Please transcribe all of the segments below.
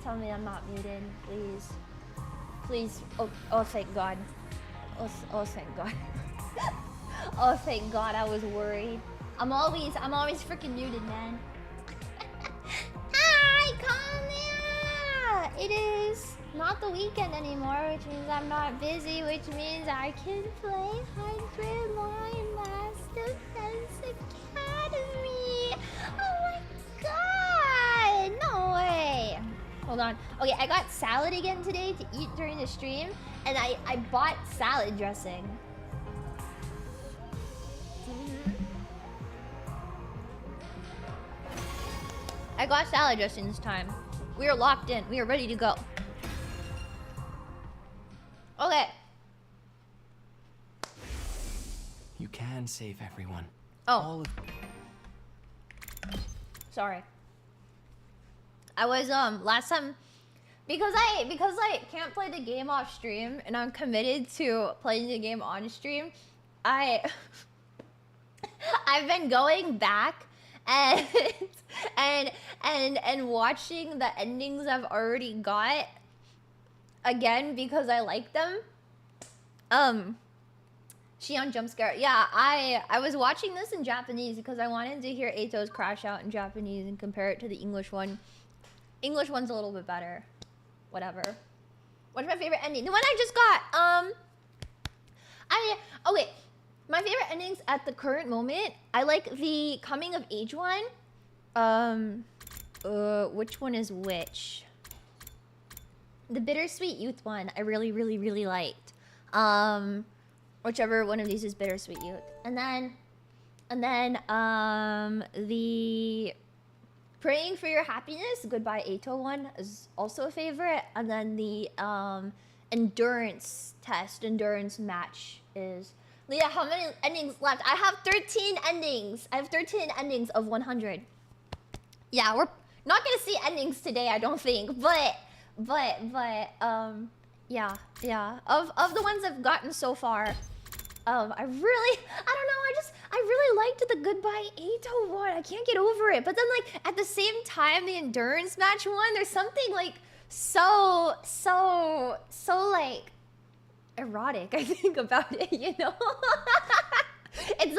tell me I'm not muted, please. Please. Oh thank God. Oh thank God. Oh thank God, I was worried. I'm always freaking muted, man. Hi, Kamia! It is not the weekend anymore, which means I'm not busy, which means I can play 100 Line Last Defense Academy. Oh my God! No way. Hold on. Okay, I got salad again today to eat during the stream, and I bought salad dressing. I got salad dressing this time. We are locked in. We are ready to go. Okay. You can save everyone. Oh. Sorry. I was last time because I can't play the game off stream and I'm committed to playing the game on stream. I've been going back and watching the endings I've already got again because I like them. Shion jump scare. Yeah, I was watching this in Japanese because I wanted to hear Eito's crash out in Japanese and compare it to the English one. English one's a little bit better. Whatever. What's my favorite ending? The one I just got. Okay. My favorite endings at the current moment, I like the coming of age one. Which one is which? The bittersweet youth one, I really liked. Whichever one of these is bittersweet youth. And then the praying for your happiness, goodbye Eito one is also a favorite. And then the endurance test, endurance match is... Leah, how many endings left? I have 13 endings. I have 13 endings of 100. Yeah, we're not gonna see endings today, I don't think. But yeah. Of the ones I've gotten so far, I really liked the goodbye Eito one. I can't get over it. But then like at the same time, the endurance match one, there's something like so like erotic, I think, about it, you know? It's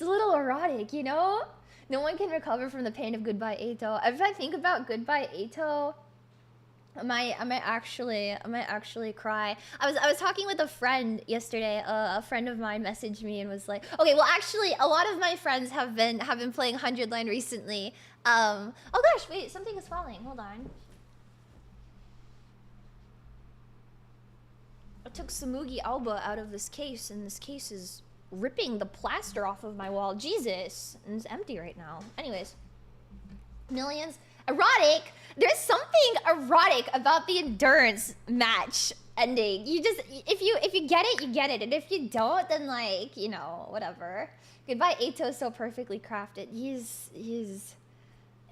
a little erotic, you know? No one can recover from the pain of goodbye Eito. If I think about goodbye Eito, I might actually cry. I was talking with a friend yesterday. A friend of mine messaged me and was like, okay, well actually a lot of my friends have been playing 100 Line recently. Oh gosh, wait, something is falling. Hold on. I took Samugi Alba out of this case, and this case is ripping the plaster off of my wall. Jesus! And it's empty right now. Anyways. Millions. Erotic! There's something erotic about the endurance match ending. You just... If you get it, you get it. And if you don't, then like, you know, whatever. Goodbye Eito is so perfectly crafted. He's...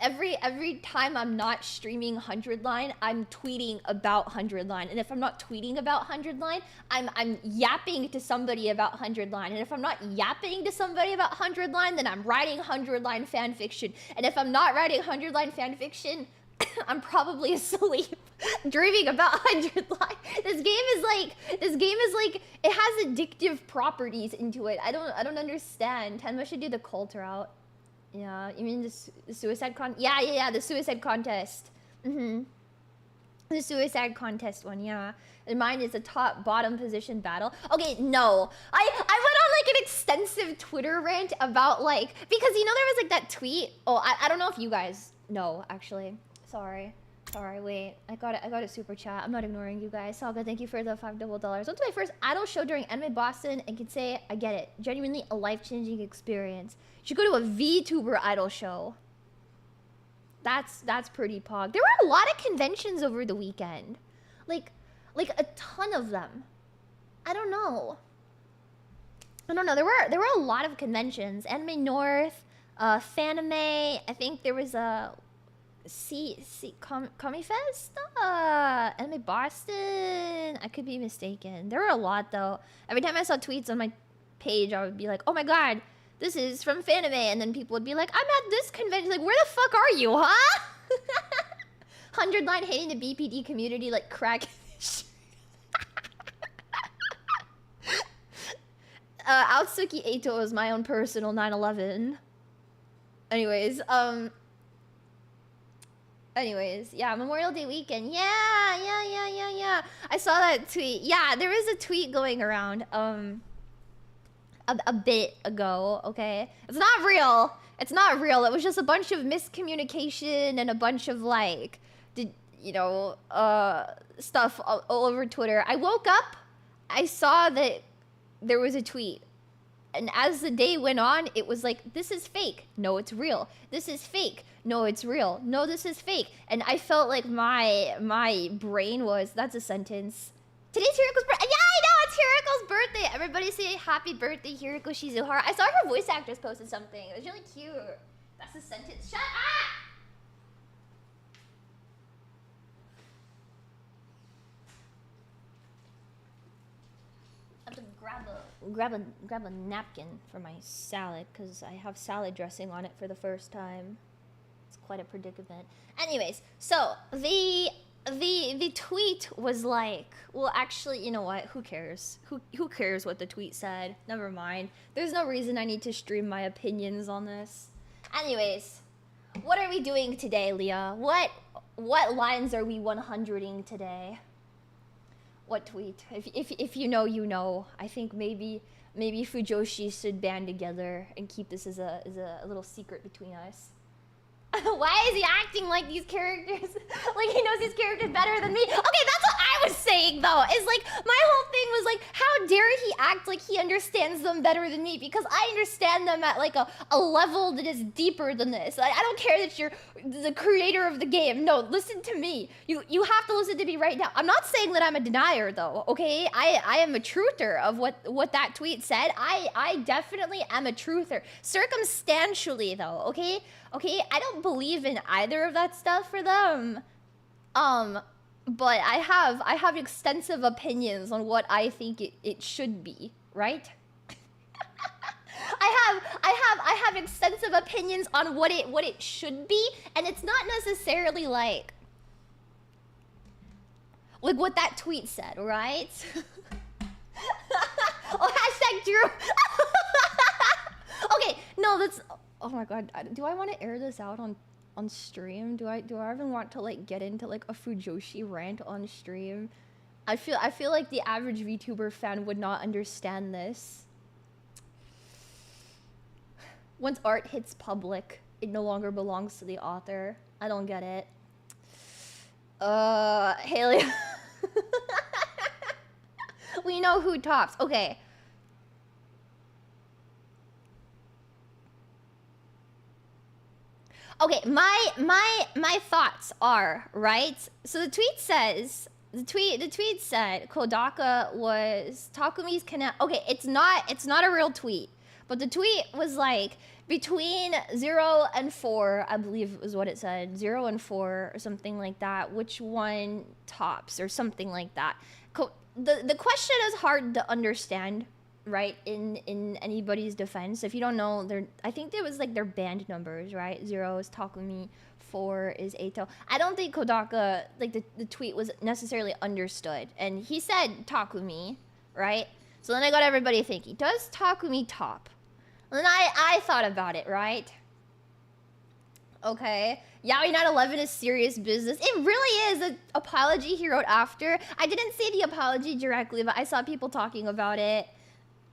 Every time I'm not streaming 100 Line, I'm tweeting about 100 Line. And if I'm not tweeting about 100 Line, I'm yapping to somebody about 100 Line. And if I'm not yapping to somebody about 100 Line, then I'm writing 100 Line fanfiction. And if I'm not writing 100 Line fanfiction, I'm probably asleep dreaming about 100 Line. This game is like it has addictive properties into it. I don't understand. Tenma should do the cult route. Yeah, you mean the suicide yeah, the suicide contest. The suicide contest one, yeah. And mine is a top bottom position battle. Okay, no. I went on like an extensive Twitter rant about like, because you know there was like that tweet. Oh, I don't know if you guys know actually. Sorry, wait. I got a super chat. I'm not ignoring you guys. Saga, thank you for the $5 $2. Went to my first idol show during Anime Boston and can say I get it. Genuinely a life-changing experience. You should go to a VTuber idol show. That's pretty pog. There were a lot of conventions over the weekend. Like a ton of them. I don't know. There were a lot of conventions. Anime North, Fanime. I think there was a Comi Fest? Anime Boston. I could be mistaken. There were a lot though. Every time I saw tweets on my page, I would be like, oh my god, this is from Fanime. And then people would be like, I'm at this convention. Like, where the fuck are you, huh? 100-line hating the BPD community like crack. Aotsuki Eito is my own personal 9/11. Anyways, yeah, Memorial Day weekend. Yeah. I saw that tweet. Yeah, there is a tweet going around a bit ago, okay? It's not real. It's not real. It was just a bunch of miscommunication and a bunch of like stuff all over Twitter. I woke up, I saw that there was a tweet. And as the day went on, it was like, this is fake. No, it's real. This is fake. No, it's real. No, this is fake. And I felt like my brain was, that's a sentence. Today's Hiriko's birthday. Yeah, I know, it's Hiriko's birthday. Everybody say happy birthday, Hiriko Shizuhara. I saw her voice actress posted something. It was really cute. That's a sentence. Shut up! I have to grab a napkin for my salad because I have salad dressing on it for the first time. It's quite a predicament. Anyways, so the tweet was like, well, actually, you know what? Who cares? Who cares what the tweet said? Never mind. There's no reason I need to stream my opinions on this. Anyways, what are we doing today, Leah? What lines are we 100ing today? What tweet? If you know, you know. I think maybe Fujoshi should band together and keep this as a little secret between us. Why is he acting like these characters, like he knows these characters better than me? Okay, that's what I was saying though. Is like my whole thing was like, how dare he act like he understands them better than me? Because I understand them at like a level that is deeper than this. Like, I don't care that you're the creator of the game. No, listen to me. You have to listen to me right now. I'm not saying that I'm a denier though. Okay, I am a truther of what that tweet said. I definitely am a truther. Circumstantially though. Okay. Okay, I don't believe in either of that stuff for them. But I have extensive opinions on what I think it should be, right? I have extensive opinions on what it should be, and it's not necessarily like what that tweet said, right? Oh, hashtag Drew. Okay, no, that's. Oh my god, do I want to air this out on stream? Do I even want to like get into like a Fujoshi rant on stream? I feel like the average VTuber fan would not understand this. Once art hits public, it no longer belongs to the author. I don't get it. Haley. We know who tops. Okay. Okay, my thoughts are, right? So the tweet says, the tweet said Kodaka was Takumi's connect. Okay, it's not a real tweet, but the tweet was like between 0 and 4, I believe was what it said, 0 and 4 or something like that. Which one tops or something like that? The question is hard to understand. Right, in anybody's defense, if you don't know, I think there was like their band numbers, right? 0 is Takumi, 4 is Eito. I don't think Kodaka, like the tweet was necessarily understood, and he said Takumi, right? So then I got everybody thinking, does Takumi top? And then I thought about it, right? Okay, Yaoi 911 is serious business. It really is. An apology he wrote after. I didn't see the apology directly, but I saw people talking about it.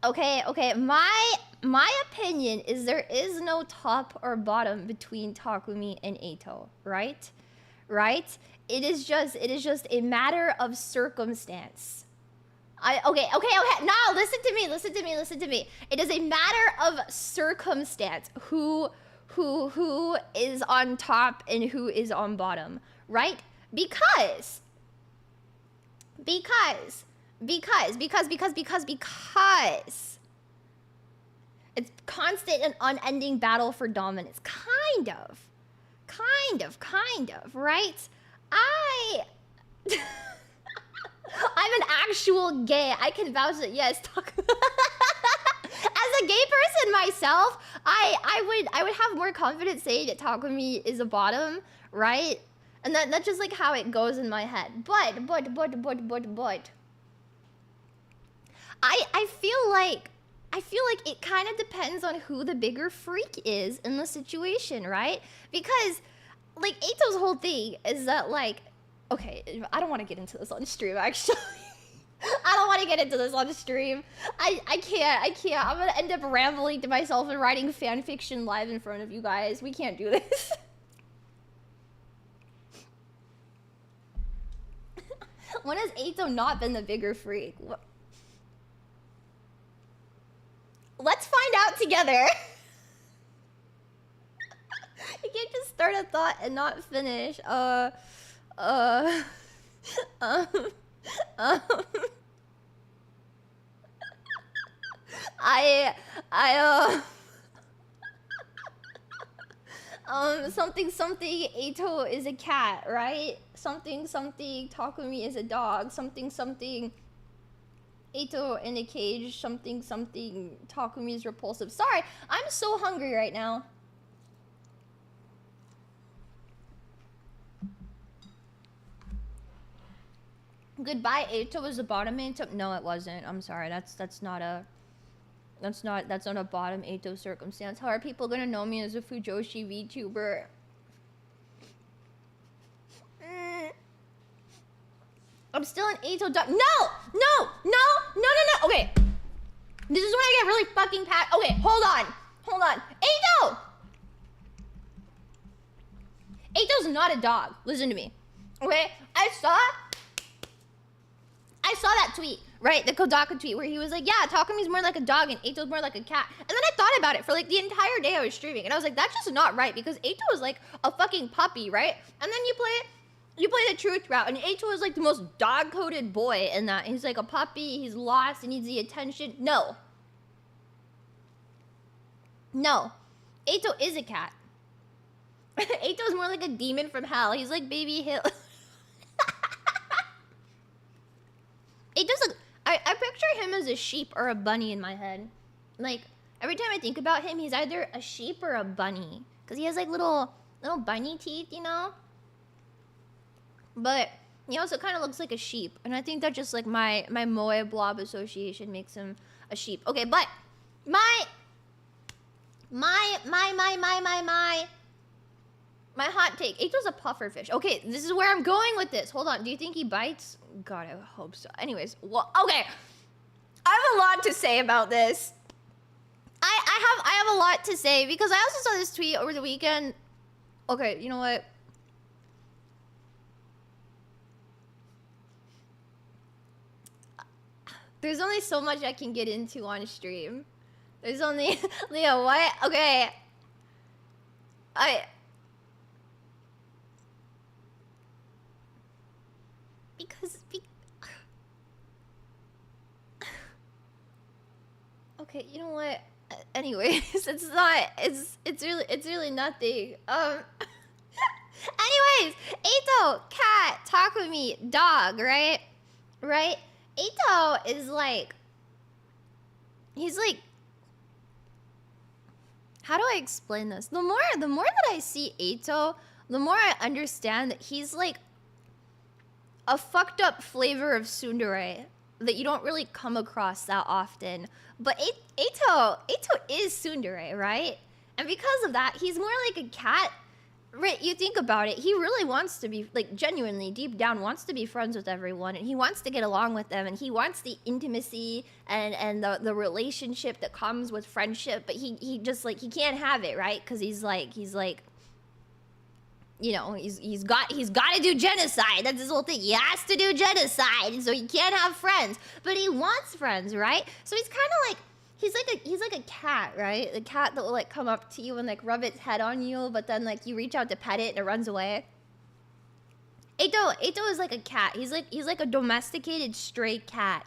Okay, my opinion is there is no top or bottom between Takumi and Eito, right? Right? It is just a matter of circumstance. Okay. Now listen to me. It is a matter of circumstance who is on top and who is on bottom, right? Because it's constant and unending battle for dominance. Kind of, right? I'm an actual gay. I can vouch that, yes. As a gay person myself, I would have more confidence saying that Takumi is a bottom, right? And that's just like how it goes in my head. But I feel like it kind of depends on who the bigger freak is in the situation, right? Because like Eito's whole thing is that like, okay, I don't want to get into this on stream actually. I don't want to get into this on stream. I can't. I'm gonna end up rambling to myself and writing fan fiction live in front of you guys. We can't do this. When has Eito not been the bigger freak? Let's find out together. You can't just start a thought and not finish. Something Eito is a cat, right? Something Takumi is a dog. Something Eito in a cage. Something Takumi is repulsive. Sorry, I'm so hungry right now. Goodbye, Eito was the bottom Eito. No, it wasn't. I'm sorry. That's not a bottom Eito circumstance. How are people gonna know me as a Fujoshi VTuber? I'm still an Eito dog. No! Okay. This is when I get really fucking Okay, hold on. Eito! Eito's not a dog. Listen to me. Okay? I saw that tweet, right? The Kodaka tweet where he was like, yeah, Takumi's more like a dog and Eito's more like a cat. And then I thought about it for like the entire day I was streaming. And I was like, that's just not right because Eito is like a fucking puppy, right? And then you play the truth route and Eito is like the most dog-coded boy in that. He's like a puppy, he's lost, he needs the attention. No. Eito is a cat. Eito's more like a demon from hell. He's like baby Hill. I picture him as a sheep or a bunny in my head. Like, every time I think about him, he's either a sheep or a bunny. Because he has like little bunny teeth, you know? But he also kind of looks like a sheep. And I think that just like my Moe blob association makes him a sheep. Okay, but my hot take. Eito's a pufferfish. Okay, this is where I'm going with this. Hold on. Do you think he bites? God, I hope so. Anyways, well, okay. I have a lot to say about this. I have a lot to say because I also saw this tweet over the weekend. Okay, you know what? There's only so much I can get into on stream. There's only Leo, what? Okay. Okay, you know what? Anyways, it's really nothing. Anyways, Eito, cat, Takumi, dog, right? Eito is like, he's like, how do I explain this? The more that I see Eito, the more I understand that he's like a fucked up flavor of tsundere that you don't really come across that often. But Eito is tsundere, right? And because of that, he's more like a cat. Right, you think about it, he really wants to be, like, genuinely, deep down, wants to be friends with everyone, and he wants to get along with them, and he wants the intimacy and the relationship that comes with friendship, but he just, like, he can't have it, right? Because he's like, you know, he's got to do genocide. That's his whole thing. He has to do genocide, and so he can't have friends, but he wants friends, right? So he's kind of like, he's like a cat, right? The cat that will like come up to you and like rub its head on you, but then like you reach out to pet it and it runs away. Eito is like a cat. He's like a domesticated stray cat.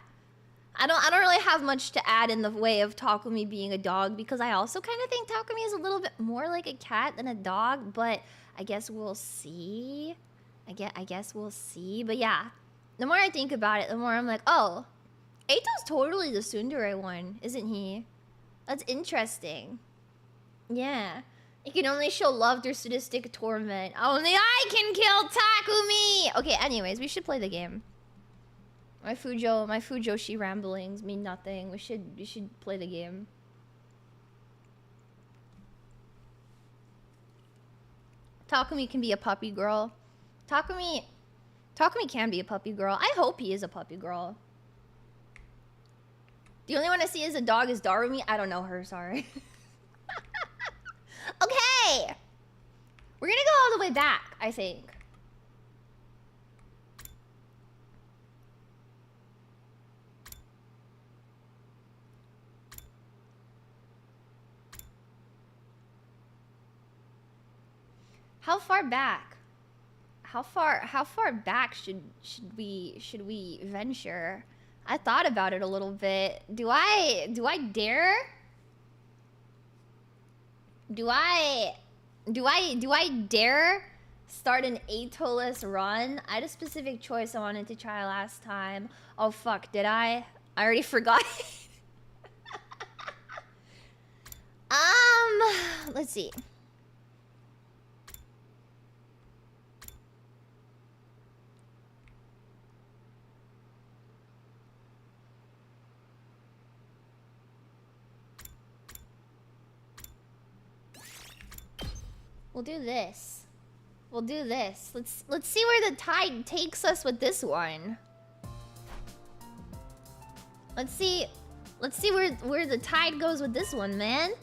I don't really have much to add in the way of Takumi being a dog because I also kind of think Takumi is a little bit more like a cat than a dog, but I guess we'll see. I guess we'll see. But yeah, the more I think about it, the more I'm like, oh, Eito's totally the tsundere one, isn't he? That's interesting. Yeah. You can only show love through sadistic torment. Only I can kill Takumi! Okay, anyways, we should play the game. My Fujoshi ramblings mean nothing. We should play the game. Takumi can be a puppy girl. Takumi can be a puppy girl. I hope he is a puppy girl. The only one I see as a dog is Darumi. I don't know her, sorry. Okay! We're gonna go all the way back, I think. How far back? How far back should we venture? I thought about it a little bit. Do I dare? Do I dare start an Aito-less run? I had a specific choice I wanted to try last time. Oh fuck, did I? I already forgot. Let's see. We'll do this. We'll do this. Let's see where the tide takes us with this one. Let's see where the tide goes with this one, man.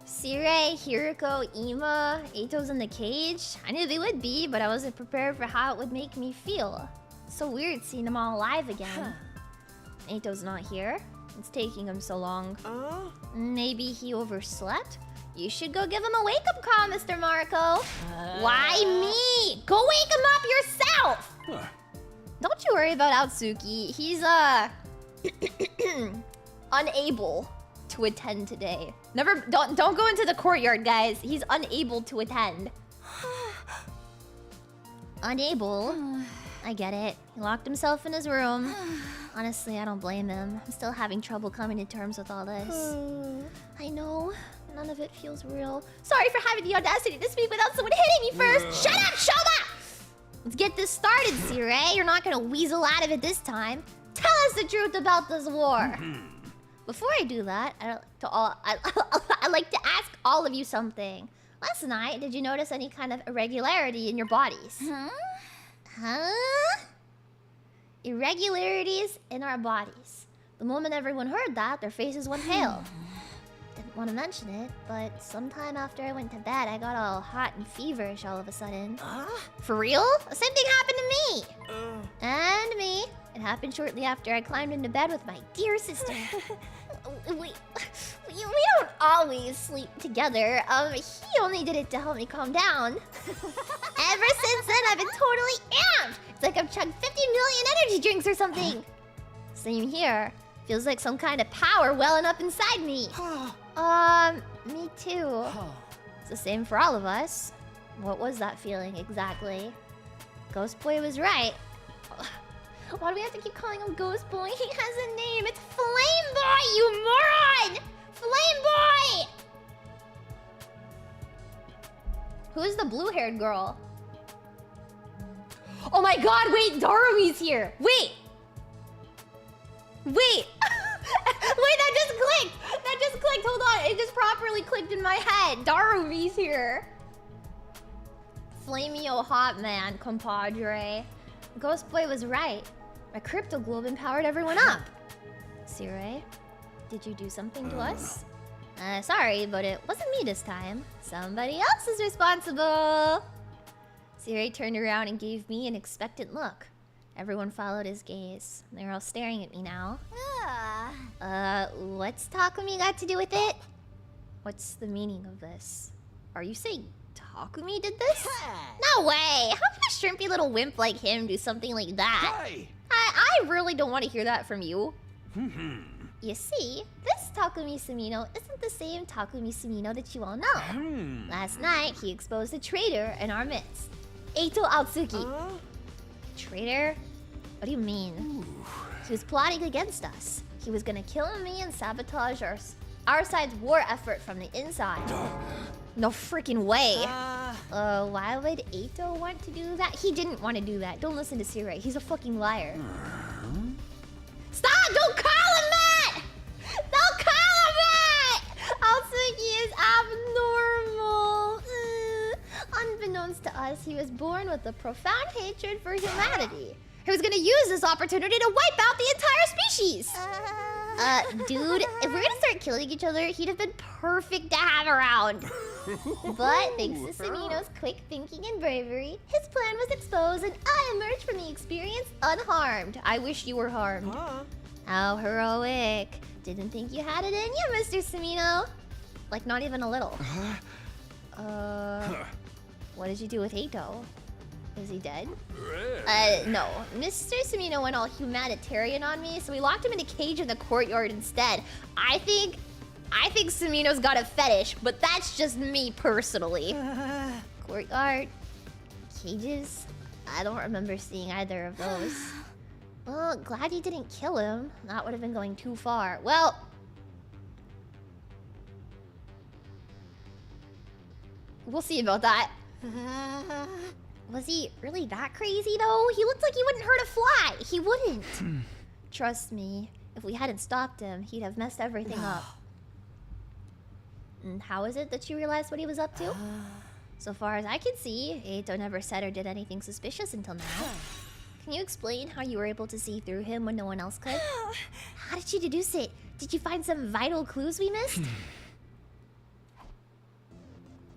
Sire, Hiriko, Ima, Eito's in the cage. I knew they would be, but I wasn't prepared for how it would make me feel. So weird seeing them all alive again. Eito's not here. It's taking him so long. Maybe he overslept? You should go give him a wake-up call, Mr. Marco. Why me? Go wake him up yourself! Don't you worry about Atsuki. He's, unable to attend today. Don't go into the courtyard, guys. He's unable to attend. Unable? I get it. He locked himself in his room. Honestly, I don't blame him. I'm still having trouble coming to terms with all this. I know. None of it feels real. Sorry for having the audacity to speak without someone hitting me first. Shut up, Shoma! Let's get this started, Sire. You're not gonna weasel out of it this time. Tell us the truth about this war. Before I do that, I'd like to ask all of you something. Last night, did you notice any kind of irregularity in your bodies? Huh? Irregularities in our bodies. The moment everyone heard that, their faces went pale. Didn't want to mention it, but sometime after I went to bed, I got all hot and feverish all of a sudden. For real? The same thing happened to me! And me. It happened shortly after I climbed into bed with my dear sister. we don't always sleep together. He only did it to help me calm down. Ever since then, I've been totally amped! It's like I've chugged 50 million energy drinks or something. Same here. Feels like some kind of power welling up inside me. Me too. It's the same for all of us. What was that feeling exactly? Ghost Boy was right. Why do we have to keep calling him Ghost Boy? He has a name. It's Flame Boy, you moron! Flame Boy! Who is the blue-haired girl? Oh my god, wait, Darumi's here. Wait! Wait, that just clicked! That just clicked, hold on. It just properly clicked in my head. Darumi's here. Flameo hot man, compadre. Ghost Boy was right. My crypto globe empowered everyone up. Sire, did you do something to us? Sorry, but it wasn't me this time. Somebody else is responsible. Sire turned around and gave me an expectant look. Everyone followed his gaze. They're all staring at me now. What's Takumi got to do with it? What's the meaning of this? Are you saying Takumi did this? No way! How can a shrimpy little wimp like him do something like that? Hey. I really don't want to hear that from you. You see, this Takumi Sumino isn't the same Takumi Sumino that you all know. Last night, he exposed a traitor in our midst. Eito Atsuki. Traitor? What do you mean? He was plotting against us. He was gonna kill me and sabotage our Our side's war effort from the inside. No freaking way. Why would Eito want to do that? He didn't want to do that. Don't listen to Sirai. He's a fucking liar. Stop! Don't call him that! Don't call him that! Atsuki is abnormal. Unbeknownst to us, he was born with a profound hatred for humanity. He was gonna use this opportunity to wipe out the entire species. Dude, if we're gonna start killing each other, he'd have been perfect to have around. But thanks to Samino's quick thinking and bravery, his plan was exposed and I emerged from the experience unharmed. I wish you were harmed. How heroic. Didn't think you had it in you, Mr. Samino. Like, not even a little. What did you do with Eito? Is he dead? No. Mr. Samino went all humanitarian on me, so we locked him in a cage in the courtyard instead. I think Samino's got a fetish, but that's just me personally. Courtyard. Cages. I don't remember seeing either of those. Well, glad you didn't kill him. That would have been going too far. Well... we'll see about that. Was he really that crazy, though? He looked like he wouldn't hurt a fly. He wouldn't. Trust me, if we hadn't stopped him, he'd have messed everything up. And how is it that you realized what he was up to? So far as I can see, Eito never said or did anything suspicious until now. Can you explain how you were able to see through him when no one else could? How did you deduce it? Did you find some vital clues we missed?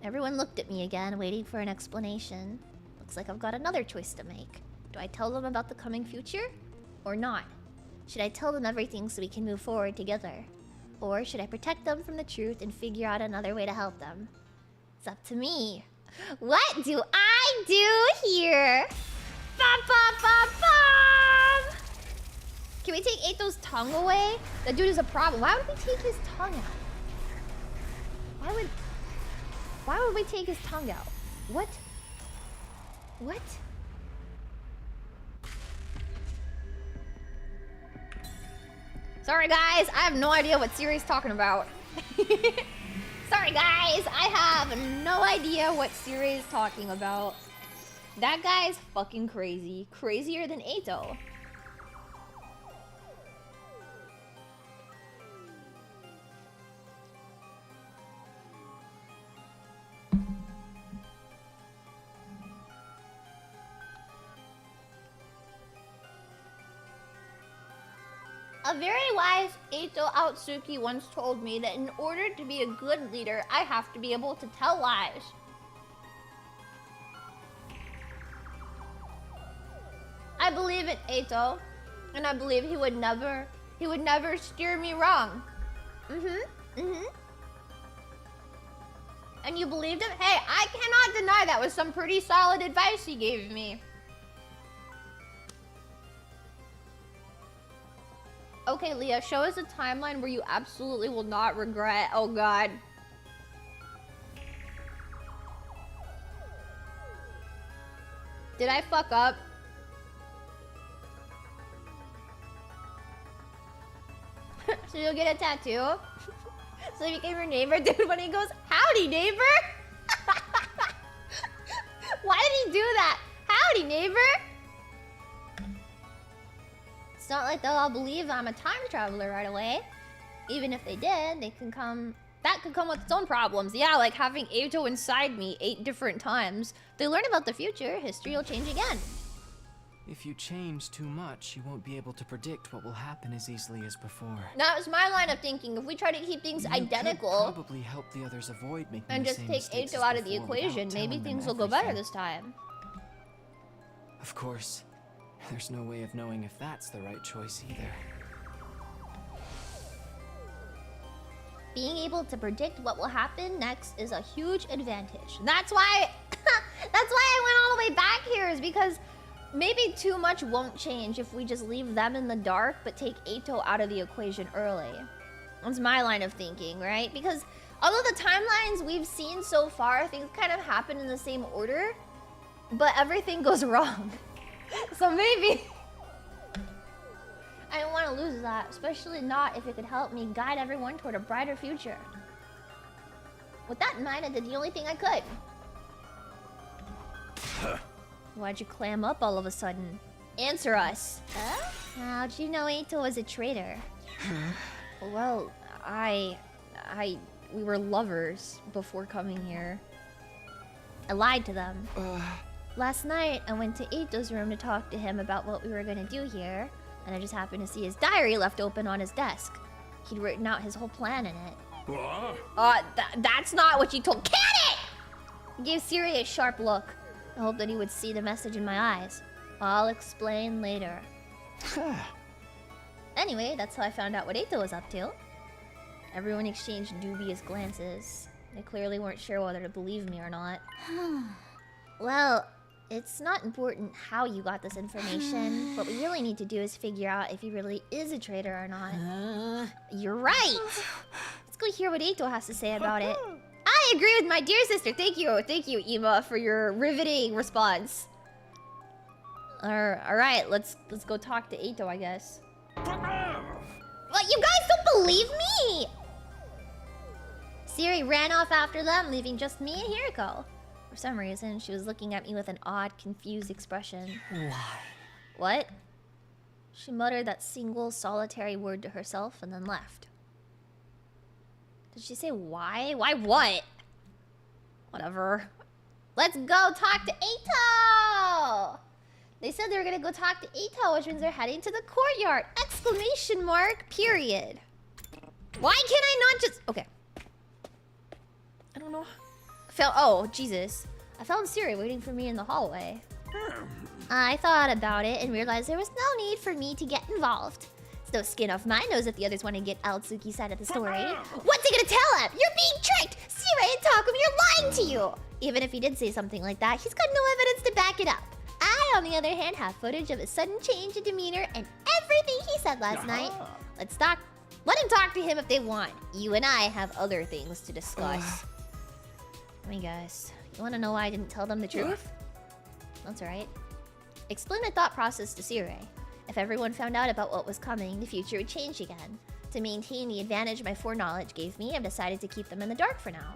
Everyone looked at me again, waiting for an explanation. Looks like I've got another choice to make. Do I tell them about the coming future? Or not? Should I tell them everything so we can move forward together? Or should I protect them from the truth and figure out another way to help them? It's up to me. What do I do here? Bum, bum, bum, bum! Can we take Eito's tongue away? That dude is a problem. Why would we take his tongue out? Why would we take his tongue out? What? What? Sorry guys, I have no idea what Siri's talking about. Sorry guys, I have no idea what Siri is talking about. That guy's fucking crazy. Crazier than Eito. A very wise Eito Outsuki once told me that in order to be a good leader, I have to be able to tell lies. I believe in Eito, and I believe he would never steer me wrong. And you believed him? Hey, I cannot deny that was some pretty solid advice he gave me. Okay, Leah, show us a timeline where you absolutely will not regret. Oh, God. Did I fuck up? So you'll get a tattoo? So he became your neighbor? Dude, when he goes, howdy, neighbor? Why did he do that? Howdy, neighbor? It's not like they'll all believe I'm a time traveler right away. Even if they did, they can come... That could come with its own problems. Yeah, like having Eito inside me 8 different times. They learn about the future, history will change again. If you change too much, you won't be able to predict what will happen as easily as before. That was my line of thinking. If we try to keep things identical... You could probably help the others avoid making and the just same take mistakes Eito as out of the before equation, without maybe telling things them will go better everything. this time. Of course. There's no way of knowing if that's the right choice either. Being able to predict what will happen next is a huge advantage. That's why I went all the way back here, is because maybe too much won't change if we just leave them in the dark but take Eito out of the equation early. That's my line of thinking, right? Because although the timelines we've seen so far, things kind of happen in the same order, but everything goes wrong. So maybe... I don't want want to lose that, especially not if it could help me guide everyone toward a brighter future. With that in mind, I did the only thing I could. Why'd you clam up all of a sudden? Answer us. How'd you know Eito was a traitor? Well, we were lovers before coming here. I lied to them. Last night, I went to Eito's room to talk to him about what we were gonna do here, and I just happened to see his diary left open on his desk. He'd written out his whole plan in it. That's not what you told. Can it? I gave Siri a sharp look. I hoped that he would see the message in my eyes. I'll explain later. Anyway, that's how I found out what Eito was up to. Everyone exchanged dubious glances. They clearly weren't sure whether to believe me or not. Well, it's not important how you got this information. What we really need to do is figure out if he really is a traitor or not. You're right! Let's go hear what Eito has to say about it. I agree with my dear sister. Thank you, Ima, for your riveting response. Alright, let's go talk to Eito, I guess. What, you guys don't believe me? Siri ran off after them, leaving just me and Hiriko. For some reason, she was looking at me with an odd, confused expression. Why? What? She muttered that single, solitary word to herself and then left. Did she say why? Why what? Whatever. Let's go talk to Eito! They said they were gonna go talk to Eito, which means they're heading to the courtyard! Exclamation mark, period. Why can I not just... Okay. I don't know. Oh, Jesus. I found Siri waiting for me in the hallway. I thought about it and realized there was no need for me to get involved. It's no skin off my nose if the others want to get Aotsuki's side of the story. What's he gonna tell him? You're being tricked! Siri and Takumi, you're lying to you! Even if he did say something like that, he's got no evidence to back it up. I, on the other hand, have footage of his sudden change in demeanor and everything he said last night. Let him talk to him if they want. You and I have other things to discuss. Let me guess. You want to know why I didn't tell them the truth? That's alright. Explain my thought process to Siri. If everyone found out about what was coming, the future would change again. To maintain the advantage my foreknowledge gave me, I've decided to keep them in the dark for now.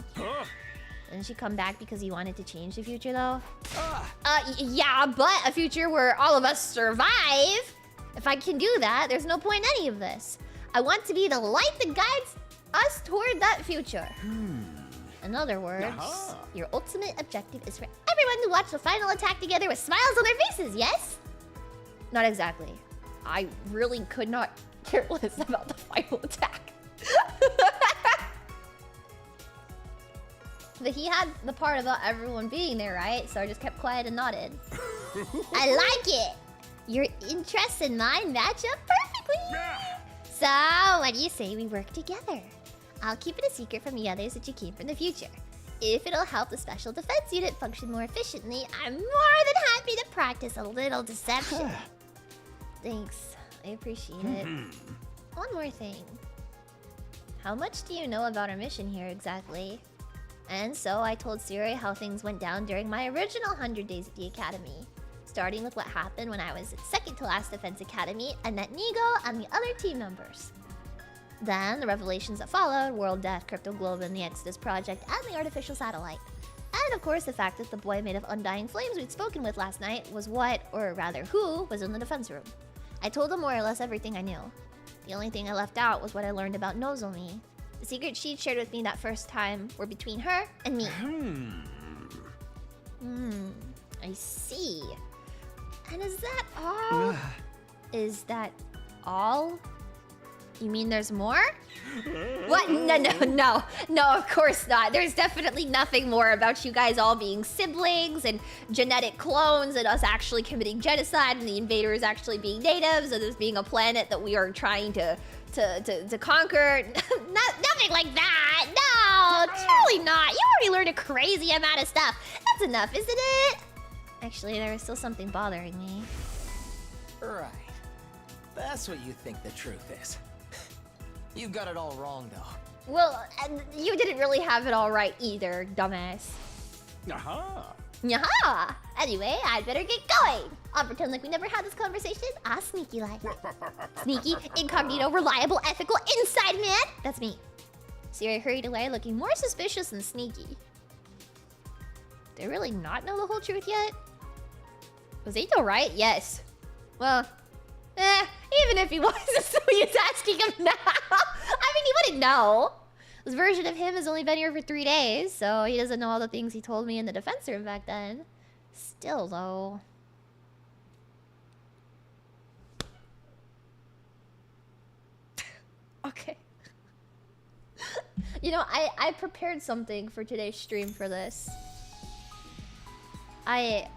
Didn't she come back because you wanted to change the future, though? Yeah, but a future where all of us survive. If I can do that, there's no point in any of this. I want to be the light that guides us toward that future. In other words, your ultimate objective is for everyone to watch the final attack together with smiles on their faces, yes? Not exactly. I really could not care less about the final attack. But he had the part about everyone being there, right? So I just kept quiet and nodded. I like it! Your interests and mine match up perfectly! So, what do you say we work together? I'll keep it a secret from the others that you came from the future. If it'll help the Special Defense Unit function more efficiently, I'm more than happy to practice a little deception. Thanks. I appreciate it. One more thing. How much do you know about our mission here exactly? And so I told Siri how things went down during my original 100 days at the Academy. Starting with what happened when I was at second to last Defense Academy and met Nigo and the other team members. Then, the revelations that followed, World Death, Crypto Globe, and the Exodus Project, and the artificial satellite. And of course, the fact that the boy made of undying flames we'd spoken with last night was what, or rather who, was in the defense room. I told him more or less everything I knew. The only thing I left out was what I learned about Nozomi. The secret she'd shared with me that first time were between her and me. I see. And is that all? Is that all? You mean there's more? What? No, of course not. There's definitely nothing more about you guys all being siblings and genetic clones and us actually committing genocide and the invaders actually being natives and this being a planet that we are trying to conquer. Nothing like that. No, truly not. You already learned a crazy amount of stuff. That's enough, isn't it? Actually, there is still something bothering me. Right. That's what you think the truth is. You got it all wrong, though. Well, you didn't really have it all right either, dumbass. Aha! Yaha! Anyway, I'd better get going. I'll pretend like we never had this conversation. Ah, sneaky like. Sneaky, incognito, reliable, ethical, inside man. That's me. Siri hurried away, looking more suspicious than sneaky. Did I really not know the whole truth yet? Was Eito right? Yes. Well, even if he wasn't, so he's asking him now. I mean, he wouldn't know. This version of him has only been here for 3 days, so he doesn't know all the things he told me in the defense room back then. Still, though. Okay. You know, I prepared something for today's stream for this. I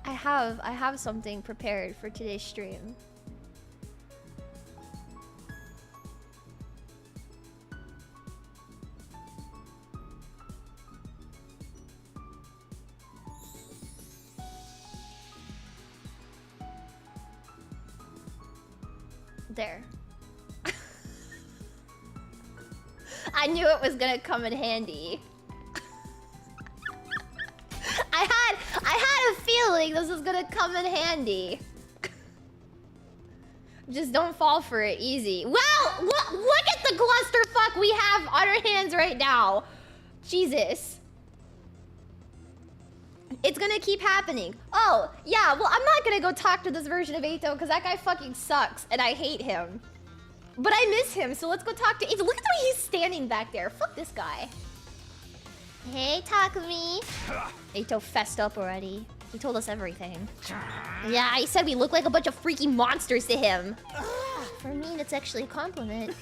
have something prepared for today's stream. There. I knew it was gonna come in handy. I had a feeling this was gonna come in handy. Just don't fall for it easy. Wow! Look at the clusterfuck we have on our hands right now. Jesus. It's gonna keep happening. Oh, yeah, well, I'm not gonna go talk to this version of Eito because that guy fucking sucks and I hate him. But I miss him, so let's go talk to Eito. Look at the way he's standing back there. Fuck this guy. Hey, Takumi. Eito fessed up already. He told us everything. Yeah, he said we look like a bunch of freaky monsters to him. For me, that's actually a compliment.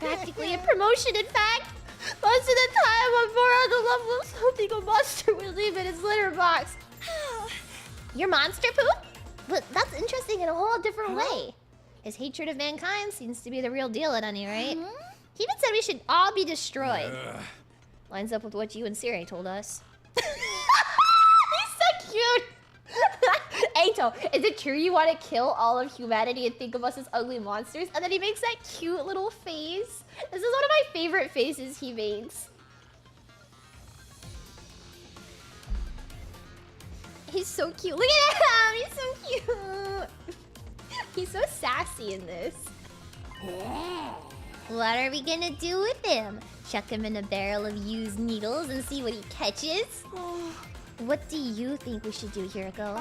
Practically a promotion, in fact. Most of the time, I'm more on the level of something a monster would leave in his litter box. Your monster poop? But that's interesting in a whole different way. His hatred of mankind seems to be the real deal at any rate. He even said we should all be destroyed. Lines up with what you and Siri told us. He's so cute! Eito, is it true you want to kill all of humanity and think of us as ugly monsters? And then he makes that cute little face. This is one of my favorite faces he makes. He's so cute. Look at him! He's so cute! He's so sassy in this. What are we gonna do with him? Chuck him in a barrel of used needles and see what he catches? What do you think we should do, Hiroko?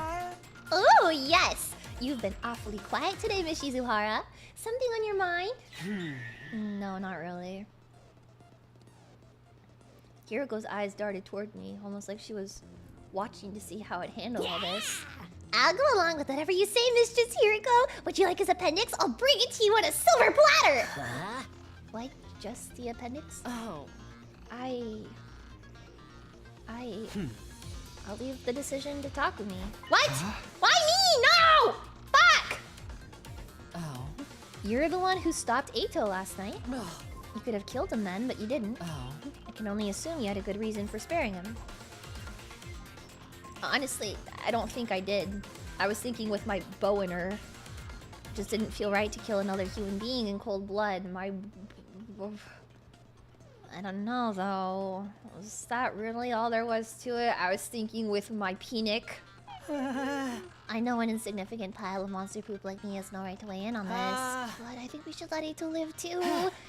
Oh, yes! You've been awfully quiet today, Miss Shizuhara. Something on your mind? No, not really. Hiroko's eyes darted toward me, almost like she was watching to see how I'd handle all this. I'll go along with whatever you say, Mistress Hiroko. Would you like his appendix? I'll bring it to you on a silver platter! Like, just the appendix? Oh. I'll leave the decision to Takumi. What? Why me? No! Fuck! Oh. You're the one who stopped Eito last night. You could have killed him then, but you didn't. I can only assume you had a good reason for sparing him. Honestly, I don't think I did. I was thinking with my bow in her. Just didn't feel right to kill another human being in cold blood. I don't know, though. Was that really all there was to it? I was thinking with my penic. I know an insignificant pile of monster poop like me has no right to weigh in on this. But I think we should let Eito live, too.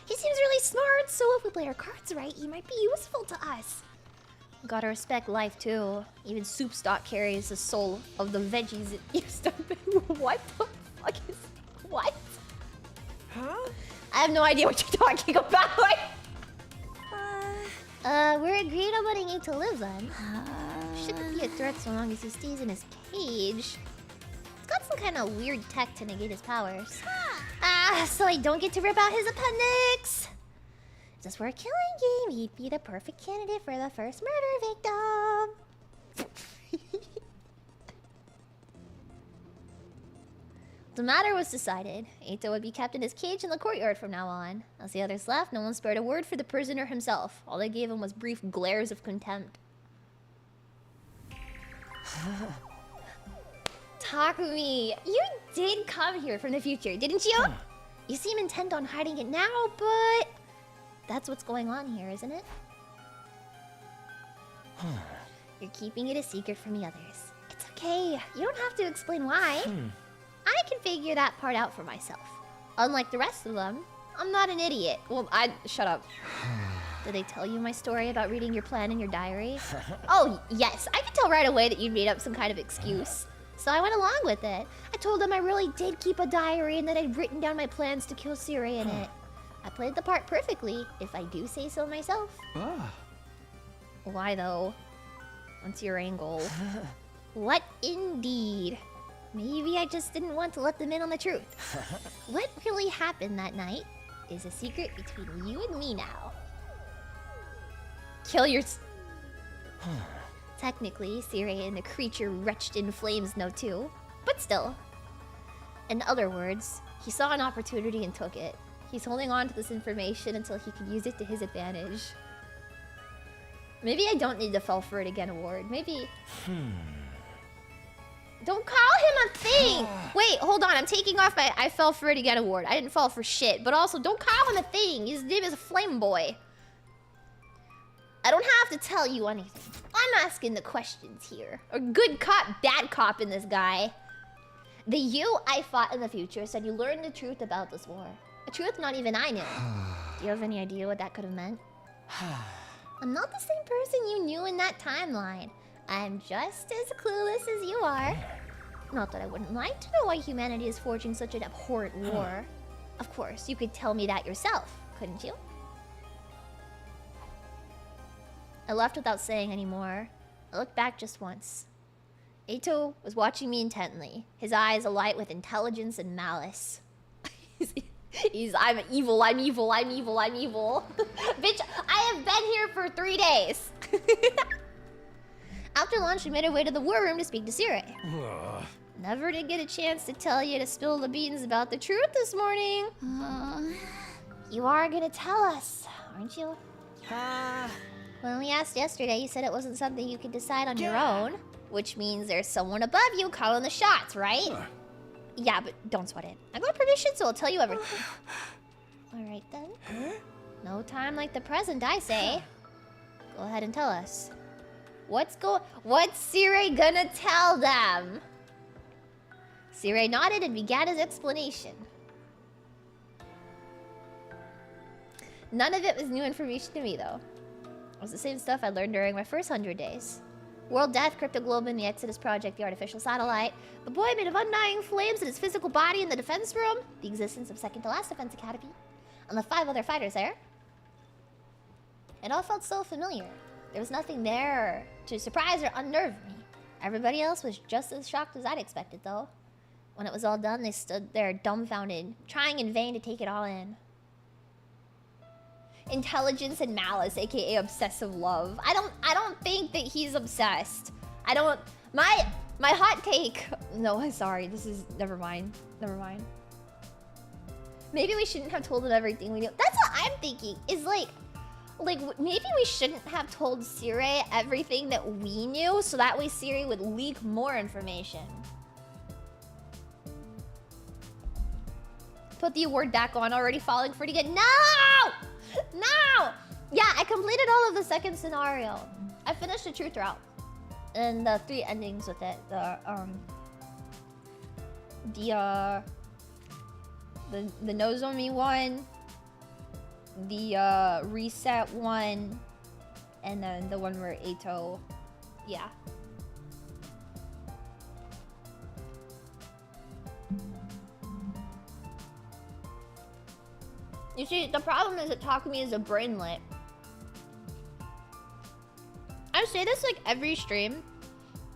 He seems really smart, so if we play our cards right, he might be useful to us. Gotta respect life, too. Even soup stock carries the soul of the veggies it used to be. What the fuck is... What? Huh? I have no idea what you're talking about. We're agreed on letting Eito live then. Shouldn't be a threat so long as he stays in his cage. He's got some kind of weird tech to negate his powers. So I don't get to rip out his appendix. If this were a killing game, he'd be the perfect candidate for the first murder victim. The matter was decided. Eito would be kept in his cage in the courtyard from now on. As the others left, no one spared a word for the prisoner himself. All they gave him was brief glares of contempt. Takumi, you did come here from the future, didn't you? You seem intent on hiding it now, but... that's what's going on here, isn't it? You're keeping it a secret from the others. It's okay. You don't have to explain why. I can figure that part out for myself. Unlike the rest of them, I'm not an idiot. Well, shut up. Did they tell you my story about reading your plan in your diary? Oh, yes. I could tell right away that you'd made up some kind of excuse. So I went along with it. I told them I really did keep a diary and that I'd written down my plans to kill Sirei in it. I played the part perfectly, if I do say so myself. Why, though? What's your angle? What indeed? Maybe I just didn't want to let them in on the truth. What really happened that night is a secret between you and me now. Kill your... Technically, Sirei and the creature wretched in flames know too, but still. In other words, he saw an opportunity and took it. He's holding on to this information until he can use it to his advantage. Maybe I don't need the Fell for It Again award. Maybe... Don't call him a thing! Wait, hold on. I'm taking off my I Fell for It Again award. I didn't fall for shit. But also, don't call him a thing. His name is Flame Boy. I don't have to tell you anything. I'm asking the questions here. A good cop, bad cop in this guy. The you I fought in the future said you learned the truth about this war. A truth not even I knew. Do you have any idea what that could have meant? I'm not the same person you knew in that timeline. I'm just as clueless as you are. Not that I wouldn't like to know why humanity is forging such an abhorrent war. Of course, you could tell me that yourself, couldn't you? I left without saying any more. I looked back just once. Eito was watching me intently, his eyes alight with intelligence and malice. I'm evil, I'm evil, I'm evil, I'm evil. Bitch, I have been here for 3 days. After lunch, we made our way to the war room to speak to Sirei. Never did get a chance to tell you to spill the beans about the truth this morning. You are gonna tell us, aren't you? When we asked yesterday, you said it wasn't something you could decide on your own. Which means there's someone above you calling the shots, right? Yeah, but don't sweat it. I got permission, so I'll tell you everything. Alright then. No time like the present, I say. Go ahead and tell us. What's Sirei gonna tell them? Sirei nodded and began his explanation. None of it was new information to me, though. It was the same stuff I learned during my first 100 days. World Death, Cryptoglobin, the Exodus Project, the artificial satellite, the boy made of undying flames in his physical body in the defense room, the existence of Second to Last Defense Academy, and the 5 other fighters there. It all felt so familiar. There was nothing there to surprise or unnerve me. Everybody else was just as shocked as I'd expected, though. When it was all done, they stood there dumbfounded, trying in vain to take it all in. Intelligence and malice, aka obsessive love. I don't think that he's obsessed. My hot take. No, I'm sorry. This is never mind. Maybe we shouldn't have told him everything we knew. That's what I'm thinking. Is like maybe we shouldn't have told Sirei everything that we knew, so that way Sirei would leak more information. Put the award back on. Already falling for it again. No! No! Yeah, I completed all of the second scenario. I finished the truth route. And the 3 endings with it. The Nozomi one. The reset one. And then the one where Eito... Yeah. You see, the problem is that Takumi is a brainlet. I say this like every stream.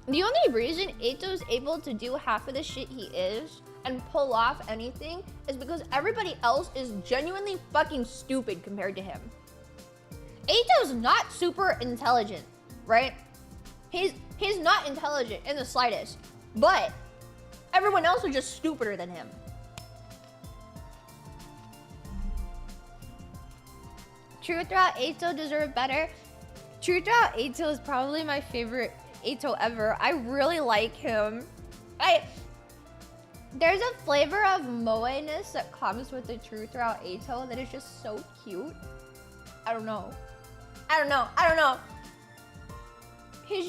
The only reason Eito's able to do half of the shit he is and pull off anything is because everybody else is genuinely fucking stupid compared to him. Eito's not super intelligent, right? He's not intelligent in the slightest, but everyone else is just stupider than him. Truth Route Eito deserved better. Truth Route Eito is probably my favorite Eito ever. I really like him. There's a flavor of moe-ness that comes with the Truth Route Eito that is just so cute. I don't know. He's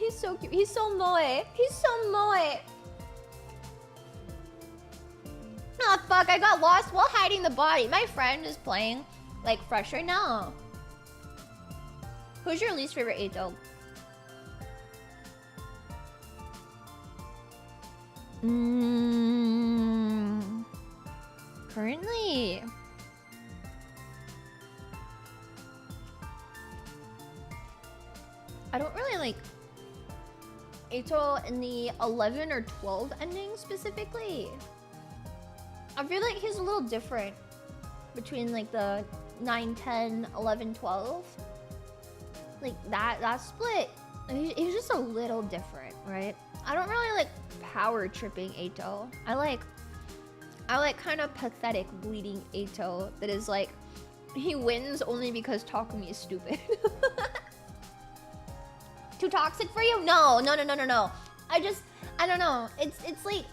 He's so cute. He's so moe. He's so moe. Ah, fuck, I got lost while hiding the body. My friend is playing, like, fresh right now. Who's your least favorite Eito? Currently... I don't really like Eito in the 11 or 12 ending specifically. I feel like he's a little different between like the 9, 10, 11, 12. Like that split, he's just a little different, right? I don't really like power tripping Eito. I like kind of pathetic bleeding Eito that is like, he wins only because Takumi is stupid. Too toxic for you? No. I don't know. It's like,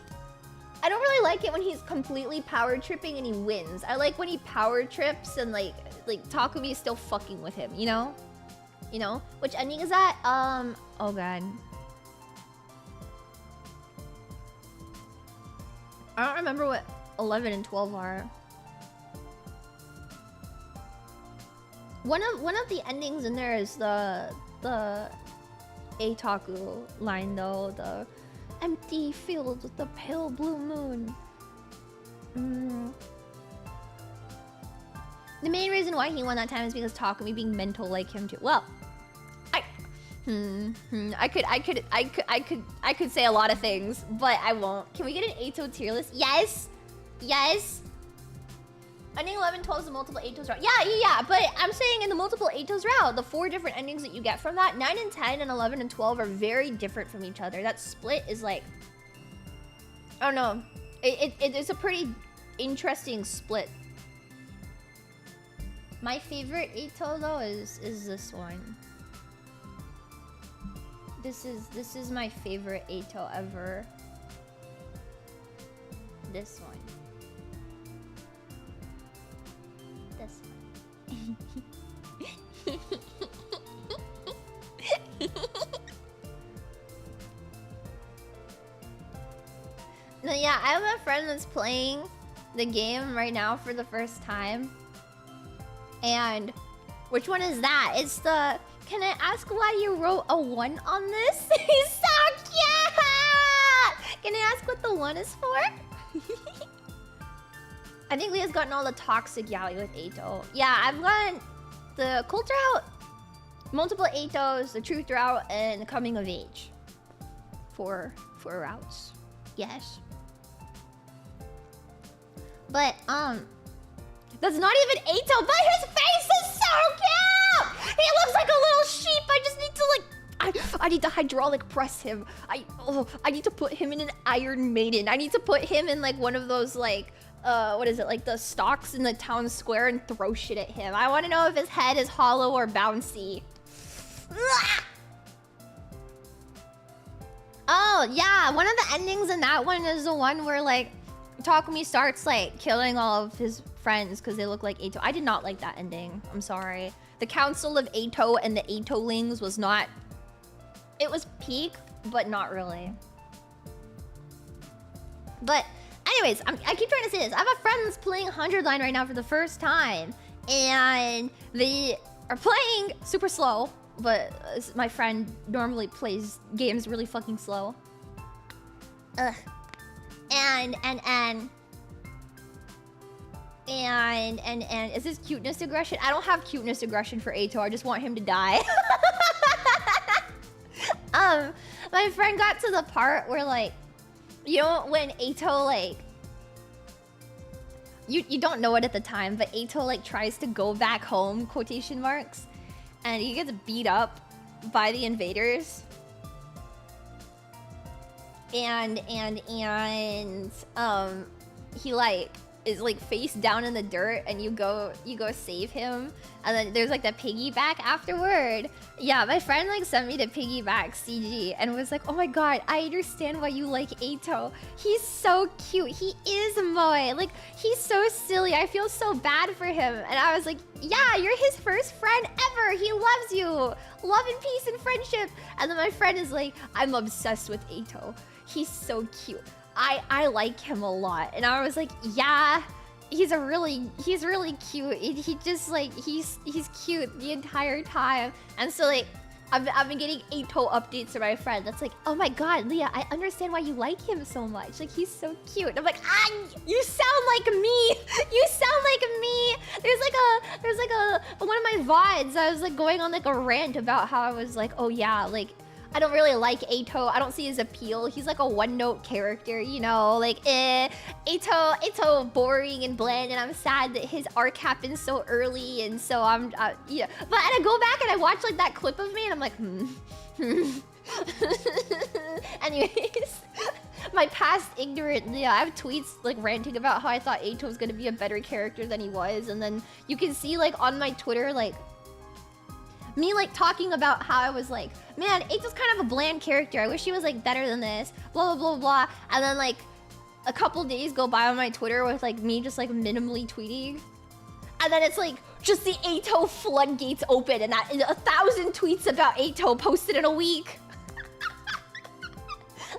I don't really like it when he's completely power tripping and he wins. I like when he power trips and like Takumi is still fucking with him, you know? You know? Which ending is that? Oh god. I don't remember what 11 and 12 are. One of the endings in there is the Eitaku line though, the empty fields with the pale blue moon. The main reason why he won that time is because Takumi being mental like him too. Well, I could say a lot of things, but I won't. Can we get an Eito tier list? Yes. Ending 11, 12 is the multiple Eitos route. Yeah. But I'm saying in the multiple Eitos route, the 4 different endings that you get from that, 9 and 10 and 11 and 12 are very different from each other. That split is like, I don't know. It's a pretty interesting split. My favorite Eito though is this one. This is my favorite Eito ever. This one. This one. No, yeah, I have a friend that's playing the game right now for the first time. And which one is that? It's the... Can I ask why you wrote a 1 on this? He's so cute! Can I ask what the 1 is for? I think Leah's gotten all the toxic yaoi with Eito. Yeah, I've gotten the cult route, multiple Eitos, the truth route, and the coming of age. Four routes. Yes. But, that's not even Eito, but his face is so cute! He looks like a little sheep. I just need to like, I need to hydraulic press him. I need to put him in an Iron Maiden. I need to put him in like one of those like, what is it, like the stocks in the town square and throw shit at him. I want to know if his head is hollow or bouncy. Oh yeah, one of the endings in that one is the one where like Takumi starts like killing all of his friends because they look like Eito. I did not like that ending. I'm sorry. The Council of Eito and the Eito-lings was not... It was peak, but not really. But anyways, I keep trying to say this. I have a friend that's playing 100 line right now for the first time. And they are playing super slow. But my friend normally plays games really fucking slow. Ugh. And is this cuteness aggression? I don't have cuteness aggression for Eito. I just want him to die. My friend got to the part where like, you know when Eito like, you don't know it at the time, but Eito like tries to go back home, quotation marks, and he gets beat up by the invaders. And he like is like face down in the dirt, and you go save him, and then there's like the piggyback afterward. Yeah, my friend like sent me the piggyback CG and was like, oh my god, I understand why you like Eito. He's so cute. He is Moe. Like, he's so silly. I feel so bad for him. And I was like, yeah, you're his first friend ever. He loves you. Love and peace and friendship. And then my friend is like, I'm obsessed with Eito. He's so cute. I like him a lot. And I was like, yeah, he's really cute. He just like, he's cute the entire time. And so like, I've been getting Eito updates from my friend that's like, oh my god, Leah, I understand why you like him so much. Like, he's so cute. And I'm like, you sound like me. You sound like me. There's like a one of my VODs, I was like going on like a rant about how I was like, oh yeah, like, I don't really like Eito. I don't see his appeal. He's like a one-note character, you know? Like, Eito boring and bland, and I'm sad that his arc happened so early, and so I'm, yeah. But and I go back and I watch like that clip of me, and I'm like, Anyways, my past ignorant, yeah, I have tweets like ranting about how I thought Eito was gonna be a better character than he was, and then you can see like on my Twitter, like, me like talking about how I was like, man, Eito's kind of a bland character. I wish he was like better than this. Blah blah blah blah. And then like a couple days go by on my Twitter with like me just like minimally tweeting, and then it's like just the Eito floodgates open, and that 1,000 tweets about Eito posted in a week.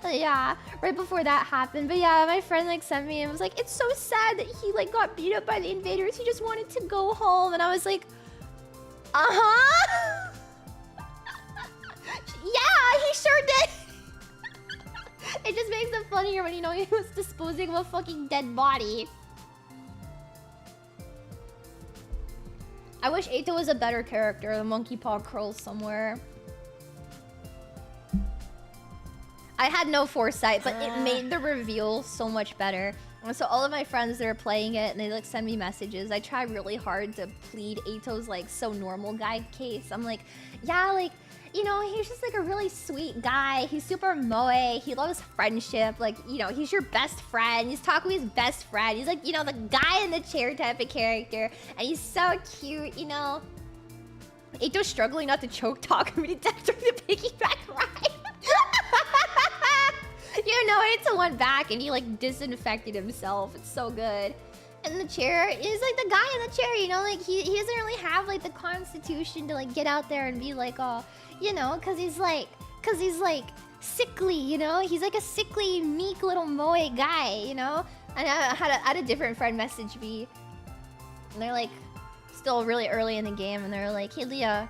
Yeah, right before that happened. But yeah, my friend like sent me and was like, it's so sad that he like got beat up by the invaders. He just wanted to go home, and I was like, uh-huh. Yeah, he sure did. It just makes it funnier when you know he was disposing of a fucking dead body. I wish Eito was a better character. The monkey paw curls somewhere. I had no foresight, but it made the reveal so much better. And so all of my friends that are playing it, and they like send me messages. I try really hard to plead Eito's like so normal guy case. I'm like, yeah, like, you know, he's just like a really sweet guy. He's super moe. He loves friendship. Like, you know, he's your best friend. He's Takumi's best friend. He's like, you know, the guy in the chair type of character. And he's so cute, you know. Eito's struggling not to choke Takumi to death during the piggyback ride. You know, Eito went back and he like disinfected himself. It's so good. And the chair is like the guy in the chair, you know, like he doesn't really have like the constitution to like get out there and be like, oh, you know, cause he's like sickly, you know, he's like a sickly, meek little moe guy, you know. And I had a different friend message me, and they're like, still really early in the game, and they're like, hey Leah,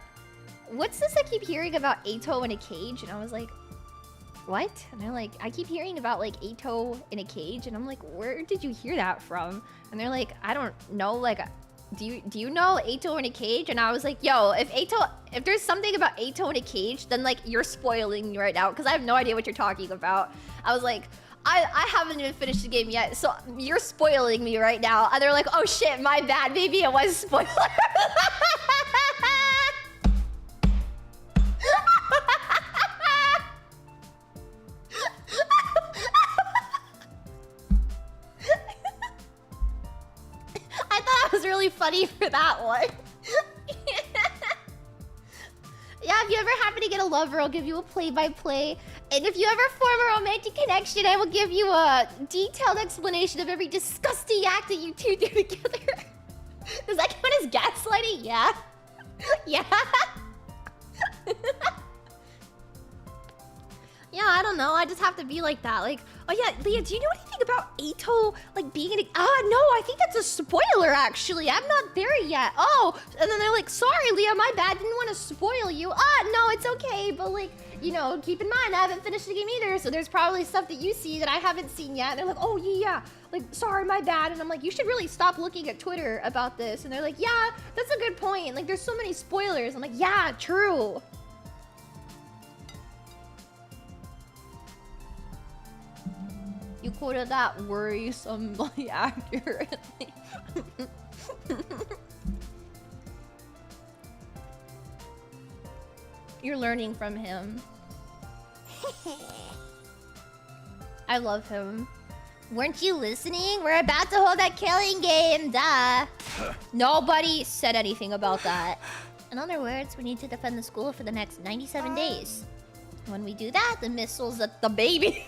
what's this I keep hearing about Eito in a cage? And I was like, what? And they're like, I keep hearing about like Eito in a cage, and I'm like, where did you hear that from? And they're like, I don't know, like, do you know Eito in a cage? And I was like, yo, if there's something about Eito in a cage, then like you're spoiling me right now, because I have no idea what you're talking about. I was like, I haven't even finished the game yet, so you're spoiling me right now. And they're like, oh shit, my bad, maybe it was a spoiler. I thought I was really funny for that one. Yeah, if you ever happen to get a lover, I'll give you a play-by-play. And if you ever form a romantic connection, I will give you a detailed explanation of every disgusting act that you two do together. Does that count as gaslighting? Yeah. Yeah. Yeah, I don't know. I just have to be like that. Like, oh yeah, Leah, do you know anything about Eito, like, being in a... no, I think that's a spoiler, actually. I'm not there yet. Oh, and then they're like, sorry, Leah, my bad. Didn't want to spoil you. No, it's okay. But, like, you know, keep in mind, I haven't finished the game either, so there's probably stuff that you see that I haven't seen yet. And they're like, oh, yeah. Like, sorry, my bad. And I'm like, you should really stop looking at Twitter about this. And they're like, yeah, that's a good point. Like, there's so many spoilers. I'm like, yeah, true. You quoted that worrisomely accurately. You're learning from him. I love him. Weren't you listening? We're about to hold that killing game, duh. Nobody said anything about that. In other words, we need to defend the school for the next 97 days. When we do that, the missiles at the baby.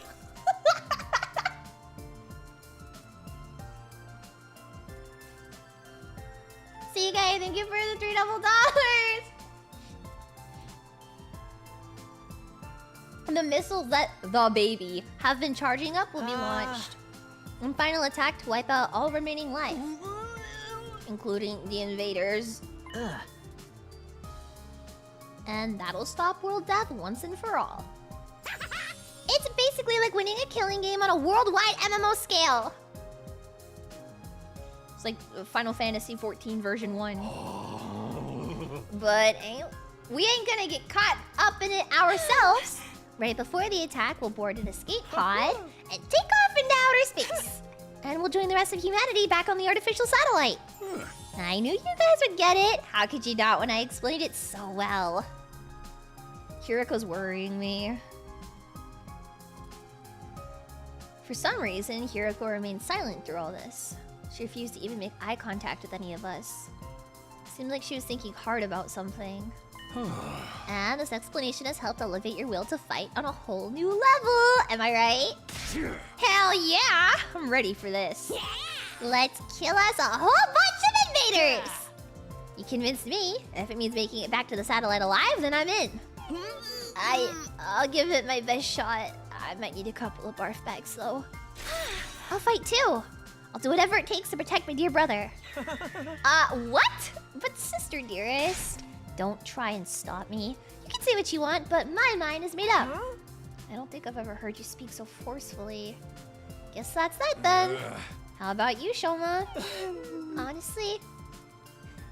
See you guys, thank you for the $3 double. The missiles that the baby have been charging up will be launched. One final attack to wipe out all remaining life, including the invaders. And that'll stop world death once and for all. It's basically like winning a killing game on a worldwide MMO scale. It's like Final Fantasy XIV version 1. But we ain't gonna get caught up in it ourselves. Right before the attack, we'll board an escape pod and take off into outer space. And we'll join the rest of humanity back on the artificial satellite. I knew you guys would get it. How could you not when I explained it so well? Hiriko's worrying me. For some reason, Hiriko remained silent through all this. She refused to even make eye contact with any of us. Seemed like she was thinking hard about something. And this explanation has helped elevate your will to fight on a whole new level. Am I right? Hell yeah! I'm ready for this. Yeah. Let's kill us a whole bunch of invaders! You convinced me. If it means making it back to the satellite alive, then I'm in. I'll give it my best shot. I might need a couple of barf bags though. I'll fight too. I'll do whatever it takes to protect my dear brother. What? But sister dearest, don't try and stop me. You can say what you want, but my mind is made up. I don't think I've ever heard you speak so forcefully. Guess that's that then. How about you, Shoma? Honestly,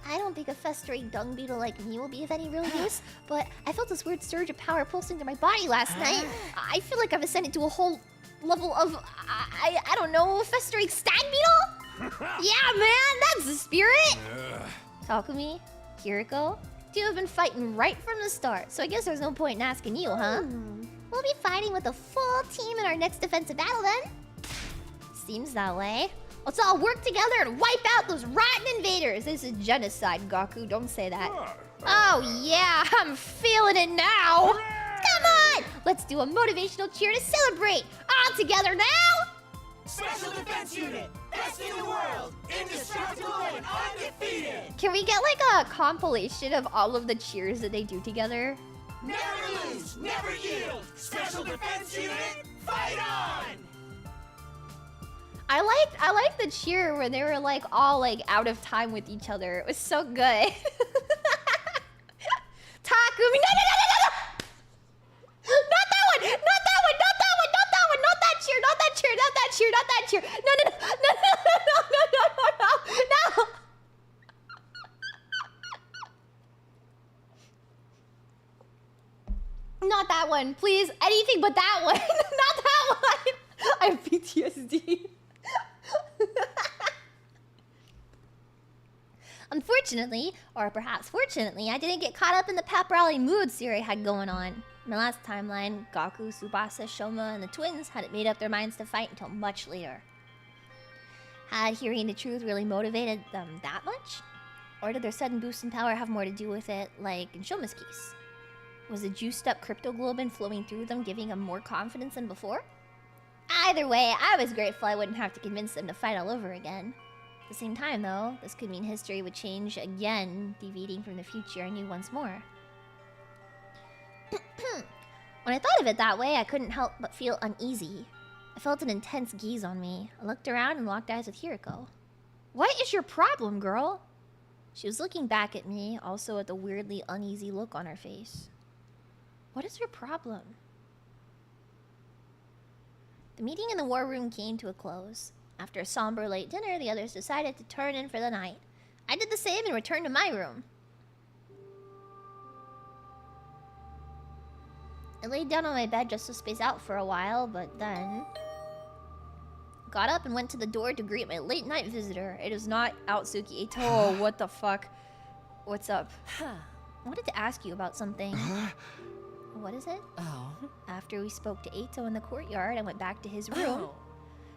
I don't think a festering dung beetle like me will be of any real use, but I felt this weird surge of power pulsing through my body last night. I feel like I've ascended to a whole level of, I don't know, festering stag beetle? Yeah, man, that's the spirit! Takumi, Hiriko, you have been fighting right from the start, so I guess there's no point in asking you, huh? We'll be fighting with a full team in our next defensive battle then. Seems that way. Let's all work together and wipe out those rotten invaders. This is genocide, Gaku. Don't say that. Oh yeah, I'm feeling it now. Come on, let's do a motivational cheer to celebrate. All together now. Special Defense Unit, best in the world, indestructible and undefeated. Can we get like a compilation of all of the cheers that they do together? Never lose, never yield. Special Defense Unit, fight on! I liked the cheer where they were like all like out of time with each other. It was so good. Takumi, no! Not that one! Not that one! Not that one! Not that one! Not that cheer! Not that cheer! Not that cheer! Not that cheer! No! Not that one, please. Anything but that one. Not that one. I have PTSD. Unfortunately, or perhaps fortunately, I didn't get caught up in the pep rally mood Siri had going on. In the last timeline, Gaku, Tsubasa, Shoma, and the twins hadn't made up their minds to fight until much later. Had hearing the truth really motivated them that much? Or did their sudden boost in power have more to do with it, like in Shoma's case? Was the juiced up cryptoglobin flowing through them giving them more confidence than before? Either way, I was grateful I wouldn't have to convince them to fight all over again. At the same time, though, this could mean history would change again, deviating from the future I knew once more. When I thought of it that way, I couldn't help but feel uneasy. I felt an intense gaze on me. I looked around and locked eyes with Hiriko. What is your problem, girl? She was looking back at me, also at the weirdly uneasy look on her face. What is your problem? The meeting in the war room came to a close. After a somber late dinner, the others decided to turn in for the night. I did the same and returned to my room. I laid down on my bed just to space out for a while, but then got up and went to the door to greet my late night visitor. It is not Aotsuki Eito. Oh, what the fuck? What's up? I wanted to ask you about something. What is it? Oh. After we spoke to Eito in the courtyard, I went back to his room.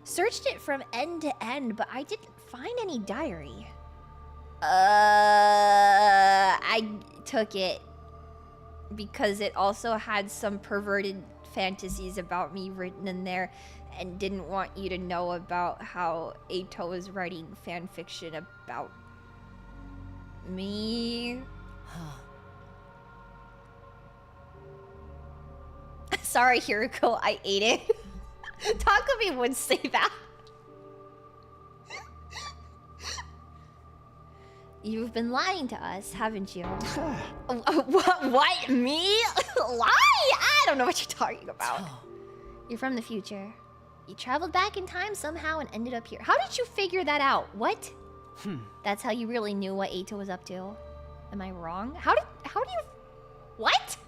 Searched it from end to end, but I didn't find any diary. I took it because it also had some perverted fantasies about me written in there and didn't want you to know about how Eito was writing fan fiction about me. Sorry, Hiroko, I ate it. Takumi would say that. You've been lying to us, haven't you? What? Me? Lie? I don't know what you're talking about. You're from the future. You traveled back in time somehow and ended up here. How did you figure that out? What? That's how you really knew what Eito was up to. Am I wrong? How do you... What?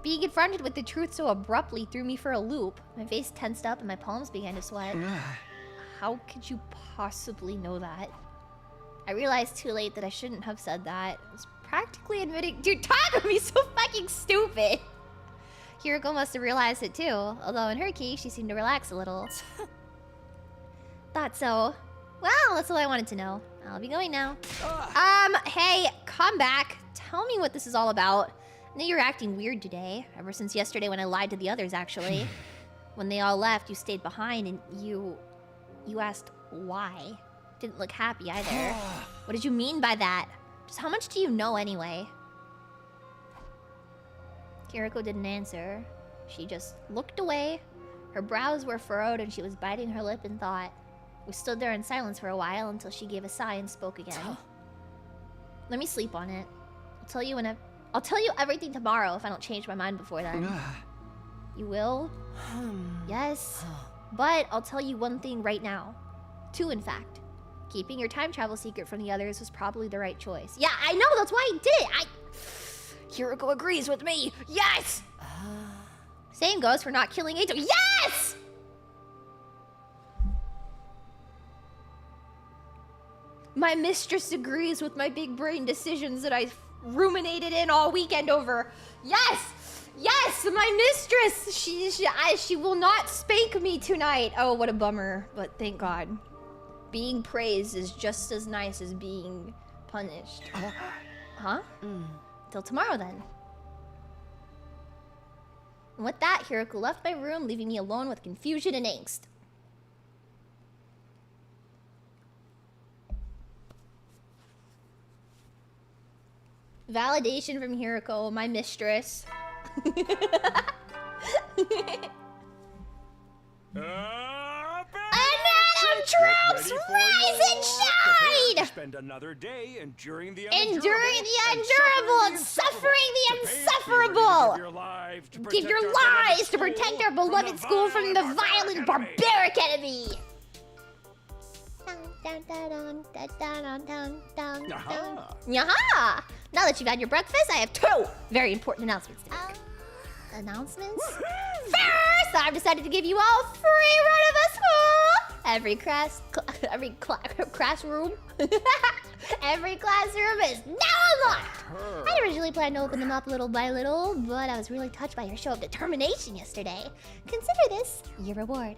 Being confronted with the truth so abruptly threw me for a loop. My face tensed up and my palms began to sweat. How could you possibly know that? I realized too late that I shouldn't have said that. I was practically admitting... Dude, Takumi's so fucking stupid! Hiroko must have realized it too, although in her case, she seemed to relax a little. Thought so. Well, that's all I wanted to know. I'll be going now. Hey, come back. Tell me what this is all about. I know you're acting weird today, ever since yesterday when I lied to the others, actually. When they all left, you stayed behind and you asked why. Didn't look happy either. What did you mean by that? Just how much do you know anyway? Hiroko didn't answer. She just looked away. Her brows were furrowed and she was biting her lip in thought. We stood there in silence for a while until she gave a sigh and spoke again. Let me sleep on it. I'll tell you everything tomorrow if I don't change my mind before then. You will? Yes. But I'll tell you one thing right now. Two, in fact. Keeping your time travel secret from the others was probably the right choice. Yeah, I know, that's why I did it. Hiroko agrees with me. Yes! Same goes for not killing Eito. Yes! My mistress agrees with my big brain decisions that I ruminated in all weekend over. Yes! Yes, my mistress! She will not spank me tonight. Oh, what a bummer, but thank God. Being praised is just as nice as being punished. Huh? Till tomorrow, then. And with that, Hiroko left my room, leaving me alone with confusion and angst. Validation from Hiroko, my mistress. Troops, rise and shine! Spend another day enduring the unendurable and suffering the insufferable. Give your lives to protect our beloved school from the violent, barbaric enemy. Yaha! Now that you've had your breakfast, I have two very important announcements to make. Announcements? First, I've decided to give you all free run of a school. Every classroom is now unlocked. I originally planned to open them up little by little, but I was really touched by your show of determination yesterday. Consider this your reward.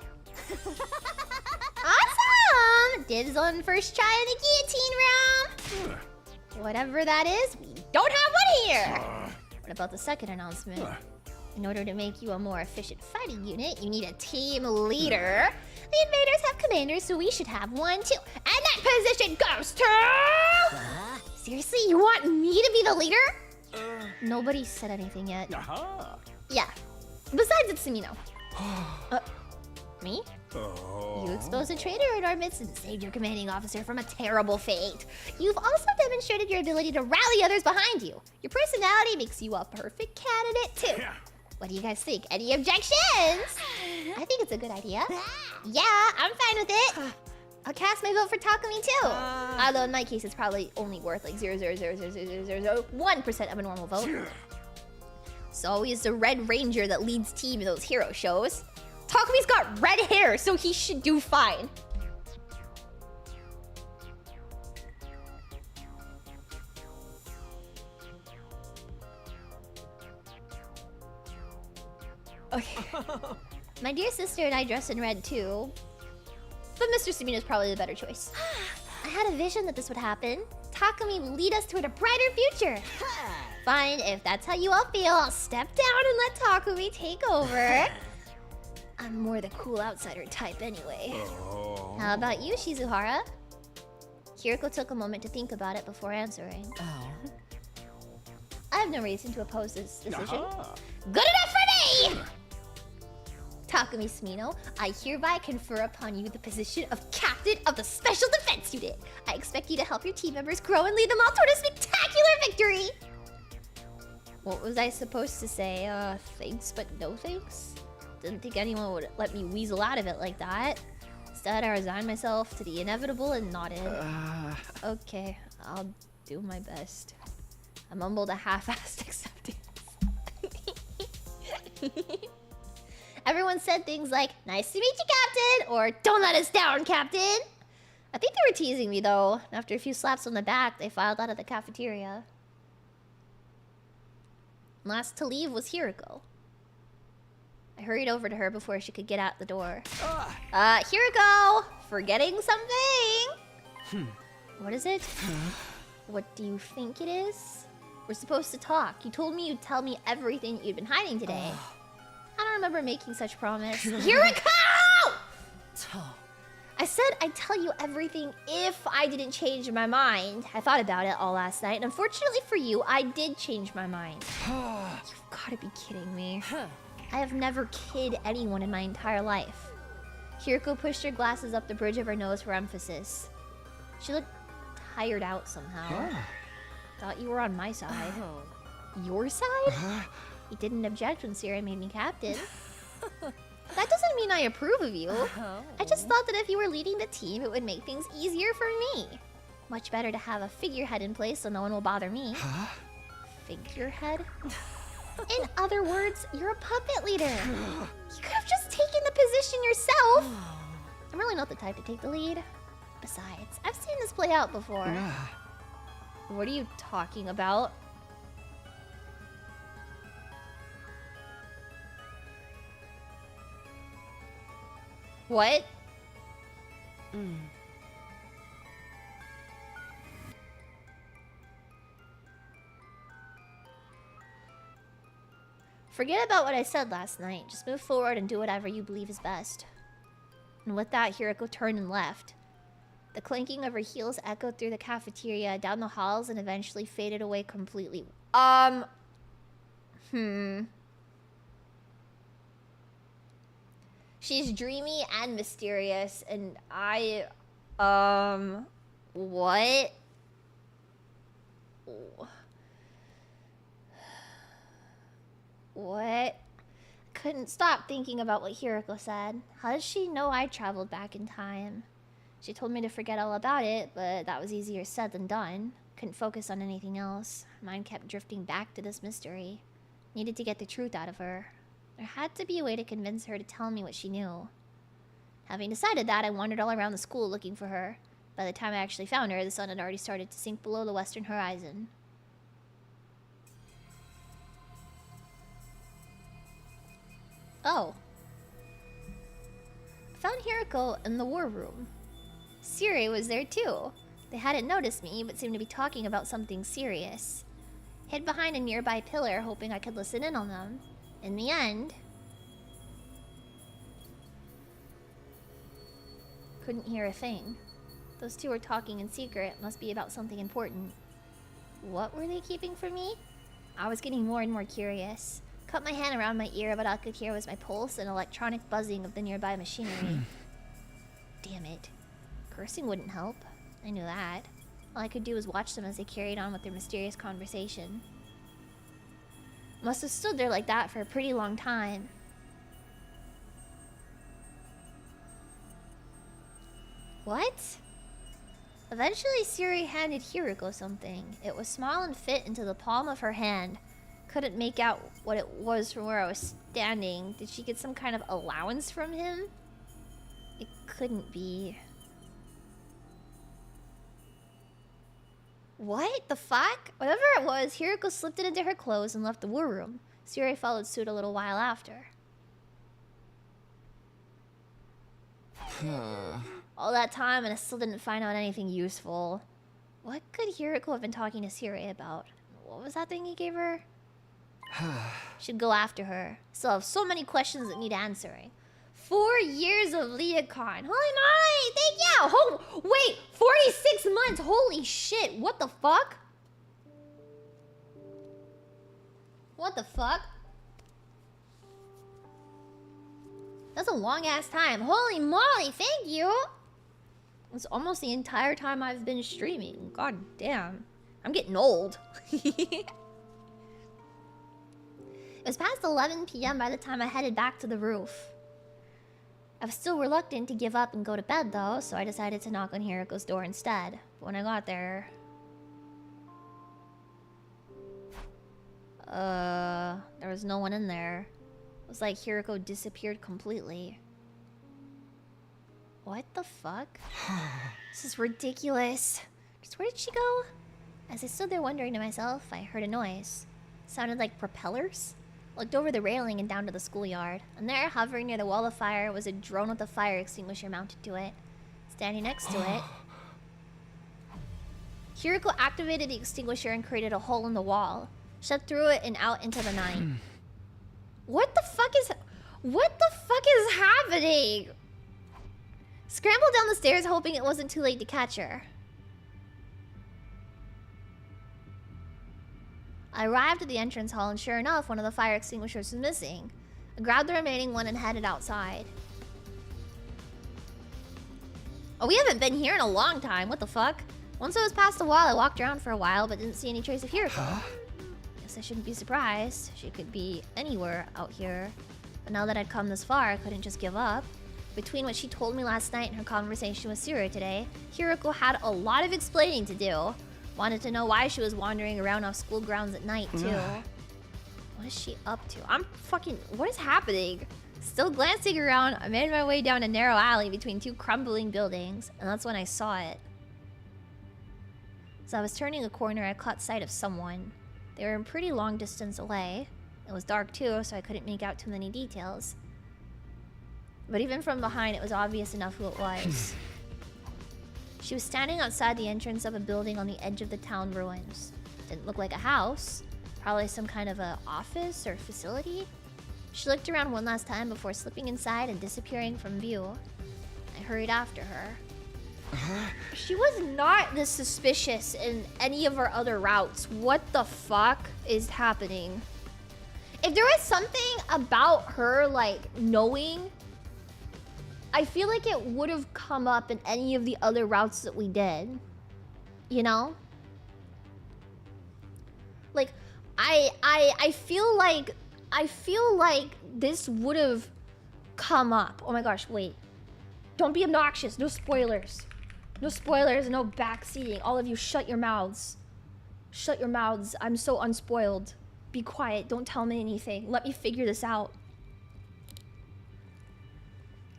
Awesome! Dibs on first try in the guillotine room. Whatever that is, we don't have one here. What about the second announcement? In order to make you a more efficient fighting unit, you need a team leader. The Invaders have commanders, so we should have one too. And that position goes to... Seriously, you want me to be the leader? Nobody said anything yet. Yeah. Besides, it's Sumino. Me? You exposed a traitor in our midst and saved your commanding officer from a terrible fate. You've also demonstrated your ability to rally others behind you. Your personality makes you a perfect candidate too. What do you guys think? Any objections? I think it's a good idea. Yeah, I'm fine with it. I'll cast my vote for Takumi too. Although in my case, it's probably only worth like 0.0000001% of a normal vote. It's always the Red Ranger that leads team in those hero shows. Takumi's got red hair, so he should do fine. Okay. My dear sister and I dress in red too. But Mr. Sumino is probably the better choice. I had a vision that this would happen. Takumi will lead us toward a brighter future. Fine, if that's how you all feel, I'll step down and let Takumi take over. I'm more the cool outsider type anyway. How about you, Shizuhara? Hiroko took a moment to think about it before answering. I have no reason to oppose this decision. Good enough for me! Takumi Sumino, I hereby confer upon you the position of Captain of the Special Defense Unit. I expect you to help your team members grow and lead them all toward a spectacular victory! What was I supposed to say? Thanks but no thanks? Didn't think anyone would let me weasel out of it like that. Instead, I resigned myself to the inevitable and nodded. Okay, I'll do my best. I mumbled a half-assed acceptance. Everyone said things like, nice to meet you, Captain, or don't let us down, Captain. I think they were teasing me, though. After a few slaps on the back, they filed out of the cafeteria. Last to leave was Hiroko. I hurried over to her before she could get out the door. Hiroko! Forgetting something! What is it? What do you think it is? We're supposed to talk. You told me you'd tell me everything that you'd been hiding today. I don't remember making such promise. Hiroko! I said I'd tell you everything if I didn't change my mind. I thought about it all last night, and unfortunately for you, I did change my mind. You've gotta be kidding me. I have never kid anyone in my entire life. Hiroko pushed her glasses up the bridge of her nose for emphasis. She looked tired out somehow. Thought you were on my side. Your side? You didn't object when Siri made me captain. That doesn't mean I approve of you. I just thought that if you were leading the team, it would make things easier for me. Much better to have a figurehead in place so no one will bother me. Figurehead? In other words, you're a puppet leader. You could have just taken the position yourself. I'm really not the type to take the lead. Besides, I've seen this play out before. What are you talking about? What? Forget about what I said last night. Just move forward and do whatever you believe is best. And with that, Hiroko turned and left. The clanking of her heels echoed through the cafeteria, down the halls, and eventually faded away completely. She's dreamy and mysterious, and what? What? Couldn't stop thinking about what Hiroko said. How does she know I traveled back in time? She told me to forget all about it, but that was easier said than done. Couldn't focus on anything else. Mine kept drifting back to this mystery. Needed to get the truth out of her. There had to be a way to convince her to tell me what she knew. Having decided that, I wandered all around the school looking for her. By the time I actually found her, the sun had already started to sink below the western horizon. Oh. I found Hiroko in the war room. Siri was there too. They hadn't noticed me, but seemed to be talking about something serious. Hid behind a nearby pillar, hoping I could listen in on them. In the end... couldn't hear a thing. Those two were talking in secret. Must be about something important. What were they keeping from me? I was getting more and more curious. Cut my hand around my ear, but all I could hear was my pulse and electronic buzzing of the nearby machinery. Damn it. Cursing wouldn't help. I knew that. All I could do was watch them as they carried on with their mysterious conversation. Must have stood there like that for a pretty long time. What? Eventually, Siri handed Hiroko something. It was small and fit into the palm of her hand. Couldn't make out what it was from where I was standing. Did she get some kind of allowance from him? It couldn't be. What the fuck? Whatever it was, Hiroko slipped it into her clothes and left the war room. Siri followed suit a little while after. All that time and I still didn't find out anything useful. What could Hiriko have been talking to Sirui about? What was that thing he gave her? Should go after her. Still have so many questions that need answering. 4 years of Leocon. Holy moly! Thank you! Wait! 46 months! Holy shit! What the fuck? What the fuck? That's a long ass time. Holy moly! Thank you! It's almost the entire time I've been streaming. God damn. I'm getting old. It was past 11 p.m. by the time I headed back to the roof. I was still reluctant to give up and go to bed though, so I decided to knock on Hiriko's door instead. But when I got there... there was no one in there. It was like Hiriko disappeared completely. What the fuck? This is ridiculous. Just where did she go? As I stood there wondering to myself, I heard a noise. It sounded like propellers. I looked over the railing and down to the schoolyard. And there, hovering near the wall of fire, was a drone with a fire extinguisher mounted to it. Standing next to it... Hiriko activated the extinguisher and created a hole in the wall. Shut through it and out into the night. What the fuck is... What the fuck is happening? Scrambled down the stairs, hoping it wasn't too late to catch her. I arrived at the entrance hall, and sure enough, one of the fire extinguishers was missing. I grabbed the remaining one and headed outside. Oh, we haven't been here in a long time. What the fuck? Once it was past the wall, I walked around for a while, but didn't see any trace of Hiriko. Guess I shouldn't be surprised. She could be anywhere out here. But now that I'd come this far, I couldn't just give up. Between what she told me last night and her conversation with Sirui today, Hiriko had a lot of explaining to do. Wanted to know why she was wandering around off school grounds at night, too. What is she up to? I'm fucking... What is happening? Still glancing around, I made my way down a narrow alley between two crumbling buildings, and that's when I saw it. As I was turning a corner, I caught sight of someone. They were a pretty long distance away. It was dark, too, so I couldn't make out too many details. But even from behind, it was obvious enough who it was. She was standing outside the entrance of a building on the edge of the town ruins. Didn't look like a house. Probably some kind of a office or facility. She looked around one last time before slipping inside and disappearing from view. I hurried after her. She was not this suspicious in any of her other routes. What the fuck is happening? If there was something about her, like, knowing... I feel like it would have come up in any of the other routes that we did. You know? Like, I feel like this would have come up. Oh my gosh, wait. Don't be obnoxious. No spoilers. No spoilers, no backseating. All of you, shut your mouths. Shut your mouths. I'm so unspoiled. Be quiet. Don't tell me anything. Let me figure this out.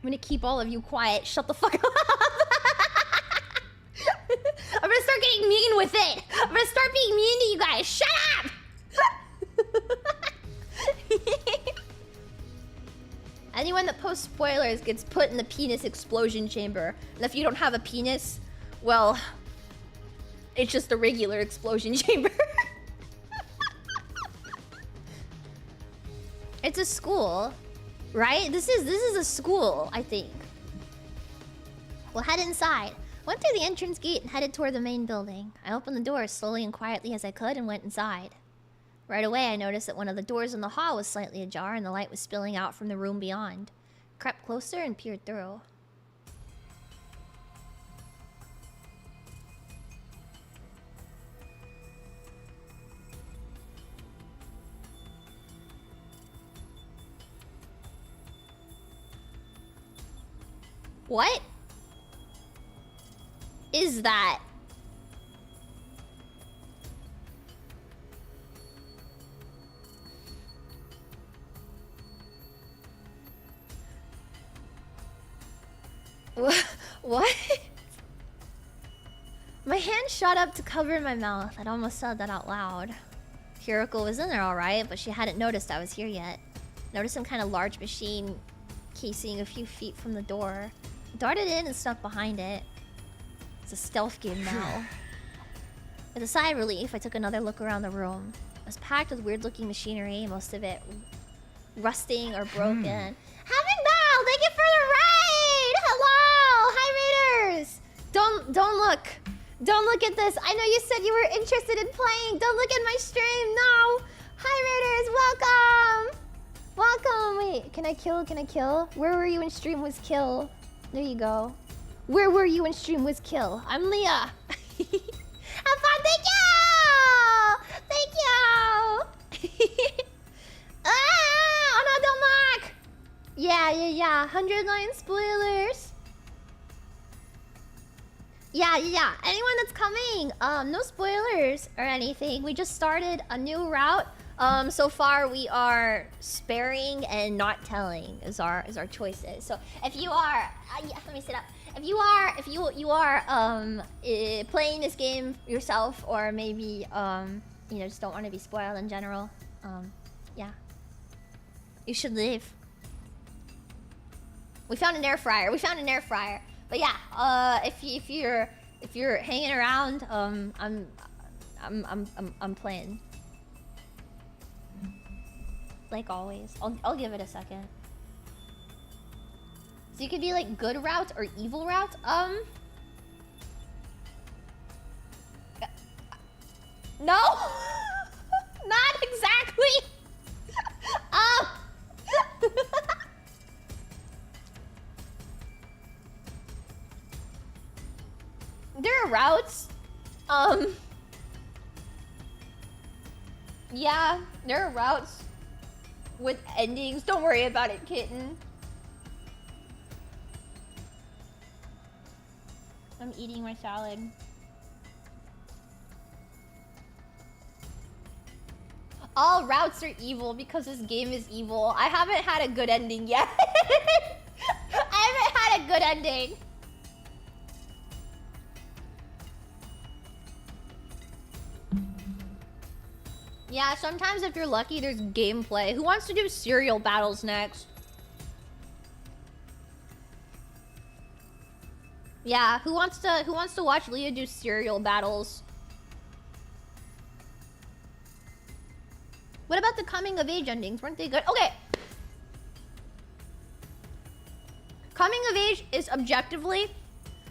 I'm gonna keep all of you quiet. Shut the fuck up. I'm gonna start getting mean with it. I'm gonna start being mean to you guys. Shut up! Anyone that posts spoilers gets put in the penis explosion chamber. And if you don't have a penis, well, it's just a regular explosion chamber. It's a school. Right? This is a school, I think. We'll head inside. Went through the entrance gate and headed toward the main building. I opened the door as slowly and quietly as I could and went inside. Right away, I noticed that one of the doors in the hall was slightly ajar and the light was spilling out from the room beyond. Crept closer and peered through. What is that? What? My hand shot up to cover my mouth. I'd almost said that out loud. Hiriko was in there alright, but she hadn't noticed I was here yet. Noticed some kind of large machine casing a few feet from the door. Darted in and stuck behind it. It's a stealth game now. With a sigh of relief, I took another look around the room. It was packed with weird-looking machinery, most of it rusting or broken. Having Val, thank you for the raid! Hello! Hi, Raiders! Don't look. Don't look at this. I know you said you were interested in playing. Don't look at my stream. No. Hi, Raiders. Welcome. Welcome. Wait, can I kill? Can I kill? Where were you when stream was kill? There you go. Where were you when stream was kill? I'm Leah. Have fun. Thank you. Thank you. Oh no, don't knock. Yeah. 109 spoilers. Yeah. Anyone that's coming, no spoilers or anything. We just started a new route. So far we are sparing and not telling is our choices. So if you are, let me sit up. If you are playing this game yourself, or maybe just don't want to be spoiled in general, yeah, you should leave. We found an air fryer. But yeah, if you're hanging around, I'm playing. Like always. I'll give it a second. So you could be like good route or evil route. No. Not exactly. There are routes. Yeah, there are routes with endings. Don't worry about it, kitten. I'm eating my salad. All routes are evil because this game is evil. I haven't had a good ending yet. I haven't had a good ending. Yeah, sometimes if you're lucky, there's gameplay. Who wants to do cereal battles next? Yeah, who wants to watch Leah do cereal battles? What about the coming of age endings? Weren't they good? Okay. Coming of age is objectively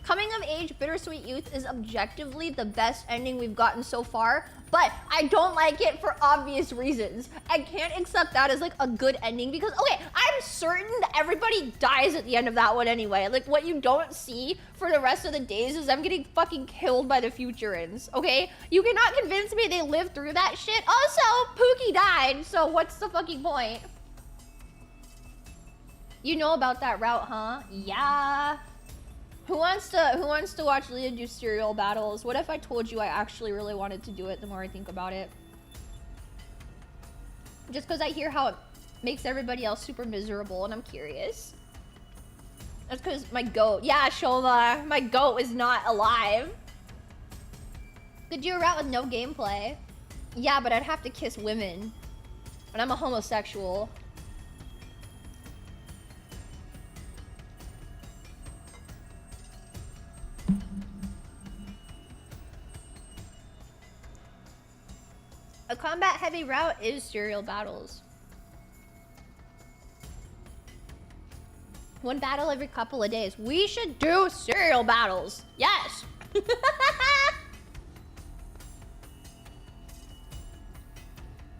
Coming of Age Bittersweet Youth is objectively the best ending we've gotten so far, but I don't like it for obvious reasons. I can't accept that as like a good ending because, okay, I'm certain that everybody dies at the end of that one anyway. Like, what you don't see for the rest of the days is them getting fucking killed by the Futurins, okay? You cannot convince me they lived through that shit. Also, Pookie died, so what's the fucking point? You know about that route, huh? Yeah. Who wants to watch Leah do cereal battles? What if I told you I actually really wanted to do it the more I think about it? Just because I hear how it makes everybody else super miserable and I'm curious. That's because my goat, yeah, Shoma, my goat is not alive. Could do a route with no gameplay. Yeah, but I'd have to kiss women. And I'm a homosexual. A combat heavy route is cereal battles. One battle every couple of days. We should do cereal battles. Yes.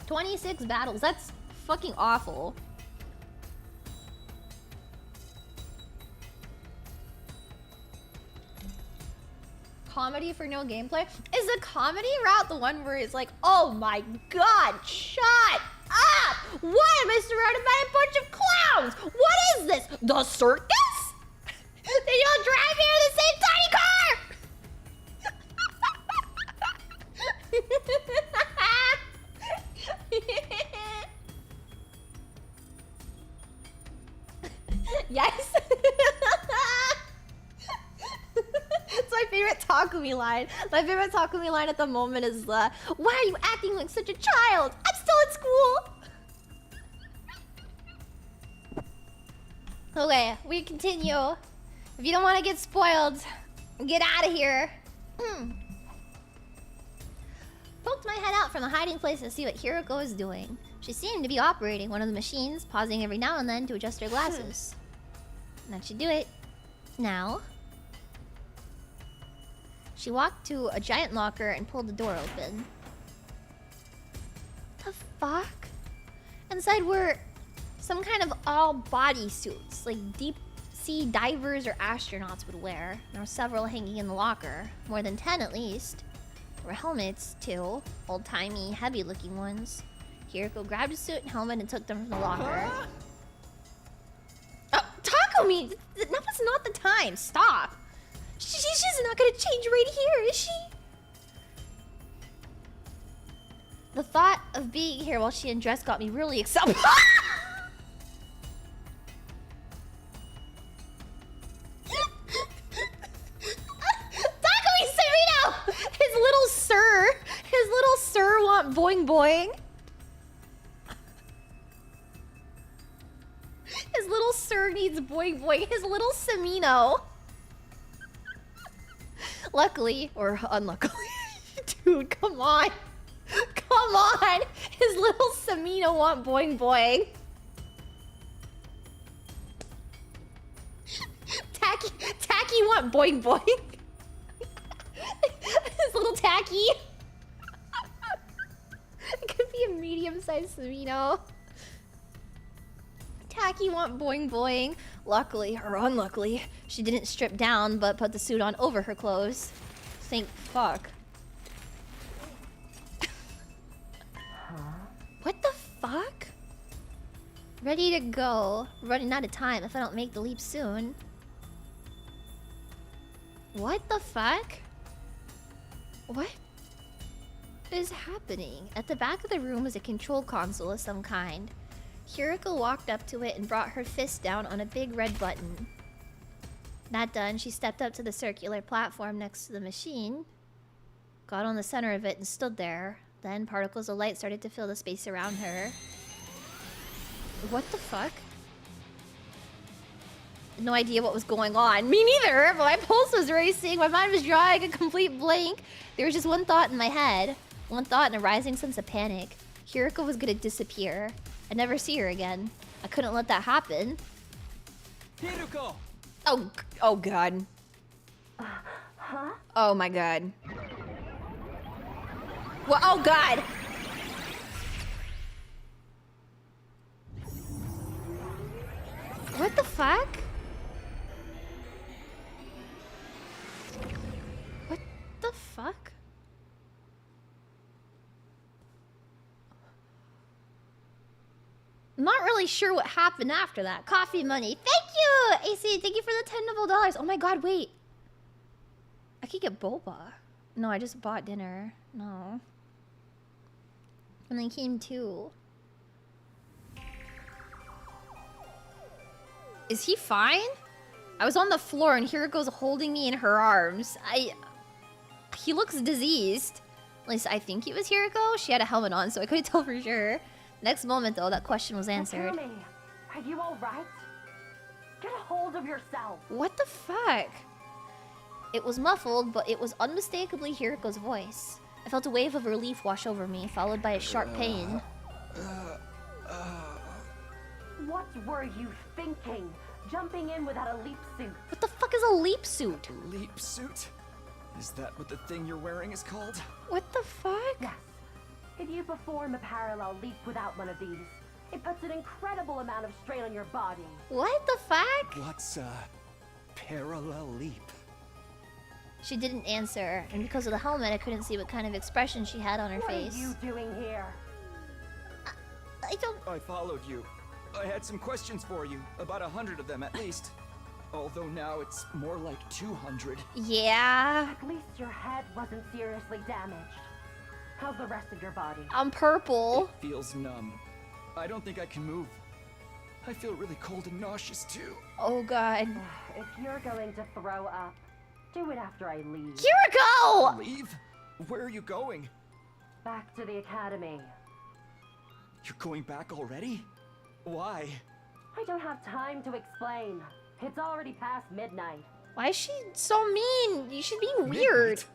26 battles. That's fucking awful. Comedy for no gameplay? Is the comedy route the one where it's like, oh my god, shut up! Why am I surrounded by a bunch of clowns? What is this? The circus? They all drive here in the same tiny car! Yes. It's my favorite Takumi line. My favorite Takumi line at the moment is, why are you acting like such a child? I'm still in school! Okay, we continue. If you don't want to get spoiled, get out of here. Poked my head out from the hiding place to see what Hiroko was doing. She seemed to be operating one of the machines, pausing every now and then to adjust her glasses. That should do it. Now... She walked to a giant locker and pulled the door open. The fuck? Inside were some kind of all-body suits, like deep-sea divers or astronauts would wear. There were several hanging in the locker, more than 10 at least. There were helmets, too, old-timey, heavy-looking ones. Hiroko grabbed a suit and helmet and took them from the locker. Oh, Takumi! That was not the time. Stop! She's not gonna change right here, is she? The thought of being here while she undressed got me really excited. Takumi Serino! His little sir want boing boing. His little sir needs boing boing. His little Semino. Luckily, or unluckily, dude, come on. Come on! His little Semino want boing boing. Tacky want boing boing. His little Tacky. It could be a medium-sized Semino. Tacky want boing boing. Luckily, or unluckily, she didn't strip down but put the suit on over her clothes. Thank fuck. What the fuck? Ready to go. Running out of time if I don't make the leap soon. What the fuck? What is happening? At the back of the room is a control console of some kind. Hiroko walked up to it and brought her fist down on a big red button. That done, she stepped up to the circular platform next to the machine, got on the center of it and stood there. Then particles of light started to fill the space around her. What the fuck? No idea what was going on. Me neither, but my pulse was racing, my mind was drawing a complete blank. There was just one thought in my head. One thought and a rising sense of panic. Hiroko was gonna disappear. I'd never see her again. I couldn't let that happen. Hiroko! Oh god. Huh? Oh my god. Well, oh god! What the fuck? What the fuck? I'm not really sure what happened after that. Coffee money. Thank you! AC, thank you for the $10 double. Oh my god, wait. I could get boba. No, I just bought dinner. No. And then came two. Is he fine? I was on the floor and Hiroko's holding me in her arms. He looks diseased. At least I think he was Hiroko. She had a helmet on, so I couldn't tell for sure. Next moment, though, that question was answered. Takumi, are you alright? Get a hold of yourself. What the fuck? It was muffled, but it was unmistakably Hiroko's voice. I felt a wave of relief wash over me, followed by a sharp pain. What were you thinking? Jumping in without a leap suit. What the fuck is a leap suit? Leap suit? Is that what the thing you're wearing is called? What the fuck? Yes. If you perform a parallel leap without one of these, it puts an incredible amount of strain on your body. What the fuck? What's a parallel leap? She didn't answer, and because of the helmet, I couldn't see what kind of expression she had on her face. What are you doing here? I don't... I followed you. I had some questions for you, about 100 of them at least. Although now it's more like 200. Yeah. At least your head wasn't seriously damaged. How's the rest of your body? I'm purple. It feels numb. I don't think I can move. I feel really cold and nauseous too. Oh god. If you're going to throw up, do it after I leave. Hiroko! Leave? Where are you going? Back to the academy. You're going back already? Why? I don't have time to explain. It's already past midnight. Why is she so mean? You should be weird. Midnight?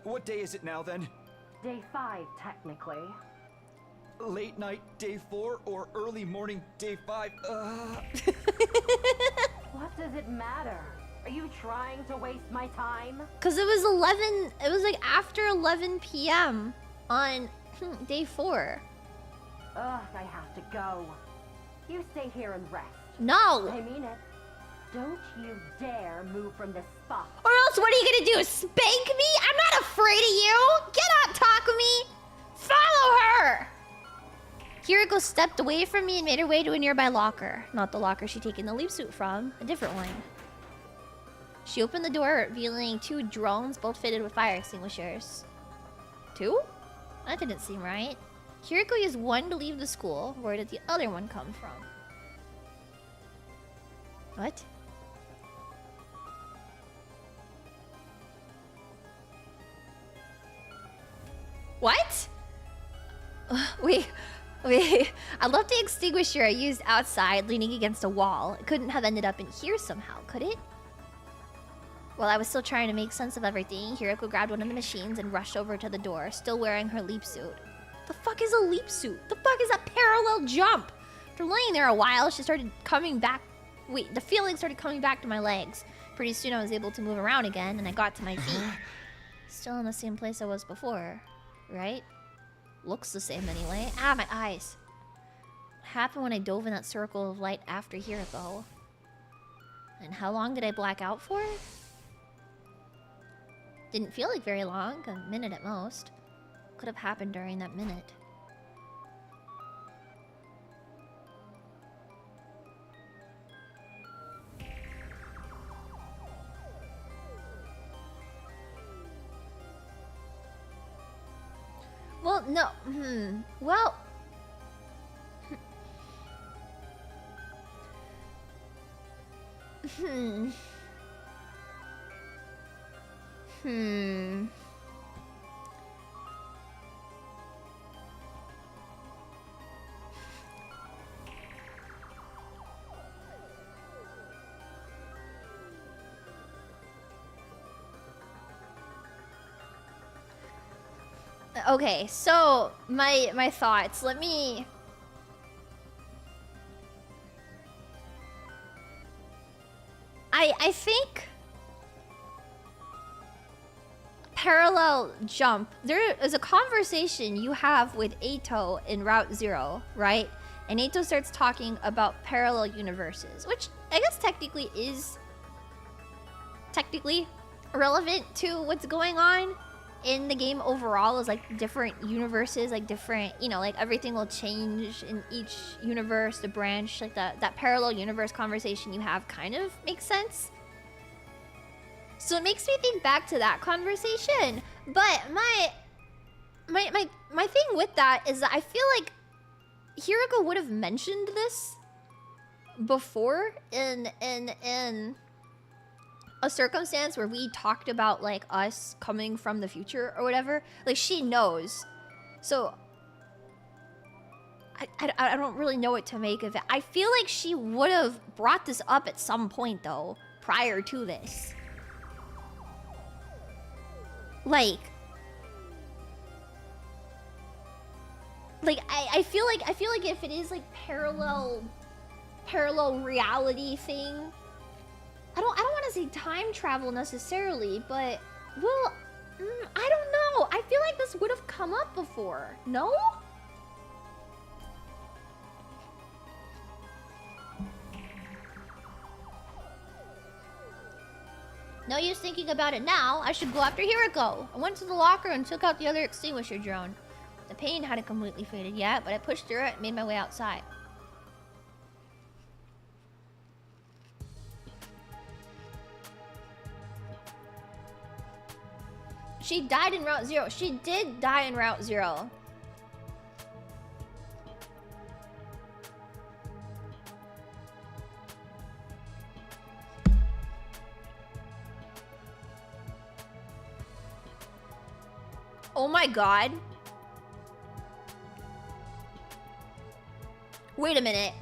What day is it now then? Day 5, technically. Late night, day 4, or early morning, day 5? What does it matter? Are you trying to waste my time? Cause it was like after 11 p.m. on day 4. Ugh, I have to go. You stay here and rest. No! I mean it. Don't you dare move from this spot. Or else what are you gonna do? Spank me? I'm not afraid of you! Get up, Takumi! Follow her! Kiriko stepped away from me and made her way to a nearby locker. Not the locker she'd taken the leap suit from, a different one. She opened the door, revealing 2 drones, both fitted with fire extinguishers. 2? That didn't seem right. Kiriko used one to leave the school. Where did the other one come from? What? What? Wait. I left the extinguisher I used outside, leaning against a wall. It couldn't have ended up in here somehow, could it? While I was still trying to make sense of everything, Hiroko grabbed one of the machines and rushed over to the door, still wearing her leap suit. The fuck is a leap suit? The fuck is a parallel jump? After laying there a while, she started coming back. Wait, the feeling started coming back to my legs. Pretty soon I was able to move around again, and I got to my feet. Still in the same place I was before, right? Looks the same anyway. Ah, my eyes. What happened when I dove in that circle of light after Hiroko? And how long did I black out for? Didn't feel like very long, a minute at most. Could have happened during that minute. Well, no. Well. Okay, so my thoughts. Let me. I think parallel jump. There is a conversation you have with Eito in Route 0, right? And Eito starts talking about parallel universes, which I guess technically is relevant to what's going on in the game overall. Is like different universes, like different, you know, like everything will change in each universe, the branch, like that parallel universe conversation you have kind of makes sense. So it makes me think back to that conversation. But my thing with that is that I feel like Hiroko would have mentioned this before in a circumstance where we talked about like us coming from the future or whatever. Like she knows. So I don't really know what to make of it. I feel like she would have brought this up at some point though, prior to this. Like I feel like if it is like parallel reality thing, I don't want to say time travel necessarily, but well, I don't know. I feel like this would have come up before. No? No use thinking about it now. I should go after Hiroko. I went to the locker and took out the other extinguisher drone. The pain hadn't completely faded yet, but I pushed through it and made my way outside. She died in Route 0. She did die in Route 0. Oh my god. Wait a minute.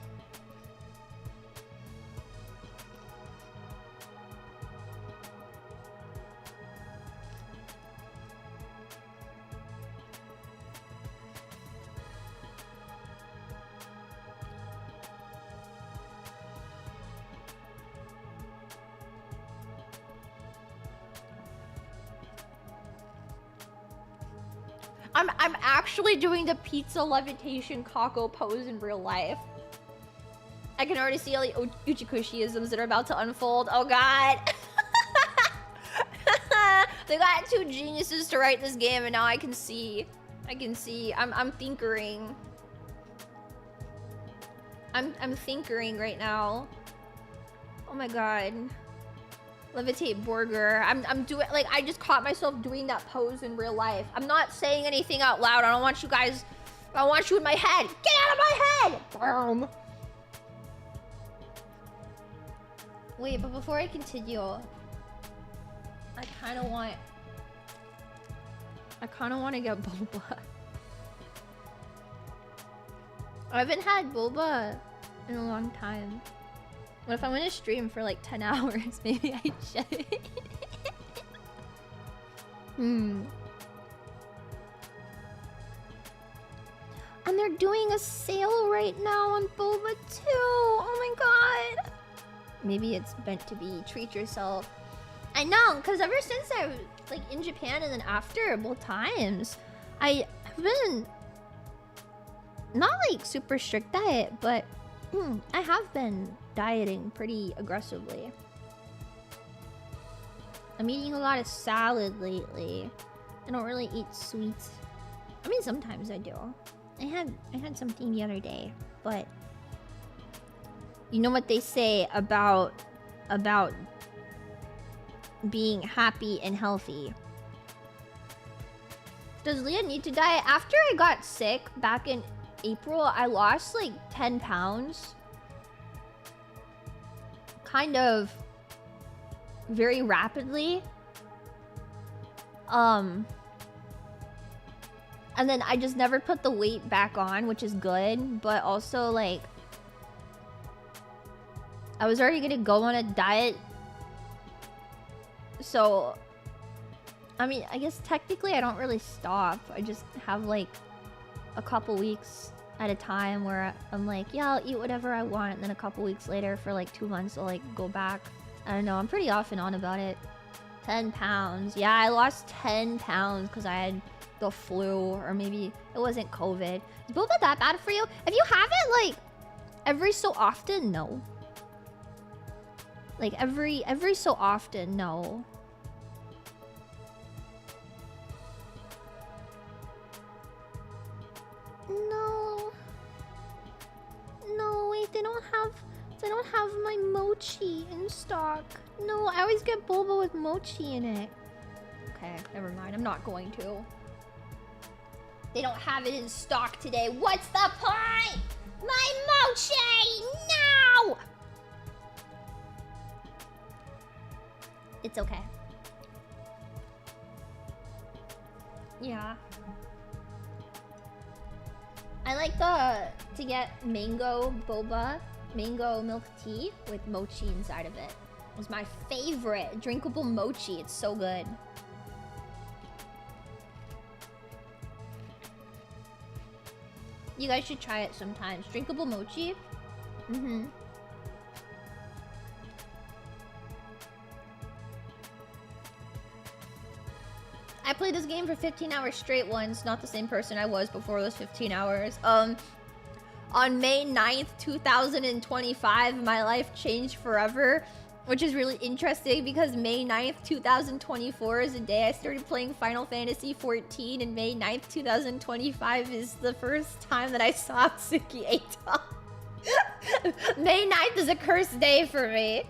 I'm actually doing the pizza levitation Kako pose in real life. I can already see all the Uchikushiisms that are about to unfold. Oh god. They got two geniuses to write this game and now I can see. I'm thinkering. I'm thinkering right now. Oh my god. Levitate burger. I'm doing, like, I just caught myself doing that pose in real life. I'm not saying anything out loud. I don't want you guys, I want you in my head. Get out of my head! Boom. Wait, but before I continue, I kind of want to get boba. I haven't had boba in a long time. What if I'm gonna stream for like 10 hours? Maybe I should. And they're doing a sale right now on boba too. Oh my god. Maybe it's meant to be treat yourself. I know, because ever since I was like in Japan and then after both times, I've been not like super strict diet, but I have been dieting pretty aggressively. I'm eating a lot of salad lately. I don't really eat sweets. I mean, sometimes I do. I had something the other day, but you know what they say about being happy and healthy. Does Leah need to diet? After I got sick back in April, I lost like 10 pounds. Kind of very rapidly. And then I just never put the weight back on, which is good, but also like I was already gonna go on a diet. So I mean, I guess technically I don't really stop. I just have like a couple weeks at a time where I'm like, yeah, I'll eat whatever I want, and then a couple weeks later for like 2 months I'll like go back. I don't know, I'm pretty off and on about it. 10 pounds. Yeah, I lost 10 pounds because I had the flu, or maybe it wasn't COVID. Is boba that bad for you? If you have it like every so often, no. Like every so often, no. No, wait, they don't have my mochi in stock. No, I always get boba with mochi in it. Okay, never mind. I'm not going to. They don't have it in stock today. What's the point? My mochi! No! It's okay. Yeah. I like to get mango boba, mango milk tea with mochi inside of it. It was my favorite drinkable mochi. It's so good. You guys should try it sometimes. Drinkable mochi. I played this game for 15 hours straight once. Not the same person I was before those 15 hours. On May 9th, 2025, my life changed forever. Which is really interesting because May 9th, 2024 is the day I started playing Final Fantasy XIV. And May 9th, 2025 is the first time that I saw Tsuki Eito. May 9th is a cursed day for me.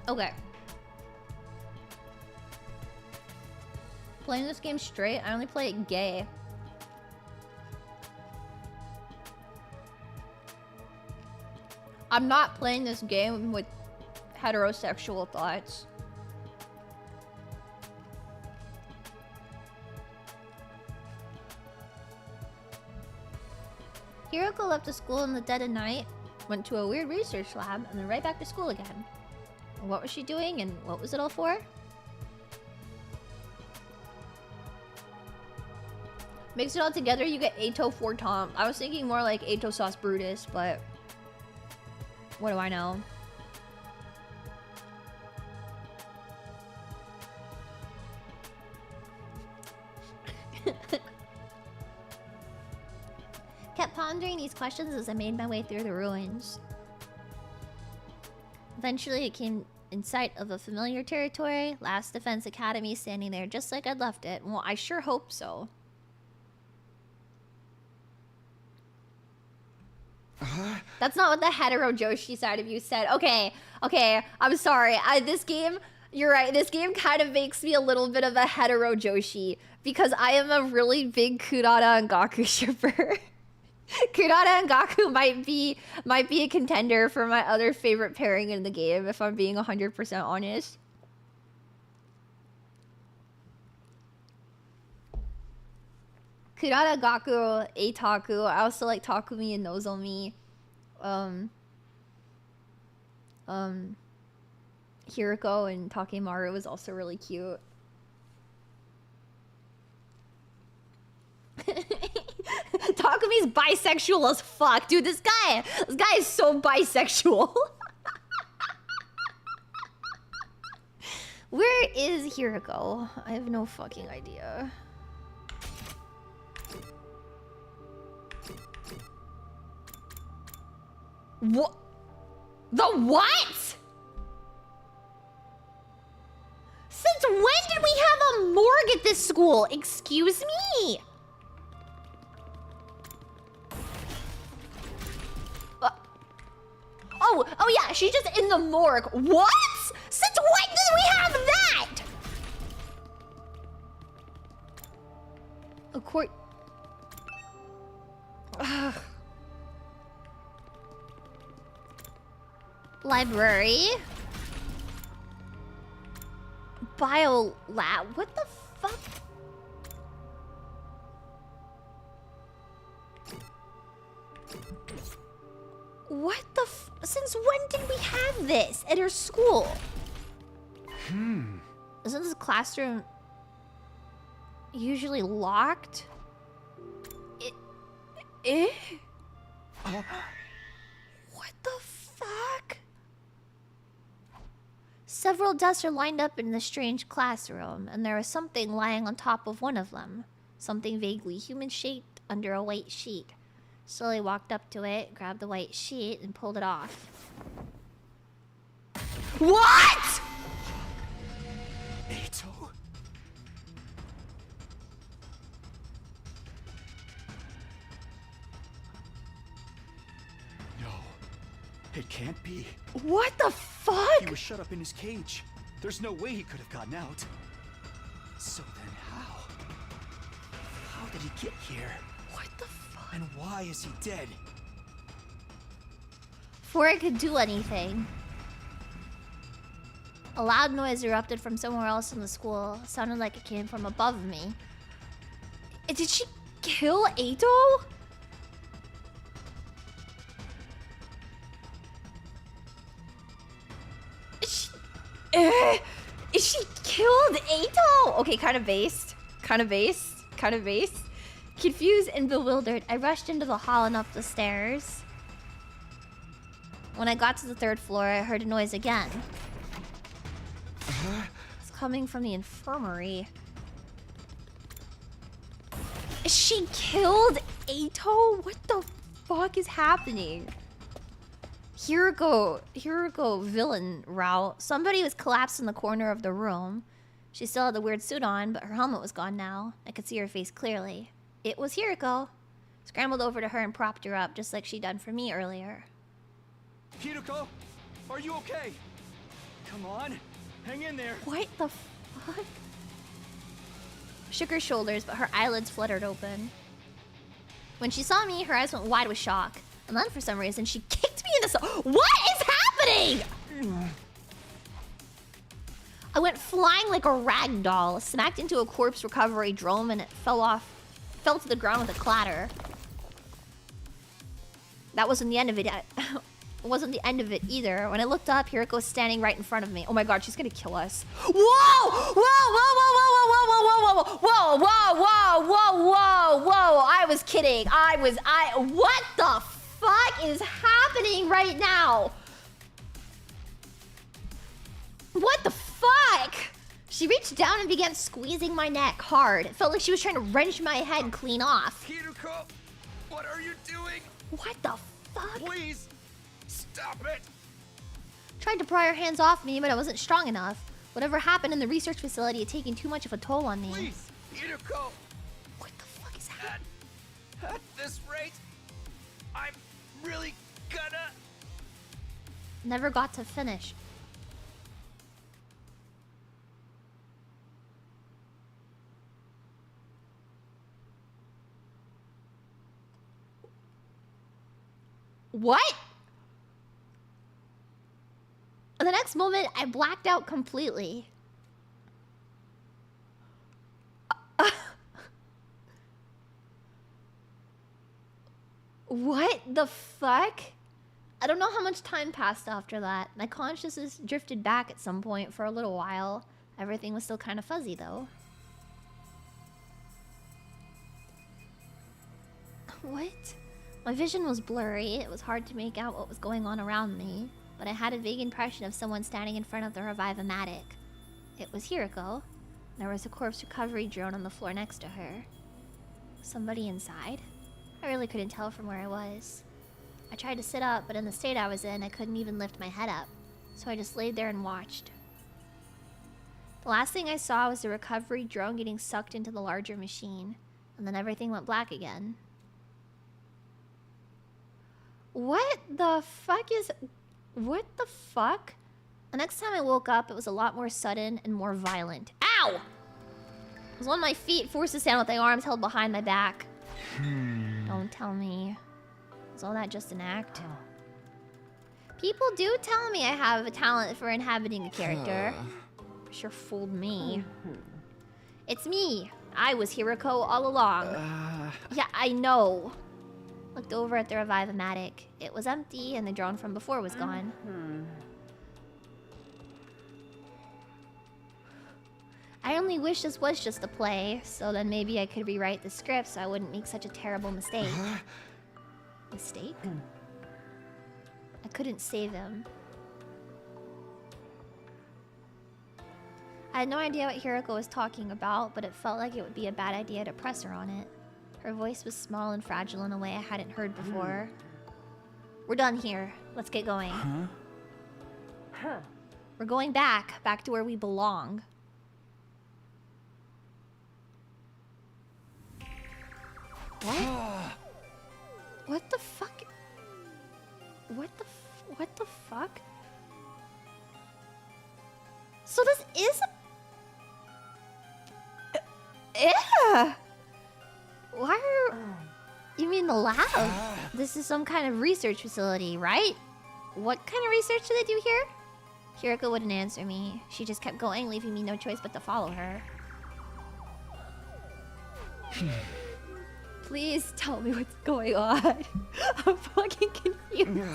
Okay. Playing this game straight, I only play it gay. I'm not playing this game with heterosexual thoughts. Hiroko left the school in the dead of night, went to a weird research lab, and then right back to school again. What was she doing and what was it all for? Mix it all together, you get Eito Fortom. I was thinking more like Eito Sauce Brutus, but What do I know? Kept pondering these questions as I made my way through the ruins. Eventually, it came in sight of a familiar territory. Last Defense Academy standing there just like I'd left it. Well, I sure hope so. That's not what the hetero Joshi side of you said. Okay, I'm sorry. This game, you're right. This game kind of makes me a little bit of a hetero Joshi because I am a really big Kurata and Gaku shipper. Kurata and Gaku might be a contender for my other favorite pairing in the game, if I'm being 100% honest. Kurata, Gaku, Eitaku. I also like Takumi and Nozomi. Hiriko and Takemaru was also really cute. Takumi's bisexual as fuck. Dude, this guy is so bisexual. Where is Hiriko? I have no fucking idea. What? The what? Since when did we have a morgue at this school? Excuse me? Oh yeah, she's just in the morgue. What? Since when did we have that? A court... Library? Bio lab? What the fuck? What the f... Since when did we have this at her school? Isn't this classroom usually locked? What the fuck? Several desks are lined up in the strange classroom, and there was something lying on top of one of them. Something vaguely human-shaped under a white sheet. Slowly walked up to it, grabbed the white sheet, and pulled it off. What?! Eito? No. It can't be. What the fuck?! He was shut up in his cage. There's no way he could have gotten out. So then how? How did he get here? What the fuck? And why is he dead? Before I could do anything, a loud noise erupted from somewhere else in the school. It sounded like it came from above me. Did she kill Eito? Is she killed Eito? Okay, kind of based. Confused and bewildered, I rushed into the hall and up the stairs. When I got to the 3rd floor, I heard a noise again. It's coming from the infirmary. She killed Eito? What the fuck is happening? Hiriko villain route. Somebody was collapsed in the corner of the room. She still had the weird suit on, but her helmet was gone now. I could see her face clearly. It was Hiriko. Scrambled over to her and propped her up, just like she'd done for me earlier. Hiriko, are you okay? Come on, hang in there. What the fuck? Shook her shoulders, but her eyelids fluttered open. When she saw me, her eyes went wide with shock. And then for some reason, she kicked me in the What is happening? I went flying like a rag doll, smacked into a corpse recovery drome, and it fell to the ground with a clatter. That wasn't the end of it. It wasn't the end of it either. When I looked up, Hiriko was standing right in front of me. Oh my god, she's gonna kill us. Whoa! Whoa! Whoa! Whoa! Whoa! Whoa! Whoa! Whoa! Whoa! Whoa! Whoa! Whoa! Whoa! I was kidding. What the fuck is happening right now? What the fuck? She reached down and began squeezing my neck hard. It felt like she was trying to wrench my head clean off. Hiruko, what are you doing? What the fuck? Please, stop it. Tried to pry her hands off me, but I wasn't strong enough. Whatever happened in the research facility had taken too much of a toll on me. Please, Hiruko. What the fuck is that? At this rate, I'm really gonna... Never got to finish. What? The next moment, I blacked out completely. What the fuck? I don't know how much time passed after that. My consciousness drifted back at some point for a little while. Everything was still kind of fuzzy, though. What? My vision was blurry. It was hard to make out what was going on around me, but I had a vague impression of someone standing in front of the Revive-O-Matic. It was Hiroko. There was a corpse recovery drone on the floor next to her. Somebody inside? I really couldn't tell from where I was. I tried to sit up, but in the state I was in, I couldn't even lift my head up, so I just laid there and watched. The last thing I saw was the recovery drone getting sucked into the larger machine, and then everything went black again. What the fuck is... What the fuck? The next time I woke up, it was a lot more sudden and more violent. Ow! I was on my feet, forced to stand with my arms held behind my back. Don't tell me. Was all that just an act? People do tell me I have a talent for inhabiting a character. Sure fooled me. It's me. I was Hiroko all along. Yeah, I know. Looked over at the Revive-O-Matic. It was empty and the drone from before was gone. I only wish this was just a play, so then maybe I could rewrite the script so I wouldn't make such a terrible mistake. Mistake? I couldn't save him. I had no idea what Hiroko was talking about, but it felt like it would be a bad idea to press her on it. Her voice was small and fragile in a way I hadn't heard before. We're done here. Let's get going. We're going back to where we belong. What? What the fuck? What the fuck? So this is a... Why are... You mean the lab? This is some kind of research facility, right? What kind of research do they do here? Hiroko wouldn't answer me. She just kept going, leaving me no choice but to follow her. Please tell me what's going on. I'm fucking confused.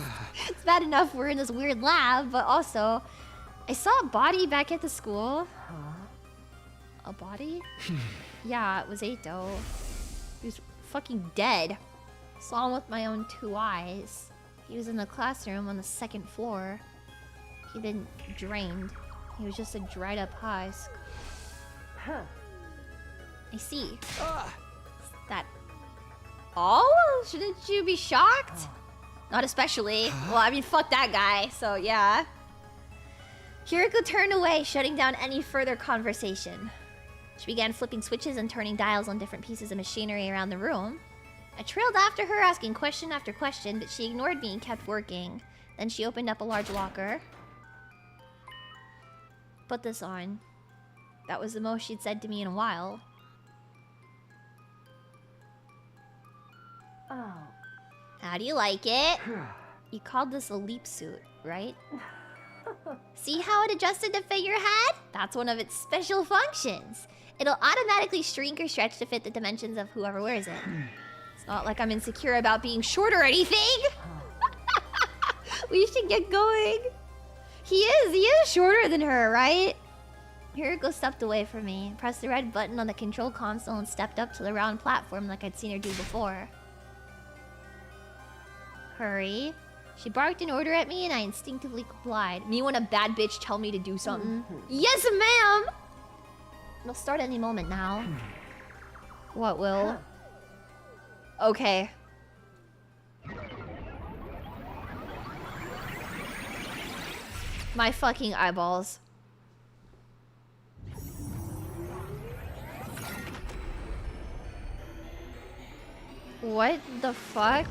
It's bad enough we're in this weird lab, but also... I saw a body back at the school. A body? Yeah, it was Eito. He was fucking dead. Saw him with my own 2 eyes. He was in the classroom on the 2nd floor. He'd been drained. He was just a dried up husk. I see. Is that all? Shouldn't you be shocked? Not especially. Well, I mean, fuck that guy, so yeah. Hiroko turned away, shutting down any further conversation. She began flipping switches and turning dials on different pieces of machinery around the room. I trailed after her, asking question after question, but she ignored me and kept working. Then she opened up a large locker. Put this on. That was the most she'd said to me in a while. Oh. How do you like it? You called this a leap suit, right? See how it adjusted to fit your head? That's one of its special functions. It'll automatically shrink or stretch to fit the dimensions of whoever wears it. It's not like I'm insecure about being short or anything. We should get going. He is shorter than her, right? Hiroko stepped away from me, pressed the red button on the control console, and stepped up to the round platform like I'd seen her do before. Hurry. She barked an order at me and I instinctively complied. Me when a bad bitch tell me to do something. Yes, ma'am! It'll start any moment now. What will? Okay. My fucking eyeballs. What the fuck?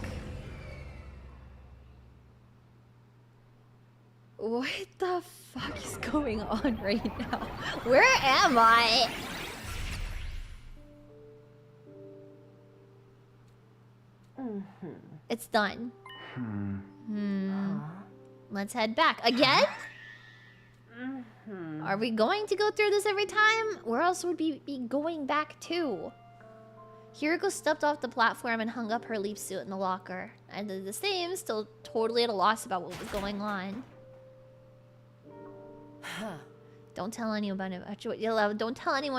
What the fuck is going on right now? Where am I? It's done. Let's head back. Again? Are we going to go through this every time? Where else would we be going back to? Hiriko stepped off the platform and hung up her leaf suit in the locker. I did the same, still totally at a loss about what was going on. Don't tell anyone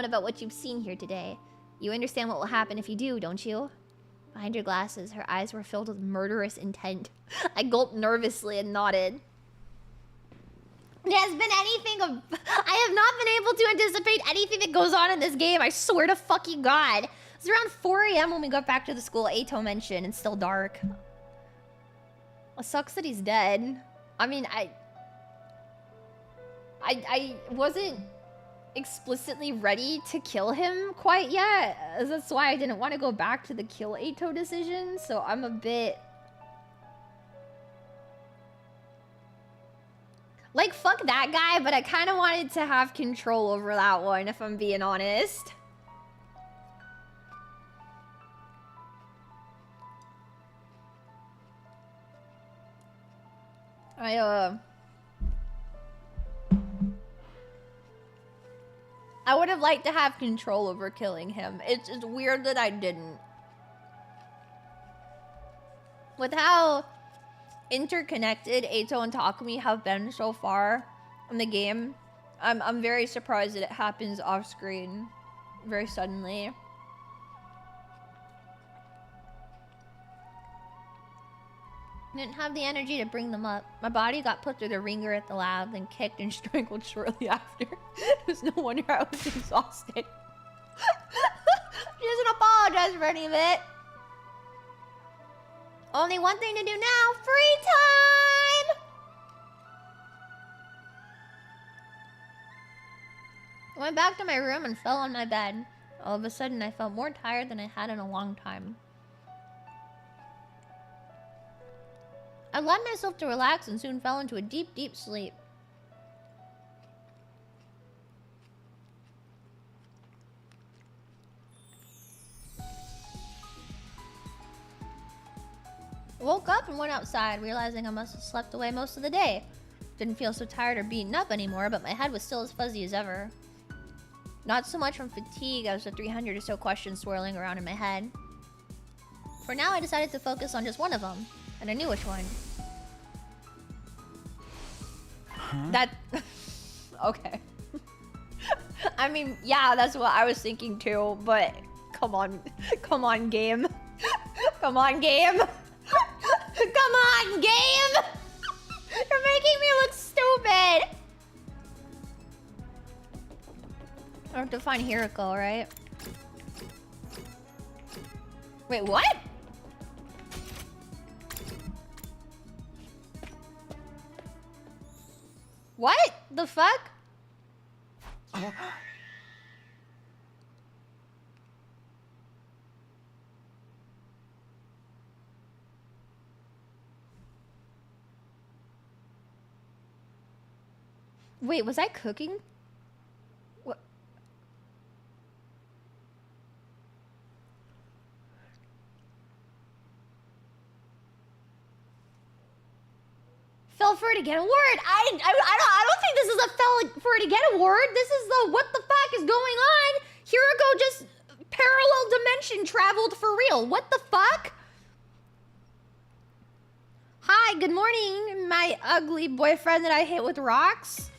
about what you've seen here today. You understand what will happen if you do, don't you? Behind her glasses, her eyes were filled with murderous intent. I gulped nervously and nodded. There has been anything I have not been able to anticipate anything that goes on in this game. I swear to fucking God. It was around 4 AM when we got back to the school Eito mentioned. It's still dark. It sucks that he's dead. I mean, I wasn't explicitly ready to kill him quite yet. That's why I didn't want to go back to the kill Eito decision. So I'm a bit... like, fuck that guy, but I kind of wanted to have control over that one, if I'm being honest. I would have liked to have control over killing him. It's just weird that I didn't. With how interconnected Eito and Takumi have been so far in the game, I'm very surprised that it happens off screen very suddenly. I didn't have the energy to bring them up. My body got put through the ringer at the lab, then kicked and strangled shortly after. It was no wonder I was exhausted. She doesn't apologize for any of it. Only one thing to do now. Free time! I went back to my room and fell on my bed. All of a sudden, I felt more tired than I had in a long time. I allowed myself to relax and soon fell into a deep, deep sleep. Woke up and went outside, realizing I must have slept away most of the day. Didn't feel so tired or beaten up anymore, but my head was still as fuzzy as ever. Not so much from fatigue as the 300 or so questions swirling around in my head. For now, I decided to focus on just one of them. And I knew which one. That... okay. I mean, yeah, that's what I was thinking too, but... Come on. Come on, game. Come on, game. Come on, game! You're making me look stupid! I have to find Hiriko, right? Wait, what? What the fuck? Wait, was I cooking? What? Fell for it to get a word. I don't think this is a fell for it to get a word. This is the what the fuck is going on? Hiriko just parallel dimension traveled for real. What the fuck? Hi, good morning, my ugly boyfriend that I hit with rocks.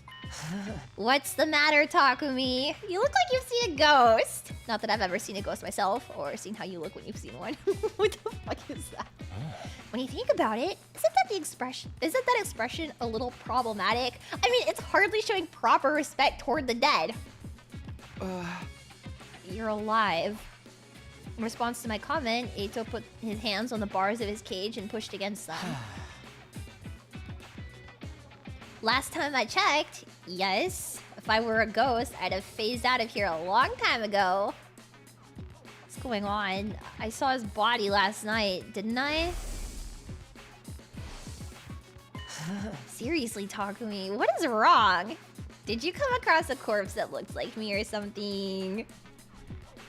What's the matter, Takumi? You look like you've seen a ghost. Not that I've ever seen a ghost myself, or seen how you look when you've seen one. What the fuck is that? When you think about it, isn't that expression a little problematic? I mean, it's hardly showing proper respect toward the dead. You're alive. In response to my comment, Eito put his hands on the bars of his cage and pushed against them. Last time I checked, yes. If I were a ghost, I'd have phased out of here a long time ago. What's going on? I saw his body last night, didn't I? Seriously, Takumi, what is wrong? Did you come across a corpse that looked like me or something?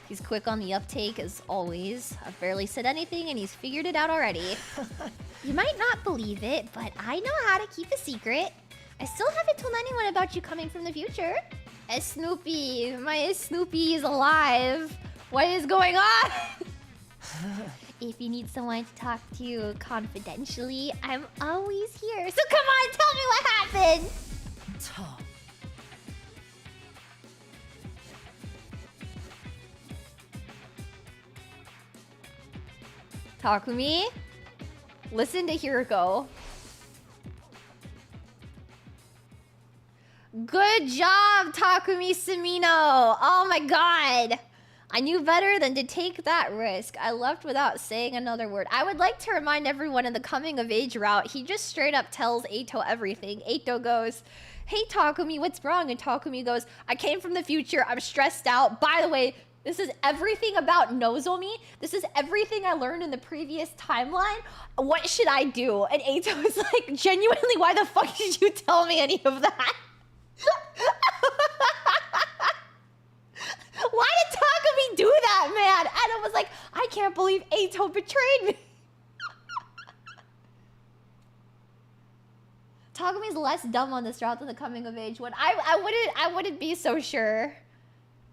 He's quick on the uptake as always. I've barely said anything and he's figured it out already. You might not believe it, but I know how to keep a secret. I still haven't told anyone about you coming from the future. Snoopy, my Snoopy is alive. What is going on? If you need someone to talk to confidentially, I'm always here. So come on, tell me what happened. Takumi, listen to Hiroko. Good job, Takumi Sumino. Oh my god. I knew better than to take that risk. I left without saying another word. I would like to remind everyone in the coming of age route, he just straight up tells Eito everything. Eito goes, hey Takumi, what's wrong? And Takumi goes, I came from the future. I'm stressed out. By the way, this is everything about Nozomi. This is everything I learned in the previous timeline. What should I do? And Eito is like, genuinely, why the fuck did you tell me any of that? Why did Takumi do that, man? And I was like, I can't believe Eito betrayed me. Takumi's less dumb on this route than the coming of age one. I wouldn't be so sure.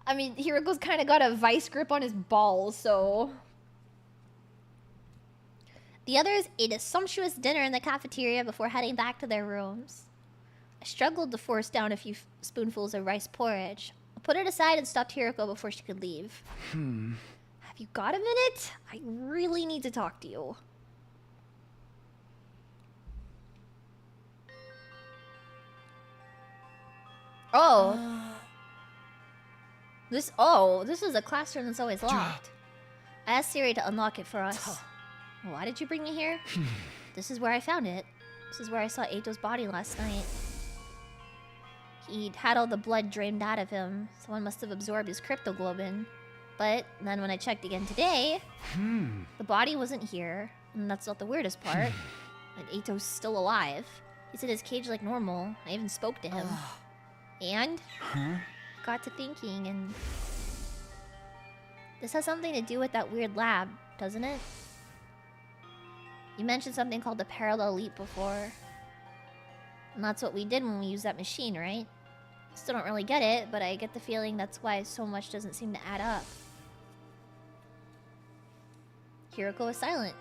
I mean, Hiroko's kind of got a vice grip on his balls, so. The others ate a sumptuous dinner in the cafeteria before heading back to their rooms. I struggled to force down a few spoonfuls of rice porridge. I put it aside and stopped Hiroko before she could leave. Have you got a minute? I really need to talk to you. This is a classroom that's always locked. I asked Siri to unlock it for us. Why did you bring me here? This is where I found it. This is where I saw Eito's body last night. He'd had all the blood drained out of him. Someone must have absorbed his cryptoglobin. But then when I checked again today, the body wasn't here. And that's not the weirdest part. And Eito's still alive. He's in his cage like normal. I even spoke to him. And got to thinking, and this has something to do with that weird lab, doesn't it? You mentioned something called the parallel leap before. And that's what we did when we used that machine, right? Still don't really get it, but I get the feeling that's why so much doesn't seem to add up. Hiroko was silent.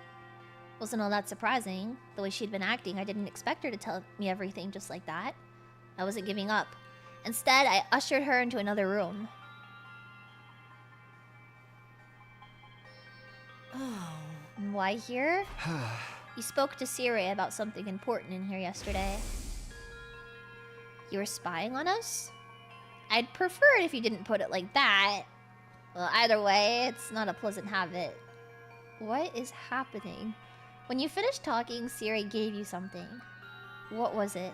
Wasn't all that surprising. The way she'd been acting, I didn't expect her to tell me everything just like that. I wasn't giving up. Instead, I ushered her into another room. And why here? You spoke to Siri about something important in here yesterday. You were spying on us? I'd prefer it if you didn't put it like that. Well, either way, it's not a pleasant habit. What is happening? When you finished talking, Siri gave you something. What was it?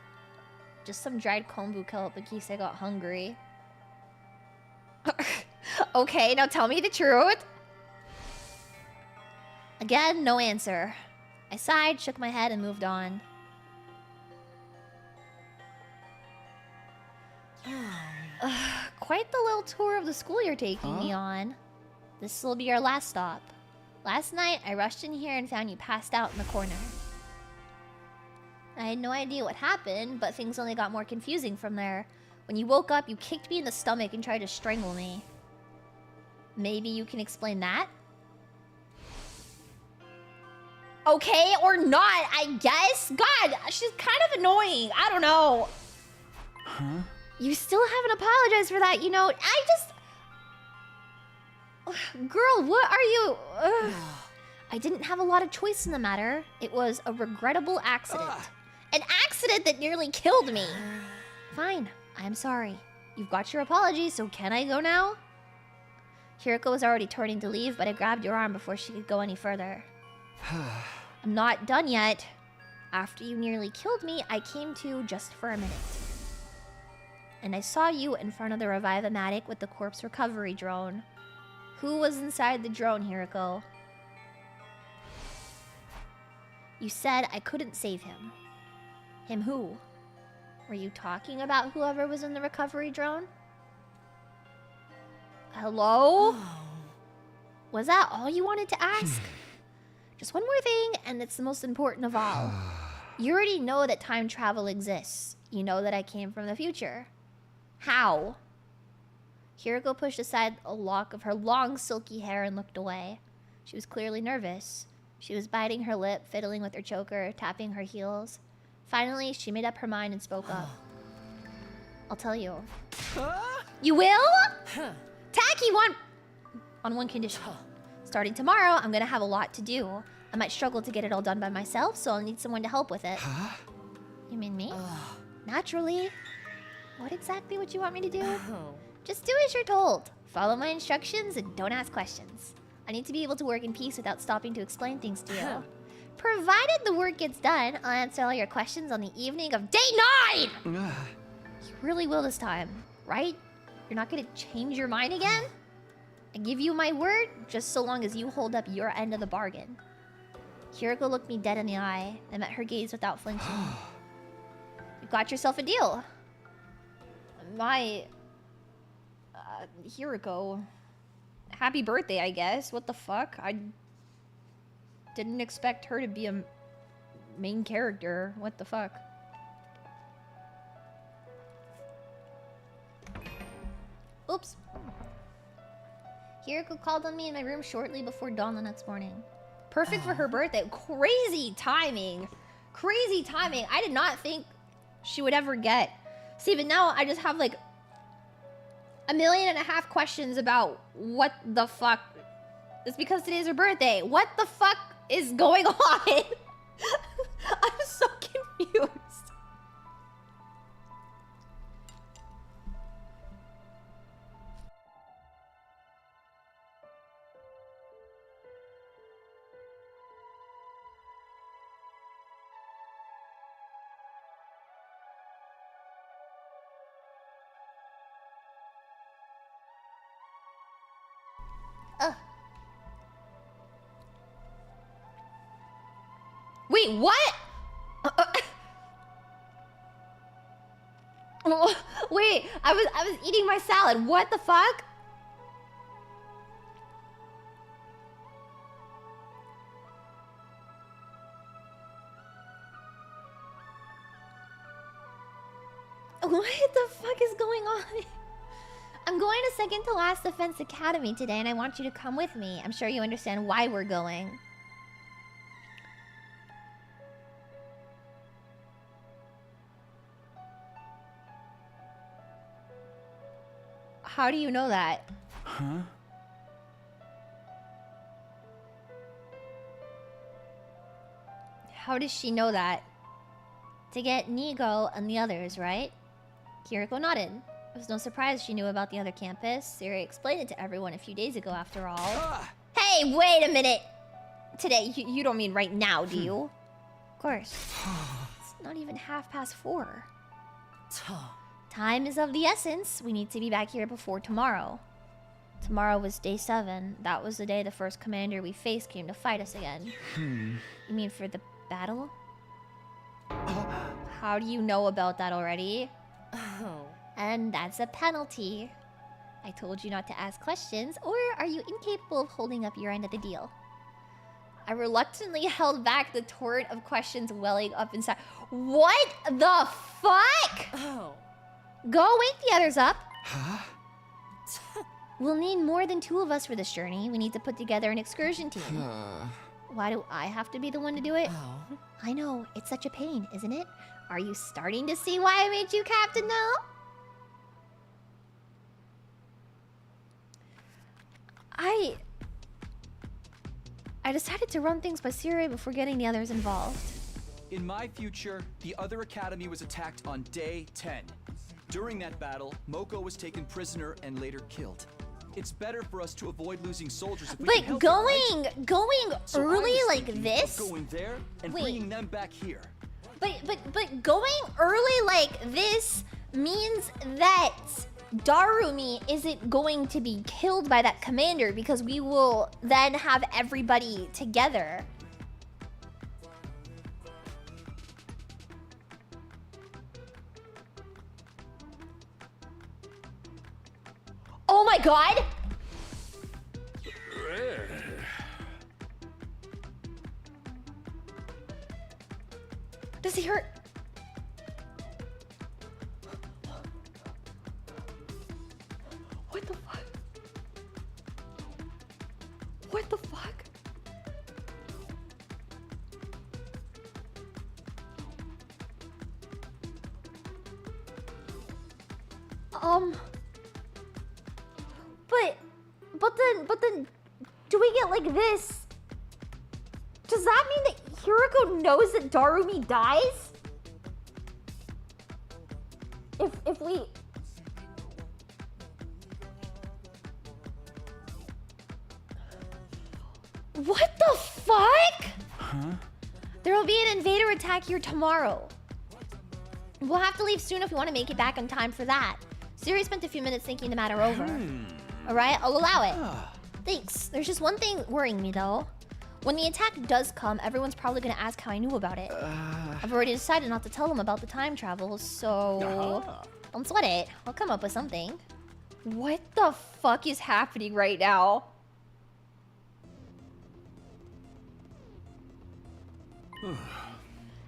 Just some dried kombu kelp in case I got hungry. Okay, now tell me the truth. Again, no answer. I sighed, shook my head, and moved on. Quite the little tour of the school you're taking me on. This will be our last stop. Last night, I rushed in here and found you passed out in the corner. I had no idea what happened, but things only got more confusing from there. When you woke up, you kicked me in the stomach and tried to strangle me. Maybe you can explain that? Okay, or not, I guess? God, she's kind of annoying. I don't know. You still haven't apologized for that, you know. Girl, what are you... I didn't have a lot of choice in the matter. It was a regrettable accident. An accident that nearly killed me. Fine, I'm sorry. You've got your apology, so can I go now? Hiroko was already turning to leave, but I grabbed your arm before she could go any further. I'm not done yet. After you nearly killed me, I came to just for a minute. And I saw you in front of the Revive-O-Matic with the corpse recovery drone. Who was inside the drone, Hiroko? You said I couldn't save him. Him who? Were you talking about whoever was in the recovery drone? Hello? Was that all you wanted to ask? Just one more thing, and it's the most important of all. You already know that time travel exists. You know that I came from the future. How? Hiroko pushed aside a lock of her long, silky hair and looked away. She was clearly nervous. She was biting her lip, fiddling with her choker, tapping her heels. Finally, she made up her mind and spoke up. I'll tell you. You will? Tacky one... On one condition. Starting tomorrow, I'm gonna have a lot to do. I might struggle to get it all done by myself, so I'll need someone to help with it. You mean me? Naturally. What exactly would you want me to do? Just do as you're told. Follow my instructions and don't ask questions. I need to be able to work in peace without stopping to explain things to you. Provided the work gets done, I'll answer all your questions on the evening of day 9! You really will this time, right? You're not gonna change your mind again? I give you my word, just so long as you hold up your end of the bargain. Hiroko looked me dead in the eye and met her gaze without flinching. You got yourself a deal. Hiroko. Happy birthday, I guess. What the fuck? I didn't expect her to be a main character. What the fuck? Oops. Hiroko called on me in my room shortly before dawn the next morning. Perfect for her birthday. Crazy timing. Crazy timing. I did not think she would ever get... See, but now I just have like 1.5 million questions about what the fuck. It's because today's her birthday. What the fuck is going on? I'm so confused. Wait, what? Wait, I was eating my salad. What the fuck? What the fuck is going on? I'm going to second to last defense academy today and I want you to come with me. I'm sure you understand why we're going. How do you know that? Huh? How does she know that? To get Nigo and the others, right? Hiroko nodded. It was no surprise she knew about the other campus. Siri explained it to everyone a few days ago after all. Hey, wait a minute! Today, you don't mean right now, do you? Of course. It's not even 4:30. Time is of the essence. We need to be back here before tomorrow. Tomorrow was day 7. That was the day the first commander we faced came to fight us again. You mean for the battle? How do you know about that already? And that's a penalty. I told you not to ask questions, or are you incapable of holding up your end of the deal? I reluctantly held back the torrent of questions welling up inside. What the fuck? Go wake the others up. Huh? We'll need more than 2 of us for this journey. We need to put together an excursion team. Why do I have to be the one to do it? I know, it's such a pain, isn't it? Are you starting to see why I made you captain now? I decided to run things by Siri before getting the others involved. In my future, the other academy was attacked on day 10. During that battle, Moko was taken prisoner and later killed. It's better for us to avoid losing soldiers if we can But help going it, right? going early like this? Going there and Wait. bringing them back here. But going early like this means that Darumi isn't going to be killed by that commander because we will then have everybody together. Oh my god! Does he hurt? What the fuck? What the fuck? But then, do we get like this? Does that mean that Hiroko knows that Darumi dies? If we... What the fuck? Huh? There will be an invader attack here tomorrow. We'll have to leave soon if we want to make it back on time for that. Siri spent a few minutes thinking the matter over. Alright, I'll allow it. Thanks. There's just one thing worrying me though. When the attack does come, everyone's probably gonna ask how I knew about it. I've already decided not to tell them about the time travel, so... Don't sweat it. I'll come up with something. What the fuck is happening right now?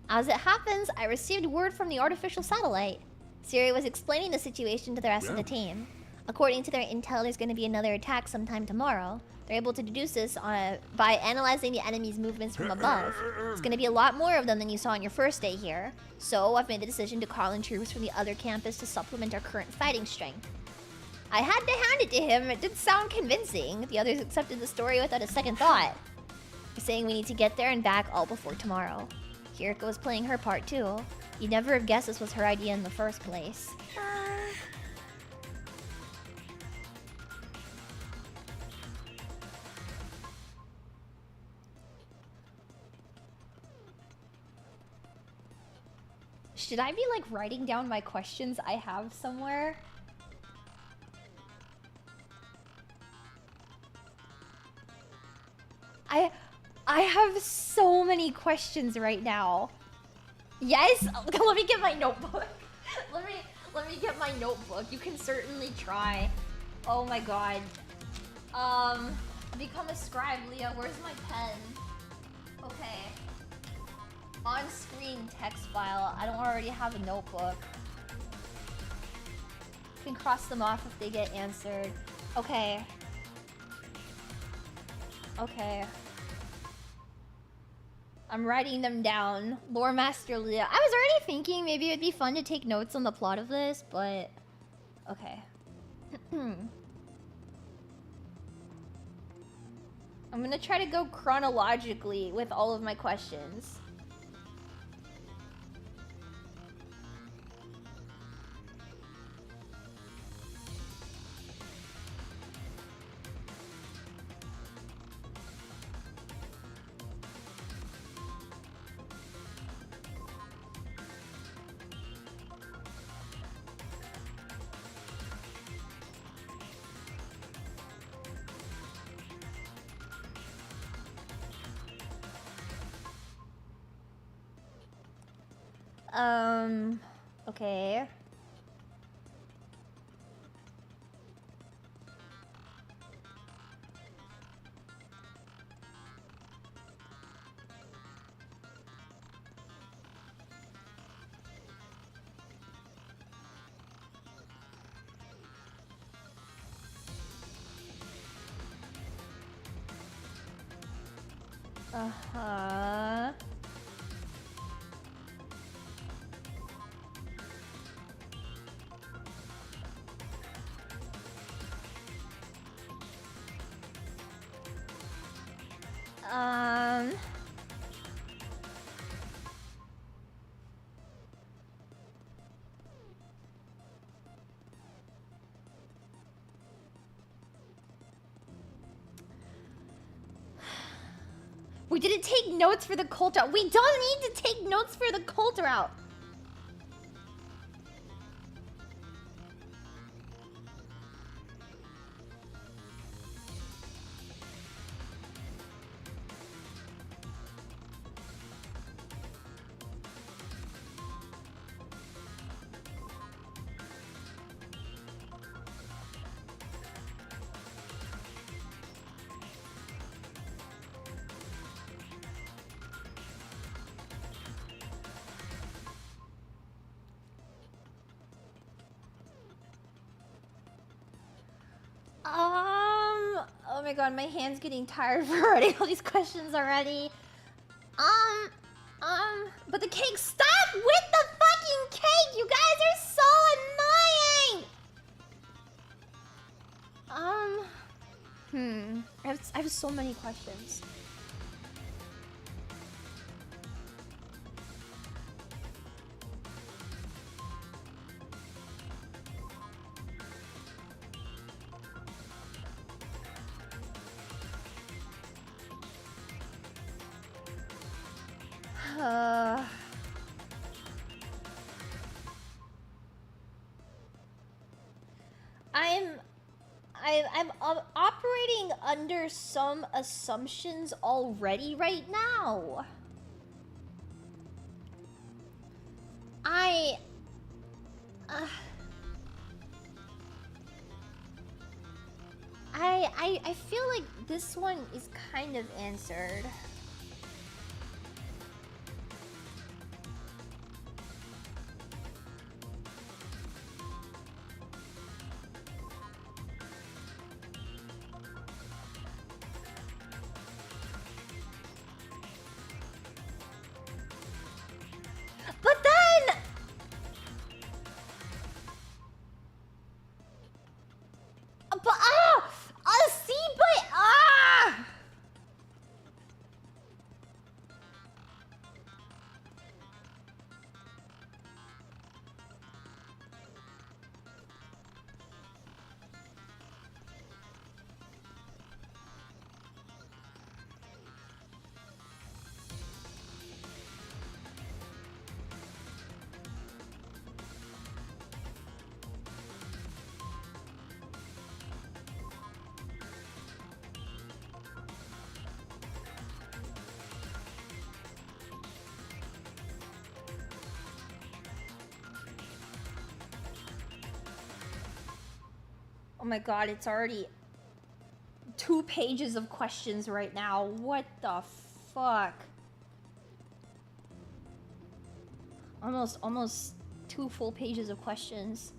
As it happens, I received word from the artificial satellite. Siri was explaining the situation to the rest of the team. According to their intel, there's going to be another attack sometime tomorrow. They're able to deduce this by analyzing the enemy's movements from above. It's going to be a lot more of them than you saw on your first day here. So I've made the decision to call in troops from the other campus to supplement our current fighting strength. I had to hand it to him. It did sound convincing. The others accepted the story without a second thought. They're saying we need to get there and back all before tomorrow. Hiroko was playing her part too. You'd never have guessed this was her idea in the first place. Should I be like writing down my questions I have somewhere? I have so many questions right now. Yes? Let me get my notebook. Let me get my notebook. You can certainly try. Oh my god. Become a scribe, Leah. Where's my pen? Okay. On-screen text file. I don't already have a notebook. Can cross them off if they get answered. Okay. Okay. I'm writing them down. Lore Master Leah. I was already thinking maybe it'd be fun to take notes on the plot of this, but... Okay. I'm gonna try to go chronologically with all of my questions. Okay. Uh-huh. We didn't take notes for the cult route. We don't need to take notes for the cult route. Oh my god, my hand's getting tired for writing all these questions already. But the cake, stop with the fucking cake! You guys are so annoying! I have so many questions. I'm operating under some assumptions already right now. I feel like this one is kind of answered. But then... Oh my god, it's already 2 pages of questions right now. What the fuck? Almost 2 full pages of questions.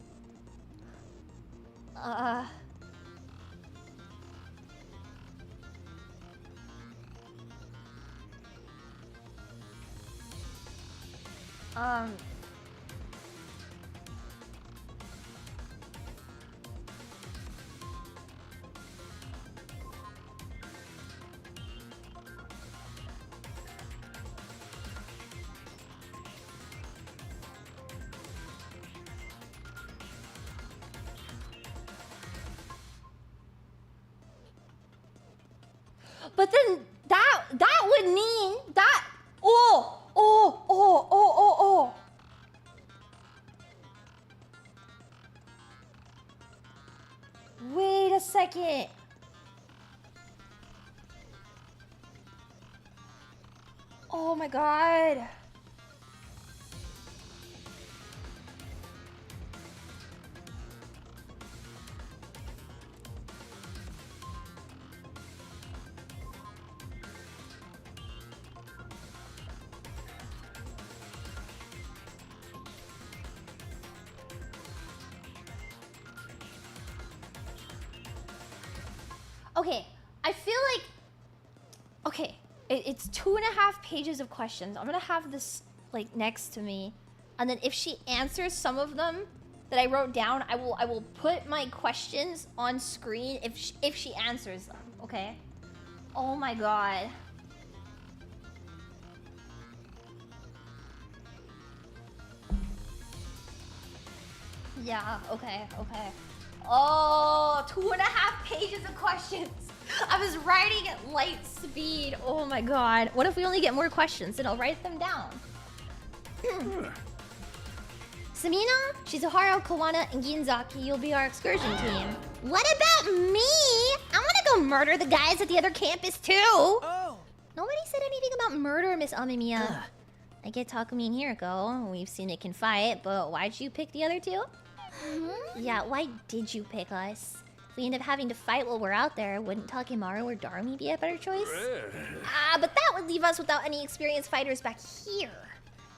But then that would mean that Wait a second. Oh my god. Okay, I feel like... Okay, it's 2.5 pages of questions. I'm gonna have this, like, next to me. And then if she answers some of them that I wrote down, I will put my questions on screen if she answers them, okay? Oh my god. Yeah, okay. Oh, 2.5 pages of questions. I was writing at light speed. Oh my god. What if we only get more questions? Then I'll write them down. Samina, Shizuharu, Kawana, and Ginzaki, you'll be our excursion team. What about me? I want to go murder the guys at the other campus too. Oh! Nobody said anything about murder, Miss Amemiya. I get Takumi and Hiriko. We've seen it can fight, but why'd you pick the other two? Yeah, why did you pick us? If we end up having to fight while we're out there, wouldn't Takemaru or Darumi be a better choice? But that would leave us without any experienced fighters back here.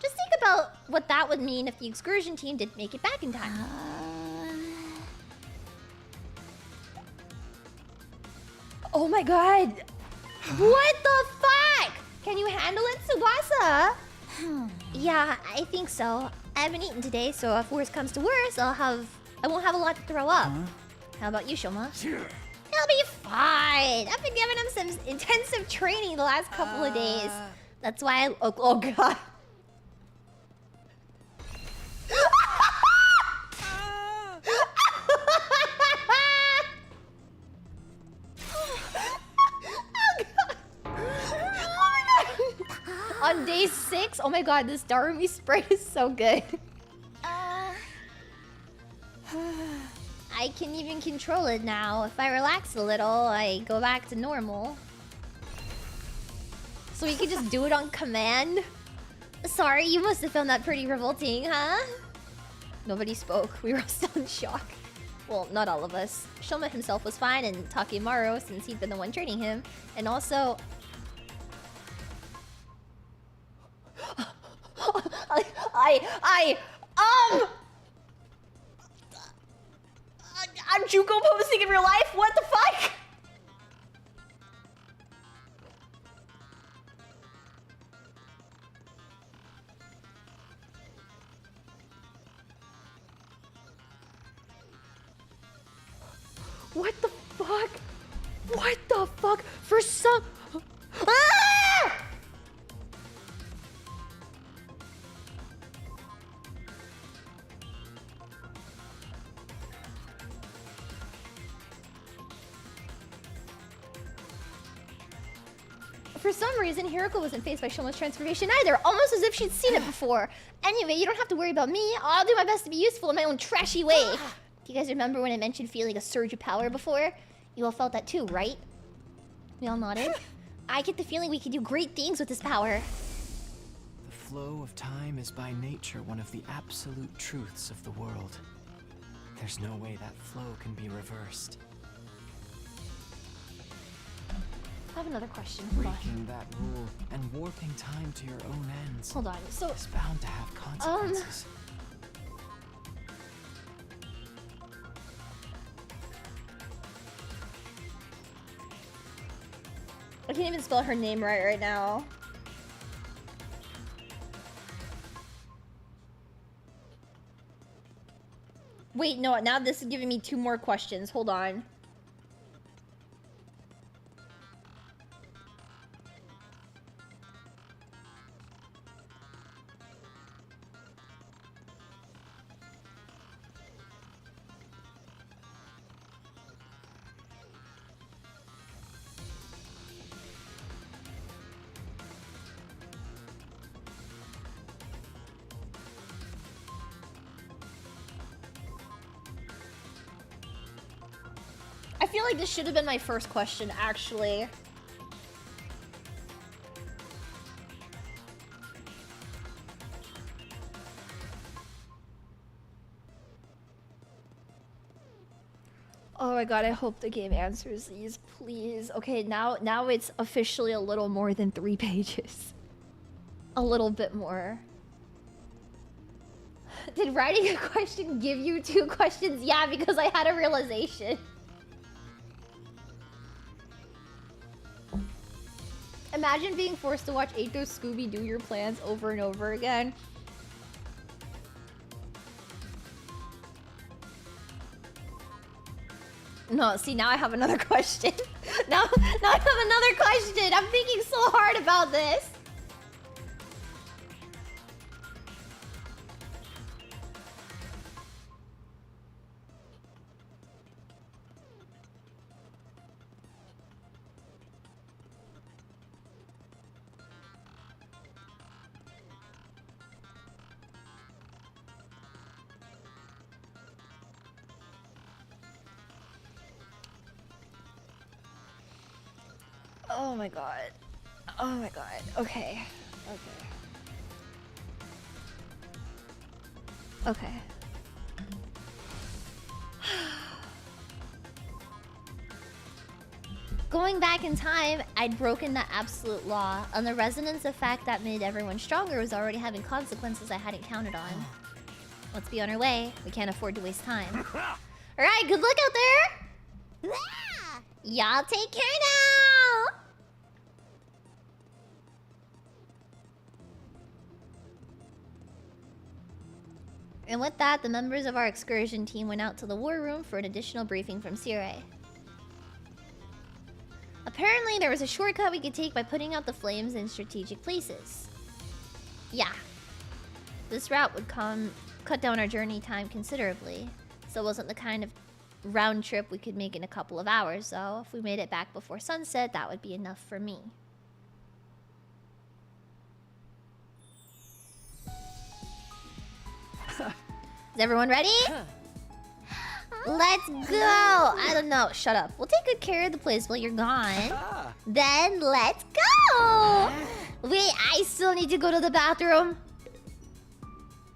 Just think about what that would mean if the excursion team didn't make it back in time. Oh my god! What the fuck? Can you handle it, Tsubasa? Yeah, I think so. I haven't eaten today, so if worse comes to worse, I won't have a lot to throw up. How about you, Shoma? He'll be fine. I've been giving him some intensive training the last couple of days. That's why oh god. On day 6, oh my god, this Darumi spray is so good. I can even control it now. If I relax a little, I go back to normal. So you can just do it on command? Sorry, you must have found that pretty revolting, huh? Nobody spoke. We were all still in shock. Well, not all of us. Shoma himself was fine, and Takemaru, since he'd been the one training him. And also... I'm Juko posting in real life? What the fuck? What the fuck? What the fuck? For some... Ah! For some reason, Hiroko wasn't faced by Shoma's transformation either, almost as if she'd seen it before. Anyway, you don't have to worry about me. I'll do my best to be useful in my own trashy way. Do you guys remember when I mentioned feeling a surge of power before? You all felt that too, right? We all nodded. I get the feeling we can do great things with this power. The flow of time is by nature one of the absolute truths of the world. There's no way that flow can be reversed. I have another question. Hold on. Breaking that rule and warping time to your own ends. Hold on. So is bound to have consequences. I can't even spell her name right now. Wait, no, now this is giving me 2 more questions. Hold on. I feel like this should have been my first question, actually. Oh my god, I hope the game answers these, please. Okay, now it's officially a little more than 3 pages. A little bit more. Did writing a question give you 2 questions? Yeah, because I had a realization. Imagine being forced to watch Eito Scooby do your plans over and over again. No, see, now I have another question. now I have another question. I'm thinking so hard about this. Oh my god. Oh my god. Okay. Okay. Going back in time, I'd broken the absolute law, and the resonance effect that made everyone stronger was already having consequences I hadn't counted on. Let's be on our way. We can't afford to waste time. Alright, good luck out there! Y'all take care now! And with that, the members of our excursion team went out to the war room for an additional briefing from Sire. Apparently, there was a shortcut we could take by putting out the flames in strategic places. Yeah. This route would cut down our journey time considerably. So it wasn't the kind of round trip we could make in a couple of hours, so if we made it back before sunset, that would be enough for me. Is everyone ready? Let's go! I don't know, shut up. We'll take good care of the place while you're gone. Then let's go! Wait, I still need to go to the bathroom.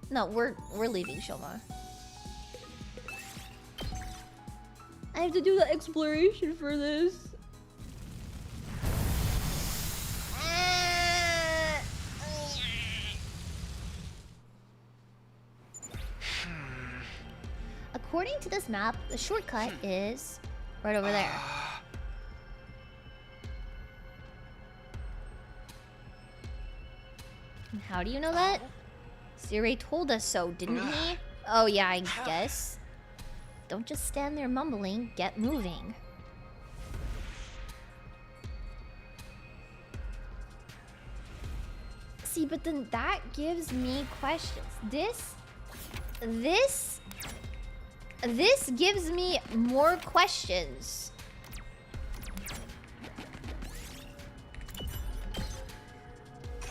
No, we're leaving, Shoma. I have to do the exploration for this. According to this map, the shortcut is right over there. And how do you know that? Sire told us so, didn't he? Oh yeah, I guess. Don't just stand there mumbling, get moving. See, but then that gives me questions. This gives me more questions.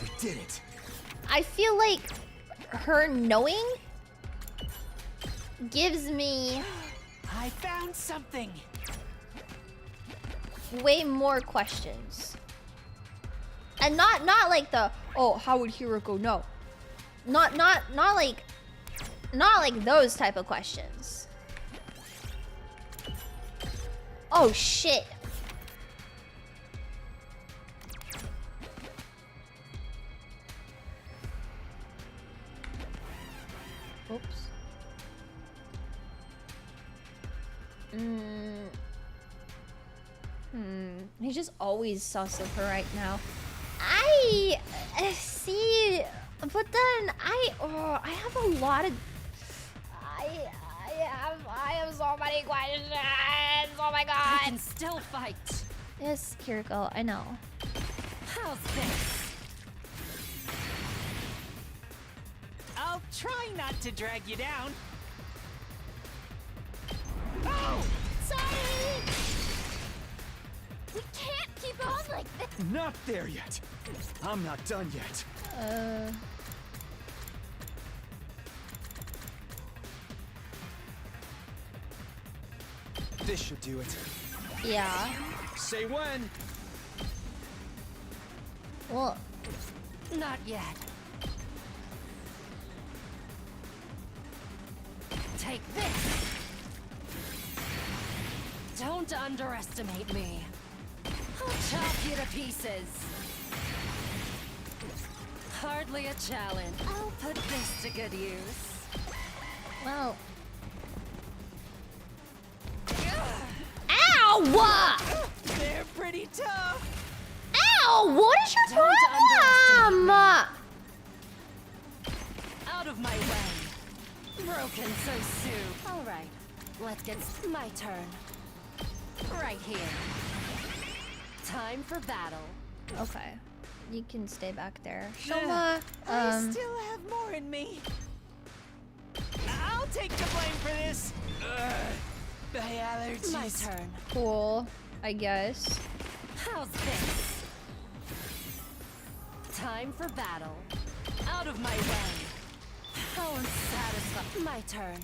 We did it. I feel like her knowing gives me I found something. way more questions. And not like the, oh, how would Hiroko know? Not like those type of questions. Oh shit. Oops. He's just always sus of her right now. I see, but then I have a lot of I have so many questions. Oh my god. I can still fight. Yes, Kiriko, I know. How's this? I'll try not to drag you down. Oh! Sorry! We can't keep on like this. Not there yet. I'm not done yet. This should do it. Yeah. Say when. Well, Not yet. Take this. Don't underestimate me. I'll chop you to pieces. Hardly a challenge. I'll put this to good use. well. Ow! They're pretty tough. Ow! What is your Don't problem? Out of my way. Broken so soon. All right. Let's get my turn. Right here. Time for battle. Okay. You can stay back there. Shoma, I still have more in me. I'll take the blame for this. The allergies. My turn. cool, I guess. How's this? Time for battle. Out of my way. How unsatisfied. My turn.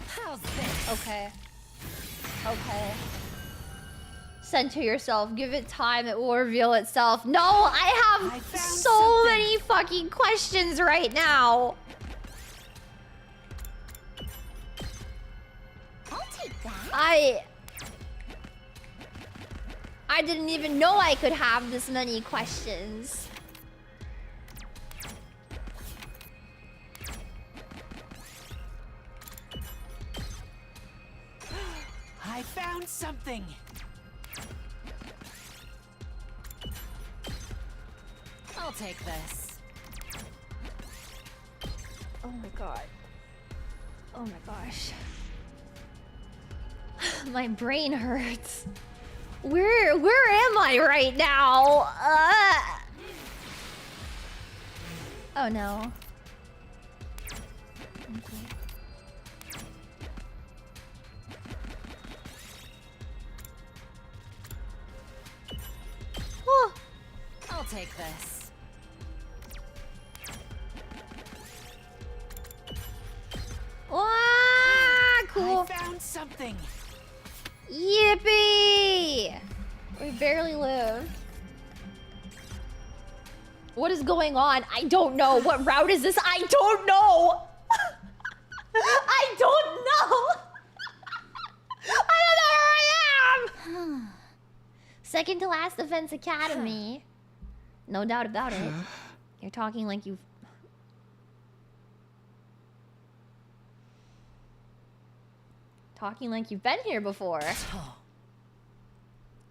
How's this? Okay. Okay. Center yourself. Give it time. It will reveal itself. No, I have so many fucking questions right now. I'll take that. I didn't even know I could have this many questions. I found something. I'll take this. Oh my god. Oh my gosh. My brain hurts. Where am I right now? Oh no. Okay. Oh. I'll take this. Ah, cool. I found something. Yippee! We barely live. What is going on? I don't know. What route is this? I don't know. I don't know. I don't know where I am. Second to last Defense Academy. No doubt about it. You're talking like you've... Talking like you've been here before.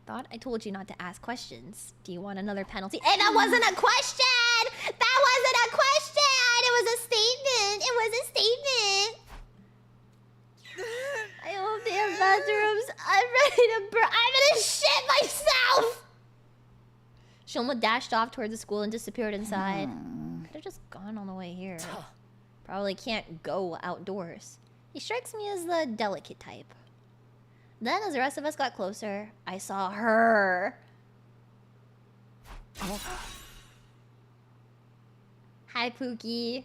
Thought I told you not to ask questions. Do you want another penalty? And that wasn't a question! That wasn't a question! It was a statement! It was a statement! I hope they have bathrooms. I'm ready to burn. I'm gonna shit myself! Shoma dashed off toward the school and disappeared inside. Could have just gone on the way here. Probably can't go outdoors. He strikes me as the delicate type. Then, as the rest of us got closer, I saw her. Hi, Pookie.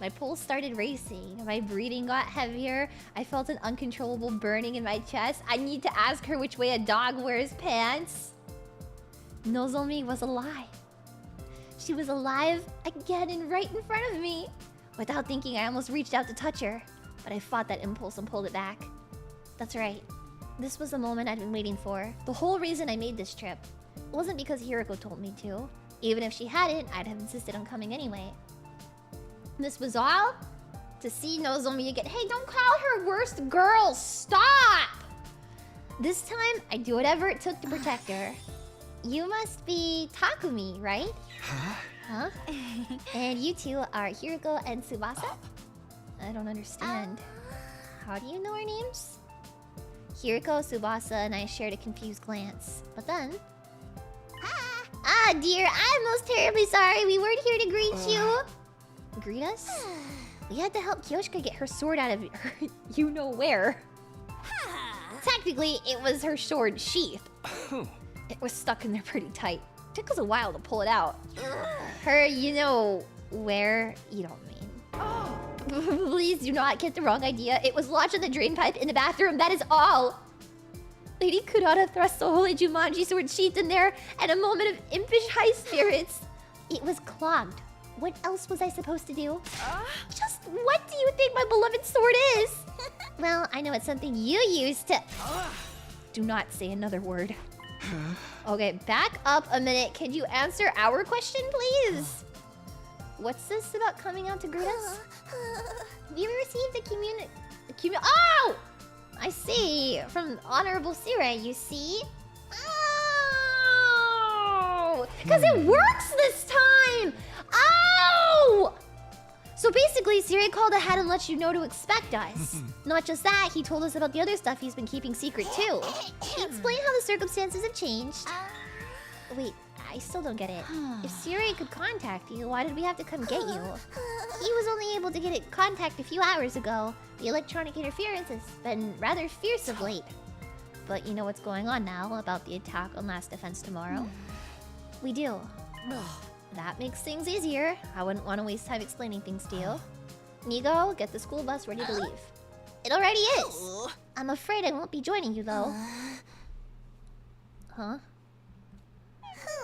My pulse started racing. My breathing got heavier. I felt an uncontrollable burning in my chest. I need to ask her which way a dog wears pants. Nozomi was alive. She was alive again and right in front of me. Without thinking, I almost reached out to touch her. But I fought that impulse and pulled it back. That's right. This was the moment I'd been waiting for. The whole reason I made this trip. It wasn't because Hiroko told me to. Even if she hadn't, I'd have insisted on coming anyway. This was all to see Nozomi again. Hey, don't call her worst girl. Stop! This time, I'd do whatever it took to protect her. You must be Takumi, right? Huh? And you two are Hiroko and Tsubasa? I don't understand. How do you know our names? Hiroko, Tsubasa, and I shared a confused glance. But then... Ah, dear, I'm most terribly sorry. We weren't here to greet you. Greet us? We had to help Kyoshika get her sword out of her you-know-where. Technically, it was her sword sheath. It was stuck in there pretty tight. Took us a while to pull it out. Her you-know-where, you don't mean. Please do not get the wrong idea. It was lodged in the drain pipe in the bathroom. That is all. Lady Kurata thrust the holy Jumanji sword sheath in there at a moment of impish high spirits. It was clogged. What else was I supposed to do? Just what do you think my beloved sword is? Well, I know it's something you used to... Do not say another word. Okay, back up a minute. Can you answer our question, please? What's this about coming out to greet us? We received a Oh! I see. From Honorable Sire, you see? Oh! Because it works this time! Oh! So basically, Sire called ahead and let you know to expect us. Not just that, he told us about the other stuff he's been keeping secret too. He explained how the circumstances have changed. Wait, I still don't get it. If Siri could contact you, why did we have to come get you? He was only able to get in contact a few hours ago. The electronic interference has been rather fierce of late. But you know what's going on now about the attack on Last Defense tomorrow? We do. That makes things easier. I wouldn't want to waste time explaining things to you. Nigo, get the school bus ready to leave. It already is. I'm afraid I won't be joining you though. Huh?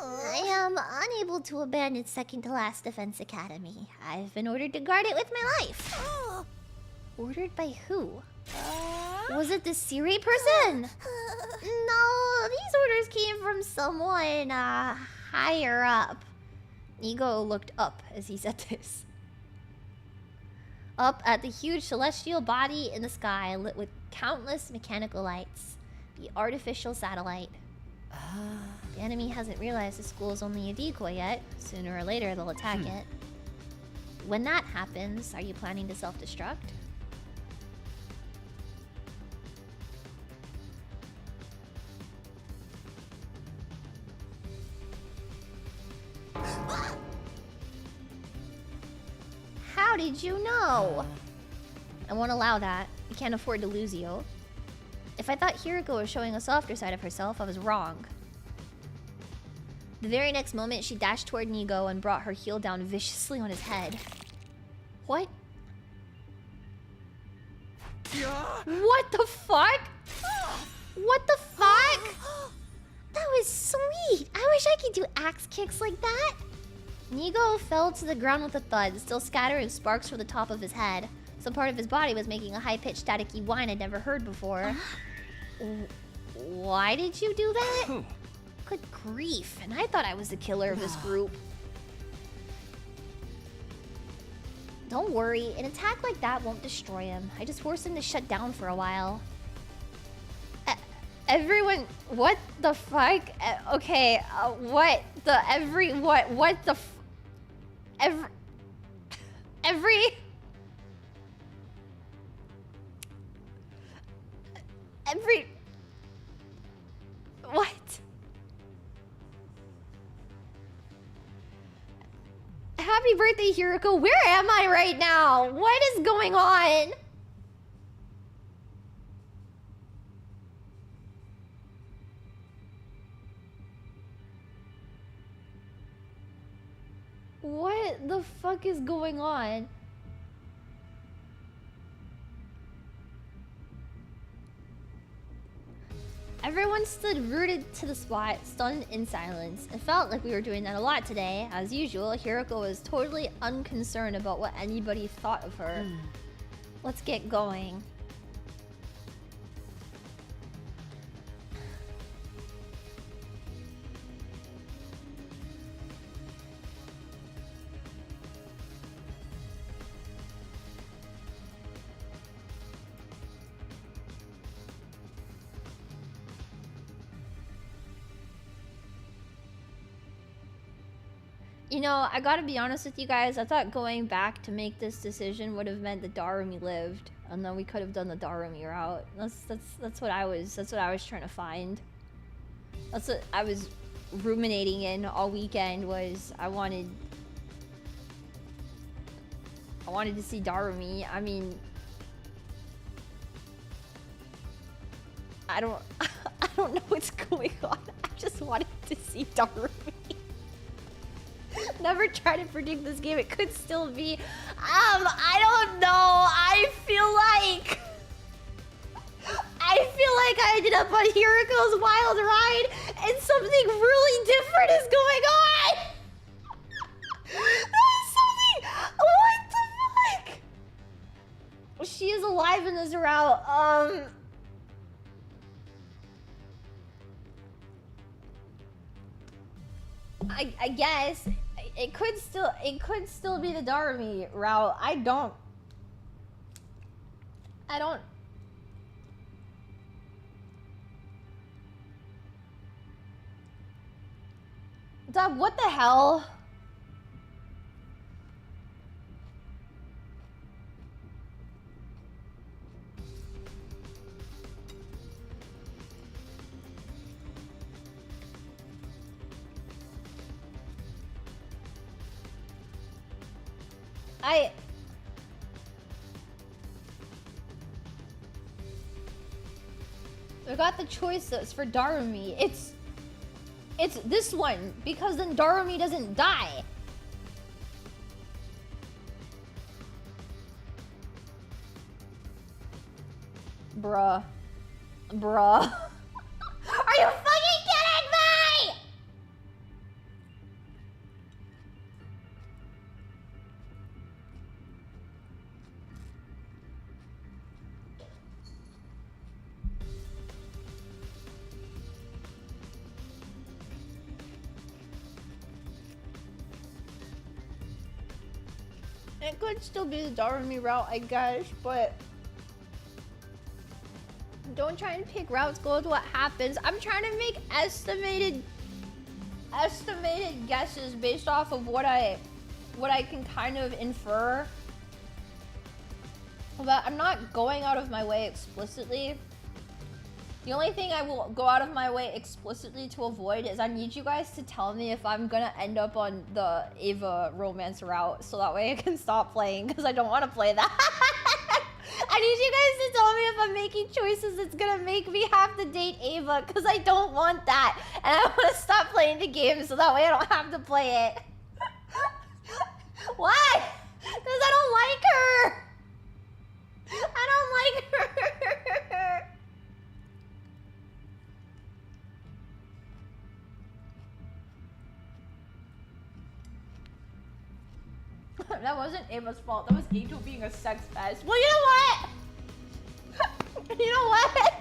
I am unable to abandon second to last Defense Academy. I've been ordered to guard it with my life. Ordered by who? Was it the Siri person? No, these orders came from someone higher up. Nigo looked up as he said this. Up at the huge celestial body in the sky lit with countless mechanical lights. The artificial satellite. The enemy hasn't realized the school is only a decoy yet. Sooner or later, they'll attack it. When that happens, are you planning to self-destruct? How did you know? I won't allow that. We can't afford to lose you. If I thought Hiriko was showing a softer side of herself, I was wrong. The very next moment, she dashed toward Nigo and brought her heel down viciously on his head. What? What the fuck? What the fuck? That was sweet. I wish I could do axe kicks like that. Nigo fell to the ground with a thud, still scattering sparks from the top of his head. Some part of his body was making a high-pitched staticky whine I'd never heard before. Why did you do that? Good grief, and I thought I was the killer of this group. Don't worry, an attack like that won't destroy him. I just forced him to shut down for a while. Everyone, what the fuck? Okay, what the what? Happy birthday, Hiriko. Where am I right now? What is going on? What the fuck is going on? Everyone stood rooted to the spot, stunned in silence. It felt like we were doing that a lot today. As usual, Hiriko was totally unconcerned about what anybody thought of her. Let's get going. You know, I gotta be honest with you guys, I thought going back to make this decision would have meant that Darumi lived. And then we could have done the Darumi route. That's what I was trying to find. That's what I was ruminating in all weekend was I wanted to see Darumi. I mean, I don't know what's going on. I just wanted to see Darumi. Never try to predict this game. It could still be. I don't know. I feel like I ended up on Hiriko's wild ride and something really different is going on. There's something. What the fuck? She is alive in this route. I guess it could still be the Darumi route. I don't. Dog, what the hell? I got the choices for Darumi. It's this one, because then Darumi doesn't die. Bruh. Are you fucking kidding It could still be the Darumi route, I guess, but don't try and pick routes, go with what happens. I'm trying to make estimated guesses based off of what I can kind of infer. But I'm not going out of my way explicitly. The only thing I will go out of my way explicitly to avoid is I need you guys to tell me if I'm gonna end up on the Ava romance route, so that way I can stop playing, because I don't want to play that. I need you guys to tell me if I'm making choices that's gonna make me have to date Ava, because I don't want that. And I want to stop playing the game so that way I don't have to play it. Why? Because I don't like her. I don't like her. That wasn't Ava's fault. That was Eito being a sex pest. Well, you know what? You know what?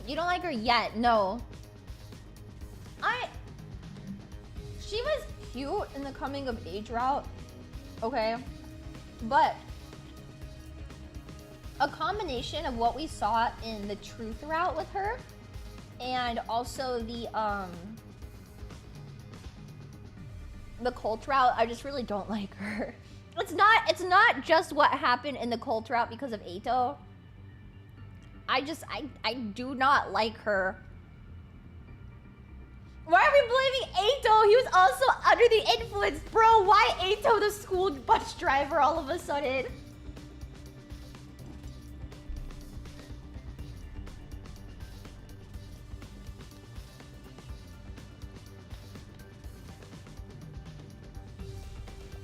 You don't like her yet? No. She was cute in the coming of age route, okay? But a combination of what we saw in the truth route with her and also the cult route, I just really don't like her. It's not just what happened in the cult route because of Eito. I do not like her. Why are we blaming Eito? He was also under the influence. Bro, why Eito the school bus driver all of a sudden?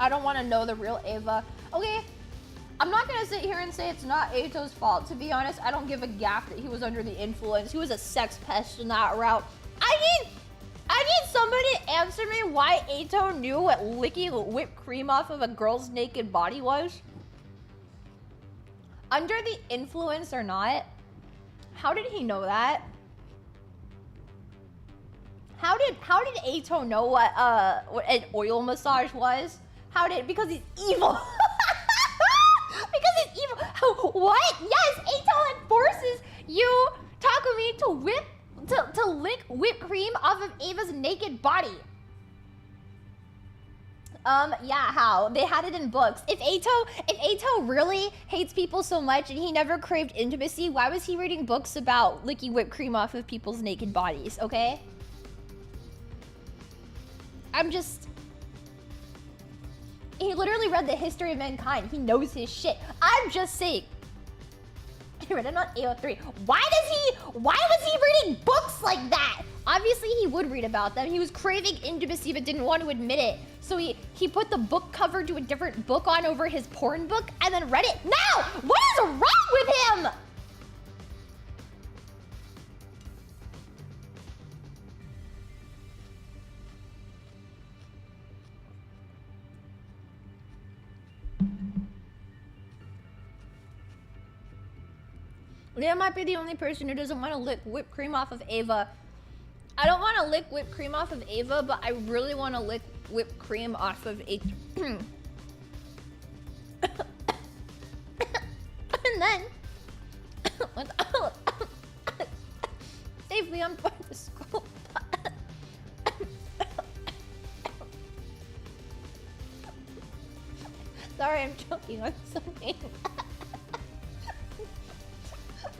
I don't want to know the real Ava. Okay, I'm not gonna sit here and say it's not Eito's fault. To be honest, I don't give a gap that he was under the influence. He was a sex pest in that route. I need somebody to answer me why Eito knew what licking whipped cream off of a girl's naked body was. Under the influence or not, how did he know that? How did Eito know what an oil massage was? Because he's evil. Because he's evil. What? Yes, Eito forces you, Takumi, to lick whipped cream off of Ava's naked body. Yeah, how? They had it in books. If Eito really hates people so much and he never craved intimacy, why was he reading books about licking whipped cream off of people's naked bodies, okay? He literally read the history of mankind. He knows his shit. I'm just saying. He read it on AO3. Why was he reading books like that? Obviously, he would read about them. He was craving intimacy but didn't want to admit it. So he put the book cover to a different book on over his porn book and then read it. Now, what is wrong with him? Leah might be the only person who doesn't want to lick whipped cream off of Ava. I don't want to lick whipped cream off of Ava, but I really want to lick whipped cream off of a. And then, safely on board the school. Sorry, I'm choking on something.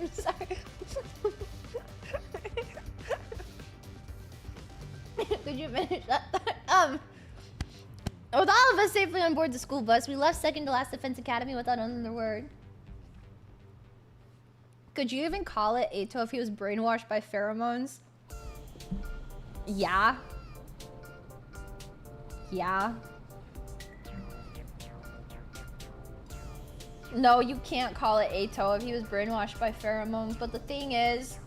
I'm sorry. Could you finish that thought? With all of us safely on board the school bus, we left second to last Defense Academy without another word. Could you even call it Eito if he was brainwashed by pheromones? Yeah. Yeah. No, you can't call it Eito if he was brainwashed by pheromones, but the thing is,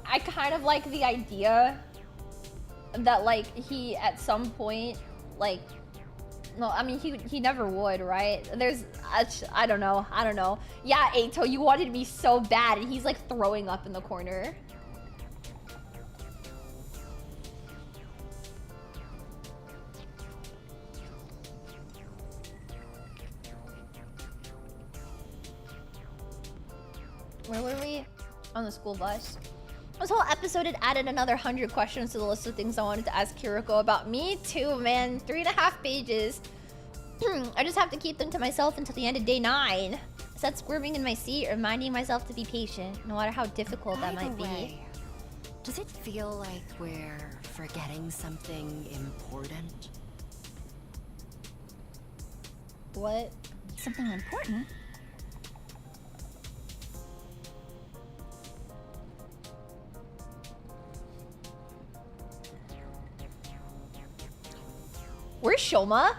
I kind of like the idea that, like, he at some point, like, no, I mean, he never would, right? I don't know. Yeah, Eito, you wanted me so bad, and he's, like, throwing up in the corner. Where were we? On the school bus. This whole episode had added another 100 questions to the list of things I wanted to ask Kiriko about. Me too, man. 3.5 pages. I just have to keep them to myself until the end of day 9. I sat squirming in my seat, reminding myself to be patient, no matter how difficult that might be. Does it feel like we're forgetting something important? What? Something important? Where's Shoma?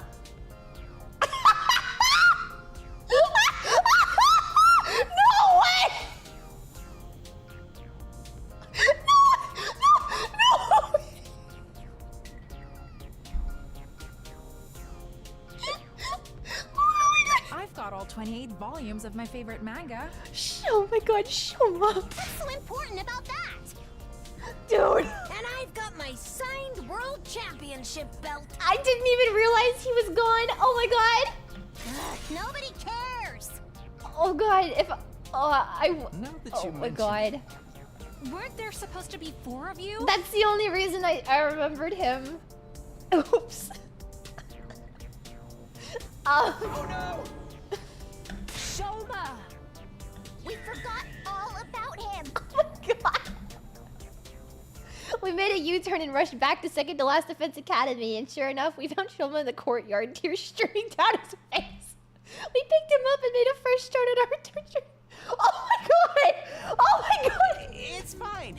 No way! No! I've got all 28 volumes of my favorite manga. Oh my god, Shoma! What's so important about that? Dude! And I've got my signed world championship belt. I didn't even realize he was gone. Oh my god! Nobody cares. Oh god, if Now that you oh my mention god. Weren't there supposed to be 4 of you? That's the only reason I remembered him. Oops. Oh no! Shoma! We forgot all about him. Oh my god. We made a U-turn and rushed back to second to last Defense Academy, and sure enough, we found Shoma in the courtyard, tears streaming down his face. We picked him up and made a fresh start at our torture. Oh my god! Oh my god! It's fine.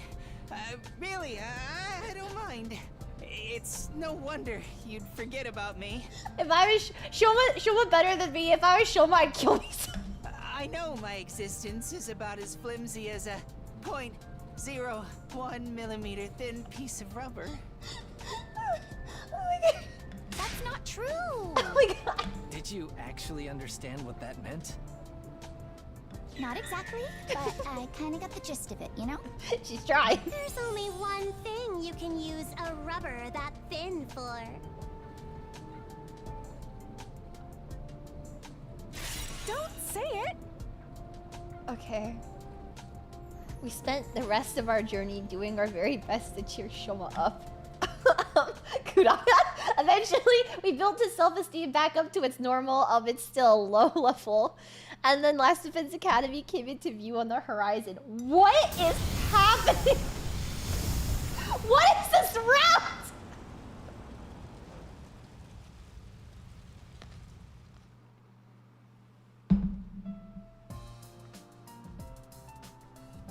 Really, I don't mind. It's no wonder you'd forget about me. If I was Shoma better than me, if I was Shoma, I'd kill myself. I know my existence is about as flimsy as a 0.01 millimeter thin piece of rubber. Oh my god. That's not true. Oh my god. Did you actually understand what that meant? Not exactly, but I kinda got the gist of it, you know? She's trying. There's only one thing you can use a rubber that thin for. Don't say it! Okay. We spent the rest of our journey doing our very best to cheer Shoma up. Kurata. Eventually, we built his self-esteem back up to its normal of its still low level. And then Last Defense Academy came into view on the horizon. What is happening? What is this route?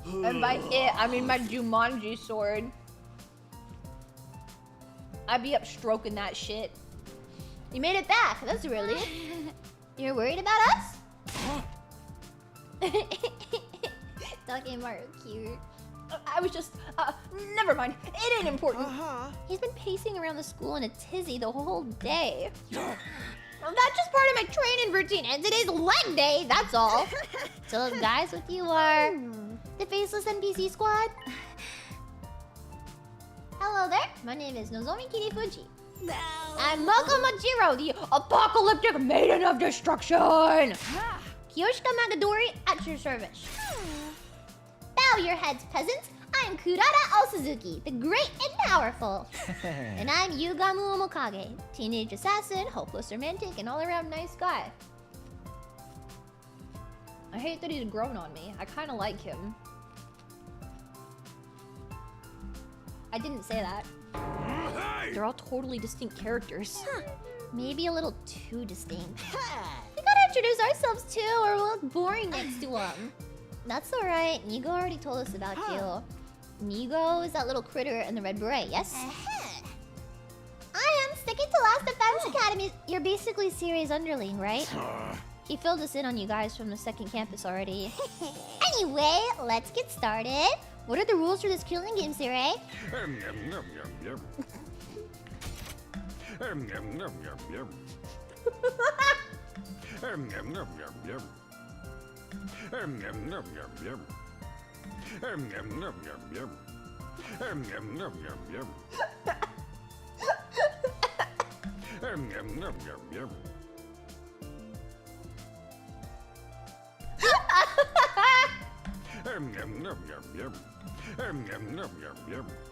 And by it, I mean my Jumanji sword. I'd be up stroking that shit. You made it back. That's really. You're worried about us? Talking Mario cute. I was just. Never mind. It ain't important. He's been pacing around the school in a tizzy the whole day. Well, that's just part of my training routine, and today's leg day, that's all. So, guys, what you are? The Faceless NPC Squad? Hello there, my name is Nozomi Kirifuji. No. I'm Mako Majiro, the apocalyptic maiden of destruction! Kiyoshika Magadori at your service. Bow your heads, peasants. I'm Kurata Osuzuki, the great and powerful. And I'm Yugamu Omokage, teenage assassin, hopeless romantic, and all-around nice guy. I hate that he's grown on me. I kind of like him. I didn't say that. They're all totally distinct characters. Maybe a little too distinct. We gotta introduce ourselves too, or we'll look boring next to them. That's alright, Nigo already told us about you. Nigo is that little critter in the red beret, yes? I am sticking to Last Defense Academy. You're basically Siri's underling, right? He filled us in on you guys from the second campus already. Anyway, let's get started. What are the rules for this killing game, Siri?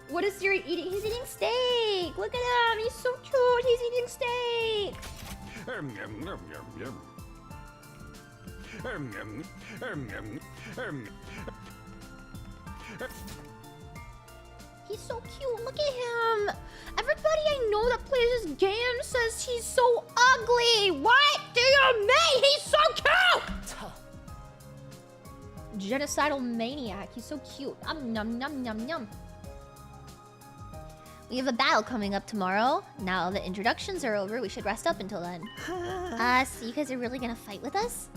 What is Siri eating? He's eating steak. Look at him. He's so cute. He's eating steak. He's so cute. Look at him. Everybody I know that plays this game says he's so ugly. What do you mean? He's so cute. Genocidal maniac. He's so cute. Num num num num. We have a battle coming up tomorrow. Now the introductions are over, we should rest up until then. So you guys are really gonna fight with us?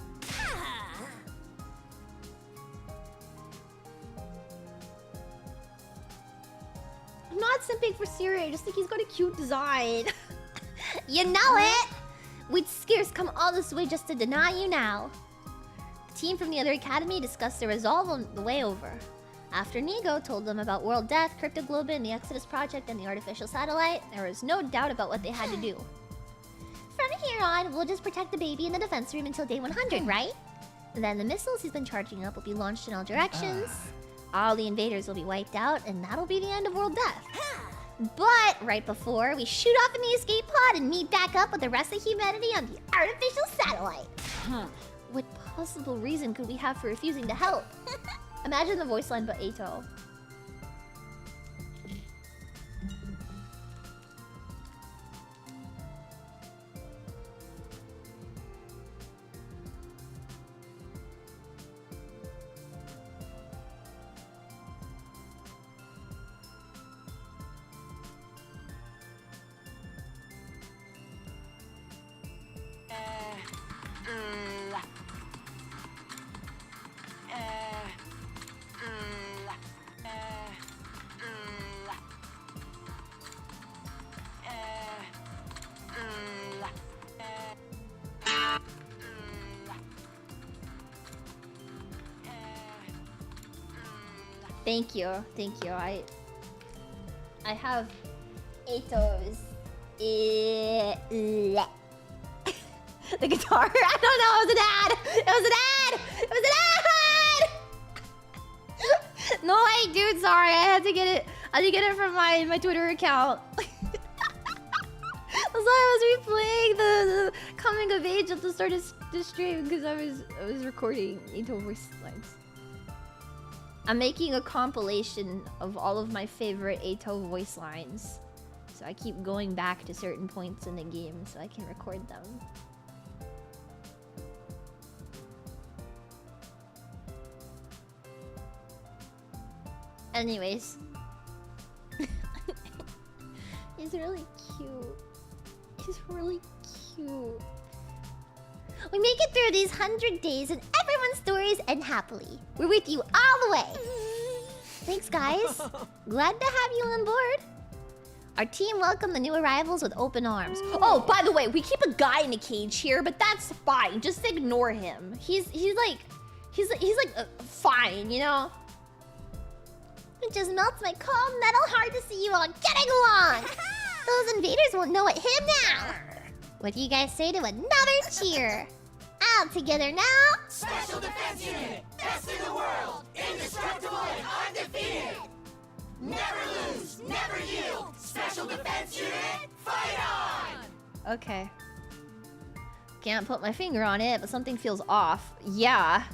I'm not simping for Siri, I just think he's got a cute design. You know it! We'd scarce come all this way just to deny you now. The team from the other academy discussed their resolve on the way over. After Nigo told them about World Death, Cryptoglobin, the Exodus Project, and the artificial satellite, there was no doubt about what they had to do. From here on, we'll just protect the baby in the defense room until day 100, right? Then the missiles he's been charging up will be launched in all directions. All the invaders will be wiped out, and that'll be the end of World Death. But right before, we shoot off in the escape pod and meet back up with the rest of humanity on the artificial satellite. What possible reason could we have for refusing to help? Imagine the voice line but Eito. Thank you, thank you. I have Eito's the guitar. I don't know. It was an ad. It was an ad. It was an ad. No, I dude. Sorry, I had to get it. I had to get it from my Twitter account. That's why I was replaying the coming of age at the start of the stream because I was recording Eito voice lines. I'm making a compilation of all of my favorite Eito voice lines. So I keep going back to certain points in the game so I can record them. Anyways. He's really cute. He's really cute. We make it through these 100 days and everyone's stories end happily. We're with you all the way. Thanks, guys. Glad to have you on board. Our team welcomed the new arrivals with open arms. Oh, by the way, we keep a guy in a cage here, but that's fine. Just ignore him. He's like fine, you know? It just melts my cold metal heart to see you all getting along. Those invaders won't know it him now. What do you guys say to another cheer? All together now. Special Defense Unit, best in the world, indestructible and undefeated. Never lose, never yield. Special Defense Unit, fight on! Okay. Can't put my finger on it, but something feels off. Yeah.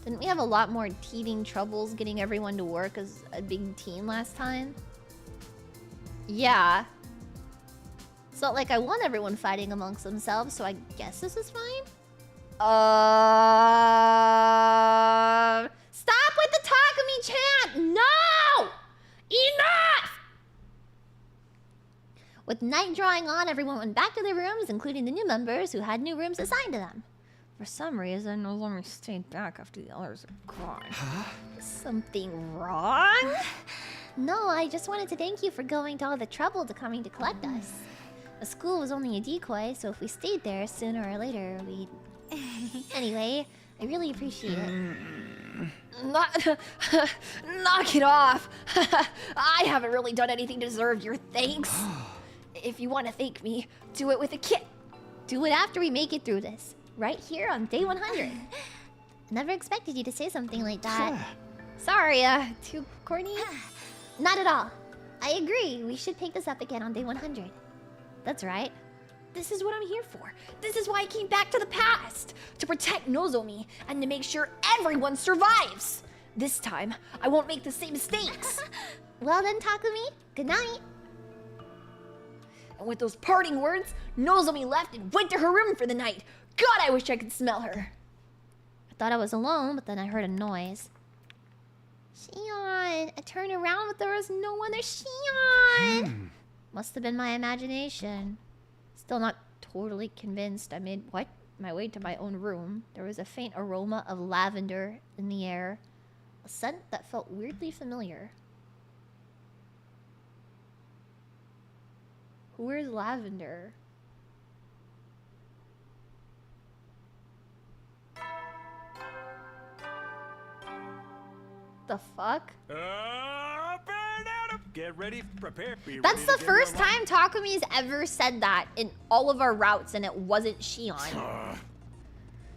Didn't we have a lot more teething troubles getting everyone to work as a big team last time? Yeah. It's not like I want everyone fighting amongst themselves, so I guess this is fine? Stop with the Takumi chant! No! Enough! With night drawing on, everyone went back to their rooms, including the new members who had new rooms assigned to them. For some reason, no longer stayed back after the others are gone. Huh? Something wrong? No, I just wanted to thank you for going to all the trouble to coming to collect us. The school was only a decoy, so if we stayed there, sooner or later, we'd... Anyway, I really appreciate it. Knock it off! I haven't really done anything to deserve your thanks. If you want to thank me, do it with a kiss. Do it after we make it through this. Right here on day 100. Never expected you to say something like that. Sorry, too corny? Not at all. I agree. We should pick this up again on day 100. That's right. This is what I'm here for. This is why I came back to the past. To protect Nozomi and to make sure everyone survives. This time, I won't make the same mistakes. Well then, Takumi. Good night. And with those parting words, Nozomi left and went to her room for the night. God, I wish I could smell her. I thought I was alone, but then I heard a noise. Shion! I turned around, but there was no one there. Shion! Must have been my imagination. Still not totally convinced. I made my way to my own room. There was a faint aroma of lavender in the air. A scent that felt weirdly familiar. Who wears lavender? The fuck? Get ready, prepare. That's the first time Takumi's ever said that in all of our routes, and it wasn't Shion.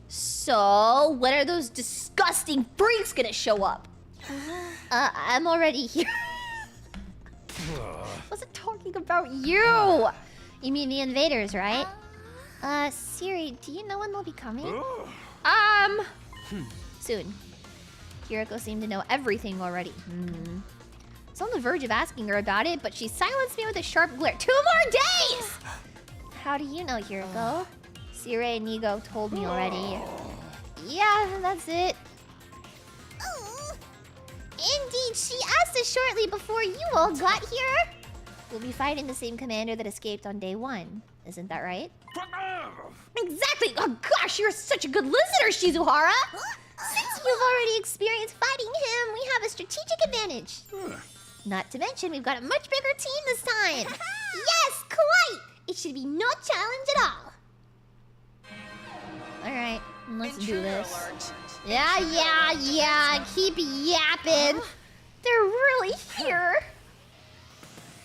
So, when are those disgusting freaks gonna show up? I'm already here. Wasn't talking about you. You mean the invaders, right? Siri, do you know when they'll be coming? Soon. Kiriko seemed to know everything already. I was on the verge of asking her about it, but she silenced me with a sharp glare. 2 more days! How do you know, Kiriko? Siri and Nigo told me already. Yeah, that's it. Indeed, she asked us shortly before you all got here. We'll be fighting the same commander that escaped on day 1. Isn't that right? Exactly! Oh gosh, you're such a good listener, Shizuhara! Since you've already experienced fighting him, we have a strategic advantage. Not to mention, we've got a much bigger team this time. Yes, quite! It should be no challenge at all. Alright, let's do this. Yeah, keep yapping. They're really here.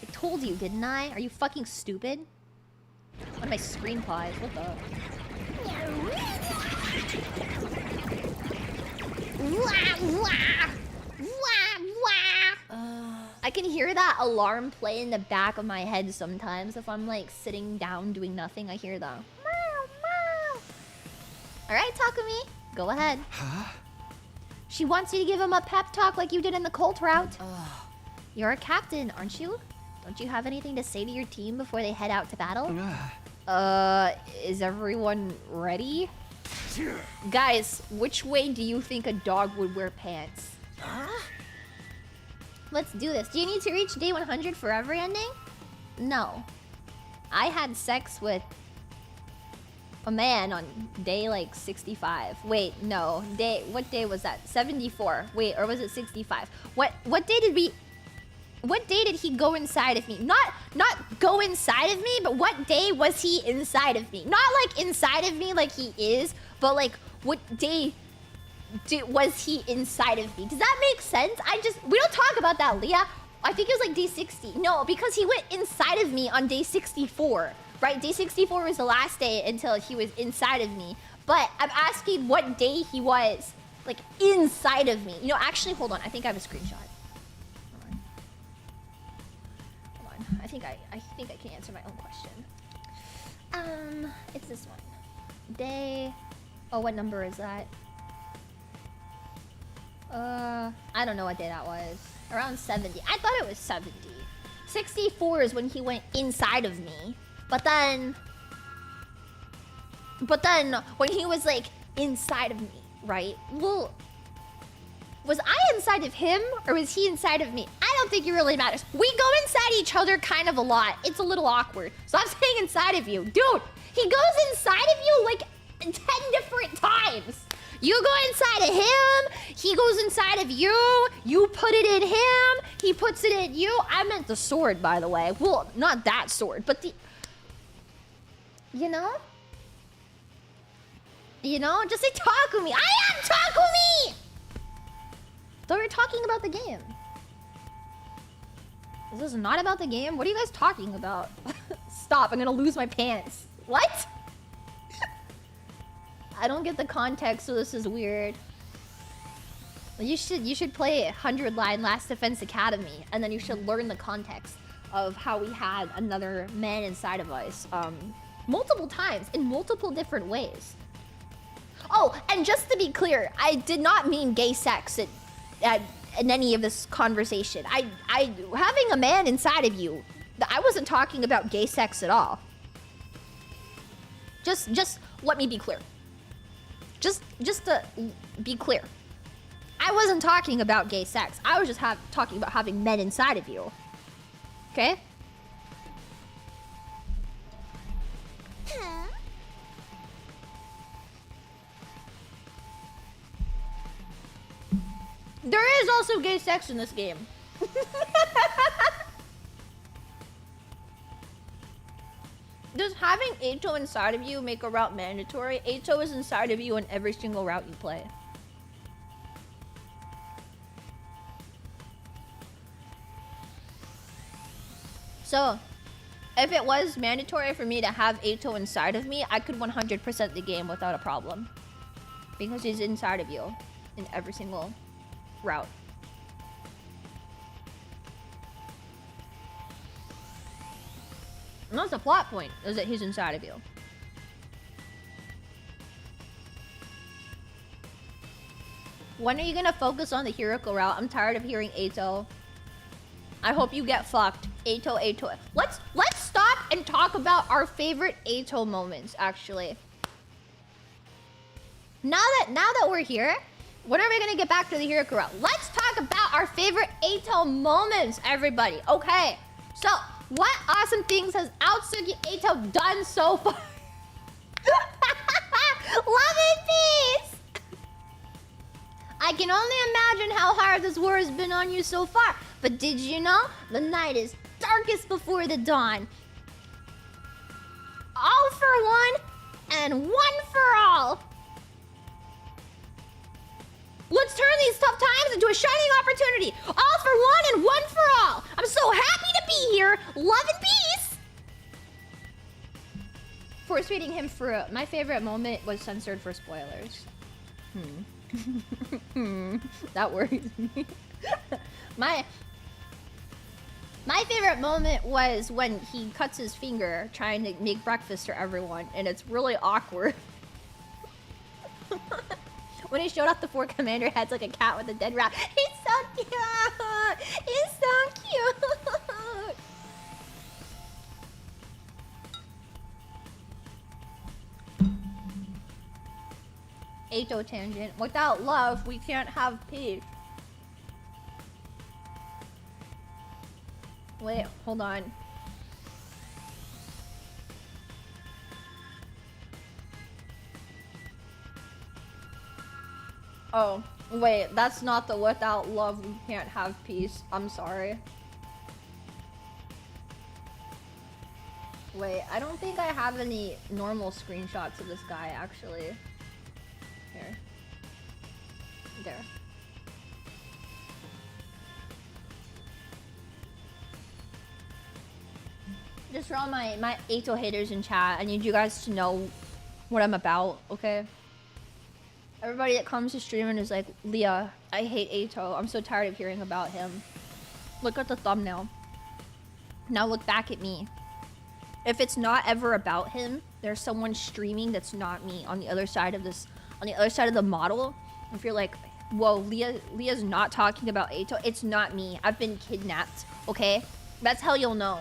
I told you, didn't I? Are you fucking stupid? One of my screen paws, what the? I can hear that alarm play in the back of my head sometimes. If I'm like sitting down doing nothing, I hear the Alright, Takumi, go ahead. Huh? She wants you to give him a pep talk like you did in the cult route. You're a captain, aren't you? Don't you have anything to say to your team before they head out to battle? Is everyone ready? Guys, which way do you think a dog would wear pants? Let's do this. Do you need to reach day 100 for every ending? No. I had sex with a man on day like 65. Wait, no. What day was that? 74. Wait, or was it 65? What day did he go inside of me? Not go inside of me, but what day was he inside of me? Not like inside of me like he is, but like what day was he inside of me? Does that make sense? We don't talk about that, Leah. I think it was like day 60. No, because he went inside of me on day 64. Right? Day 64 was the last day until he was inside of me. But I'm asking what day he was like inside of me. You know, actually, hold on. I think I have a screenshot. Hold on. I think I can answer my own question. It's this one. Day. Oh, what number is that? I don't know what day that was. Around 70. I thought it was 70. 64 is when he went inside of me. But then when he was like inside of me, right? Well, was I inside of him or was he inside of me? I don't think it really matters. We go inside each other kind of a lot. It's a little awkward. So I'm saying inside of you. Dude, he goes inside of you like 10 different times. You go inside of him, he goes inside of you, you put it in him, he puts it in you. I meant the sword, by the way. Well, not that sword, but the... You know? Just say Takumi. I am Takumi! Thought we were talking about the game. This is not about the game? What are you guys talking about? Stop, I'm gonna lose my pants. What? I don't get the context, so this is weird. You should play 100 Line Last Defense Academy, and then you should learn the context of how we had another man inside of us multiple times in multiple different ways. Oh, and just to be clear, I did not mean gay sex in any of this conversation. I having a man inside of you, I wasn't talking about gay sex at all. Just let me be clear. Just to be clear. I wasn't talking about gay sex. I was just talking about having men inside of you. Okay? Huh? There is also gay sex in this game. Does having Eito inside of you make a route mandatory? Eito is inside of you in every single route you play. So, if it was mandatory for me to have Eito inside of me, I could 100% the game without a problem. Because he's inside of you in every single route. And that's the plot point, is that he's inside of you. When are you gonna focus on the Hiroko route? I'm tired of hearing Eito. I hope you get fucked. Eito. Let's stop and talk about our favorite Eito moments, actually. Now that we're here, when are we gonna get back to the Hiroko route? Let's talk about our favorite Eito moments, everybody. Okay, so what awesome things has Aotsuki Eito done so far? Love and peace! I can only imagine how hard this war has been on you so far. But did you know? The night is darkest before the dawn. All for one, and one for all. Let's turn these tough times into a shining opportunity. All for one and one for all. I'm so happy to be here. Love and peace. Force feeding him fruit. My favorite moment was censored for spoilers. That worries me. My favorite moment was when he cuts his finger trying to make breakfast for everyone, and it's really awkward. When he showed off the 4 commander heads like a cat with a dead rat. He's so cute! He's so cute! Eito tangent. Without love, we can't have peace. Wait, hold on. Oh, wait, that's not the without love we can't have peace. I'm sorry. Wait, I don't think I have any normal screenshots of this guy, actually. Here. There. Just for all my Eito haters in chat, I need you guys to know what I'm about, okay? Everybody that comes to stream and is like, Leah, I hate Eito. I'm so tired of hearing about him. Look at the thumbnail. Now look back at me. If it's not ever about him, there's someone streaming that's not me on the other side of this, on the other side of the model. If you're like, whoa, Leah's not talking about Eito, it's not me. I've been kidnapped, okay? That's how you'll know.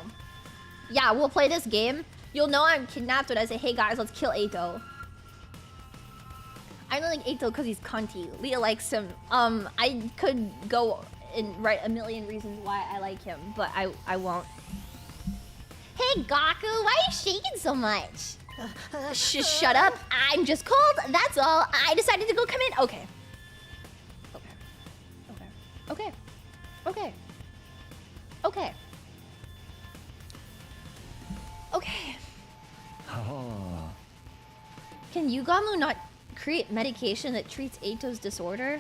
Yeah, we'll play this game. You'll know I'm kidnapped when I say, hey guys, let's kill Eito. I don't like Eito because he's cunty. Leah likes him. I could go and write a million reasons why I like him, but I won't. Hey Gaku, why are you shaking so much? Shut up. I'm just cold. That's all. I decided to go come in. Okay. Okay. Okay. Okay. Okay. Oh. Can Yugamu not create medication that treats Eito's disorder?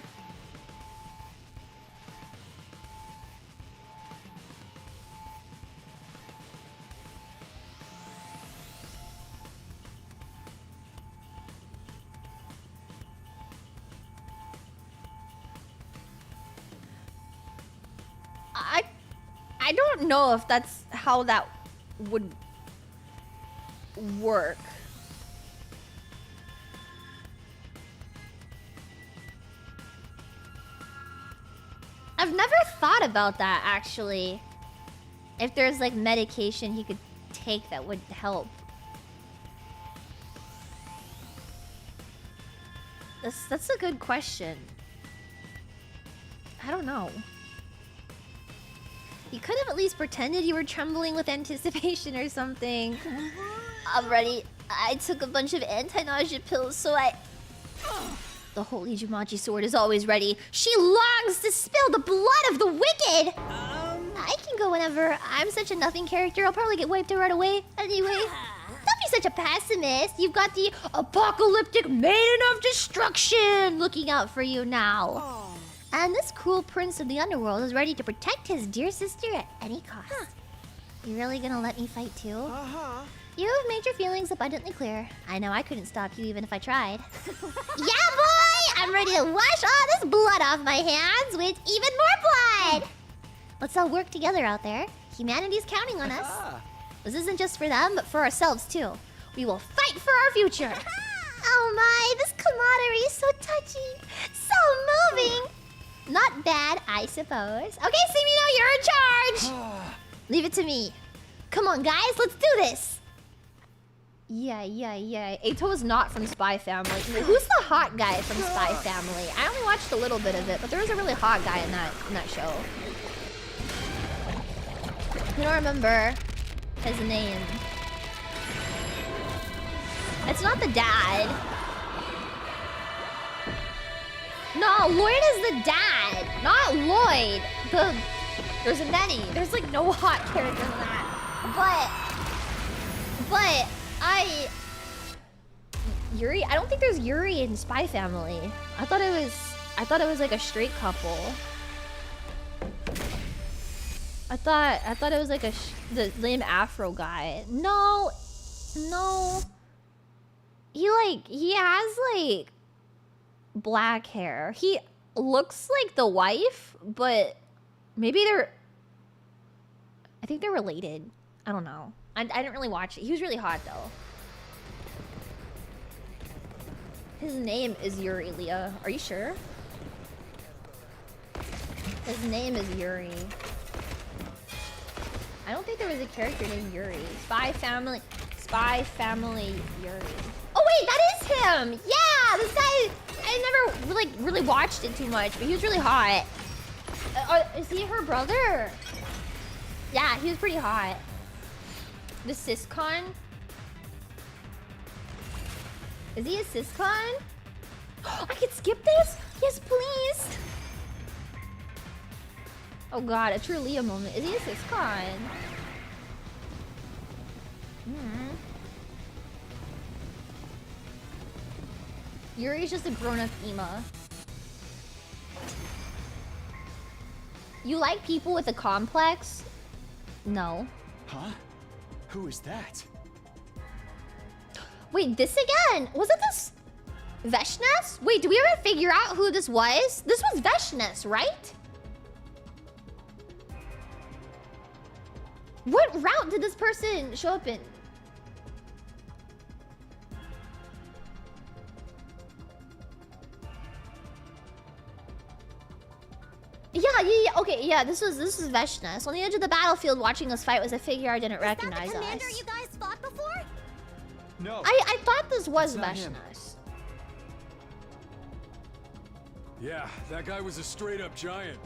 I don't know if that's how that would work. I've never thought about that, actually. If there's like medication he could take that would help. That's a good question. I don't know. You could have at least pretended you were trembling with anticipation or something. I'm ready. I took a bunch of anti-nausea pills, so I... The holy Jumanji sword is always ready. She longs to spill the blood of the wicked! I can go whenever. I'm such a nothing character. I'll probably get wiped out right away. Anyway, don't be such a pessimist. You've got the apocalyptic maiden of destruction looking out for you now. And this cruel prince of the underworld is ready to protect his dear sister at any cost. You really gonna let me fight too? You have made your feelings abundantly clear. I know I couldn't stop you even if I tried. Yeah, boy! I'm ready to wash all this blood off my hands with even more blood! Let's all work together out there. Humanity's counting on us. This isn't just for them, but for ourselves too. We will fight for our future. Oh my, this camaraderie is so touching. So moving. Not bad, I suppose. Okay, Sumino, you're in charge! Leave it to me. Come on, guys, let's do this! Yeah. Eito is not from Spy Family. Who's the hot guy from Spy Family? I only watched a little bit of it, but there was a really hot guy in that show. I don't remember his name. It's not the dad. No, Lloyd is the dad, not Lloyd. There's many. There's like no hot character in that. But Yuri. I don't think there's Yuri in Spy Family. I thought it was like a straight couple. I thought it was like the lame Afro guy. No. He has like black hair. He looks like the wife, but maybe I think they're related. I don't know. I didn't really watch it. He was really hot though. His name is Yuri, Leah. Are you sure? His name is Yuri. I don't think there was a character named Yuri. Spy Family Yuri. Oh wait, that is him! Yeah, this guy, I never really watched it too much, but he was really hot. Is he her brother? Yeah, he was pretty hot. The Syscon? Is he a Syscon? I could skip this? Yes, please! Oh god, a true Leah moment. Is he a Syscon? Yuri's just a grown-up Ema. You like people with a complex? No. Huh? Who is that? Wait, this again? Wasn't this Veshnes? Wait, did we ever figure out who this was? This was Veshnes, right? What route did this person show up in? Yeah. Okay, yeah. This is Veshnes. On the edge of the battlefield, watching us fight was a figure I didn't recognize. Is that the commander you guys fought before? No. I thought this was Veshnes. Yeah, that guy was a straight-up giant.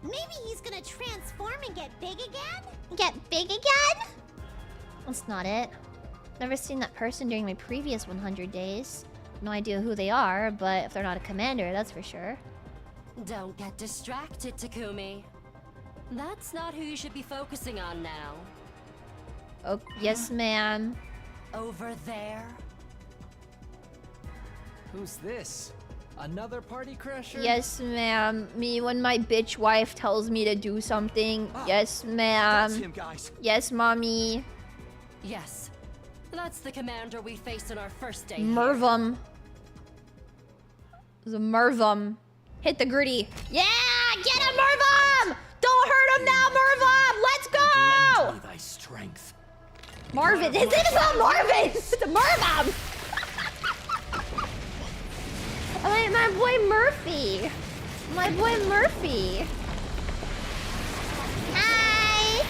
Maybe he's gonna transform and get big again? Get big again? That's not it. Never seen that person during my previous 100 days. No idea who they are, but if they're not a commander, that's for sure. Don't get distracted, Takumi. That's not who you should be focusing on now. Oh, yes, ma'am. Over there. Who's this? Another party crasher? Yes, ma'am. Me when my bitch wife tells me to do something. Yes, ma'am. That's him, guys. Yes, mommy. Yes. That's the commander we faced on our first day. Mervum. The Mervum. Hit the gritty. Yeah! Get him, Mervum! Don't hurt him now, Mervum! Let's and lend me thy strength. Marvin. His name is not Marvin. It's a Mermom. My boy Murphy. My boy Murphy. Hi.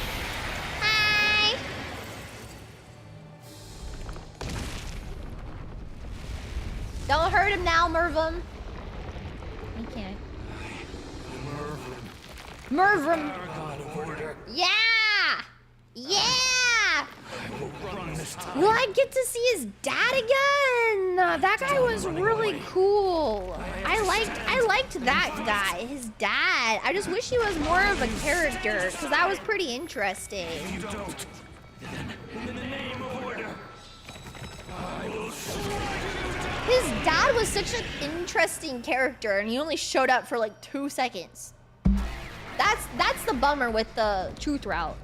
Hi. Don't hurt him now, Mervum. You can't. Mervum. Yeah. Yeah. Will I get to see his dad again? That guy was really cool. I liked that guy, his dad. I just wish he was more of a character, because that was pretty interesting. His dad was such an interesting character, and he only showed up for like 2 seconds. That's the bummer with the truth route.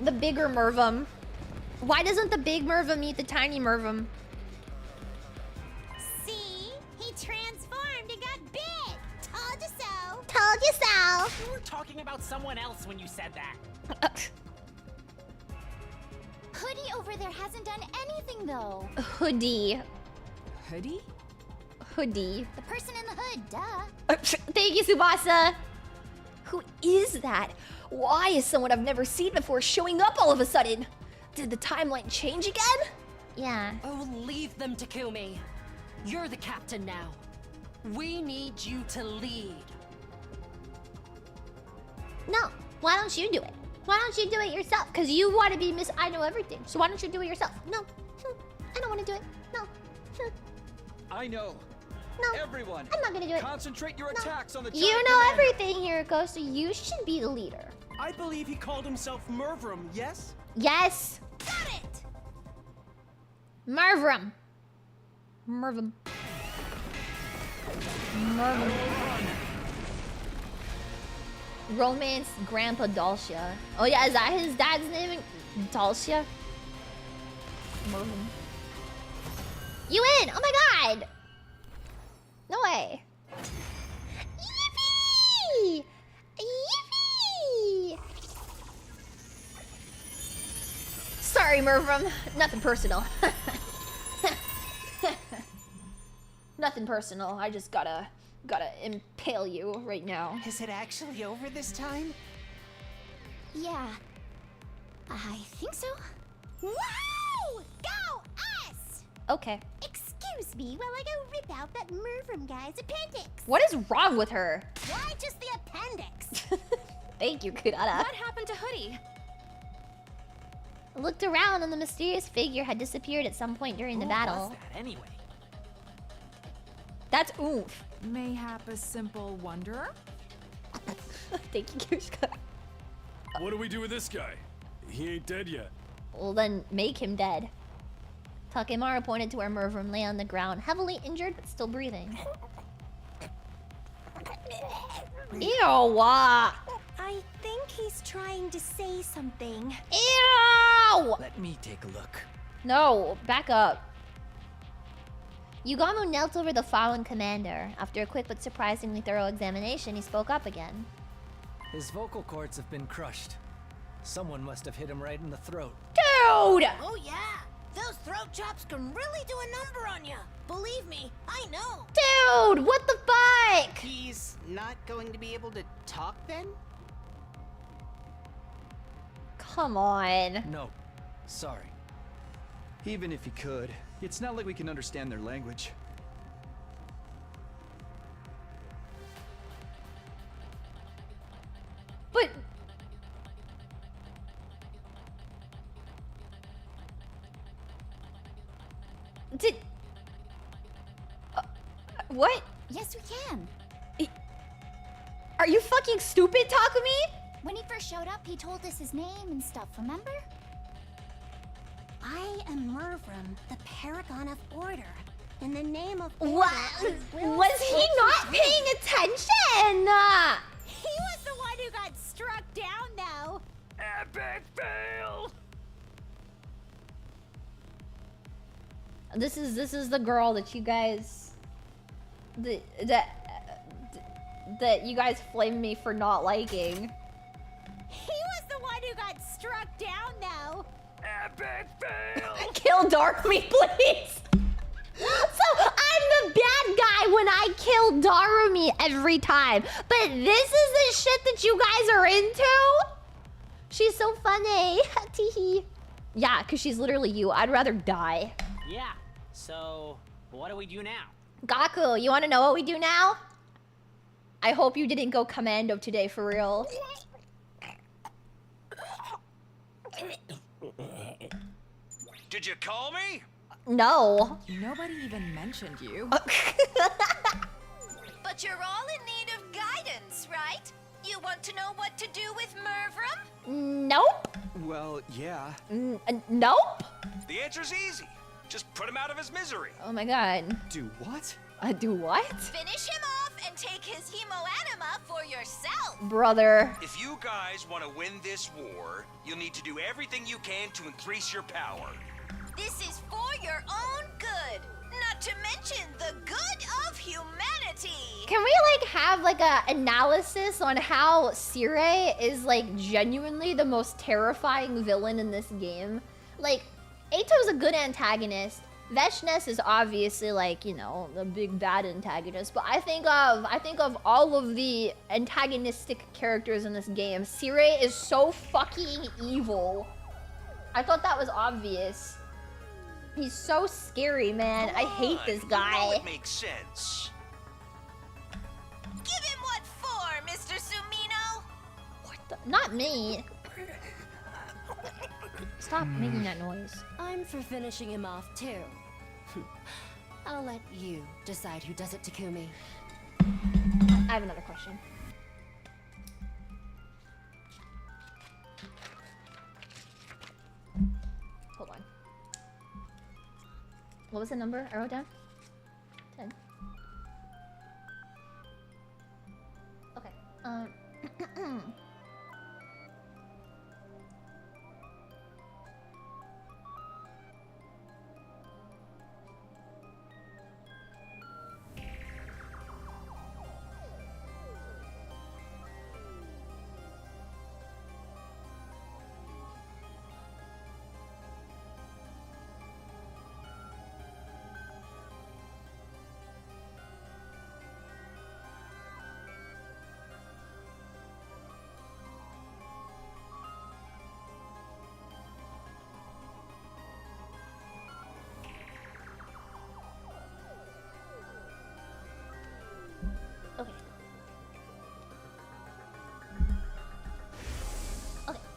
The bigger Mervum. Why doesn't the big Mervum meet the tiny Mervum? See? He transformed and got bit! Told you so! Told you so! You were talking about someone else when you said that. Hoodie over there hasn't done anything, though. Hoodie. Hoodie? Hoodie. The person in the hood, duh. Thank you, Tsubasa. Who is that? Why is someone I've never seen before showing up all of a sudden? Did the timeline change again? Yeah. Oh, leave them, Takumi. You're the captain now. We need you to lead. No. Why don't you do it? Why don't you do it yourself? Because you want to be Miss I Know Everything. So why don't you do it yourself? No. I don't want to do it. No. I know. No. Everyone. I'm not going to do it. Concentrate your attacks on the You giant know commander. everything, Hiroko, so you should be the leader. I believe he called himself Mervrum, yes? Yes. Got it! Mervrum. Mervum. Mervum. Romance Grandpa Dalcia. Oh yeah, is that his dad's name? Dalcia? Mervum. You win! Oh my god! No way. Yippee! Yippee! Sorry, Mervrum. Nothing personal. Nothing personal. I just gotta impale you right now. Is it actually over this time? Yeah. I think so. Wow! Go us! Okay. Excuse me while I go rip out that Mervrum guy's appendix. What is wrong with her? Why just the appendix? Thank you, Kurata. What happened to Hoodie? Looked around and the mysterious figure had disappeared at some point during the battle. Who was that anyway? That's oomph. Mayhap a simple wanderer? Thank you, Kushka. What do we do with this guy? He ain't dead yet. Well, then make him dead. Takemaru pointed to where Mervrum lay on the ground, heavily injured but still breathing. Ew! I think he's trying to say something. Ew! Let me take a look. No, back up. Yugamo knelt over the fallen commander. After a quick but surprisingly thorough examination, he spoke up again. His vocal cords have been crushed. Someone must have hit him right in the throat. Dude! Oh yeah, those throat chops can really do a number on you. Believe me, I know. Dude, what the fuck? He's not going to be able to talk then? Come on. No, sorry. Even if he could, it's not like we can understand their language. But... Did... what? Yes, we can. Are you fucking stupid, Takumi? When he first showed up, he told us his name and stuff, remember? I am Mervrum, the Paragon of Order. In the name of order, What? I will Was he not paying attention? He was the one who got struck down, though. Epic fail! This is the girl that you guys that you guys flame me for not liking. Epic fail! Kill Darumi, please! So I'm the bad guy when I kill Darumi every time. But this is the shit that you guys are into? She's so funny. Teehee. Yeah, because she's literally you. I'd rather die. Yeah, so what do we do now? Gaku, you want to know what we do now? I hope you didn't go commando today for real. Did you call me? No. Nobody even mentioned you. But you're all in need of guidance, right? You want to know what to do with Mervrum? Nope. Well, yeah. Nope. The answer's easy. Just put him out of his misery. Oh my god. Do what? Do what? Finish him off and take his hemoanima for yourself. Brother. If you guys want to win this war, you'll need to do everything you can to increase your power. This is for your own good, not to mention the good of humanity. Can we like have like a analysis on how Sire is like genuinely the most terrifying villain in this game? Like, Eito's a good antagonist. Vechness is obviously like, you know, the big bad antagonist, but I think of all of the antagonistic characters in this game, Sire is so fucking evil. I thought that was obvious. He's so scary, man. I hate this guy. You know it makes sense. Give him what for, Mr. Sumino? What the? Not me. Stop making that noise. I'm for finishing him off too. I'll let you decide who does it, Takumi. I have another question. Hold on. What was the number I wrote down? 10. Okay.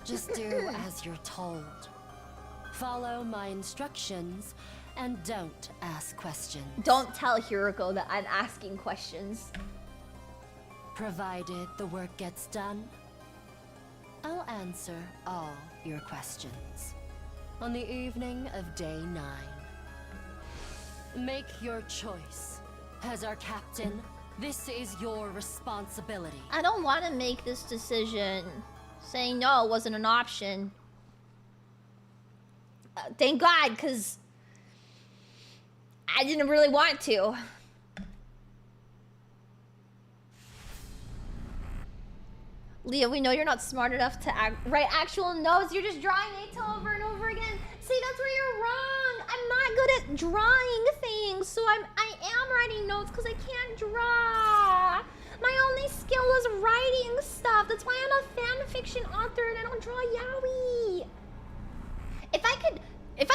Just do as you're told. Follow my instructions and don't ask questions. Don't tell Hiroko that I'm asking questions. Provided the work gets done, I'll answer all your questions on the evening of day 9. Make your choice. As our captain, this is your responsibility. I don't want to make this decision. Saying no wasn't an option. Thank God, because I didn't really want to. Leah, we know you're not smart enough to write actual notes. You're just drawing Eito over and over again. See, that's where you're wrong. I'm not good at drawing things, so I am writing notes because I can't draw. My only skill is writing stuff. That's why I'm a fanfiction author and I don't draw yaoi. If I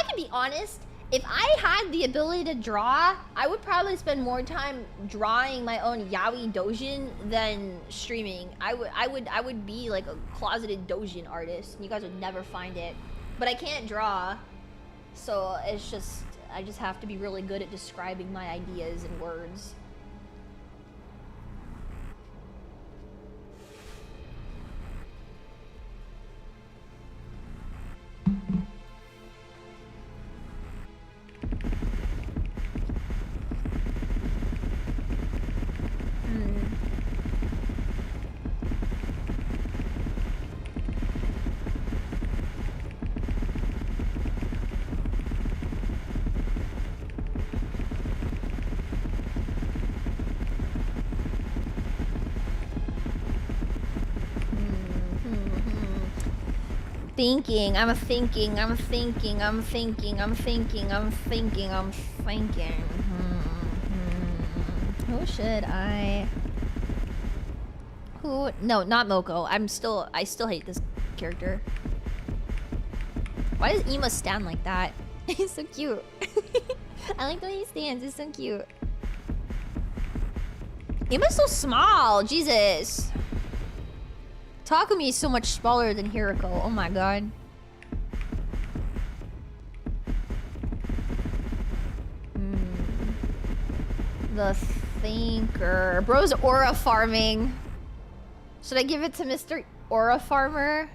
could be honest, if I had the ability to draw, I would probably spend more time drawing my own yaoi doujin than streaming. I would be like a closeted doujin artist. You guys would never find it. But I can't draw. So it's just I just have to be really good at describing my ideas in words. thinking. Who should I? Who? No, not Moko. I still hate this character. Why does Ema stand like that? He's so cute. I like the way he stands. It's so cute. Ema's so small. Jesus. Takumi is so much smaller than Hirako. Oh my god. The Thinker. Bro's aura farming. Should I give it to Mr. Aura Farmer?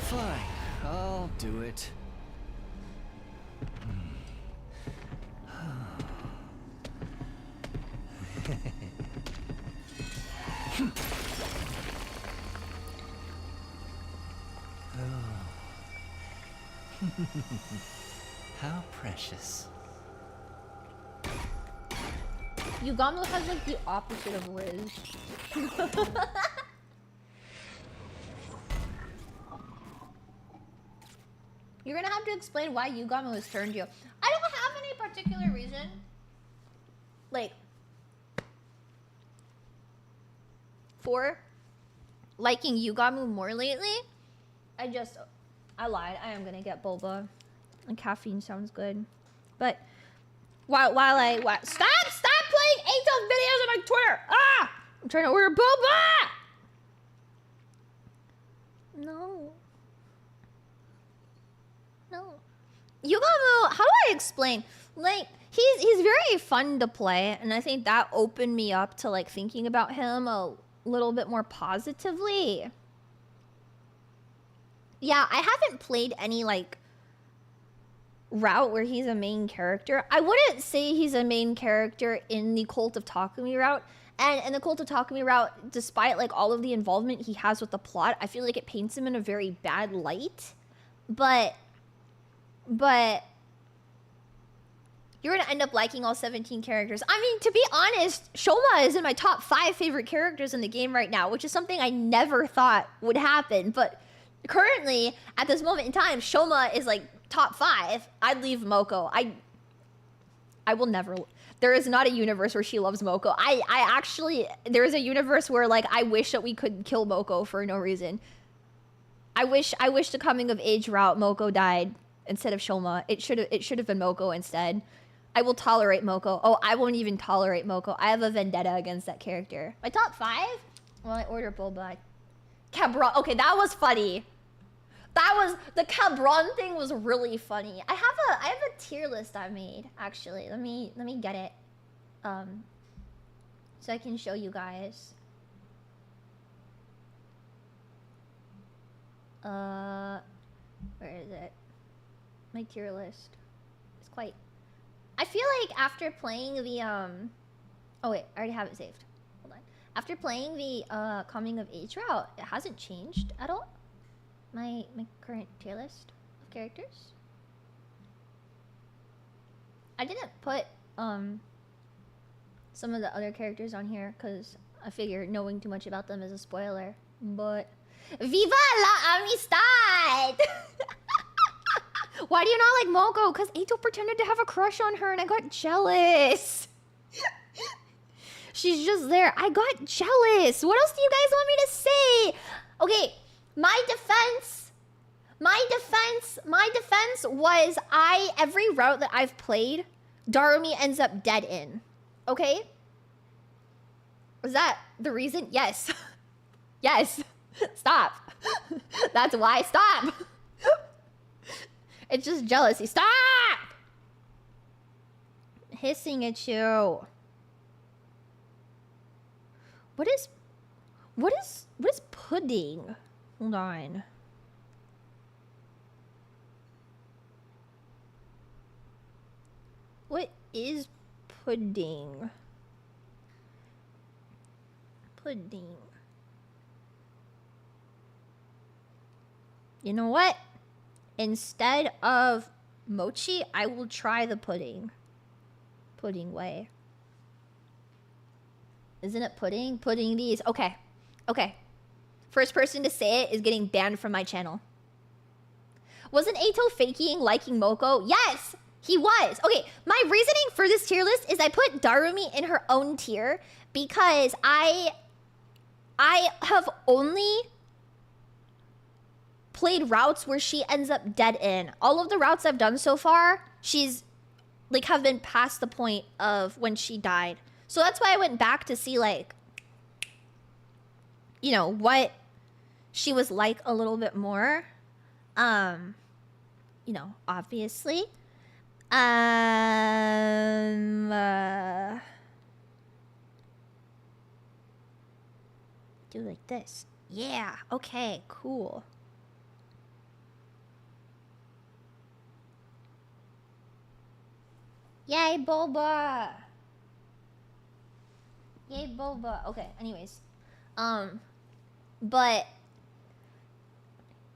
Fine, I'll do it. How precious. Yugamo has like the opposite of Riz. You're gonna have to explain why Yugamo has turned you. I don't have any particular reason. Like, for liking Yugamo more lately. I lied. I am gonna get boba. And caffeine sounds good. But while stop playing Ato's videos on my Twitter! Ah! I'm trying to order boba! No. Yugamo, how do I explain? Like, he's very fun to play, and I think that opened me up to like thinking about him a little bit more positively. Yeah, I haven't played any like route where he's a main character. I wouldn't say he's a main character in the Cult of Takumi route. And in the Cult of Takumi route, despite like all of the involvement he has with the plot, I feel like it paints him in a very bad light. But you're gonna end up liking all 17 characters. I mean, to be honest, Shoma is in my top 5 favorite characters in the game right now, which is something I never thought would happen. But currently, at this moment in time, Shoma is like top 5. I'd leave Moko. I will never. There is not a universe where she loves Moko. I actually, there is a universe where like I wish that we could kill Moko for no reason. I wish the coming of age route Moko died instead of Shoma. It should have been Moko instead. I will tolerate Moko. Oh, I won't even tolerate Moko. I have a vendetta against that character. My top 5? Well, I ordered boba. Cabron. Okay, that was funny. That was, the Cabron thing was really funny. I have a tier list I made, actually. Let me get it. So I can show you guys. Where is it? My tier list. It's quite, I feel like after playing the oh wait, I already have it saved. Hold on. After playing the coming of age route, it hasn't changed at all. My current tier list of characters. I didn't put some of the other characters on here because I figured knowing too much about them is a spoiler. But Viva la amistad! Why do you not like Moko? Because Eito pretended to have a crush on her and I got jealous. She's just there. I got jealous. What else do you guys want me to say? Okay, my defense was every route that I've played, Darumi ends up dead in. Okay? Was that the reason? Yes. Yes. Stop. That's why. Stop. It's just jealousy. Stop! Hissing at you. What is pudding? Hold on. What is pudding? Pudding. You know what? Instead of mochi, I will try the pudding. Pudding way. Isn't it pudding? Pudding these. Okay. Okay. first person to say it is getting banned from my channel. Wasn't Eito faking liking Moko? Yes, he was. Okay, my reasoning for this tier list is I put Darumi in her own tier because I have only played routes where she ends up dead in. All of the routes I've done so far, she's like have been past the point of when she died. So that's why I went back to see like, you know, what she was like a little bit more. You know, obviously. Do like this. Yeah, okay, cool. Yay, Boba! Yay, Boba. Okay, anyways. But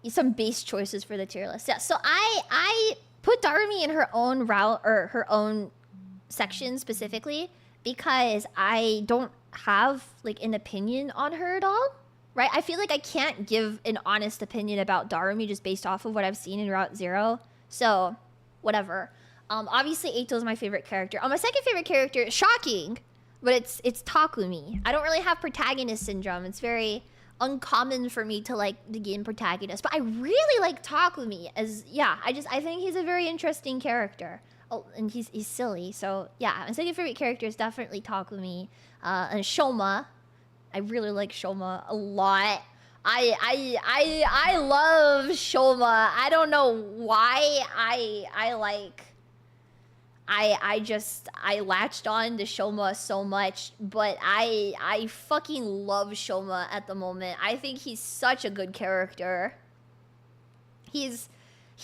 some base choices for the tier list. Yeah, so I put Darumi in her own route or her own section specifically because I don't have like an opinion on her at all. Right? I feel like I can't give an honest opinion about Darumi just based off of what I've seen in Route 0. So, whatever. Obviously Eito's my favorite character. My second favorite character, shocking, but it's Takumi. I don't really have protagonist syndrome. It's very uncommon for me to like the game protagonist, but I really like Takumi as I think he's a very interesting character. Oh, and he's silly. So yeah, my second favorite character is definitely Takumi. And Shoma. I really like Shoma a lot. I love Shoma. I don't know why I latched on to Shoma so much, but I fucking love Shoma at the moment. I think he's such a good character. He's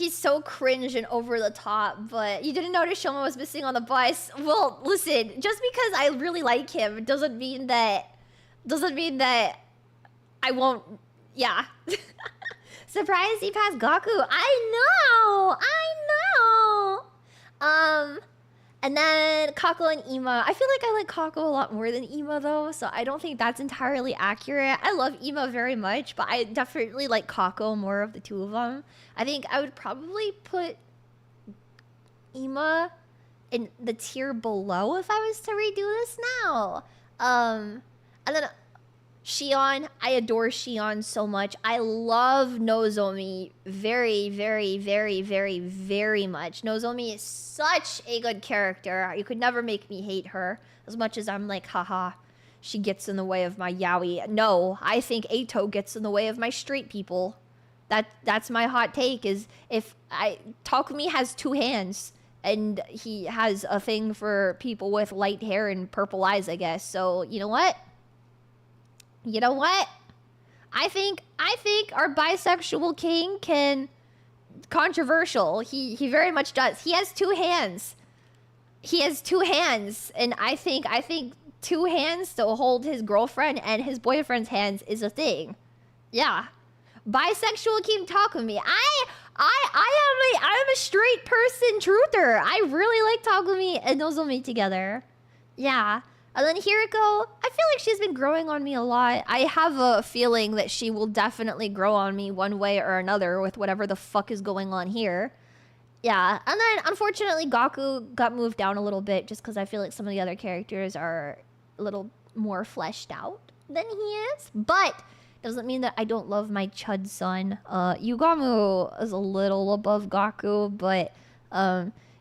so cringe and over the top, but you didn't notice Shoma was missing on the bus. Well, listen, just because I really like him doesn't mean that I won't. Yeah. Surprised he passed Gaku. I know. And then Kako and Ima. I feel like I like Kako a lot more than Ima though, so I don't think that's entirely accurate. I love Ima very much, but I definitely like Kako more of the two of them. I think I would probably put Ima in the tier below if I was to redo this now. And then Shion, I adore Shion so much. I love Nozomi very, very, very, very, very much. Nozomi is such a good character. You could never make me hate her. As much as I'm like, haha, she gets in the way of my yaoi. No, I think Eito gets in the way of my straight people. That's my hot take is Takumi has two hands. And he has a thing for people with light hair and purple eyes, I guess. So, you know what? I think our bisexual king can controversial. He very much does. He has two hands. And I think two hands to hold his girlfriend and his boyfriend's hands is a thing. Yeah. Bisexual King Takumi. I am a straight person truther. I really like Takumi and Nozomi together. Yeah. And then Hiriko, I feel like she's been growing on me a lot. I have a feeling that she will definitely grow on me one way or another with whatever the fuck is going on here. Yeah, and then unfortunately Gaku got moved down a little bit just because I feel like some of the other characters are a little more fleshed out than he is. But doesn't mean that I don't love my Chud son. Yugamu is a little above Gaku, but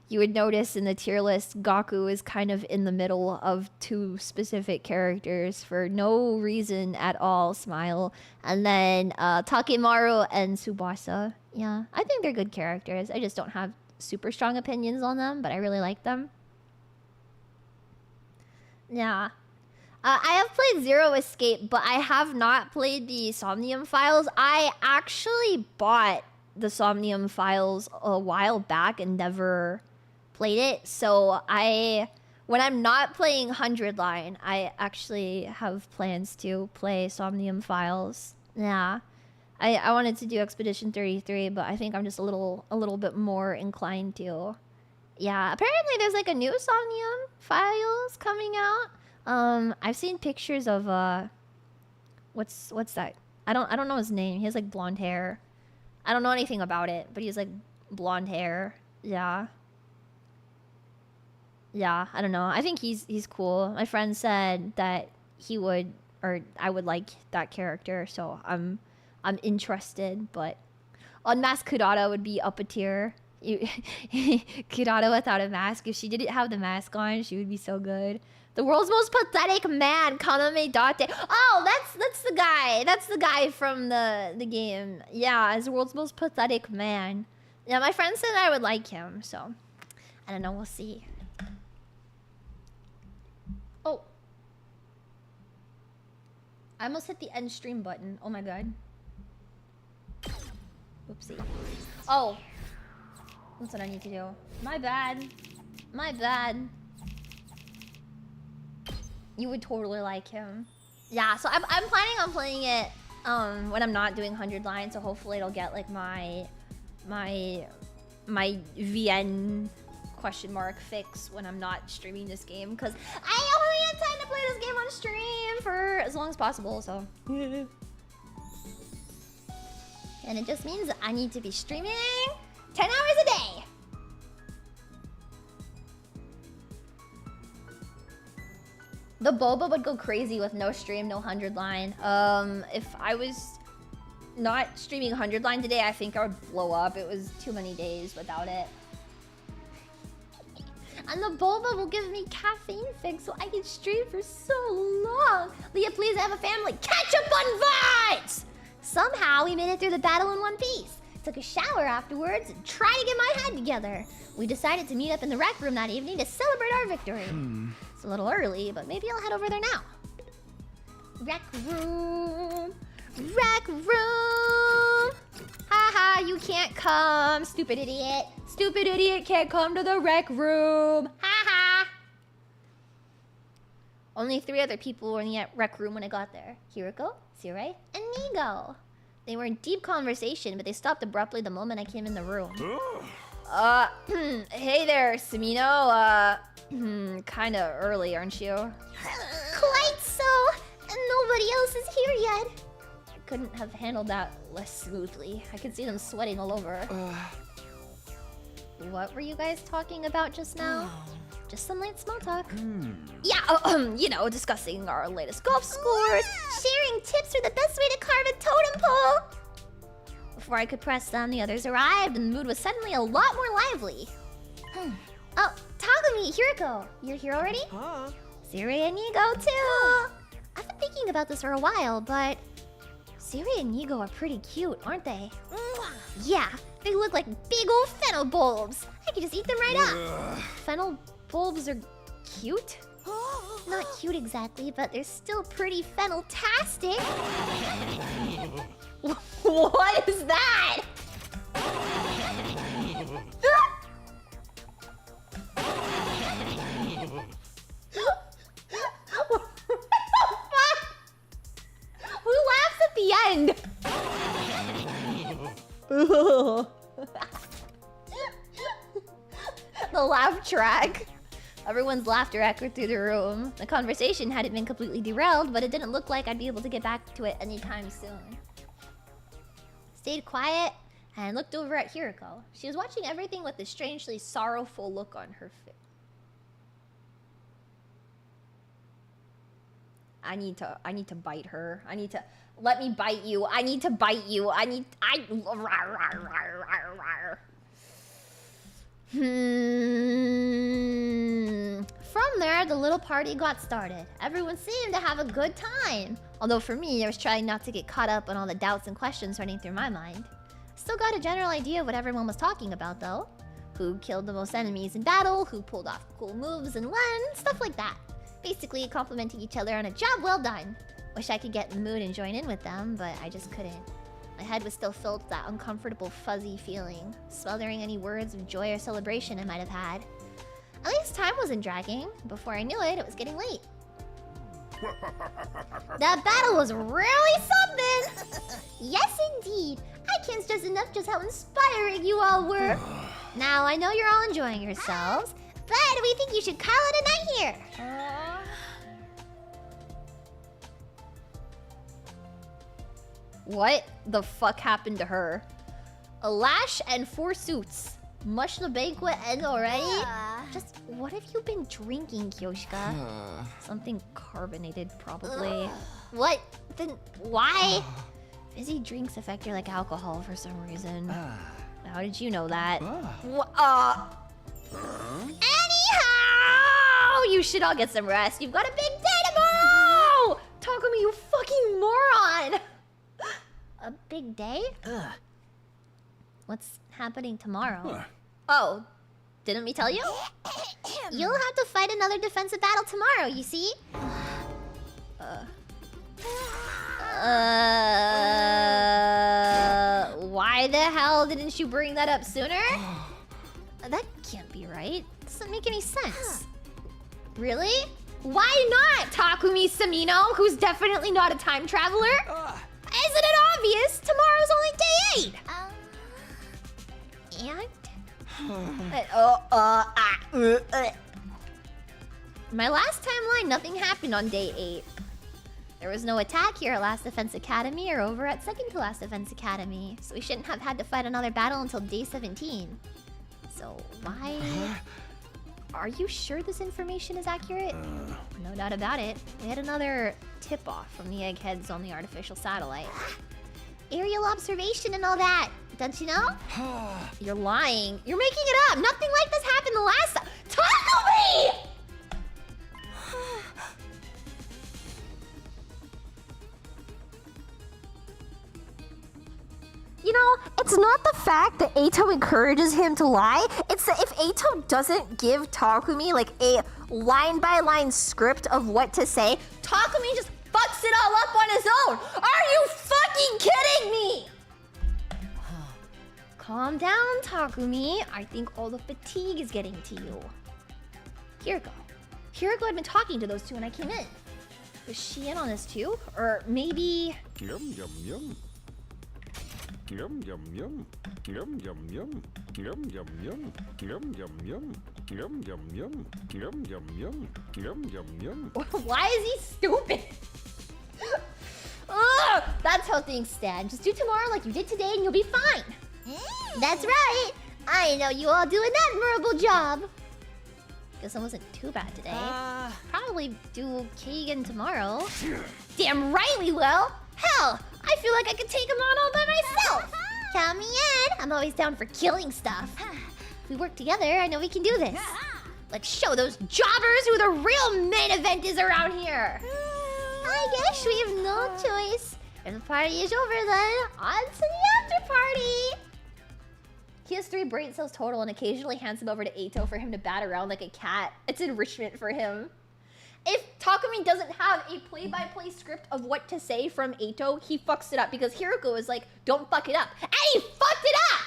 you would notice in the tier list, Gaku is kind of in the middle of two specific characters for no reason at all. Smile. And then Takemaru and Tsubasa. Yeah, I think they're good characters. I just don't have super strong opinions on them, but I really like them. Yeah. I have played Zero Escape, but I have not played the Somnium Files. I actually bought the Somnium Files a while back and never played it. So when I'm not playing 100 Line, I actually have plans to play Somnium Files. Yeah. I wanted to do Expedition 33, but I think I'm just a little bit more inclined to. Yeah, apparently there's like a new Somnium Files coming out. I've seen pictures of what's that? I don't know his name. He has like blonde hair. I don't know anything about it, but he has like blonde hair. Yeah. Yeah, I don't know. I think he's cool. My friend said that he would, or I would like that character, so I'm interested, but Unmasked Kurata would be up a tier. Kurata without a mask. If she didn't have the mask on, she would be so good. The world's most pathetic man, Kaname Date. Oh, that's the guy. That's the guy from the game. Yeah, it's the world's most pathetic man. Yeah, my friend said I would like him, so I don't know. We'll see. Oh, I almost hit the end stream button. Oh my god. Oopsie. Oh, that's what I need to do. My bad. My bad. You would totally like him. Yeah, so I'm planning on playing it when I'm not doing 100 lines, so hopefully it'll get like my VN question mark fix when I'm not streaming this game, because I only have time to play this game on stream for as long as possible, so. And it just means that I need to be streaming 10 hours a day. The boba would go crazy with no stream, no 100 line. If I was not streaming 100 line today, I think I would blow up. It was too many days without it. And the boba will give me caffeine fix so I can stream for so long. Leah, please, I have a family. Catch up on vibes! Somehow we made it through the battle in one piece. Took a shower afterwards and tried to get my head together. We decided to meet up in the rec room that evening to celebrate our victory. It's a little early, but maybe I'll head over there now. Rec room. Rec room. Haha, you can't come, stupid idiot. Stupid idiot can't come to the rec room. Haha. Only 3 other people were in the rec room when I got there. Hiroko, Sirei, and Nigo. They were in deep conversation, but they stopped abruptly the moment I came in the room. Hey there, Sumino. Kinda early, aren't you? Quite so, and nobody else is here yet. I couldn't have handled that less smoothly. I could see them sweating all over. What were you guys talking about just now? Just some light small talk. Yeah, you know, discussing our latest golf scores, sharing tips for the best way to carve a totem pole. Before I could press them, the others arrived, and the mood was suddenly a lot more lively. Oh, Tagumi, Hiroko, you're here already? Siri and Nigo too. I've been thinking about this for a while, but Siri and Nigo are pretty cute, aren't they? Yeah, they look like big old fennel bulbs. I could just eat them right up. Fennel bulbs are cute? Not cute exactly, but they're still pretty fennel-tastic. What is that? What the fuck? Who laughs at the end? The laugh track. Everyone's laughter echoed through the room. The conversation hadn't been completely derailed, but it didn't look like I'd be able to get back to it anytime soon. Stayed quiet and looked over at Hiroko. She was watching everything with a strangely sorrowful look on her face. I need to bite her. Let me bite you. I need to bite you. From there, the little party got started. Everyone seemed to have a good time. Although for me, I was trying not to get caught up on all the doubts and questions running through my mind. Still got a general idea of what everyone was talking about, though. Who killed the most enemies in battle, who pulled off cool moves and when, stuff like that. Basically complimenting each other on a job well done. Wish I could get in the mood and join in with them, but I just couldn't. My head was still filled with that uncomfortable, fuzzy feeling, smothering any words of joy or celebration I might have had. At least time wasn't dragging. Before I knew it, it was getting late. That battle was really something! Yes, indeed. I can't stress enough just how inspiring you all were. Now, I know you're all enjoying yourselves, but we think you should call it a night here. What the fuck happened to her? A lash and 4 suits. Must the banquet end already? Just what have you been drinking, Kyoshika? Something carbonated, probably. What? Then why? Fizzy drinks affect you like alcohol for some reason. How did you know that? Anyhow, you should all get some rest. You've got a big day tomorrow! Takumi, you fucking moron! A big day? What's happening tomorrow? Oh, didn't we tell you? You'll have to fight another defensive battle tomorrow, you see? Why the hell didn't you bring that up sooner? That can't be right. Doesn't make any sense. Really? Why not Takumi Samino, who's definitely not a time traveler? Isn't it obvious? Tomorrow's only day 8. My last timeline, nothing happened on day 8. There was no attack here at Last Defense Academy or over at Second to Last Defense Academy, so we shouldn't have had to fight another battle until day 17. So why? Are you sure this information is accurate? No doubt about it. We had another tip-off from the eggheads on the artificial satellite. Aerial observation and all that. Don't you know? You're lying. You're making it up. Nothing like this happened the last time. Takumi! You know, it's not the fact that Eito encourages him to lie. It's that if Eito doesn't give Takumi like a line-by-line script of what to say, Takumi just fucks it all up on his own. Are you fucking kidding me? Calm down, Takumi. I think all the fatigue is getting to you. Hiriko had been talking to those two when I came in. Was she in on this too? Or maybe... Yum, yum, yum. Yum, yum, yum. Yum, yum, yum. Yum, yum, yum. Yum, yum, yum. Yum, yum, yum. Yum, yum, yum. Yum, yum, yum. Why is he stupid? Ugh, that's how things stand. Just do tomorrow like you did today and you'll be fine. That's right. I know you all do an admirable job. Guess it wasn't too bad today. Probably do Kagan tomorrow. Damn right we will. Hell, I feel like I could take him on all by myself. Count me in. I'm always down for killing stuff. If we work together, I know we can do this. Let's show those jobbers who the real main event is around here. I guess we have no choice. If the party is over then, on to the after party. He has 3 brain cells total and occasionally hands them over to Eito for him to bat around like a cat. It's enrichment for him. If Takumi doesn't have a play-by-play script of what to say from Eito, he fucks it up because Hiriko is like, don't fuck it up. And he fucked it up!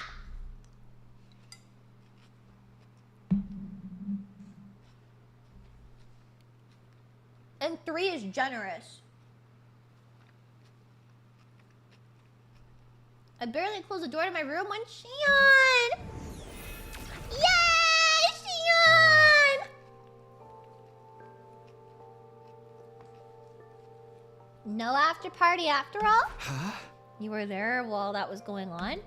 And 3 is generous. I barely closed the door to my room when Shion! Yay! Shion! No after party after all? Huh? You were there while that was going on?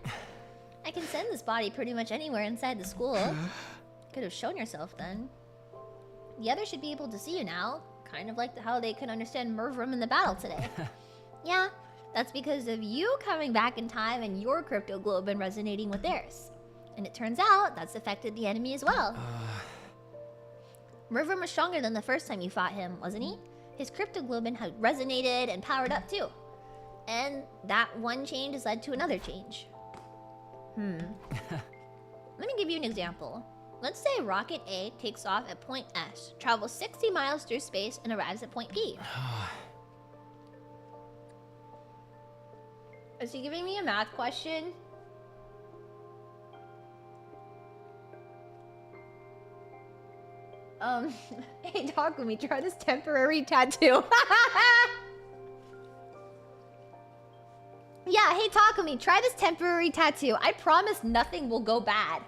I can send this body pretty much anywhere inside the school. Could have shown yourself then. The others should be able to see you now. Kind of like how they can understand Mervrim in the battle today. Yeah, that's because of you coming back in time and your cryptoglobin resonating with theirs. And it turns out that's affected the enemy as well. Mervrim was stronger than the first time you fought him, wasn't he? His cryptoglobin had resonated and powered up too. And that one change has led to another change. Let me give you an example. Let's say Rocket A takes off at point S, travels 60 miles through space, and arrives at point P. Is he giving me a math question? Hey Takumi, try this temporary tattoo. Yeah, hey Takumi, try this temporary tattoo. I promise nothing will go bad.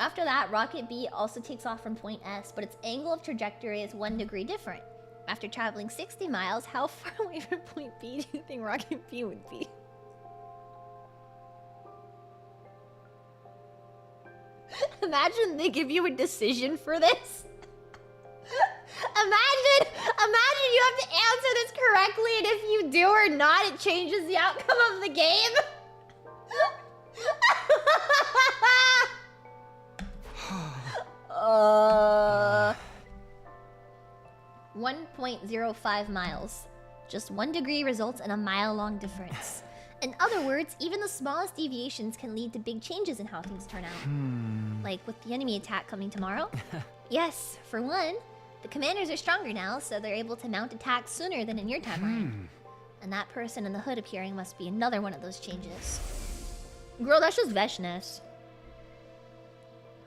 After that, Rocket B also takes off from point S, but its angle of trajectory is 1 degree different. After traveling 60 miles, how far away from point B do you think Rocket B would be? Imagine they give you a decision for this. Imagine you have to answer this correctly, and if you do or not, it changes the outcome of the game. 1.05 miles. Just 1 degree results in a mile-long difference. In other words, even the smallest deviations can lead to big changes in how things turn out. Like with the enemy attack coming tomorrow. Yes, for one, the commanders are stronger now, so they're able to mount attacks sooner than in your timeline. And that person in the hood appearing must be another one of those changes. Girl, that's just Veshness.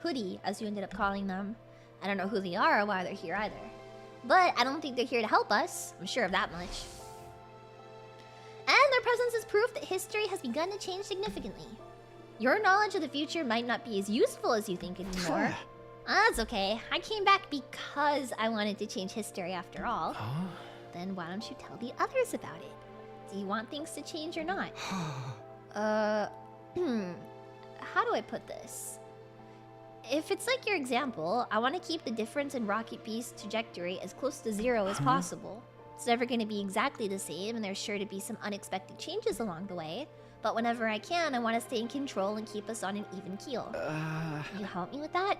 Hoodie, as you ended up calling them. I don't know who they are or why they're here either. But I don't think they're here to help us. I'm sure of that much. And their presence is proof that history has begun to change significantly. Your knowledge of the future might not be as useful as you think anymore. That's okay. I came back because I wanted to change history after all. Then why don't you tell the others about it? Do you want things to change or not? How do I put this? If it's like your example, I want to keep the difference in Rocket B's trajectory as close to 0 as possible. It's never going to be exactly the same, and there's sure to be some unexpected changes along the way. But whenever I can, I want to stay in control and keep us on an even keel. Will you help me with that?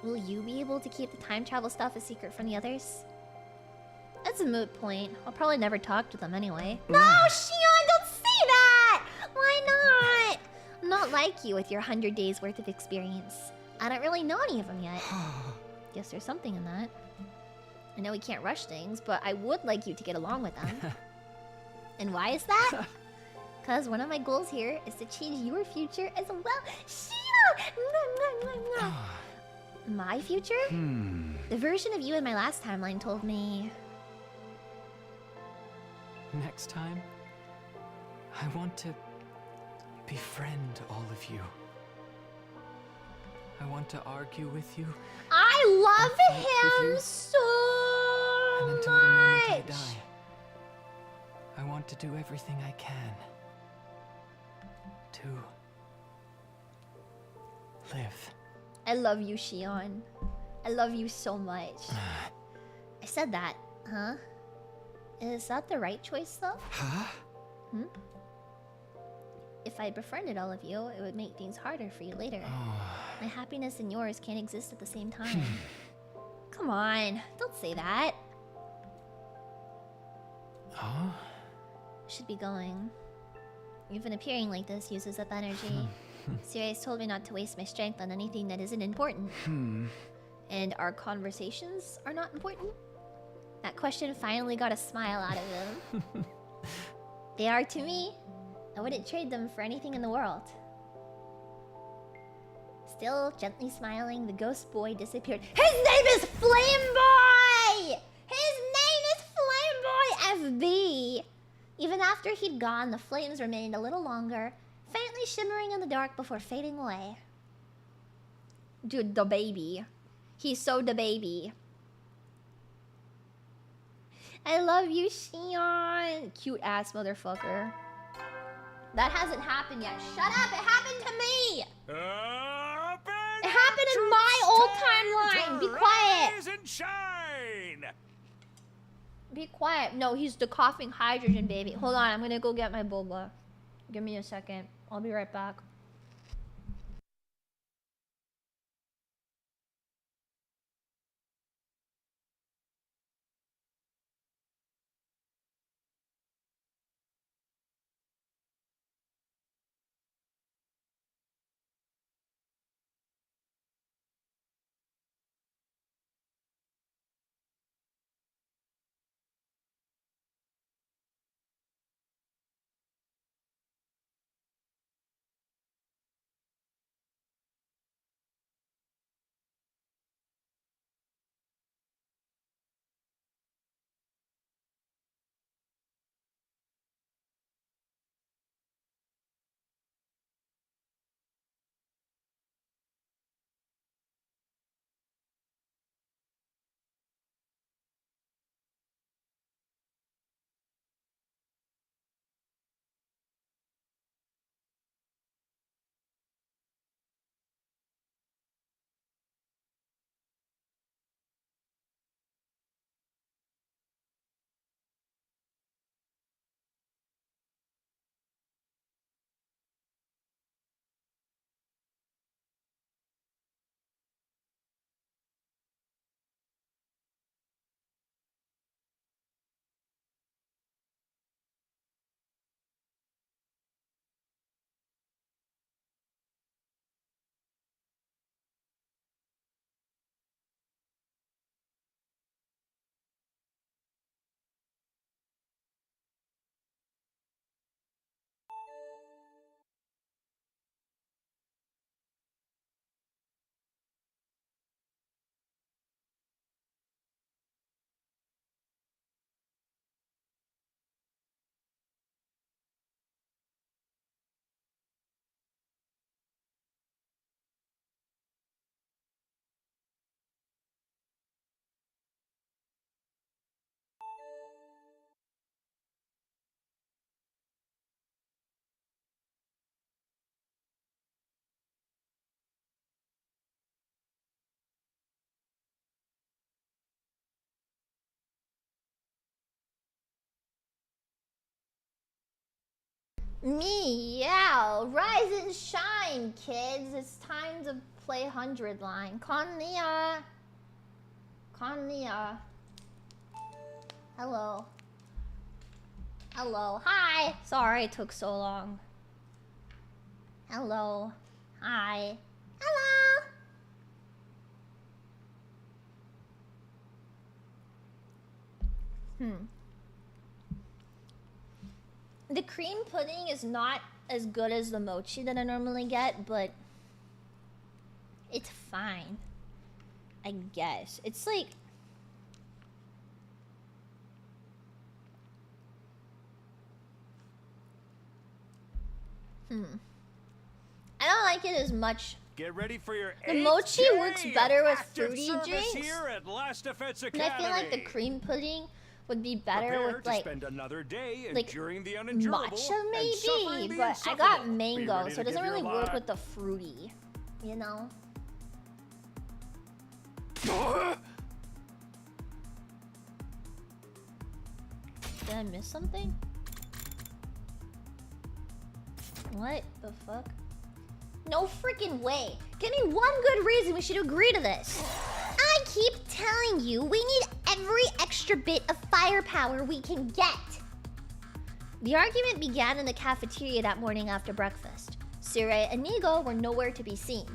Will you be able to keep the time travel stuff a secret from the others? That's a moot point. I'll probably never talk to them anyway. No, Shion, don't say that! Why not? I'm not like you with your 100 days worth of experience. I don't really know any of them yet. Guess there's something in that. I know we can't rush things, but I would like you to get along with them. And why is that? Because one of my goals here is to change your future as well. Shion! My future? The version of you in my last timeline told me... Next time, I want to befriend all of you. I want to argue with you. I love him so and until the moment I die, I want to do everything I can to live. I love you, Shion. I love you so much. I said that, huh? Is that the right choice, though? Huh? If I befriended all of you, it would make things harder for you later. My happiness and yours can't exist at the same time. Come on, don't say that. Should be going. Even appearing like this uses up energy. Sirius told me not to waste my strength on anything that isn't important. And our conversations are not important? That question finally got a smile out of him. They are to me. I wouldn't trade them for anything in the world. Still gently smiling, the ghost boy disappeared. His name is Flame Boy! His name is Flame Boy FB! Even after he'd gone, the flames remained a little longer, faintly shimmering in the dark before fading away. Dude, the baby. He's so the baby. I love you, Shion. Cute ass motherfucker. That hasn't happened yet. Shut up! It happened to me! It happened in my old timeline! Be quiet! And shine! Be quiet. No, he's the coughing hydrogen baby. Hold on, I'm gonna go get my boba. Give me a second. I'll be right back. Meow! Rise and shine, kids! It's time to play 100 line. Konniya! Konniya. Hello. Hello. Hi! Sorry it took so long. Hello. Hi. Hello! The cream pudding is not as good as the mochi that I normally get, but it's fine. I guess. It's like... I don't like it as much. Get ready for your The mochi works better with fruity drinks. Here at Last Defense And I feel like the cream pudding would be better with like spend another day enduring the matcha maybe, but I got mango, so it doesn't really work with the fruity, you know? Did I miss something? What the fuck? No freaking way. Give me one good reason we should agree to this. I keep telling you, we need every extra bit of firepower we can get. The argument began in the cafeteria that morning after breakfast. Sire and Nigo were nowhere to be seen.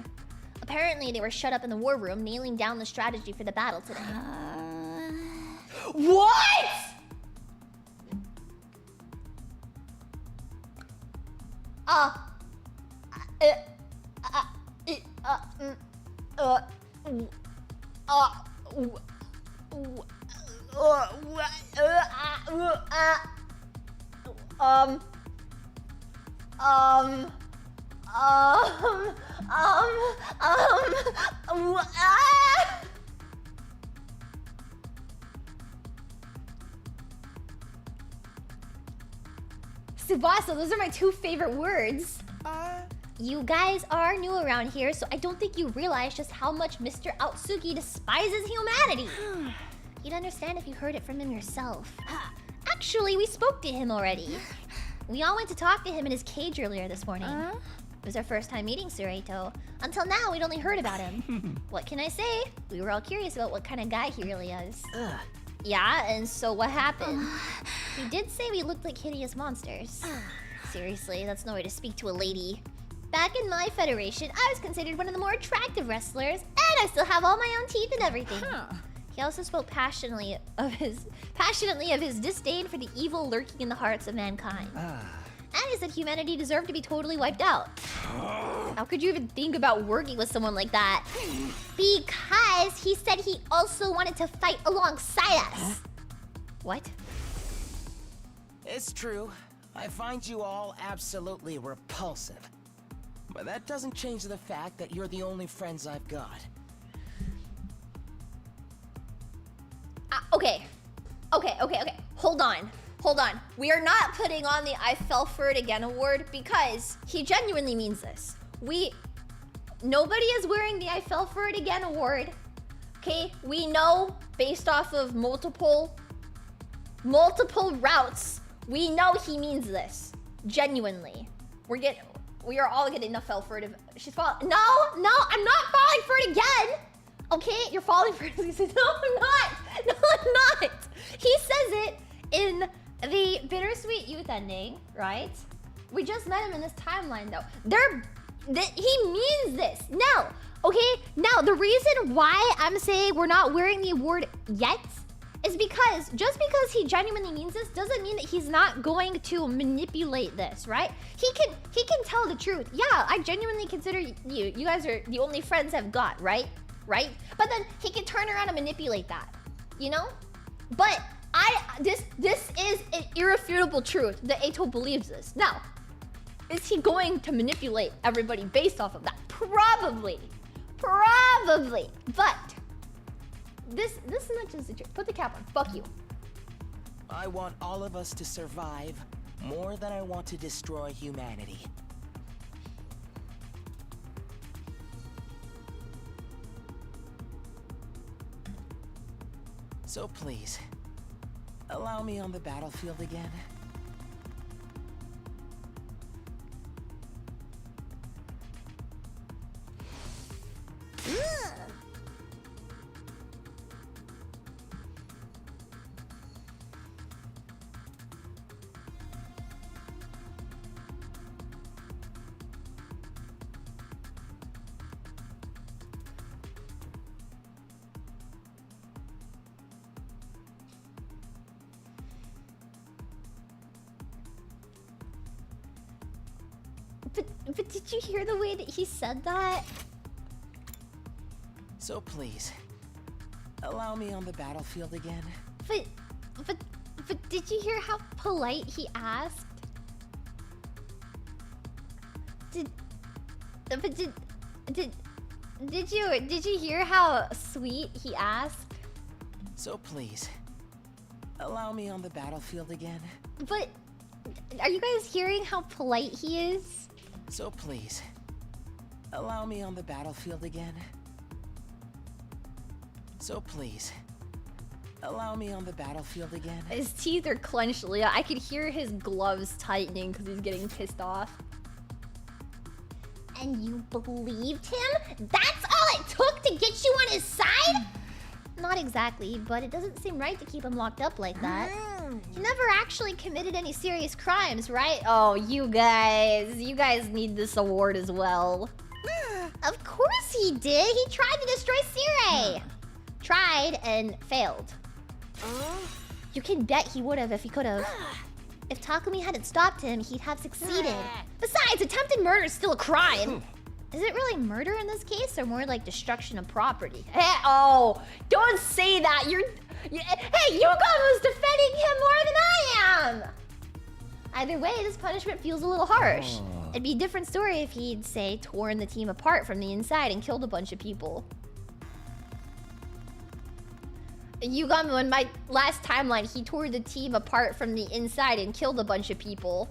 Apparently, they were shut up in the war room, nailing down the strategy for the battle today. What?! Tsubasa, those are my two favorite words. You guys are new around here, so I don't think you realize just how much Mr. Aotsuki despises humanity. You'd understand if you heard it from him yourself. Actually, we spoke to him already. We all went to talk to him in his cage earlier this morning. It was our first time meeting Sureito. Until now, we'd only heard about him. What can I say? We were all curious about what kind of guy he really is. Yeah, and so what happened? He did say we looked like hideous monsters. Seriously, that's no way to speak to a lady. Back in my federation, I was considered one of the more attractive wrestlers, and I still have all my own teeth and everything. He also spoke passionately of his disdain for the evil lurking in the hearts of mankind. And he said humanity deserved to be totally wiped out. How could you even think about working with someone like that? Because he said he also wanted to fight alongside us. What? It's true. I find you all absolutely repulsive. But that doesn't change the fact that you're the only friends I've got. Okay. Hold on. We are not putting on the I Fell For It Again award because he genuinely means this. Nobody is wearing the I Fell For It Again award. Okay, we know based off of multiple routes, we know he means this. Genuinely. We are all getting a fell for it. She's falling. No, I'm not falling for it again. Okay, you're falling for it. He says, no, I'm not. He says it in the Bittersweet Youth ending, right? We just met him in this timeline, though. He means this. Now, okay? Now, the reason why I'm saying we're not wearing the award yet is because just because he genuinely means this doesn't mean that he's not going to manipulate this, right? He can tell the truth. Yeah, I genuinely consider you guys are the only friends I've got, right? But then he can turn around and manipulate that, you know? But this is an irrefutable truth that Eito believes this. Now, is he going to manipulate everybody based off of that? Probably. But this is not just the truth. Put the cap on. Fuck you. I want all of us to survive more than I want to destroy humanity. So please, allow me on the battlefield again. But did you hear the way that he said that? So please, allow me on the battlefield again. But did you hear how polite he asked? Did you hear how sweet he asked? So please, allow me on the battlefield again. But are you guys hearing how polite he is? So please, allow me on the battlefield again. So please, allow me on the battlefield again. His teeth are clenched, Leah. I could hear his gloves tightening because he's getting pissed off. And you believed him? That's all it took to get you on his side? Not exactly, but it doesn't seem right to keep him locked up like that. He never actually committed any serious crimes, right? Oh, you guys need this award as well. Of course he did. He tried to destroy Sire. Tried and failed. You can bet he would have if he could have. If Takumi hadn't stopped him, he'd have succeeded. Besides, attempted murder is still a crime. Is it really murder in this case, or more like destruction of property? Hey, oh, don't say that. Hey, Yukon was defending him more than I am. Either way, this punishment feels a little harsh. It'd be a different story if he'd, say, torn the team apart from the inside and killed a bunch of people. Yugami, in my last timeline, he tore the team apart from the inside and killed a bunch of people.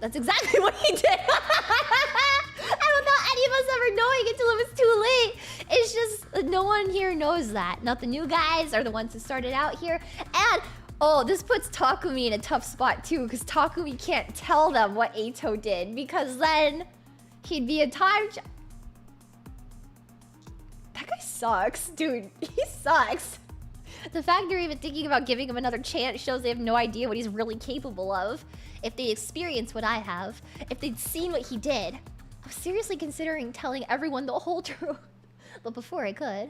That's exactly what he did. I don't know any of us ever knowing until it was too late. It's just no one here knows that. Not the new guys are the ones who started out here. And, oh, this puts Takumi in a tough spot too, because Takumi can't tell them what Eito did, because then he'd be a time... That guy sucks, dude. He sucks. The fact they're even thinking about giving him another chance shows they have no idea what he's really capable of. If they experienced what I have, if they'd seen what he did, I was seriously considering telling everyone the whole truth. But before I could...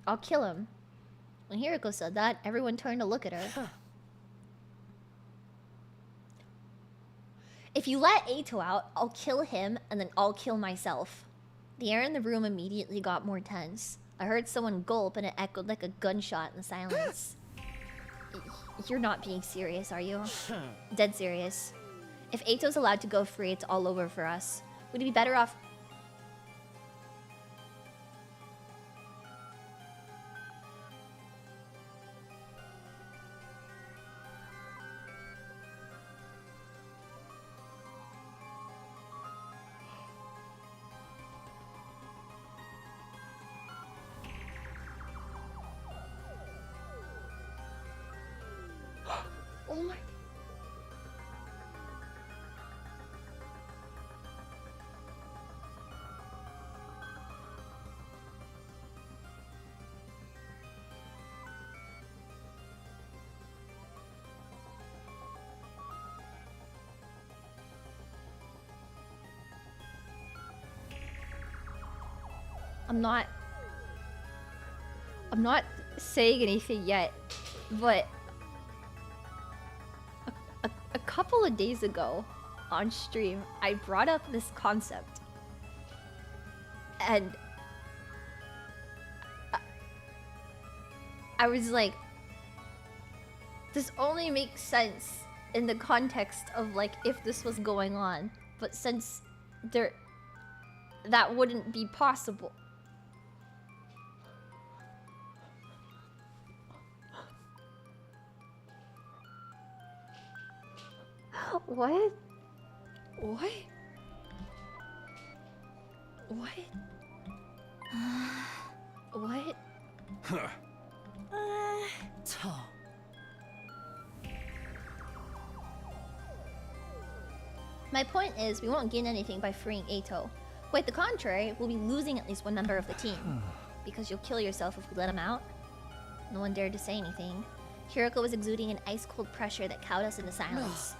I'll kill him. When Hiriko said that, everyone turned to look at her. If you let Eito out, I'll kill him, and then I'll kill myself. The air in the room immediately got more tense. I heard someone gulp, and it echoed like a gunshot in the silence. You're not being serious, are you? Dead serious. If Eito's allowed to go free, it's all over for us. Would it be better off... Oh my... I'm not saying anything yet, but a couple of days ago on stream, I brought up this concept, and I was like, this only makes sense in the context of like if this was going on, but since that wouldn't be possible. What? What? What? What? Huh. My point is, we won't gain anything by freeing Eito. Quite the contrary, we'll be losing at least one member of the team. Because you'll kill yourself if we let him out. No one dared to say anything. Hiroko was exuding an ice-cold pressure that cowed us into silence.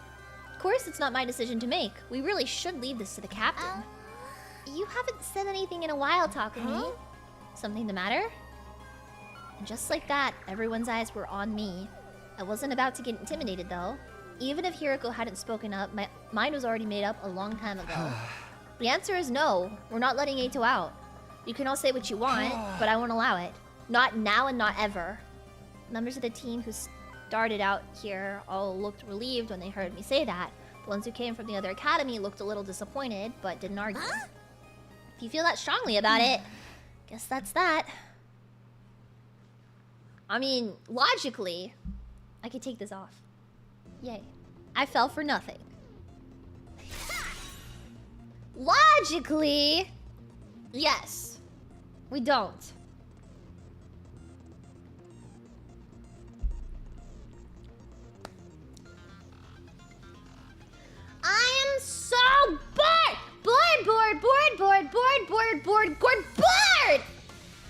Of course, it's not my decision to make. We really should leave this to the captain. You haven't said anything in a while, Takumi. Something the matter? And just like that, everyone's eyes were on me. I wasn't about to get intimidated though. Even if Hiroko hadn't spoken up, my mind was already made up a long time ago. The answer is no. We're not letting Eito out. You can all say what you want, but I won't allow it. Not now and not ever. Members of the team who started out here all looked relieved when they heard me say that. The ones who came from the other academy looked a little disappointed, but didn't argue. If you feel that strongly about it, guess that's that. I mean, logically, I could take this off. Yay. I fell for nothing. Logically, yes. We don't. I am so bored!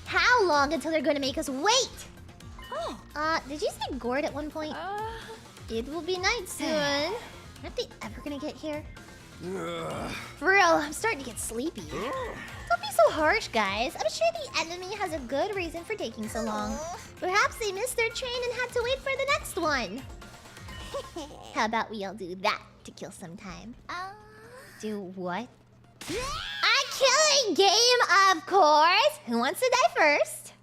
How long until they're gonna make us wait? Oh. Did you say gourd at one point? It will be night soon. Aren't they ever gonna get here? For real, I'm starting to get sleepy. Don't be so harsh, guys. I'm sure the enemy has a good reason for taking so long. Perhaps they missed their train and had to wait for the next one. How about we all do that to kill some time? Do what? A killing game, of course! Who wants to die first?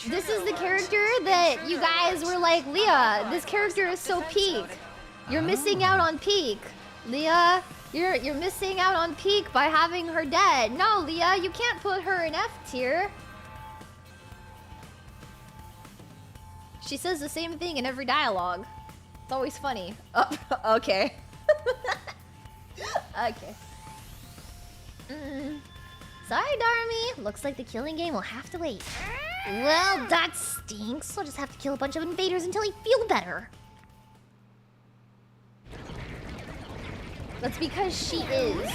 This is the character that you guys were like, Leah, this character is so peak. You're missing out on peak. Leah, you're missing out on peak by having her dead. No, Leah, you can't put her in F tier. She says the same thing in every dialogue. It's always funny. Oh, okay. Okay. Sorry, Darmy. Looks like the killing game will have to wait. Well, that stinks. I'll just have to kill a bunch of invaders until I feel better. That's because she is.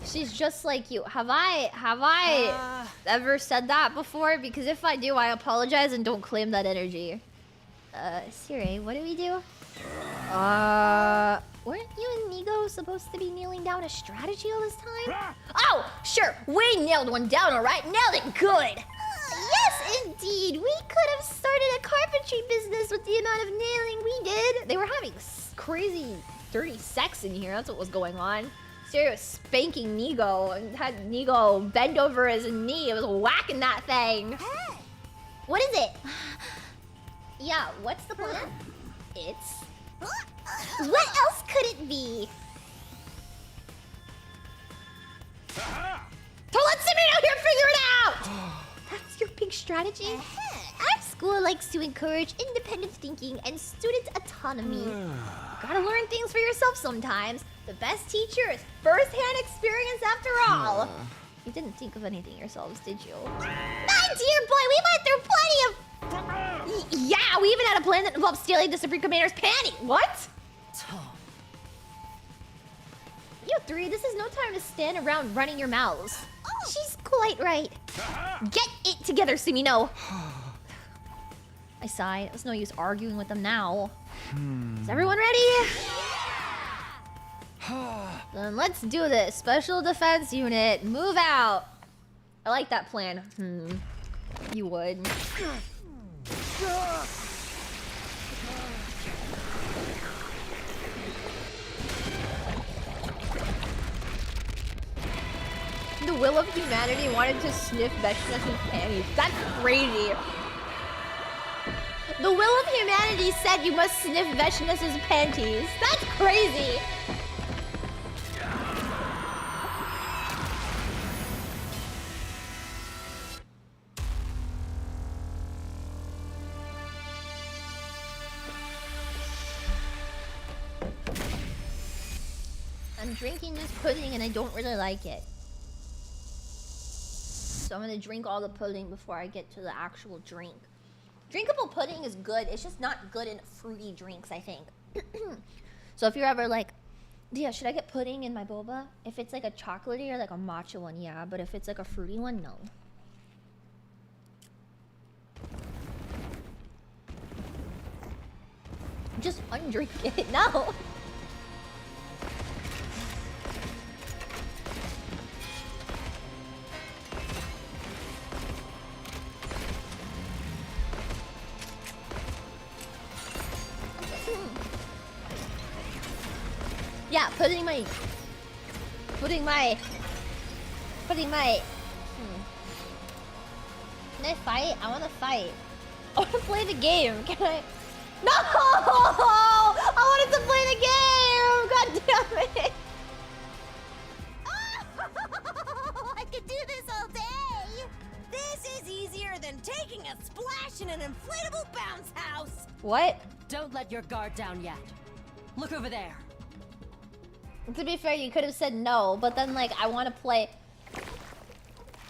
She's just like you. Have I ever said that before? Because if I do, I apologize and don't claim that energy. Siri, what do we do? Weren't you and Nigo supposed to be kneeling down a strategy all this time? Oh, sure. We nailed one down, all right? Nailed it good. Yes, indeed. We could have started a carpentry business with the amount of nailing we did. They were having crazy, dirty sex in here. That's what was going on. Siri was spanking Nigo and had Nigo bend over his knee. It was whacking that thing. Hey. What is it? Yeah, what's the plan? It's... What else could it be? So let's sit out here and figure it out! That's your big strategy? Our school likes to encourage independent thinking and student autonomy. You gotta learn things for yourself sometimes. The best teacher is first-hand experience after all. You didn't think of anything yourselves, did you? My dear boy, we went through plenty of... Yeah, we even had a plan that involved stealing the Supreme Commander's panty. What? You three, this is no time to stand around running your mouths. She's quite right. Get it together, Sumino. I sighed. It's no use arguing with them now. Is everyone ready? Then let's do this. Special Defense Unit, move out. I like that plan. You would. The will of humanity wanted to sniff Veshna's panties. That's crazy. The will of humanity said you must sniff Veshna's panties. That's crazy. I'm drinking this pudding and I don't really like it. So I'm gonna drink all the pudding before I get to the actual drink. Drinkable pudding is good. It's just not good in fruity drinks, I think. So if you're ever like, yeah, should I get pudding in my boba? If it's like a chocolatey or like a matcha one, yeah. But if it's like a fruity one, no. Just undrink it. No. Yeah, putting my. Can I fight? I want to fight. I want to play the game. Can I? No! I wanted to play the game. God damn it! I could do this all day! This is easier than taking a splash in an inflatable bounce house! What? Don't let your guard down yet. Look over there. To be fair, you could have said no, but then like I want to play.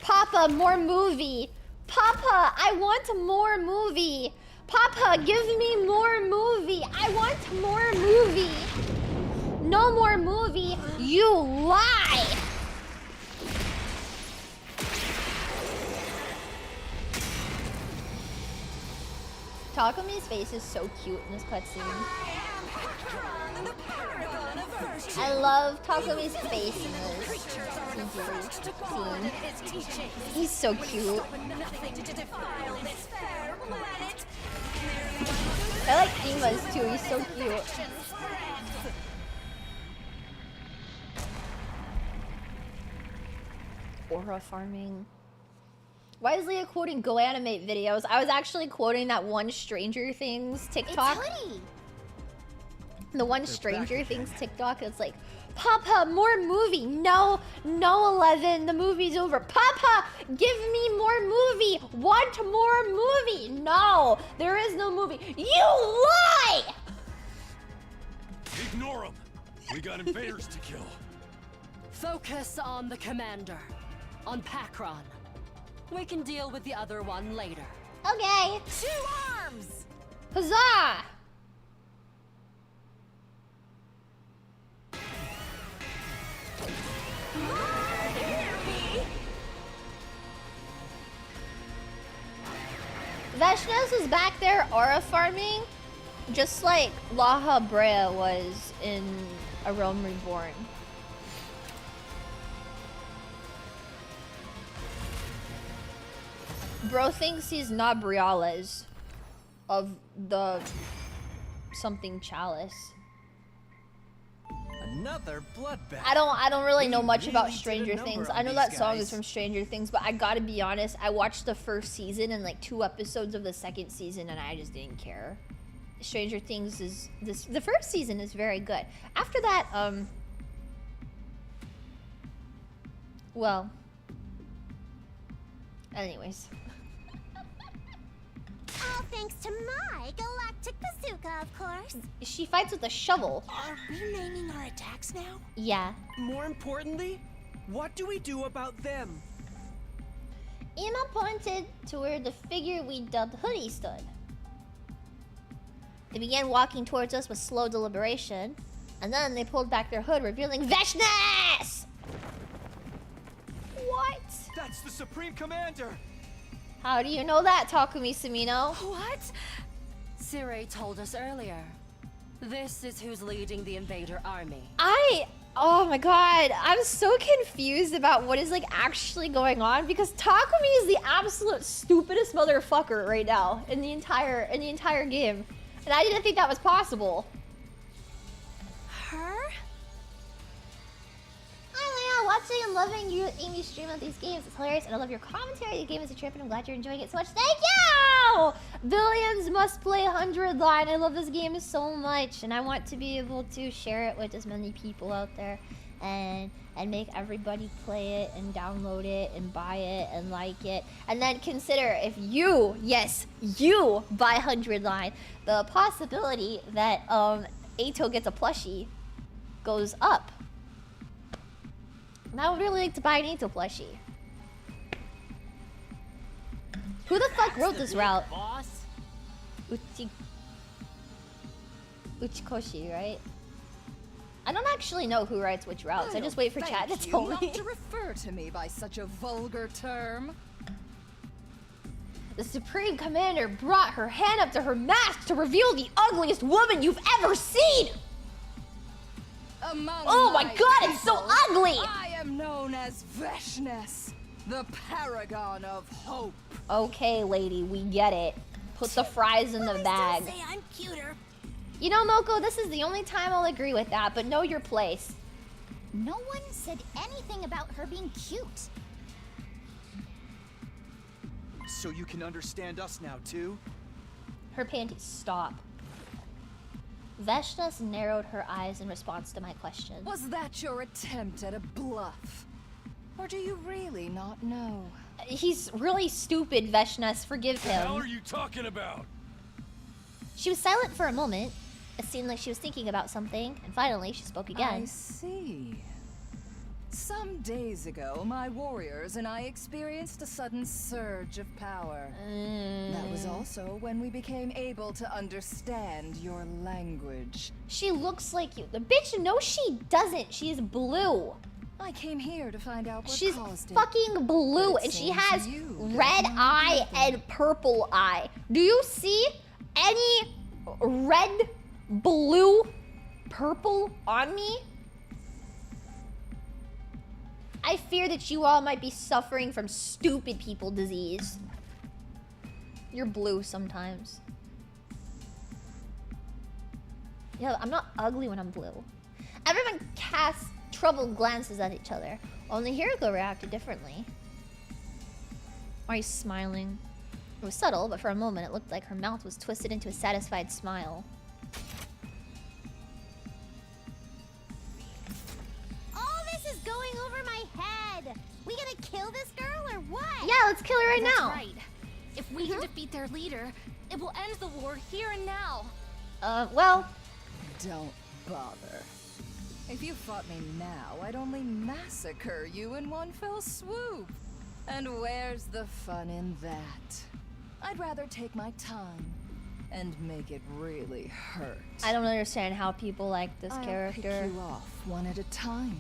Papa, more movie. Papa, I want more movie. Papa, give me more movie. I want more movie. No more movie. You lie. Takumi's face is so cute in this cutscene. I love Takumi's face in this scene. He's so cute. I like Ima's too, he's so cute. Aura farming. Why is Leah quoting Go Animate videos? I was actually quoting that one Stranger Things TikTok. The one Stranger Things TikTok. It's like, Papa, more movie. No, 11. The movie's over. Papa, give me more movie. Want more movie. No, there is no movie. You lie! Ignore him. We got invaders to kill. Focus on the commander. On Pakron. We can deal with the other one later. Okay. 2 arms! Huzzah! Veshnes is back there aura farming, just like Laha Brea was in A Realm Reborn. Bro thinks he's not Briales of the something chalice. Another bloodbath. I don't really know much about Stranger Things. I know that song is from Stranger Things, but I gotta be honest, I watched the first season and like 2 episodes of the second season and I just didn't care. Stranger Things is the first season is very good. After that, well, anyways. All thanks to my galactic bazooka, of course. She fights with a shovel. Are we naming our attacks now? Yeah. More importantly, what do we do about them? Ima pointed to where the figure we dubbed Hoodie stood. They began walking towards us with slow deliberation, and then they pulled back their hood, revealing Veshnes! What? That's the Supreme Commander! How do you know that, Takumi Sumino? What? Sirei told us earlier. This is who's leading the invader army. Oh my god, I'm so confused about what is like actually going on because Takumi is the absolute stupidest motherfucker right now in the entire game. And I didn't think that was possible. Her? Hi Leah, watching and loving you Eimi stream of these games. It's hilarious and I love your commentary. The game is a trip and I'm glad you're enjoying it so much. Thank you! Billions must play 100 line. I love this game so much and I want to be able to share it with as many people out there and make everybody play it and download it and buy it and like it. And then consider if you, yes, you buy 100 line, the possibility that Eito gets a plushie goes up. And I would really like to buy an Eito plushie. Who the fuck wrote this route? Uchikoshi, right? I don't actually know who writes which routes. I just wait for chat to tell me. Not to refer to me by such a vulgar term. The Supreme Commander brought her hand up to her mask to reveal the ugliest woman you've ever seen! Oh my god, it's so ugly! I am known as Veshnes, the paragon of hope. Okay, lady, we get it. Put the fries in the bag. Say I'm cuter. You know, Moko, this is the only time I'll agree with that, but know your place. No one said anything about her being cute. So you can understand us now, too? Her panties stop. Veshna's narrowed her eyes in response to my question. Was that your attempt at a bluff? Or do you really not know? He's really stupid, Veshnas. Forgive him. What the hell are you talking about? She was silent for a moment. It seemed like she was thinking about something, and finally she spoke again. I see. Some days ago, my warriors and I experienced a sudden surge of power. That was also when we became able to understand your language. She looks like you. The bitch, no she doesn't. She is blue. I came here to find out what She's caused it. fucking blue, and she has red eye and purple eye. Do you see any red, blue, purple on me? I fear that you all might be suffering from stupid people disease. You're blue sometimes. Yeah, I'm not ugly when I'm blue. Everyone casts troubled glances at each other. Only Hiriko reacted differently. Are you smiling? It was subtle, but for a moment it looked like her mouth was twisted into a satisfied smile. All this is going over my head. We gonna kill this girl or what? Yeah, let's kill her right now. That's right. If we can defeat their leader, it will end the war here and now. Well... Don't bother. If you fought me now, I'd only massacre you in one fell swoop. And where's the fun in that? I'd rather take my time and make it really hurt. I don't understand how people like this character. I'll pick you off one at a time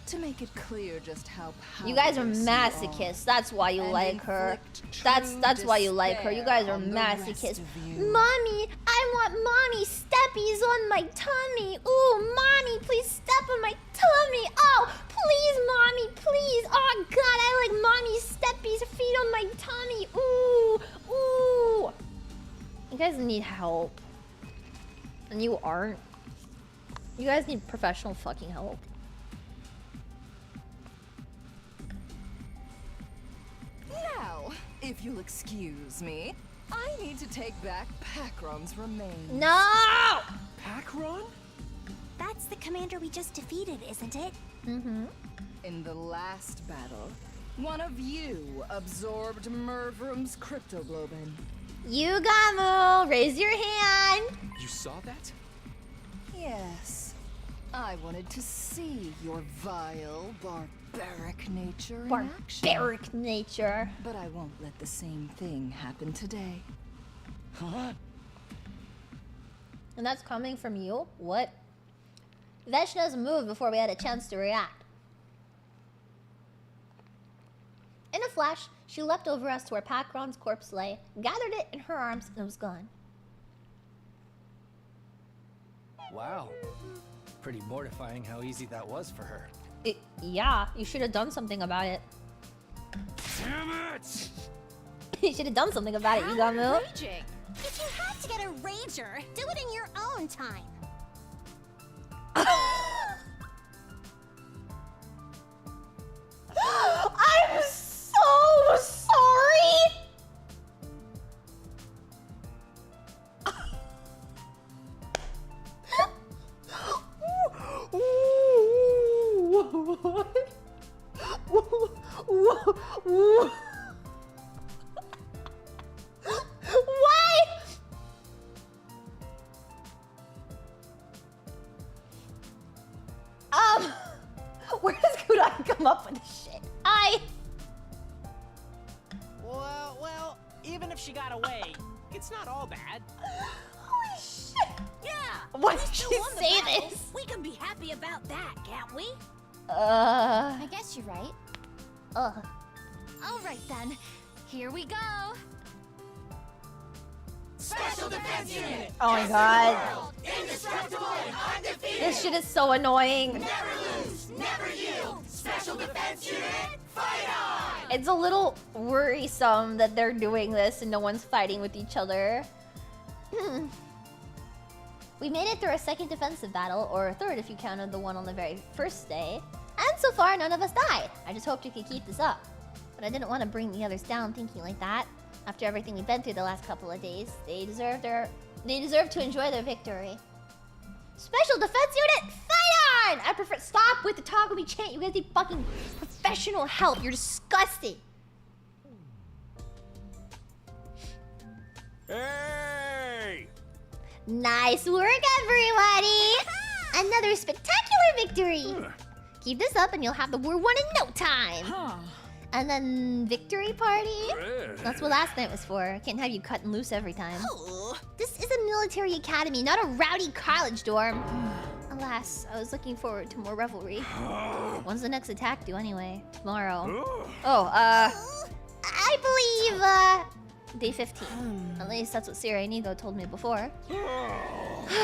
to make it clear just how powerful you guys are masochists. That's why you like her. That's why you like her. You guys are masochists. Mommy, I want mommy steppies on my tummy. Ooh, mommy, please step on my tummy. Oh, please, mommy, please. Oh God, I like mommy steppies feet on my tummy. Ooh, ooh. You guys need help, and you aren't. You guys need professional fucking help. Now, if you'll excuse me, I need to take back Pakron's remains. No! Pakron? That's the commander we just defeated, isn't it? Mm-hmm. In the last battle, one of you absorbed Mervrum's cryptoglobin. Yugamu, raise your hand. You saw that? Yes. I wanted to see your vile, barbaric nature in action. Barbaric nature. But I won't let the same thing happen today. Huh? And that's coming from you? What? Veshna's moved before we had a chance to react. In a flash, she leapt over us to where Pakron's corpse lay, gathered it in her arms, and was gone. Wow. Pretty mortifying how easy that was for her. Yeah, you should have done something about it. Damn it! You should have done something about it, Yugamu. Raging. If you have to get a rager, do it in your own time. I'm so sorry! What? Where does Kudai come up with this shit? Well, even if she got away, it's not all bad. Holy shit! Yeah! Why we did still she won the say battle. this? We can be happy about that, can't we? I guess you're right. Ugh. All right then, here we go. Special Defense Unit! Oh my god. Indestructible and undefeated! This shit is so annoying. Never lose, never yield! Special Defense Unit, fight on! It's a little worrisome that they're doing this and no one's fighting with each other. We made it through our second defensive battle, or third if you counted the one on the very first day. And so far, none of us died. I just hoped you could keep this up. But I didn't want to bring the others down thinking like that. After everything we've been through the last couple of days, they deserve to enjoy their victory. Special Defense Unit, fight on! I prefer stop with the Takumi chant. You guys need fucking professional help. You're disgusting. Hey! Nice work, everybody! Another spectacular victory! Keep this up and you'll have the war won in no time! And then victory party? That's what last night was for. I can't have you cutting loose every time. This is a military academy, not a rowdy college dorm. Alas, I was looking forward to more revelry. When's the next attack due anyway? Tomorrow. Oh, I believe, day 15. At least that's what Sierra Inigo told me before.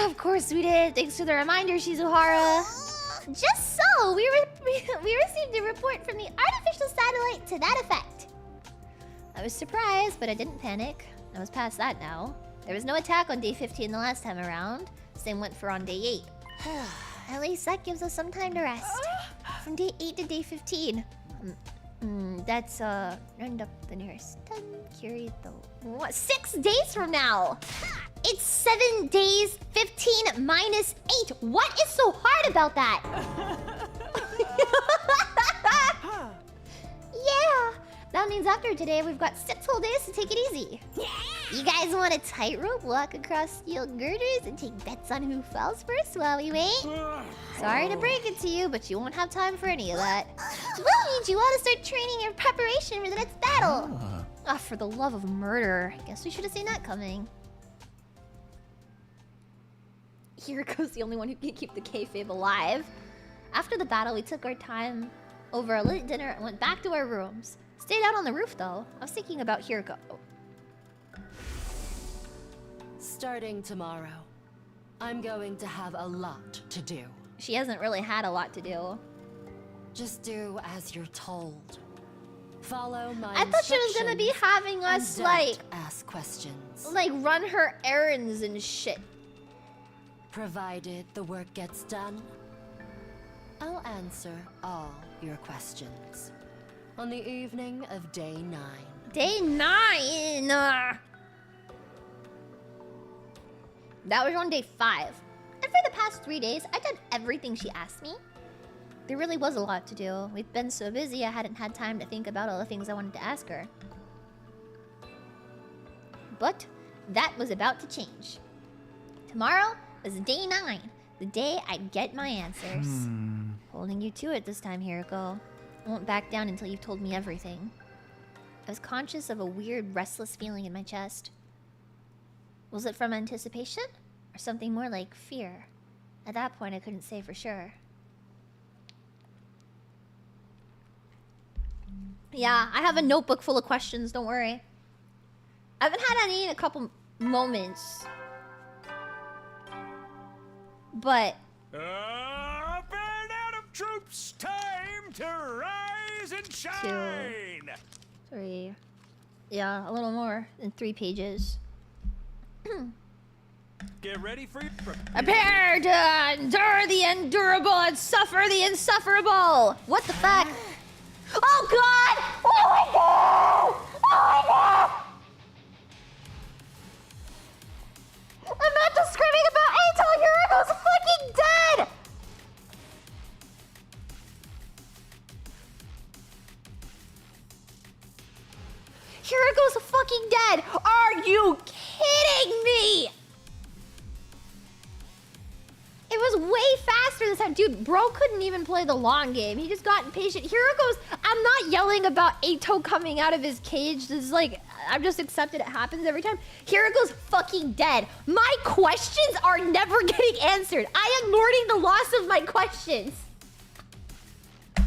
Of course we did. Thanks for the reminder, Shizuhara. Just so, we received a report from the artificial satellite to that effect. I was surprised, but I didn't panic. I was past that now. There was no attack on day 15 the last time around. Same went for on day 8. At least that gives us some time to rest. From day 8 to day 15. That's, round up the nearest 10, carry the... What? 6 days from now! It's 7 days, 15 minus 8! What is so hard about that? Yeah! That means after today, we've got 6 whole days to take it easy. Yeah! You guys want a tightrope walk across steel girders and take bets on who falls first while we wait? Sorry to break it to you, but you won't have time for any of that. We'll need you all to start training in preparation for the next battle. Ah, for the love of murder. Guess we should have seen that coming. Hiriko's the only one who can keep the kayfabe alive. After the battle, we took our time over a late dinner and went back to our rooms. Stayed out on the roof, though. I was thinking about Hiriko. Starting tomorrow, I'm going to have a lot to do. She hasn't really had a lot to do. Just do as you're told. Follow my I thought she was gonna be having us, like... ask questions. Like, run her errands and shit. Provided the work gets done, I'll answer all your questions. On the evening of day 9. Day 9! That was on day 5. And for the past 3 days, I did everything she asked me. There really was a lot to do. We've been so busy, I hadn't had time to think about all the things I wanted to ask her. But that was about to change. Tomorrow was day 9, the day I'd get my answers. Holding you to it this time, Hiriko. I won't back down until you've told me everything. I was conscious of a weird, restless feeling in my chest. Was it from anticipation? Or something more like fear? At that point, I couldn't say for sure. Yeah, I have a notebook full of questions, don't worry. I haven't had any in a couple moments. But... band out of troops, time to rise and shine! 2, 3... Yeah, a little more than 3 pages. Get ready for your... Prepare to endure the endurable and suffer the insufferable! What the fuck? Oh god! Oh my god! Oh my god! I'm not just screaming about Eito! Hiriko's fucking dead! Hiriko's fucking dead! Are you kidding me? It was way faster this time. Dude, bro couldn't even play the long game. He just got impatient. Hiriko's... I'm not yelling about Eito coming out of his cage. This is like... I've just accepted it happens every time. Hiriko's fucking dead. My questions are never getting answered. I am mourning the loss of my questions. A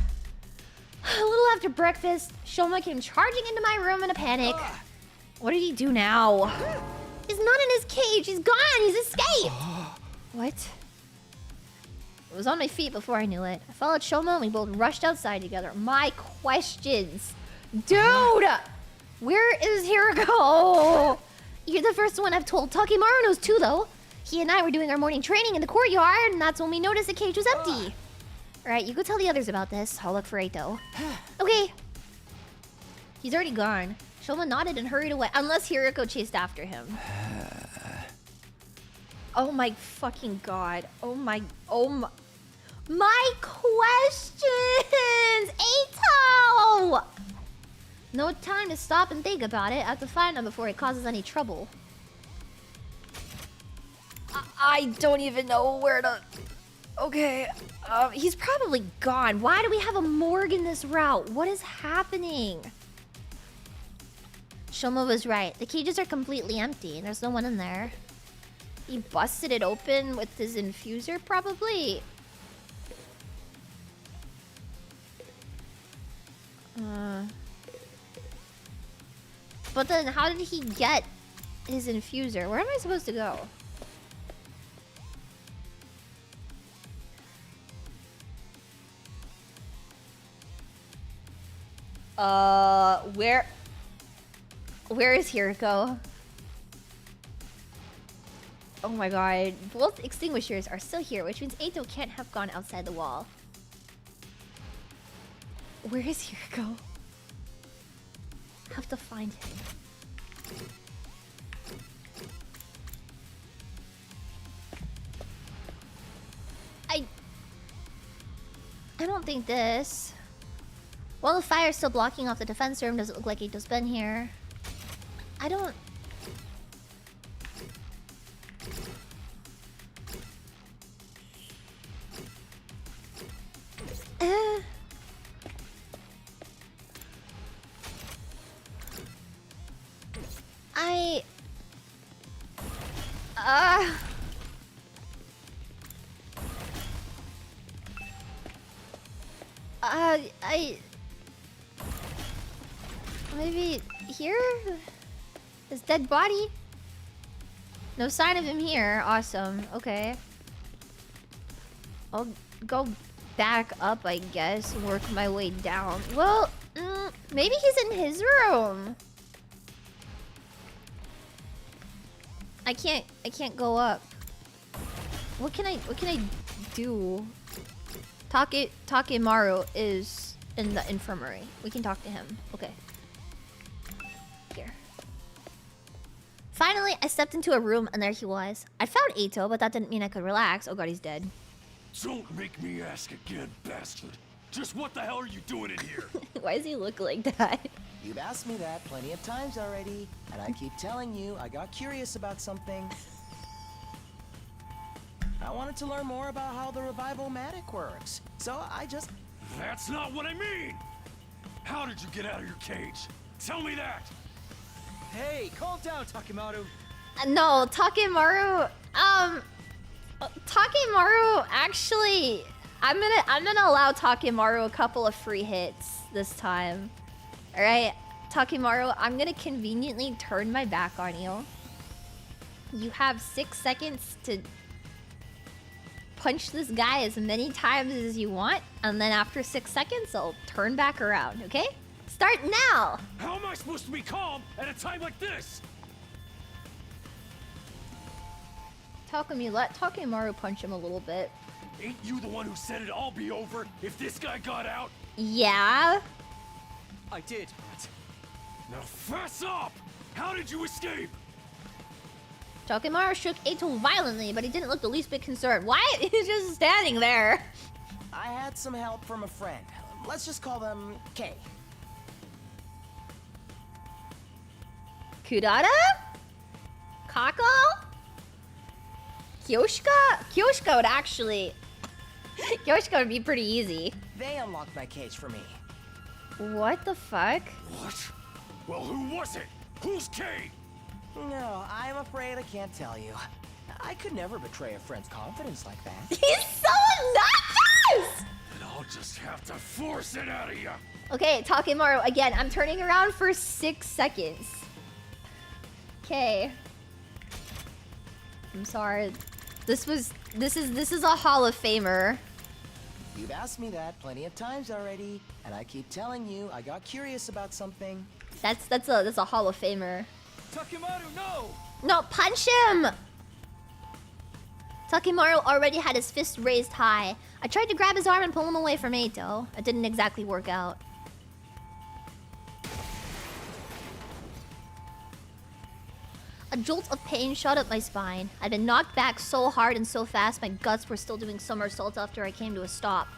little after breakfast, Shoma came charging into my room in a panic. What did he do now? He's not in his cage. He's gone. He's escaped. What? I was on my feet before I knew it. I followed Shoma and we both rushed outside together. My questions. Dude! Where is Hiriko? You're the first one I've told. Takimaru knows too, though. He and I were doing our morning training in the courtyard, and that's when we noticed the cage was empty. Alright, you go tell the others about this. I'll look for Eito. Okay. He's already gone. Shoma nodded and hurried away. Unless Hiriko chased after him. Oh my fucking god. Oh my... My questions! Eito! No time to stop and think about it. I have to find him before it causes any trouble. I don't even know where to... Okay. He's probably gone. Why do we have a morgue in this route? What is happening? Shoma was right. The cages are completely empty. There's no one in there. He busted it open with his infuser, probably. But then how did he get his infuser? Where am I supposed to go? Where is Hiriko? Oh my god. Both extinguishers are still here, which means Eito can't have gone outside the wall. Where is Hiriko? I have to find him. I don't think this... Well, the fire's still blocking off the defense room. Doesn't look like Eito's been here. I don't... Maybe here? His dead body? No sign of him here. Awesome. Okay. I'll go back up, I guess. Work my way down. Well, maybe he's in his room. I can't go up. What can I do? Takemaru is in the infirmary. We can talk to him. Okay. Here. Finally, I stepped into a room and there he was. I found Eito, but that didn't mean I could relax. Oh god, he's dead. Don't make me ask again, bastard. Just what the hell are you doing in here? Why does he look like that? You've asked me that plenty of times already, and I keep telling you I got curious about something. I wanted to learn more about how the revival-matic works, so I just... That's not what I mean! How did you get out of your cage? Tell me that! Hey, calm down, Takemaru. No, Takemaru... Takemaru, actually... I'm gonna allow Takemaru a couple of free hits this time. Alright, Takemaru, I'm gonna conveniently turn my back on you. You have 6 seconds to punch this guy as many times as you want, and then after 6 seconds, I'll turn back around, okay? Start now! How am I supposed to be calm at a time like this? Takumi, let Takemaru punch him a little bit. Ain't you the one who said it'd all be over if this guy got out? Yeah? I did, but... Now fess up! How did you escape? Takemaru shook Eito violently, but he didn't look the least bit concerned. Why? He's just standing there. I had some help from a friend. Let's just call them K. Kurata? Kako? Kyoshika? Kyoshika would actually... Kyoshika would be pretty easy. They unlocked my cage for me. What the fuck? What? Well, who was it? Who's K? No, I'm afraid I can't tell you. I could never betray a friend's confidence like that. He's so obnoxious! Then I'll just have to force it out of you. Okay, Takemaru, again, I'm turning around for 6 seconds. Okay. I'm sorry. This is a Hall of Famer. You've asked me that plenty of times already, and I keep telling you I got curious about something. That's a Hall of Famer. Takemaru, no! No, punch him! Takimaru already had his fist raised high. I tried to grab his arm and pull him away from Eito. It didn't exactly work out. A jolt of pain shot up my spine. I'd been knocked back so hard and so fast, my guts were still doing somersaults after I came to a stop.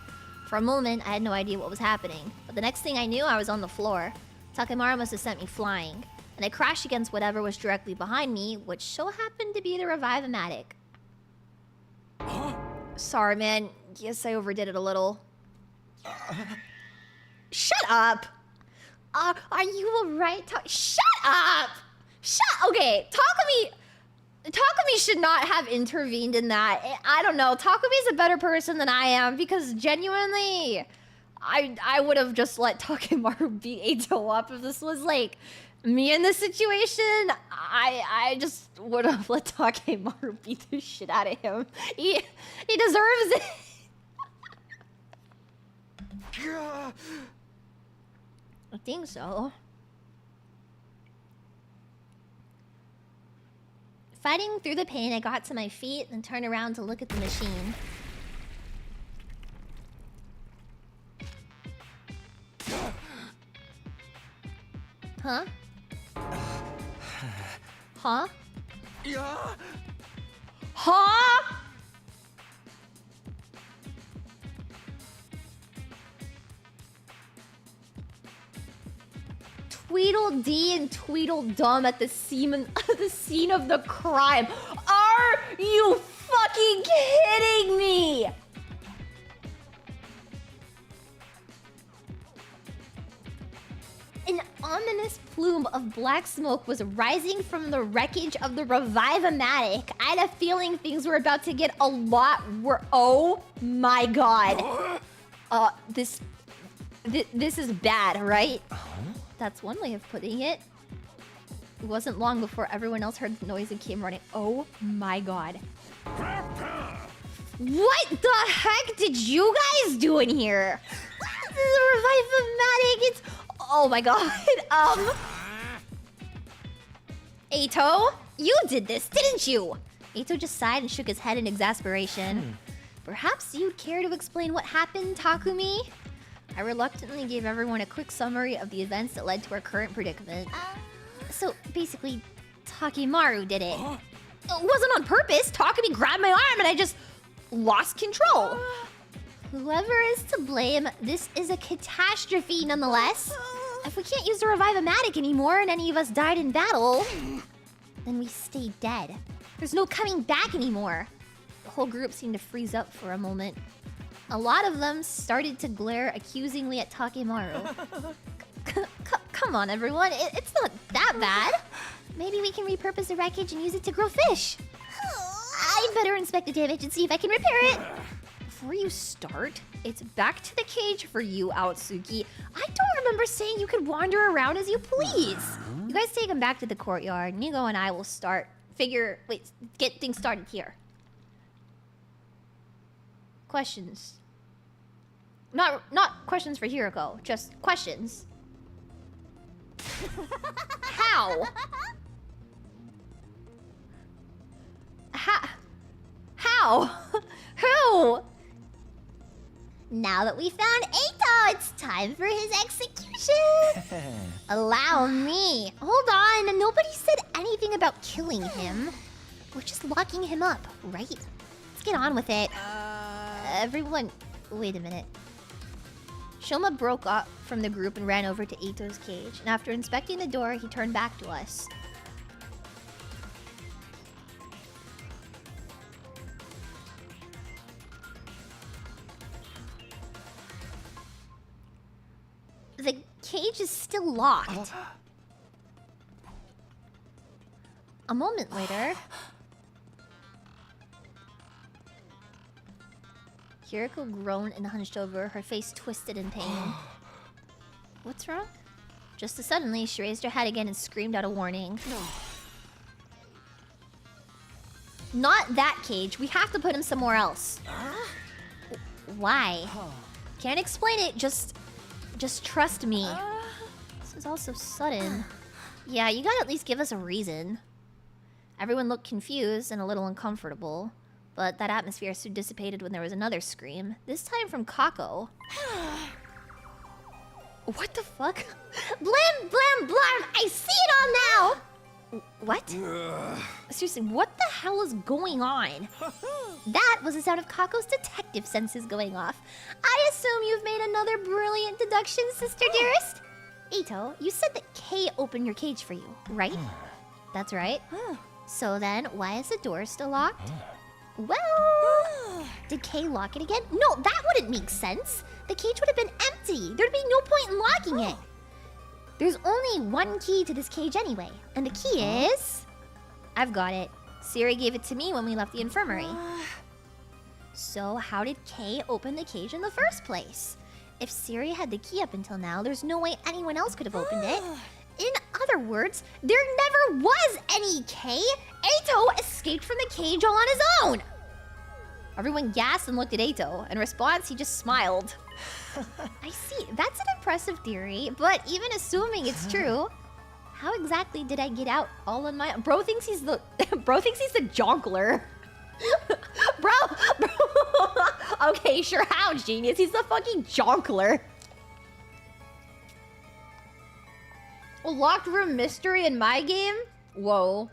For a moment, I had no idea what was happening. But the next thing I knew, I was on the floor. Takimaru must have sent me flying. And I crashed against whatever was directly behind me, which so happened to be the Revive-O-Matic. Sorry, man. Yes, I overdid it a little. Shut up! Are you alright? Shut up! Okay, Takumi should not have intervened in that. I don't know. Takumi's a better person than I am because genuinely, I would have just let Takimaru beat Eito up if this was like me in this situation. I just would have let Takimaru beat the shit out of him. He deserves it. I think so. Fighting through the pain, I got to my feet and turned around to look at the machine. Huh? Huh? Huh? Tweedledee and Tweedledum at the scene of the crime. Are you fucking kidding me? An ominous plume of black smoke was rising from the wreckage of the Revive-O-Matic. I had a feeling things were about to get a lot worse. Oh my god. This is bad, right? That's one way of putting it. It wasn't long before everyone else heard the noise and came running. Oh my god. What the heck did you guys do in here? This is a Revive-O-Matic. It's... Oh my god. Eito, you did this, didn't you? Eito just sighed and shook his head in exasperation. Perhaps you'd care to explain what happened, Takumi? I reluctantly gave everyone a quick summary of the events that led to our current predicament. So, basically, Takimaru did it. It wasn't on purpose. Takumi grabbed my arm and I just lost control. Whoever is to blame, this is a catastrophe nonetheless. If we can't use the Revive-O-Matic anymore and any of us died in battle, then we stay dead. There's no coming back anymore. The whole group seemed to freeze up for a moment. A lot of them started to glare accusingly at Takimaru. Come on, everyone. It's not that bad. Maybe we can repurpose the wreckage and use it to grow fish. I'd better inspect the damage and see if I can repair it. Before you start, it's back to the cage for you, Aotsuki. I don't remember saying you could wander around as you please. You guys take him back to the courtyard. Nigo and I will get things started here. Questions. Not questions for Hiroko, just questions. How? How? Who? Now that we found Eito, it's time for his execution. Allow me. Hold on, nobody said anything about killing him. We're just locking him up, right? Let's get on with it. Everyone, wait a minute. Shoma broke up from the group and ran over to Eito's cage. And after inspecting the door, he turned back to us. The cage is still locked. A moment later... Hiroko groaned and hunched over, her face twisted in pain. What's wrong? Just as suddenly, she raised her head again and screamed out a warning. Not that cage. We have to put him somewhere else. Why? Can't explain it. Just trust me. This is all so sudden. Yeah, you gotta at least give us a reason. Everyone looked confused and a little uncomfortable. But that atmosphere soon dissipated when there was another scream, this time from Kako. What the fuck? Blam, blam, blam! I see it all now! What? Seriously, what the hell is going on? That was the sound of Kako's detective senses going off. I assume you've made another brilliant deduction, sister dearest? Ito, you said that Kay opened your cage for you, right? That's right. So then, why is the door still locked? Well... Did Kay lock it again? No, that wouldn't make sense. The cage would have been empty. There'd be no point in locking it. There's only one key to this cage anyway. And the key is... I've got it. Siri gave it to me when we left the infirmary. So how did Kay open the cage in the first place? If Siri had the key up until now, there's no way anyone else could have opened it. In other words, there never was any Kay. Eito escaped from the cage all on his own. Everyone gasped and looked at Eito. In response, he just smiled. I see. That's an impressive theory, but even assuming it's true, how exactly did I get out all on my own? Bro thinks he's the jonkler. bro. Okay, sure, how, genius? He's the fucking jonkler. A locked room mystery in my game? Whoa.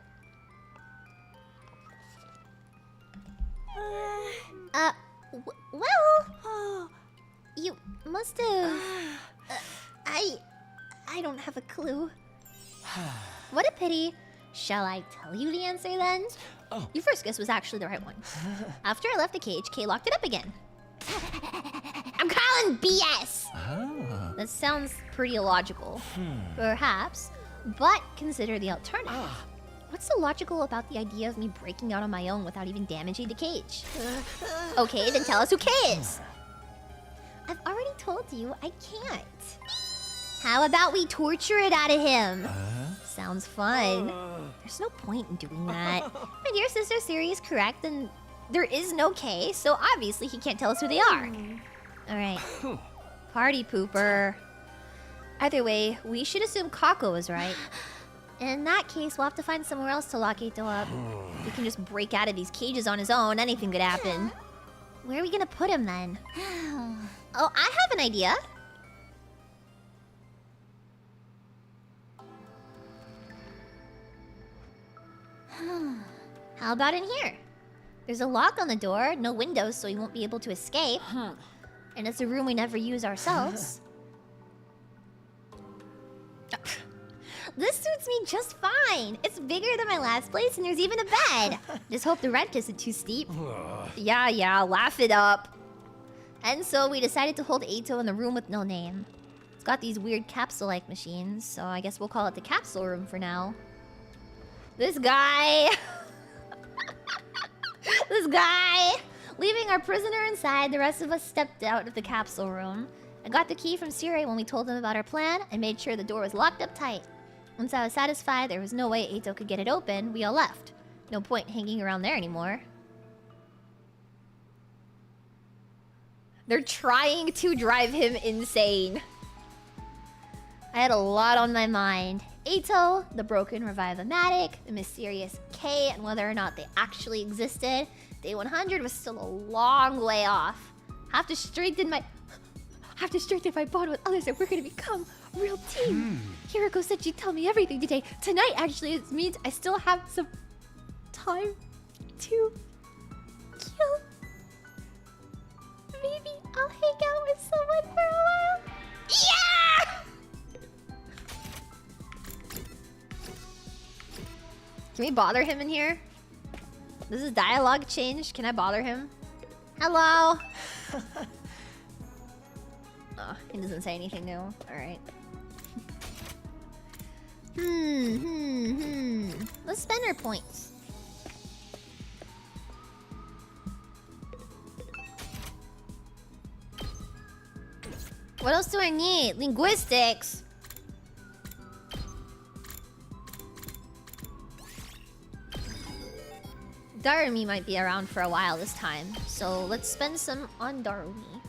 Well... You must have... I don't have a clue. What a pity. Shall I tell you the answer then? Oh. Your first guess was actually the right one. After I left the cage, Kay locked it up again. I'm calling BS! Oh. That sounds pretty illogical. Perhaps. But consider the alternative. What's so logical about the idea of me breaking out on my own without even damaging the cage? Okay, then tell us who Kay is. I've already told you I can't. How about we torture it out of him? Sounds fun. There's no point in doing that. My dear sister Siri is correct, and there is no K, so obviously he can't tell us who they are. Alright. Party pooper. Either way, we should assume Kako was right. In that case, we'll have to find somewhere else to lock Eito up. If he can just break out of these cages on his own, anything could happen. Where are we gonna put him then? Oh, I have an idea. How about in here? There's a lock on the door, no windows, so he won't be able to escape. And it's a room we never use ourselves. This suits me just fine. It's bigger than my last place, and there's even a bed. Just hope the rent isn't too steep. Yeah, laugh it up. And so we decided to hold Eito in the room with no name. It's got these weird capsule-like machines, so I guess we'll call it the capsule room for now. This guy... This guy! Leaving our prisoner inside, the rest of us stepped out of the capsule room. I got the key from Siri when we told him about our plan and made sure the door was locked up tight. Once I was satisfied there was no way Eito could get it open, we all left. No point hanging around there anymore. They're trying to drive him insane. I had a lot on my mind. Eito, the broken Revive-O-Matic, the mysterious K, and whether or not they actually existed. Day 100 was still a long way off. Have to strengthen my bond with others if we're gonna become a real team. Hiroko said she'd tell me everything today. Tonight, actually, it means I still have some time to kill. Maybe I'll hang out with someone for a while. Yeah! Can we bother him in here? Does his dialogue change? Can I bother him? Hello? Oh, he doesn't say anything new. Alright. Let's spend our points. What else do I need? Linguistics. Darumi might be around for a while this time, so let's spend some on Darumi.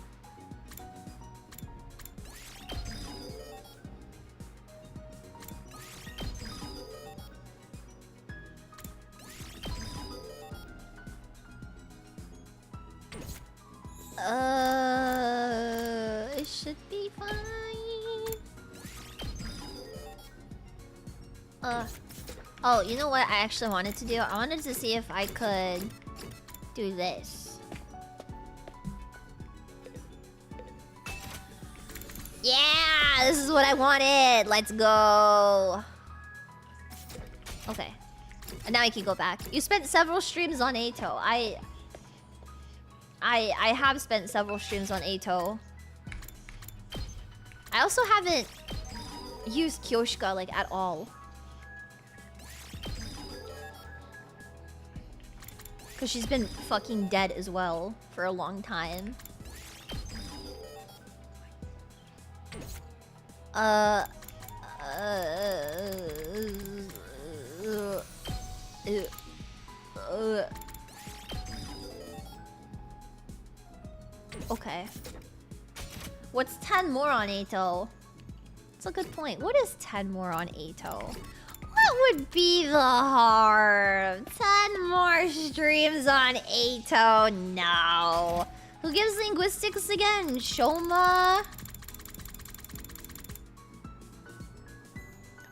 It should be fine. Oh, you know what I actually wanted to do? I wanted to see if I could do this. Yeah, this is what I wanted. Let's go. Okay. And now I can go back. You spent several streams on Ato. I have spent several streams on Ato. I also haven't used Kyoshika like at all. Cause she's been fucking dead as well for a long time. Okay. What's 10 more on Ato? That's a good point. What is 10 more on Ato? What would be the harm? 10 more streams on Ato? No. Who gives linguistics again? Shoma?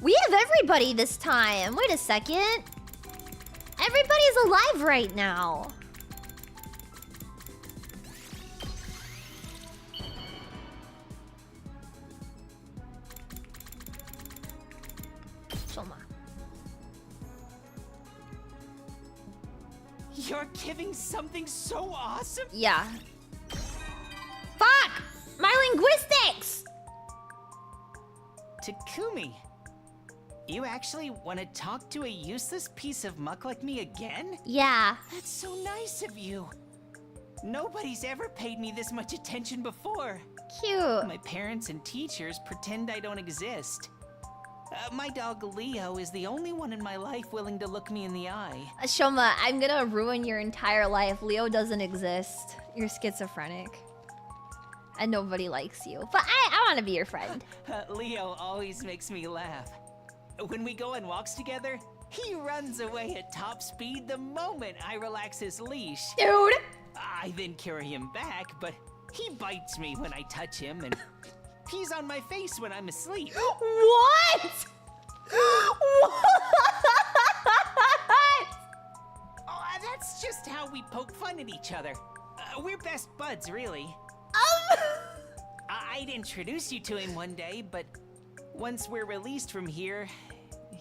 We have everybody this time. Wait a second. Everybody's alive right now. Shoma. You're giving something so awesome? Yeah. Fuck! My linguistics! Takumi, you actually want to talk to a useless piece of muck like me again? Yeah. That's so nice of you. Nobody's ever paid me this much attention before. Cute. My parents and teachers pretend I don't exist. My dog Leo is the only one in my life willing to look me in the eye. Shoma, I'm gonna ruin your entire life. Leo doesn't exist. You're schizophrenic. And nobody likes you. But I want to be your friend. Leo always makes me laugh. When we go on walks together, he runs away at top speed the moment I relax his leash. Dude! I then carry him back, but he bites me when I touch him, and he's on my face when I'm asleep. What? What? Oh, that's just how we poke fun at each other. We're best buds, really. I'd introduce you to him one day, but once we're released from here,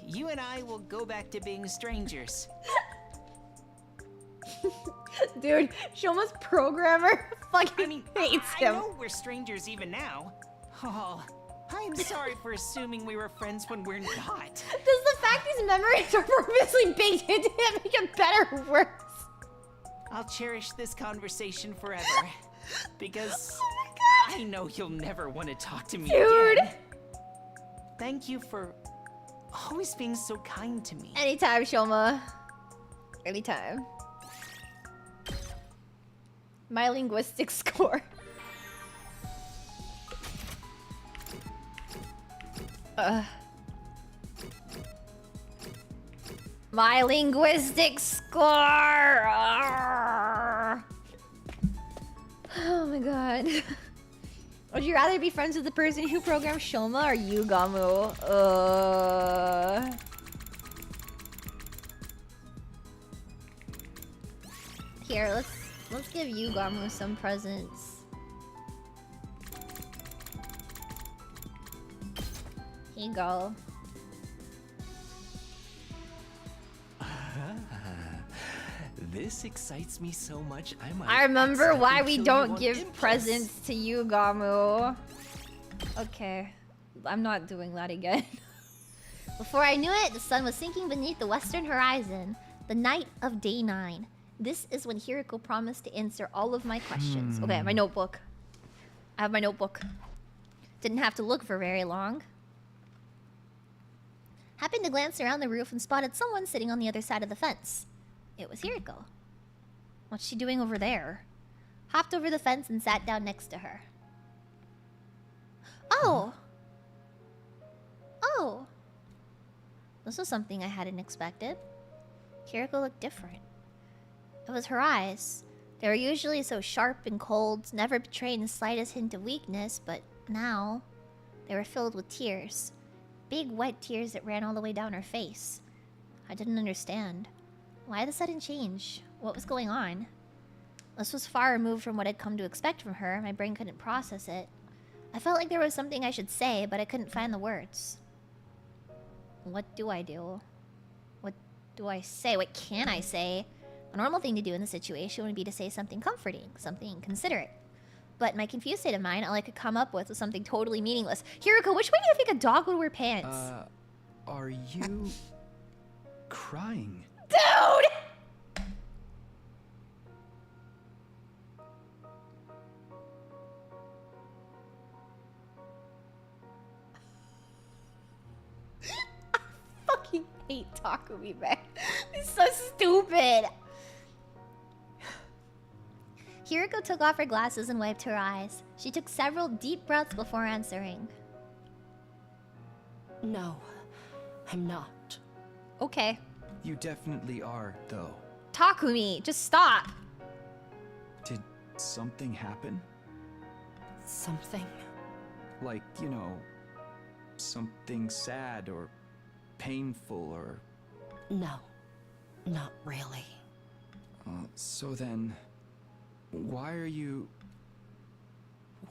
you and I will go back to being strangers. Dude, Shoma's programmer fucking hates him. I know we're strangers even now. Oh, I'm sorry for assuming we were friends when we're not. Does the fact these memories are purposely baked into him make it better or worse? I'll cherish this conversation forever. Because I know you'll never want to talk to me again. Thank you for always being so kind to me. Anytime, Shoma. Anytime. My linguistics score. My linguistics score. Oh my god. Would you rather be friends with the person who programmed Shoma or you, Gamu? Here, let's give you, Gamu, some presents. Here you go. This excites me so much. I remember why we don't give presents to you, Gamu. Okay, I'm not doing that again. Before I knew it, the sun was sinking beneath the western horizon. The night of day 9. This is when Hiriko promised to answer all of my questions. Okay, my notebook. I have my notebook. Didn't have to look for very long. Happened to glance around the roof and spotted someone sitting on the other side of the fence. It was Hiriko. What's she doing over there? Hopped over the fence and sat down next to her. Oh! Oh! This was something I hadn't expected. Hiriko looked different. It was her eyes. They were usually so sharp and cold, never betraying the slightest hint of weakness, but now they were filled with tears. Big wet tears that ran all the way down her face. I didn't understand. Why the sudden change? What was going on? This was far removed from what I'd come to expect from her. My brain couldn't process it. I felt like there was something I should say, but I couldn't find the words. What do I do? What do I say? What can I say? A normal thing to do in the situation would be to say something comforting, something considerate. But in my confused state of mind, all I could come up with was something totally meaningless. Hiruko, which way do you think a dog would wear pants? Are you crying? Dude! I fucking hate Takumi, man. He's so stupid. Hiruko took off her glasses and wiped her eyes. She took several deep breaths before answering. No, I'm not. Okay. You definitely are, though. Takumi, just stop. Did something happen? Something? Like, you know, something sad or painful or... No, not really. So then... why are you...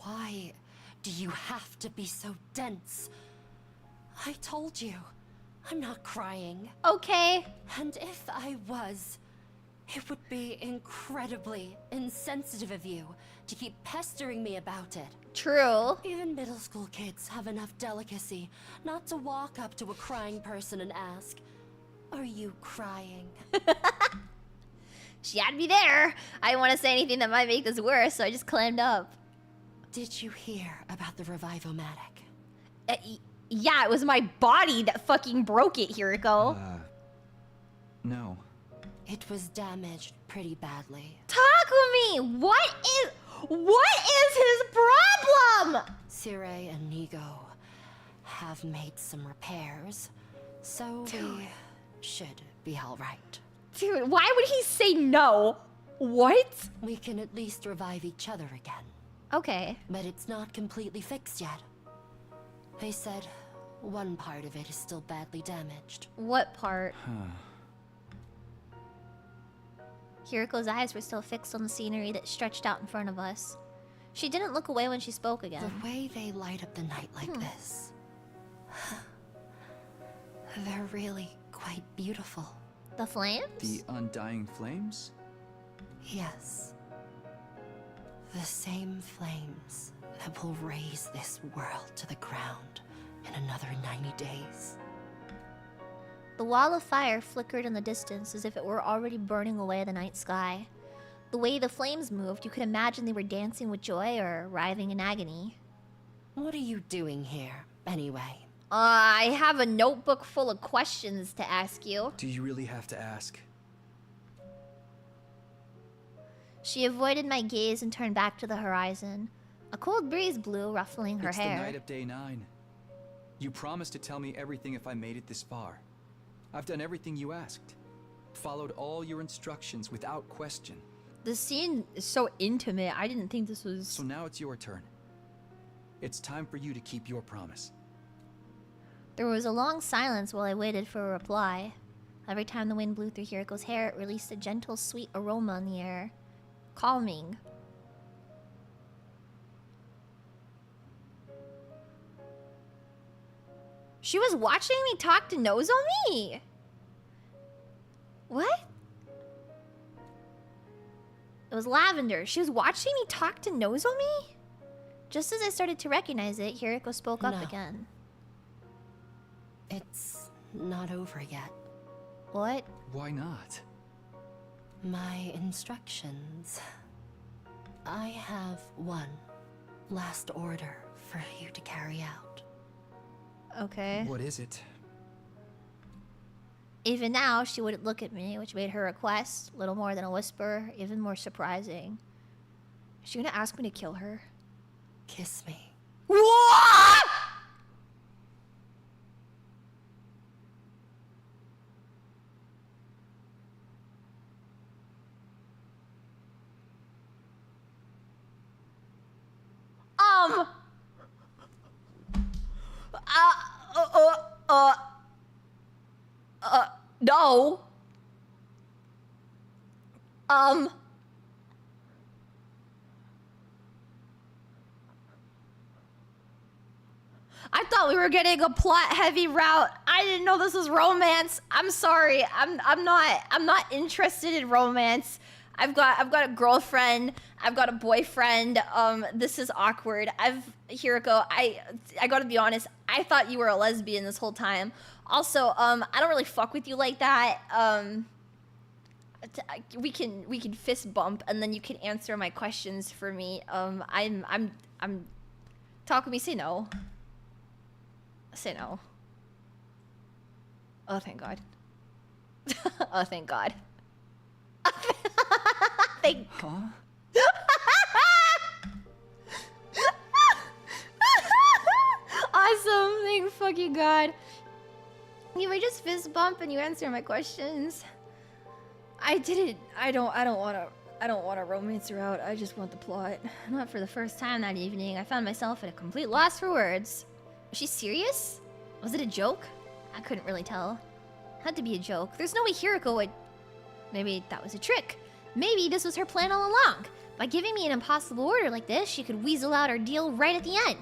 Why do you have to be so dense? I told you, I'm not crying. Okay. And if I was, it would be incredibly insensitive of you to keep pestering me about it. True. Even middle school kids have enough delicacy not to walk up to a crying person and ask, "Are you crying?" She had me there. I didn't want to say anything that might make this worse, so I just clammed up. Did you hear about the Revivomatic? Yeah, it was my body that fucking broke it, Hiruko. No. It was damaged pretty badly. Takumi! What is his problem? Sire and Nigo have made some repairs, so we should be alright. Dude, why would he say no? What? We can at least revive each other again. Okay. But it's not completely fixed yet. They said one part of it is still badly damaged. What part? Hiruko's eyes were still fixed on the scenery that stretched out in front of us. She didn't look away when she spoke again. The way they light up the night like this. They're really quite beautiful. The flames? The undying flames? Yes. The same flames that will raise this world to the ground in another 90 days. The wall of fire flickered in the distance as if it were already burning away the night sky. The way the flames moved, you could imagine they were dancing with joy or writhing in agony. What are you doing here, anyway? I have a notebook full of questions to ask you. Do you really have to ask? She avoided my gaze and turned back to the horizon. A cold breeze blew, ruffling her hair. It's the night of day 9. You promised to tell me everything if I made it this far. I've done everything you asked. Followed all your instructions without question. The scene is so intimate. I didn't think this was... So now it's your turn. It's time for you to keep your promise. There was a long silence while I waited for a reply. Every time the wind blew through Hiruko's hair, it released a gentle, sweet aroma in the air. Calming. She was watching me talk to Nozomi? What? It was Lavender. She was watching me talk to Nozomi? Just as I started to recognize it, Hiruko spoke up again. It's not over yet. What? Why not? My instructions. I have one last order for you to carry out. Okay. What is it? Even now, she wouldn't look at me, which made her request little more than a whisper, even more surprising. Is she gonna ask me to kill her? Kiss me. What? No. I thought we were getting a plot-heavy route. I didn't know this was romance. I'm sorry. I'm not interested in romance. I've got a girlfriend. I've got a boyfriend. This is awkward. Hiroko, I gotta be honest. I thought you were a lesbian this whole time. Also, I don't really fuck with you like that. We can fist bump and then you can answer my questions for me. I'm talk with me. Say no. Say no. Oh, thank God. Oh, thank God. Thank. Huh? Awesome. Thank fucking God. You may just fist bump and you answer my questions. I don't want to romance her out. I just want the plot. Not for the first time that evening. I found myself at a complete loss for words. Was she serious? Was it a joke? I couldn't really tell. Had to be a joke. There's no way Hiroko would... Maybe that was a trick. Maybe this was her plan all along. By giving me an impossible order like this, she could weasel out our deal right at the end.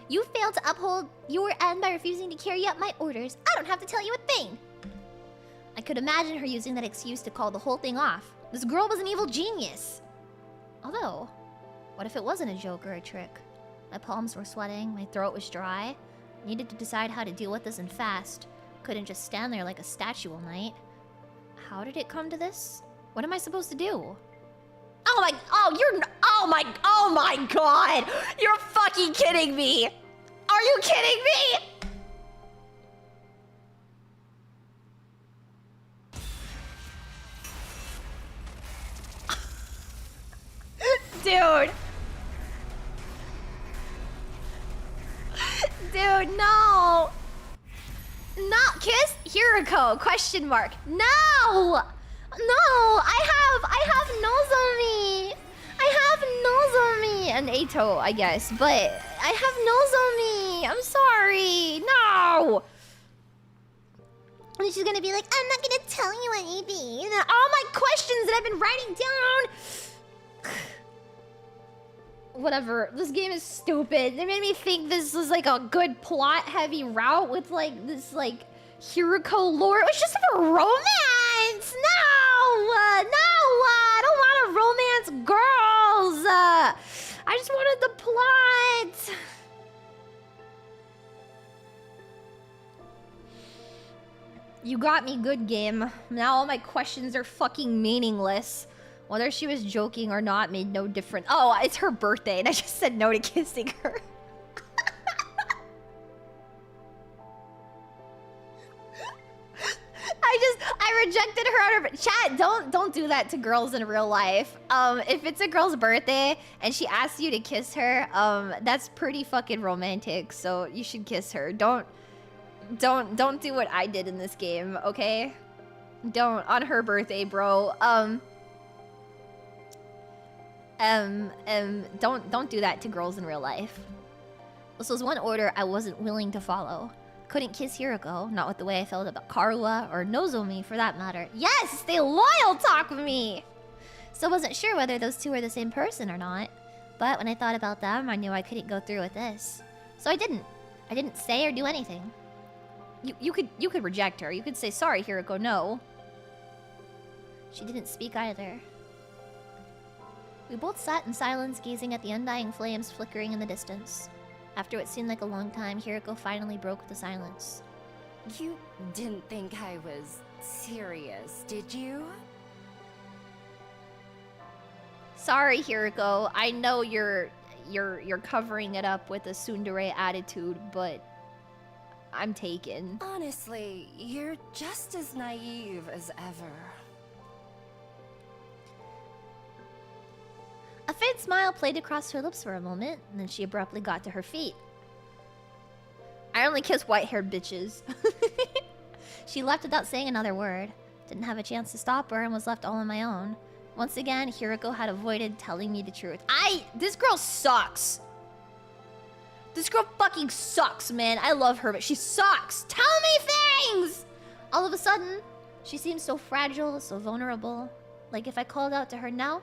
You failed to uphold your end by refusing to carry out my orders. I don't have to tell you a thing. I could imagine her using that excuse to call the whole thing off. This girl was an evil genius. Although, what if it wasn't a joke or a trick? My palms were sweating, my throat was dry. Needed to decide how to deal with this and fast. Couldn't just stand there like a statue all night. How did it come to this? What am I supposed to do? Oh my God! You're fucking kidding me! Are you kidding me? Dude! Dude, no! No, kiss Hiroko, question mark. No! No, I have Nozomi. I have Nozomi and Eito, I guess, but I have Nozomi. I'm sorry. No! And she's gonna be like, I'm not gonna tell you anything. And all my questions that I've been writing down. Whatever. This game is stupid. They made me think this was like a good plot-heavy route with like this like Hiroko lore. It was just for romance. No, I don't want to romance girls. I just wanted the plot. You got me, good game. Now all my questions are fucking meaningless. Whether she was joking or not made no difference. Oh, it's her birthday and I just said no to kissing her. I rejected her out of chat. Don't do that to girls in real life. If it's a girl's birthday and she asks you to kiss her, that's pretty fucking romantic. So you should kiss her. Don't do what I did in this game, okay? Don't on her birthday, bro. Don't do that to girls in real life. This was one order I wasn't willing to follow. Couldn't kiss Hiroko, not with the way I felt about Karua or Nozomi for that matter. Yes, stay loyal, talk with me! Still wasn't sure whether those two were the same person or not. But when I thought about them, I knew I couldn't go through with this. So I didn't. I didn't say or do anything. You could reject her. You could say, sorry, Hiroko, no. She didn't speak either. We both sat in silence, gazing at the undying flames flickering in the distance. After what seemed like a long time, Hiroko finally broke the silence. You didn't think I was serious, did you? Sorry, Hiroko. I know you're covering it up with a tsundere attitude, but I'm taken. Honestly, you're just as naive as ever. A faint smile played across her lips for a moment, and then she abruptly got to her feet. I only kiss white-haired bitches. She left without saying another word. Didn't have a chance to stop her and was left all on my own. Once again, Hiroko had avoided telling me the truth. This girl sucks. This girl fucking sucks, man. I love her, but she sucks. Tell me things! All of a sudden, she seems so fragile, so vulnerable. Like if I called out to her now,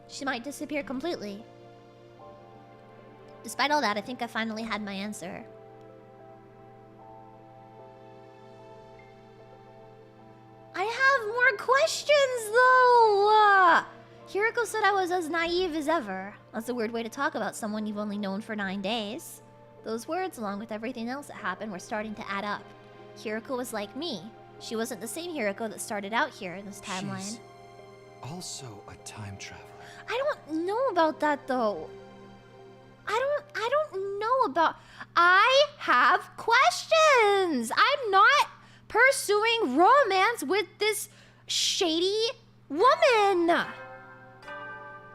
she might disappear completely. Despite all that, I think I finally had my answer. I have more questions, though! Hiriko said I was as naive as ever. That's a weird way to talk about someone you've only known for 9 days. Those words, along with everything else that happened, were starting to add up. Hiriko was like me. She wasn't the same Hiriko that started out here in this timeline. She's also a time traveler. I don't know about that, though. I don't know about... I have questions! I'm not pursuing romance with this shady woman!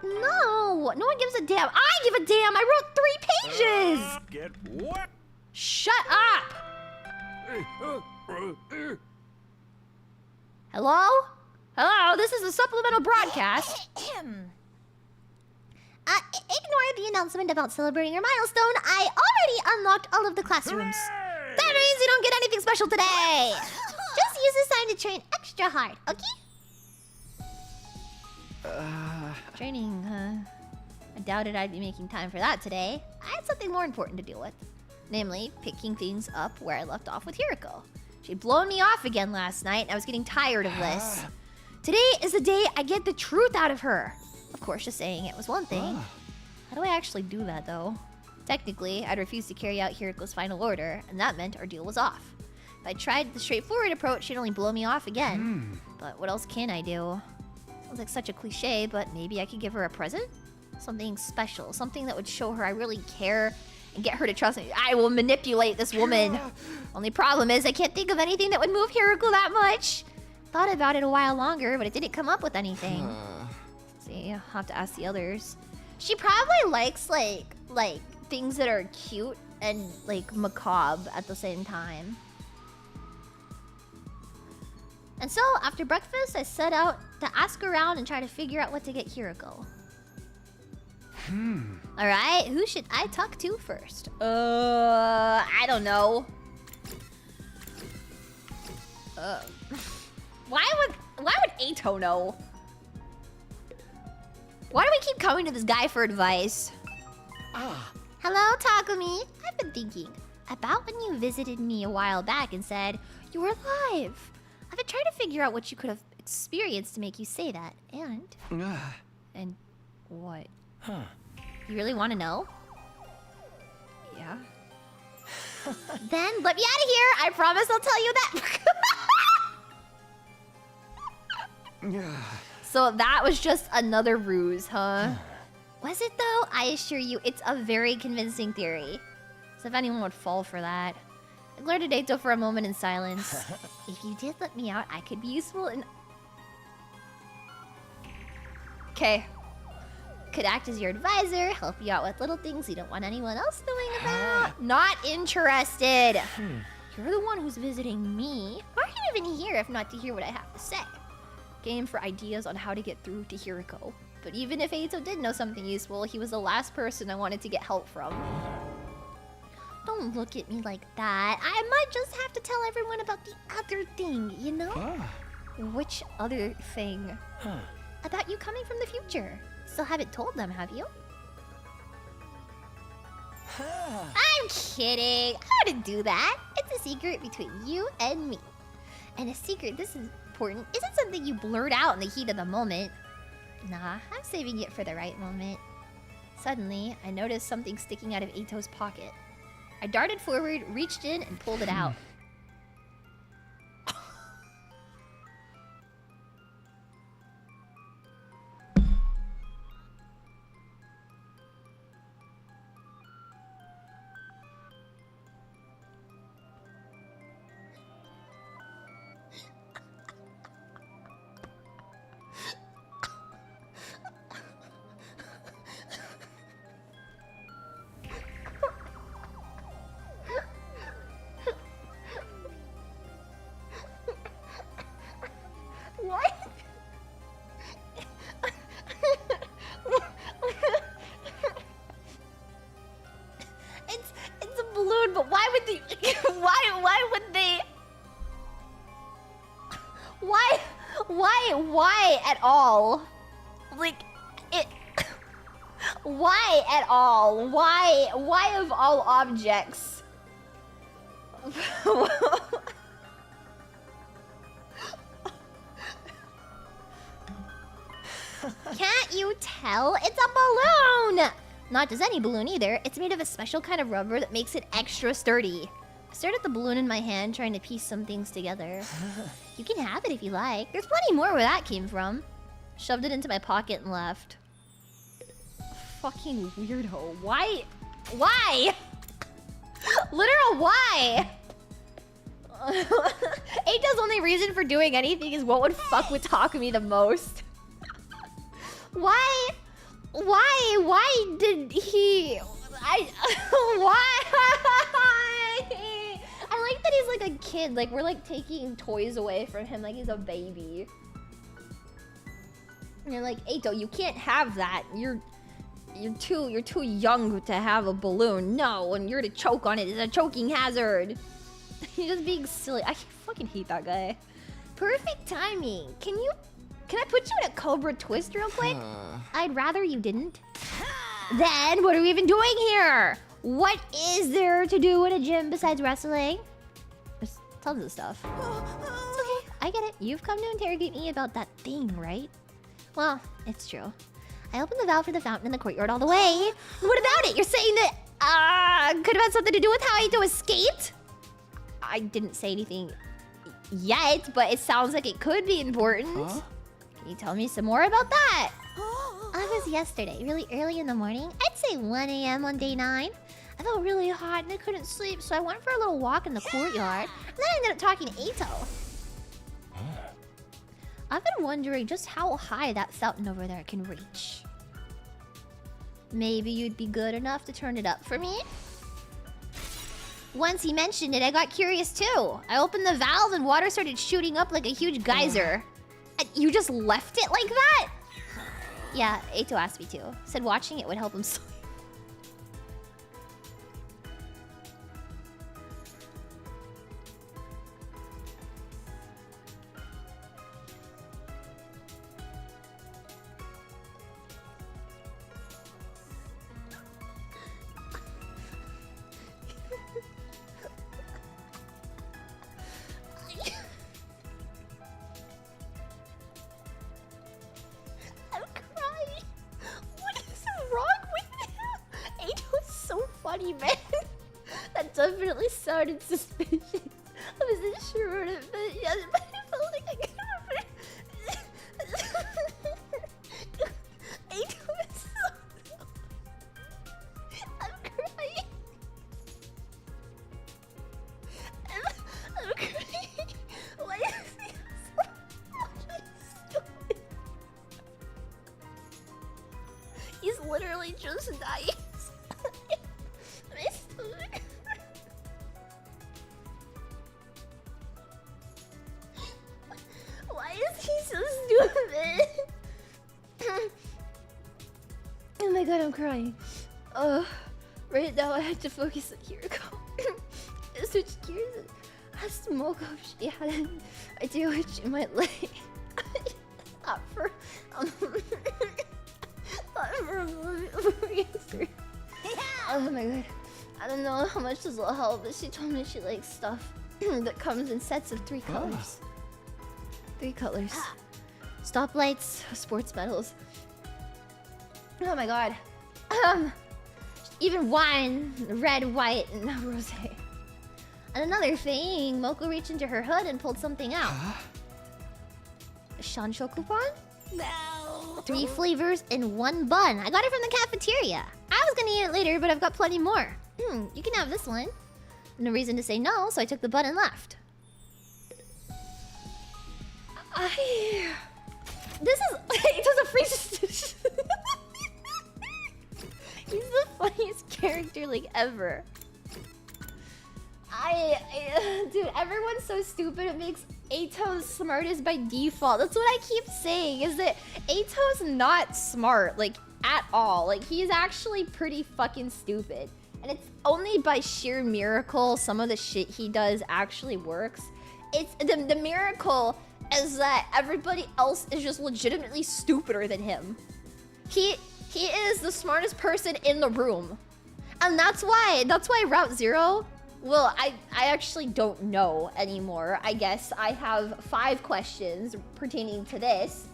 No! No one gives a damn. I give a damn! I wrote 3 pages! Get what? Shut up! Hello? Hello? This is a supplemental broadcast. Ignore the announcement about celebrating your milestone. I already unlocked all of the classrooms. That means you don't get anything special today. Just use this time to train extra hard, okay? Training, huh? I doubted I'd be making time for that today. I had something more important to deal with. Namely, picking things up where I left off with Hiriko. She'd blown me off again last night, and I was getting tired of this. Today is the day I get the truth out of her. Of course, just saying it was one thing. How do I actually do that, though? Technically, I'd refused to carry out Hiriko's final order, and that meant our deal was off. If I tried the straightforward approach, she'd only blow me off again. But what else can I do? Sounds like such a cliche, but maybe I could give her a present? Something special, something that would show her I really care and get her to trust me. I will manipulate this woman. Only problem is I can't think of anything that would move Hiriko that much. Thought about it a while longer, but it didn't come up with anything. See, I'll have to ask the others. She probably likes like things that are cute and like macabre at the same time. And so, after breakfast, I set out to ask around and try to figure out what to get Hiriko. Alright, who should I talk to first? I don't know. Why would Eito know? Why do we keep coming to this guy for advice? Hello, Takumi. I've been thinking about when you visited me a while back and said you were alive. I've been trying to figure out what you could have experienced to make you say that. And what? You really want to know? Yeah. Then let me out of here. I promise I'll tell you that. So that was just another ruse, huh? Was it though? I assure you, it's a very convincing theory. So if anyone would fall for that. I glared at Eito for a moment in silence. If you did let me out, I could be useful in... Okay. Could act as your advisor, help you out with little things you don't want anyone else knowing about. Not interested. You're the one who's visiting me. Why are you even here if not to hear what I have to say? Game for ideas on how to get through to Hiriko. But even if Eito did know something useful, he was the last person I wanted to get help from. Don't look at me like that. I might just have to tell everyone about the other thing, you know? Which other thing? About you coming from the future. Still haven't told them, have you? I'm kidding. I wouldn't do that. It's a secret between you and me. And a secret this important isn't something you blurt out in the heat of the moment. Nah, I'm saving it for the right moment. Suddenly, I noticed something sticking out of Eito's pocket. I darted forward, reached in, and pulled it out. why at all? Like, it... Why at all? Why of all objects? Can't you tell? It's a balloon! Not just any balloon either. It's made of a special kind of rubber that makes it extra sturdy. I stared at the balloon in my hand, trying to piece some things together. You can have it if you like. There's plenty more where that came from. Shoved it into my pocket and left. Fucking weirdo. Why? Why? Literal why? Eito's only reason for doing anything is what would fuck with Takumi the most. Why? Why did he... why? I like that he's like a kid. Like, we're like taking toys away from him like he's a baby. And you're like, Eito, you can't have that. You're too young to have a balloon. No, and you're to choke on it. It's a choking hazard. He's just being silly. I fucking hate that guy. Perfect timing. Can I put you in a Cobra Twist real quick? I'd rather you didn't. Then what are we even doing here? What is there to do in a gym besides wrestling? There's tons of stuff. It's okay. I get it. You've come to interrogate me about that thing, right? Well, it's true. I opened the valve for the fountain in the courtyard all the way. What about it? You're saying that could have had something to do with how Eito escaped? I didn't say anything yet, but it sounds like it could be important. Huh? Can you tell me some more about that? It was yesterday, really early in the morning. I'd say 1 a.m. on day 9. I felt really hot and I couldn't sleep, so I went for a little walk in the courtyard. And then I ended up talking to Eito. I've been wondering just how high that fountain over there can reach. Maybe you'd be good enough to turn it up for me? Once he mentioned it, I got curious too. I opened the valve and water started shooting up like a huge geyser. You just left it like that? Yeah, Eito asked me to. Said watching it would help him sleep. Man. That definitely sounded suspicious. I wasn't sure what it meant yet, but I felt like I could have Eito is so... I'm crying. I'm crying. Why is he so stupid? He's literally just dying. Why is he so stupid? Oh my god, I'm crying. Right now I have to focus on Kiriko. Switch gears and ask Moko if she had an idea what she might like. Not for a movie answer. Oh my god. I don't know how much this will help, but she told me she likes stuff that comes in sets of 3 colors. 3 colors. Stoplights, sports medals. Oh my god. Even wine, red, white, and rose. And another thing, Moko reached into her hood and pulled something out. A Shansho coupon? No. 3 flavors in 1 bun. I got it from the cafeteria. I was gonna eat it later, but I've got plenty more. You can have this one. No reason to say no, so I took the bun and left. This is... It does a freeze. He's the funniest character, like, ever. Dude, everyone's so stupid, it makes Eito smartest by default. That's what I keep saying, is that Eito's not smart, like, at all. Like, he's actually pretty fucking stupid. And it's only by sheer miracle some of the shit he does actually works. It's the miracle is that everybody else is just legitimately stupider than him. He is the smartest person in the room. And that's why Route Zero, well, I actually don't know anymore. I guess I have 5 questions pertaining to this.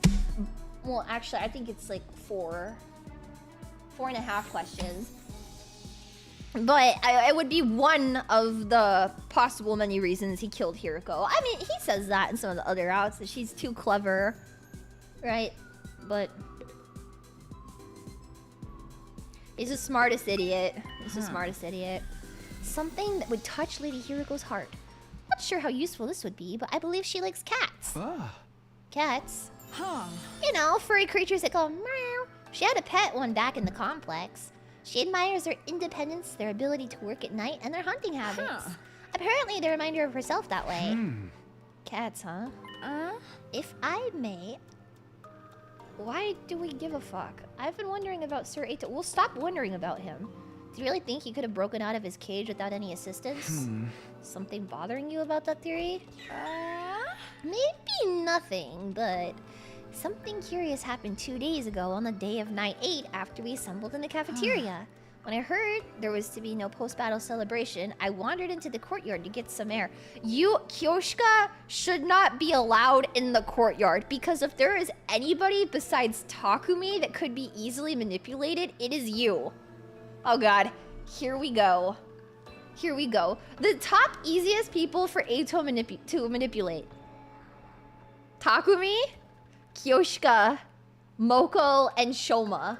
Well, actually, I think it's like 4.5 questions. But it would be one of the possible many reasons he killed Hiroko. I mean, he says that in some of the other routes, that she's too clever, right? But he's the smartest idiot. He's the smartest idiot. Something that would touch Lady Hiroko's heart. Not sure how useful this would be, but I believe she likes cats. Cats? Huh. You know, furry creatures that go meow. She had a pet one back in the complex. She admires their independence, their ability to work at night, and their hunting habits. Apparently, they remind her of herself that way. Cats, huh? If I may, why do we give a fuck? I've been wondering about Sir Eito. Well, stop wondering about him. Do you really think he could have broken out of his cage without any assistance? Something bothering you about that theory? Maybe nothing, but something curious happened 2 days ago on the day of Night 8 after we assembled in the cafeteria. When I heard there was to be no post-battle celebration, I wandered into the courtyard to get some air. You, Kyoshika, should not be allowed in the courtyard, because if there is anybody besides Takumi that could be easily manipulated, it is you. Oh god, here we go. Here we go. The top easiest people for Eito to manipulate. Takumi, Kyoshika, Moko, and Shoma.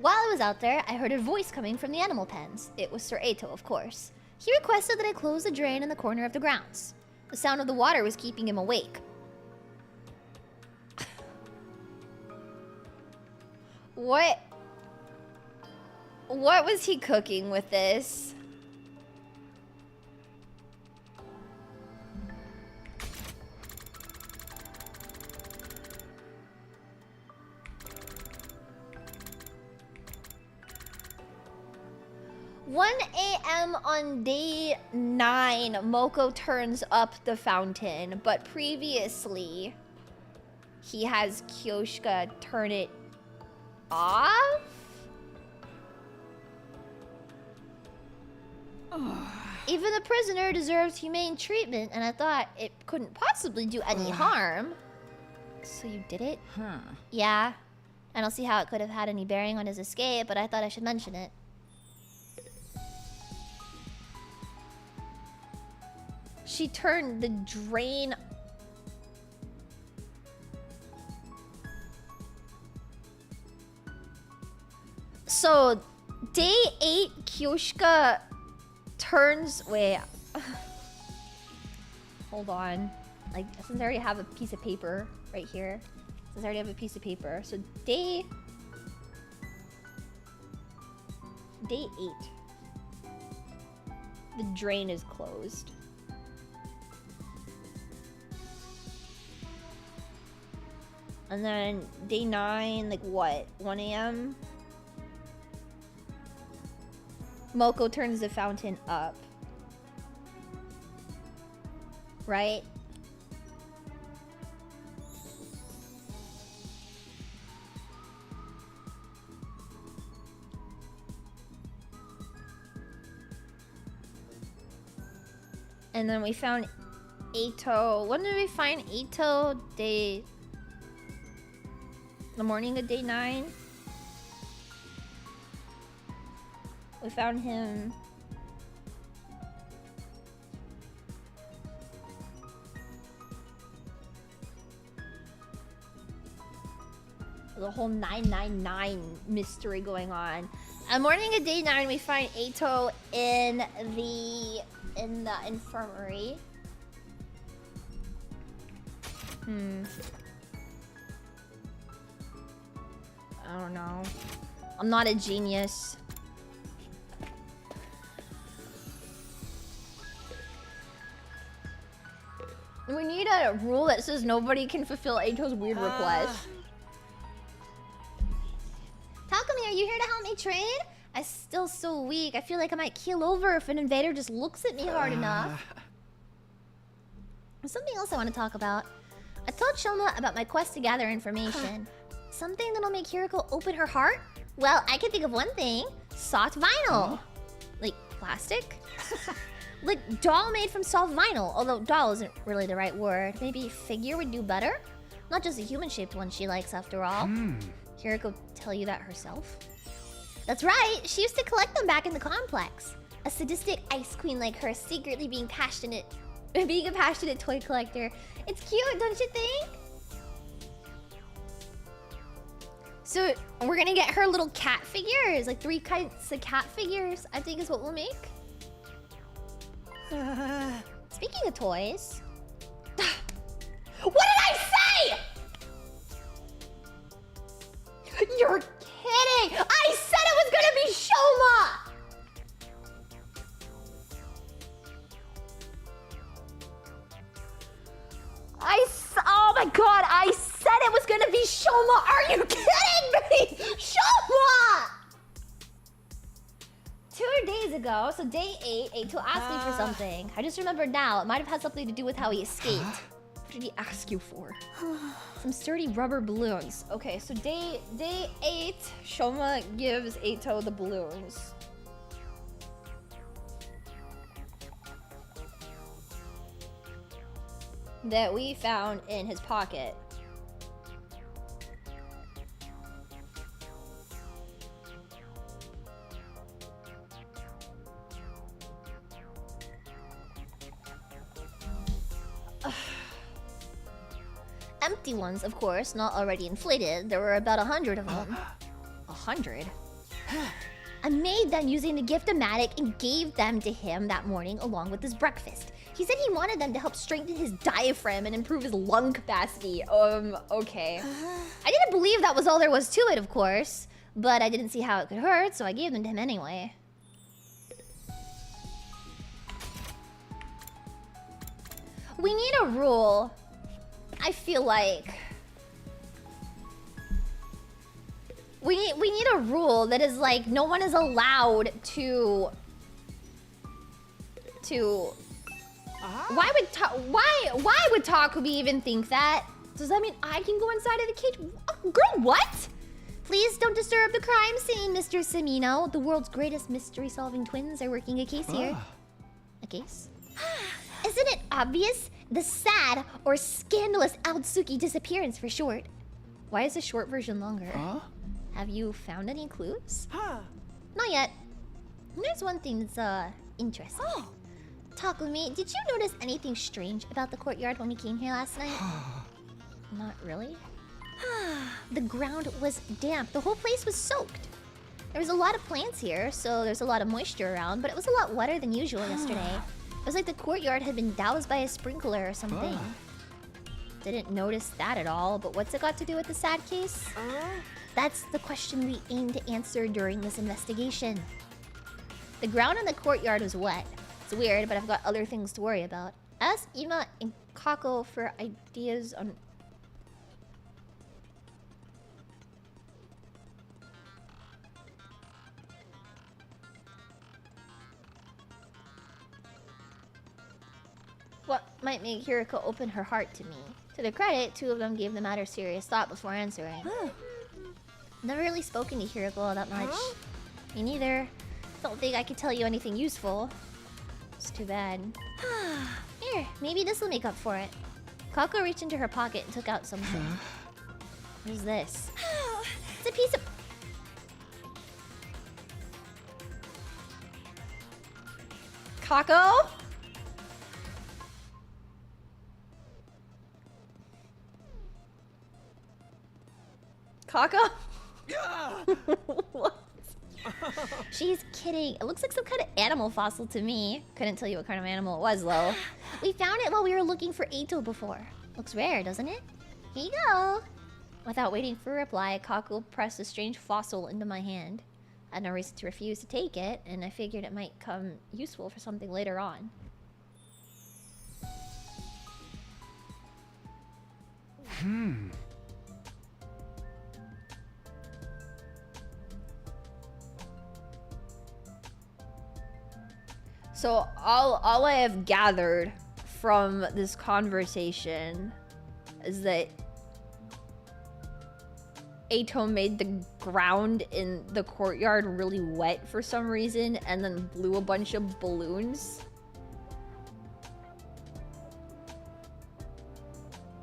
While I was out there, I heard a voice coming from the animal pens. It was Sir Eito, of course. He requested that I close the drain in the corner of the grounds. The sound of the water was keeping him awake. What was he cooking with this? "1 a.m. on day 9, Moko turns up the fountain, but previously he has Kyoshika turn it off?" Even a prisoner deserves humane treatment, and I thought it couldn't possibly do any harm. So you did it? Yeah. I don't see how it could have had any bearing on his escape, but I thought I should mention it. She turned the drain... So, day 8, Kyoshika turns... Wait. Hold on. Like, since I already have a piece of paper right here. Since I already have a piece of paper. So, day 8. The drain is closed. And then day 9, like what? 1 a.m.? Moko turns the fountain up. Right? And then we found Eito. When did we find Eito? The morning of day 9. We found him. The whole 999 mystery going on. Morning of day 9, we find Eito in the infirmary. I don't know. I'm not a genius. We need a rule that says nobody can fulfill Eito's weird request. Takumi, are you here to help me trade? I'm still so weak. I feel like I might keel over if an invader just looks at me hard enough. There's something else I want to talk about. I told Shoma about my quest to gather information. Something that'll make Hiriko open her heart? Well, I can think of one thing. Soft vinyl. Like plastic? Like doll made from soft vinyl. Although doll isn't really the right word. Maybe figure would do better? Not just a human-shaped one she likes after all. Hiriko tell you that herself? That's right. She used to collect them back in the complex. A sadistic ice queen like her secretly being a passionate toy collector. It's cute, don't you think? So we're gonna get her little cat figures, like 3 kinds of cat figures, I think is what we'll make. Speaking of toys. What did I say? You're kidding! I said it was gonna be Shoma! Oh my god, I said it was gonna be Shoma! Are you kidding me? Shoma! 2 days ago, so day 8, Eito asked me for something. I just remembered now, it might have had something to do with how he escaped. What did he ask you for? Some sturdy rubber balloons. Okay, so day 8, Shoma gives Eito the balloons. That we found in his pocket. Empty ones, of course, not already inflated. There were about 100 of them. 100? I made them using the gift-o-matic and gave them to him that morning along with his breakfast. He said he wanted them to help strengthen his diaphragm and improve his lung capacity. Okay. I didn't believe that was all there was to it, of course. But I didn't see how it could hurt, so I gave them to him anyway. We need a rule. I feel like... We need a rule that is like, no one is allowed to... Why would Takumi even think that? Does that mean I can go inside of the cage? Girl, what? Please don't disturb the crime scene, Mr. Semino. The world's greatest mystery-solving twins are working a case here. A case? Isn't it obvious? The sad or scandalous Aotsuki disappearance for short. Why is the short version longer? Have you found any clues? Not yet. There's one thing that's interesting. Takumi, did you notice anything strange about the courtyard when we came here last night? Not really. The ground was damp. The whole place was soaked. There was a lot of plants here, so there's a lot of moisture around, but it was a lot wetter than usual yesterday. It was like the courtyard had been doused by a sprinkler or something. Didn't notice that at all, but what's it got to do with the sad case? That's the question we aim to answer during this investigation. The ground in the courtyard was wet. It's weird, but I've got other things to worry about. Ask Ima and Kako for ideas on... What might make Hiriko open her heart to me? To their credit, 2 of them gave the matter serious thought before answering. Never really spoken to Hiriko all that much. Me neither. Don't think I could tell you anything useful. It's too bad. Here, maybe this will make up for it. Kako reached into her pocket and took out something. What is this? It's a piece of... Kako? Kako? What? She's kidding. It looks like some kind of animal fossil to me. Couldn't tell you what kind of animal it was, though. We found it while we were looking for Eito before. Looks rare, doesn't it? Here you go. Without waiting for a reply, Kako pressed a strange fossil into my hand. I had no reason to refuse to take it, and I figured it might come useful for something later on. So all I have gathered from this conversation is that Ato made the ground in the courtyard really wet for some reason and then blew a bunch of balloons.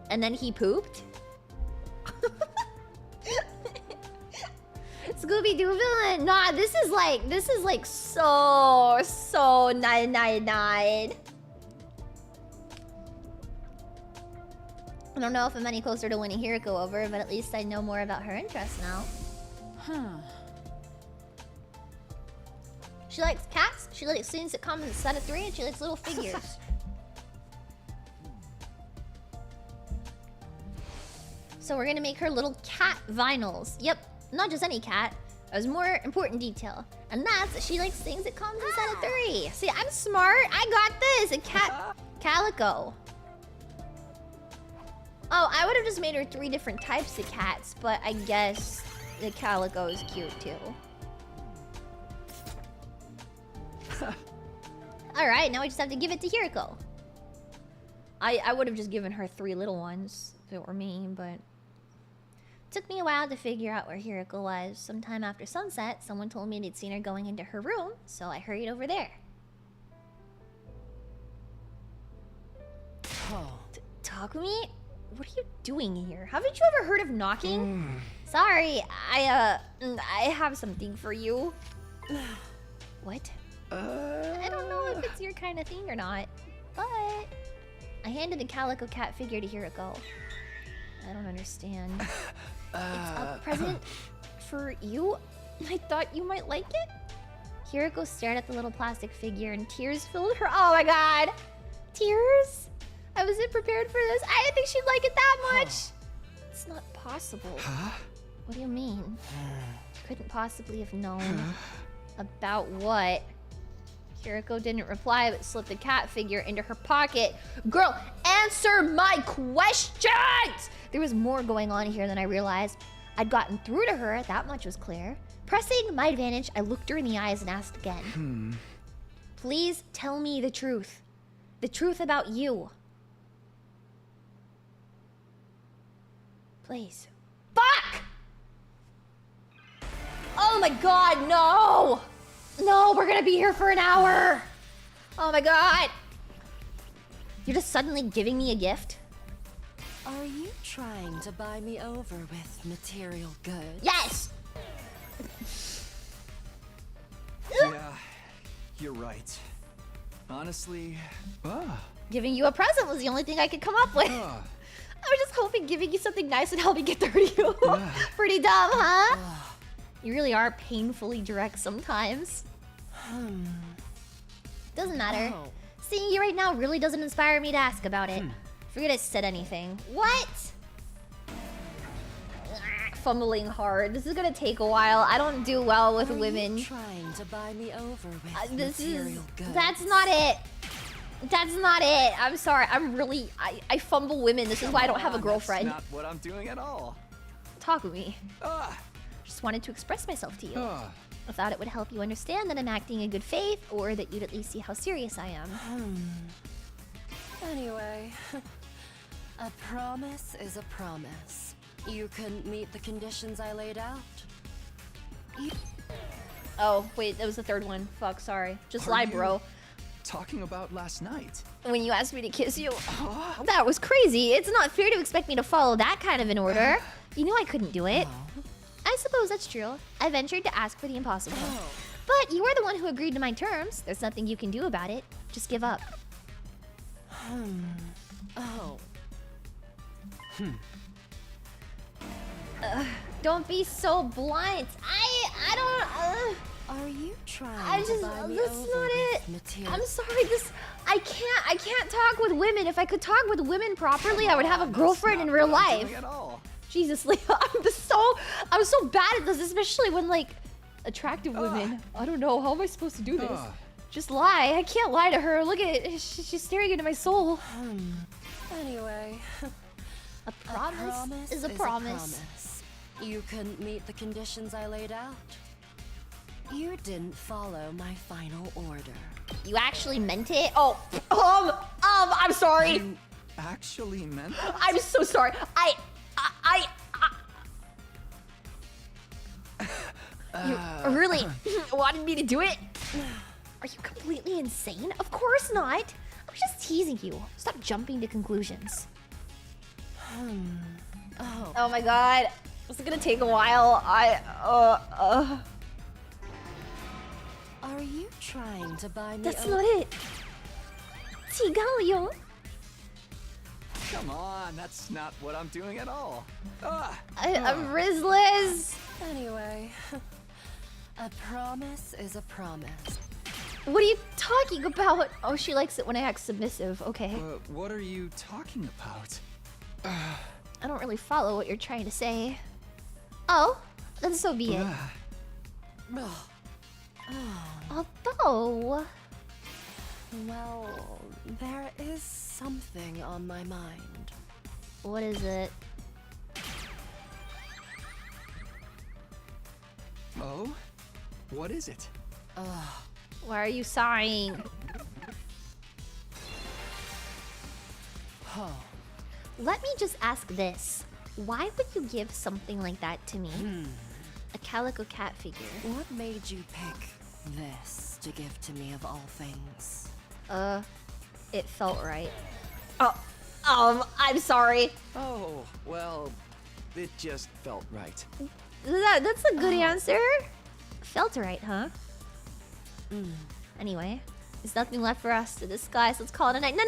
And then he pooped. Scooby-Doo villain. Nah, this is like so 999. I don't know if I'm any closer to winning Hiriko over, but at least I know more about her interests now. Huh. She likes cats, she likes scenes that come in a set of 3, and she likes little figures. So we're gonna make her little cat vinyls. Yep, not just any cat. There's more important detail. And that's that she likes things that come in a set of 3. See, I'm smart. I got this. A cat calico. Oh, I would have just made her 3 different types of cats, but I guess the calico is cute too. Alright, now we just have to give it to Hiriko. I would have just given her 3 little ones if it were me, but... Took me a while to figure out where Hiriko was. Sometime after sunset, someone told me they'd seen her going into her room, so I hurried over there. Oh. Takumi? What are you doing here? Haven't you ever heard of knocking? Sorry, I have something for you. What? I don't know if it's your kind of thing or not, but... I handed the calico cat figure to Hiriko. I don't understand. It's a present for you? I thought you might like it? Hiriko stared at the little plastic figure and tears filled her... Oh my god! Tears? I wasn't prepared for this. I didn't think she'd like it that much! It's not possible. Huh? What do you mean? Couldn't possibly have known. About what? Hiriko didn't reply, but slipped the cat figure into her pocket. Girl, answer my questions! There was more going on here than I realized. I'd gotten through to her, that much was clear. Pressing my advantage, I looked her in the eyes and asked again. Please tell me the truth. The truth about you. Please. Fuck! Oh my god, no! No, we're gonna be here for an hour! Oh my god! You're just suddenly giving me a gift? Are you trying to buy me over with material goods? Yes! Yeah, you're right. Honestly, Giving you a present was the only thing I could come up with. I was just hoping giving you something nice would help me get through to you. Pretty dumb, huh? You really are painfully direct sometimes. Doesn't matter. Seeing you right now really doesn't inspire me to ask about it. Forget I said anything. What? Fumbling hard. This is gonna take a while. I don't do well with women. Trying to buy me over with material goods. That's not it. That's not it. I'm sorry. I fumble women. This is why I don't have a girlfriend. That's not what I'm doing at all. Talk with me. Just wanted to express myself to you. I thought it would help you understand that I'm acting in good faith, or that you'd at least see how serious I am. Anyway, a promise is a promise. You couldn't meet the conditions I laid out. Oh, wait, that was the third one. Fuck, sorry. Just lie, bro. Talking about last night. When you asked me to kiss you, that was crazy. It's not fair to expect me to follow that kind of an order. You knew I couldn't do it. I suppose that's true. I ventured to ask for the impossible. But you are the one who agreed to my terms. There's nothing you can do about it. Just give up. Don't be so blunt. I don't. Are you trying to buy me that's over not it. with material? I'm sorry. I can't talk with women. If I could talk with women properly, I would have a girlfriend in real life. Jesus, Leah, I'm so bad at this, especially when like attractive women. I don't know. How am I supposed to do this? Just lie. I can't lie to her. Look at it. She's staring into my soul. Anyway, a promise is a promise. You couldn't meet the conditions I laid out. You didn't follow my final order. You actually meant it? Oh, I'm sorry. You actually meant that? I'm so sorry. You really wanted me to do it? Are you completely insane? Of course not. I was just teasing you. Stop jumping to conclusions. Oh my god. This is gonna take a while. Are you trying to buy me? That's not it. 지가요. Come on, that's not what I'm doing at all. I'm Rizliz. Anyway, a promise is a promise. What are you talking about? Oh, she likes it when I act submissive. Okay. What are you talking about? I don't really follow what you're trying to say. Oh, then so be it. Although... Well, there is something on my mind. What is it? Oh? What is it? Why are you sighing? Let me just ask this. Why would you give something like that to me? A calico cat figure. What made you pick this to give to me of all things? It felt right. I'm sorry. Oh, well, it just felt right. That's a good answer. Felt right, huh? Anyway, there's nothing left for us to discuss. Let's call it a night. No,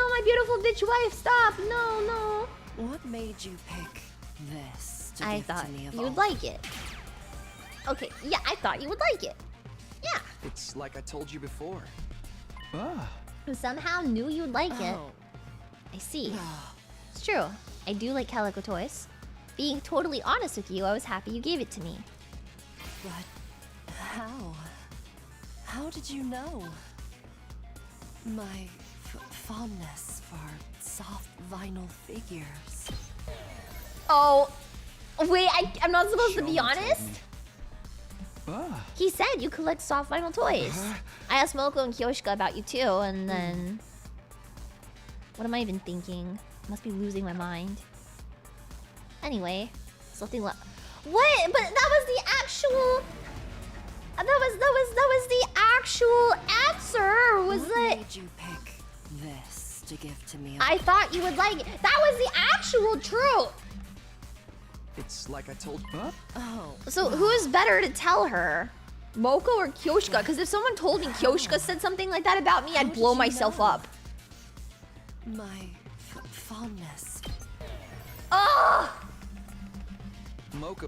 my beautiful bitch wife, stop. No. What made you pick this to I give thought to me of you all would like it. Okay, yeah, I thought you would like it. Yeah. It's like I told you before. I somehow knew you'd like it. I see. It's true. I do like calico toys. Being totally honest with you, I was happy you gave it to me. But how? How did you know? My fondness for soft vinyl figures. Oh, wait, I'm not supposed to be honest? He said you collect soft vinyl toys. I asked Moko and Kyoshika about you too, and then... What am I even thinking? I must be losing my mind. Anyway, something left. What? But that was the actual... That was the actual answer, was it? What made you pick this to give to me? I thought you would like it. That was the actual truth. It's like I told... So who's better to tell her? Moko or Kyoshika? Because if someone told me Kyoshika said something like that about me, I'd blow myself up. My fondness. Mocha...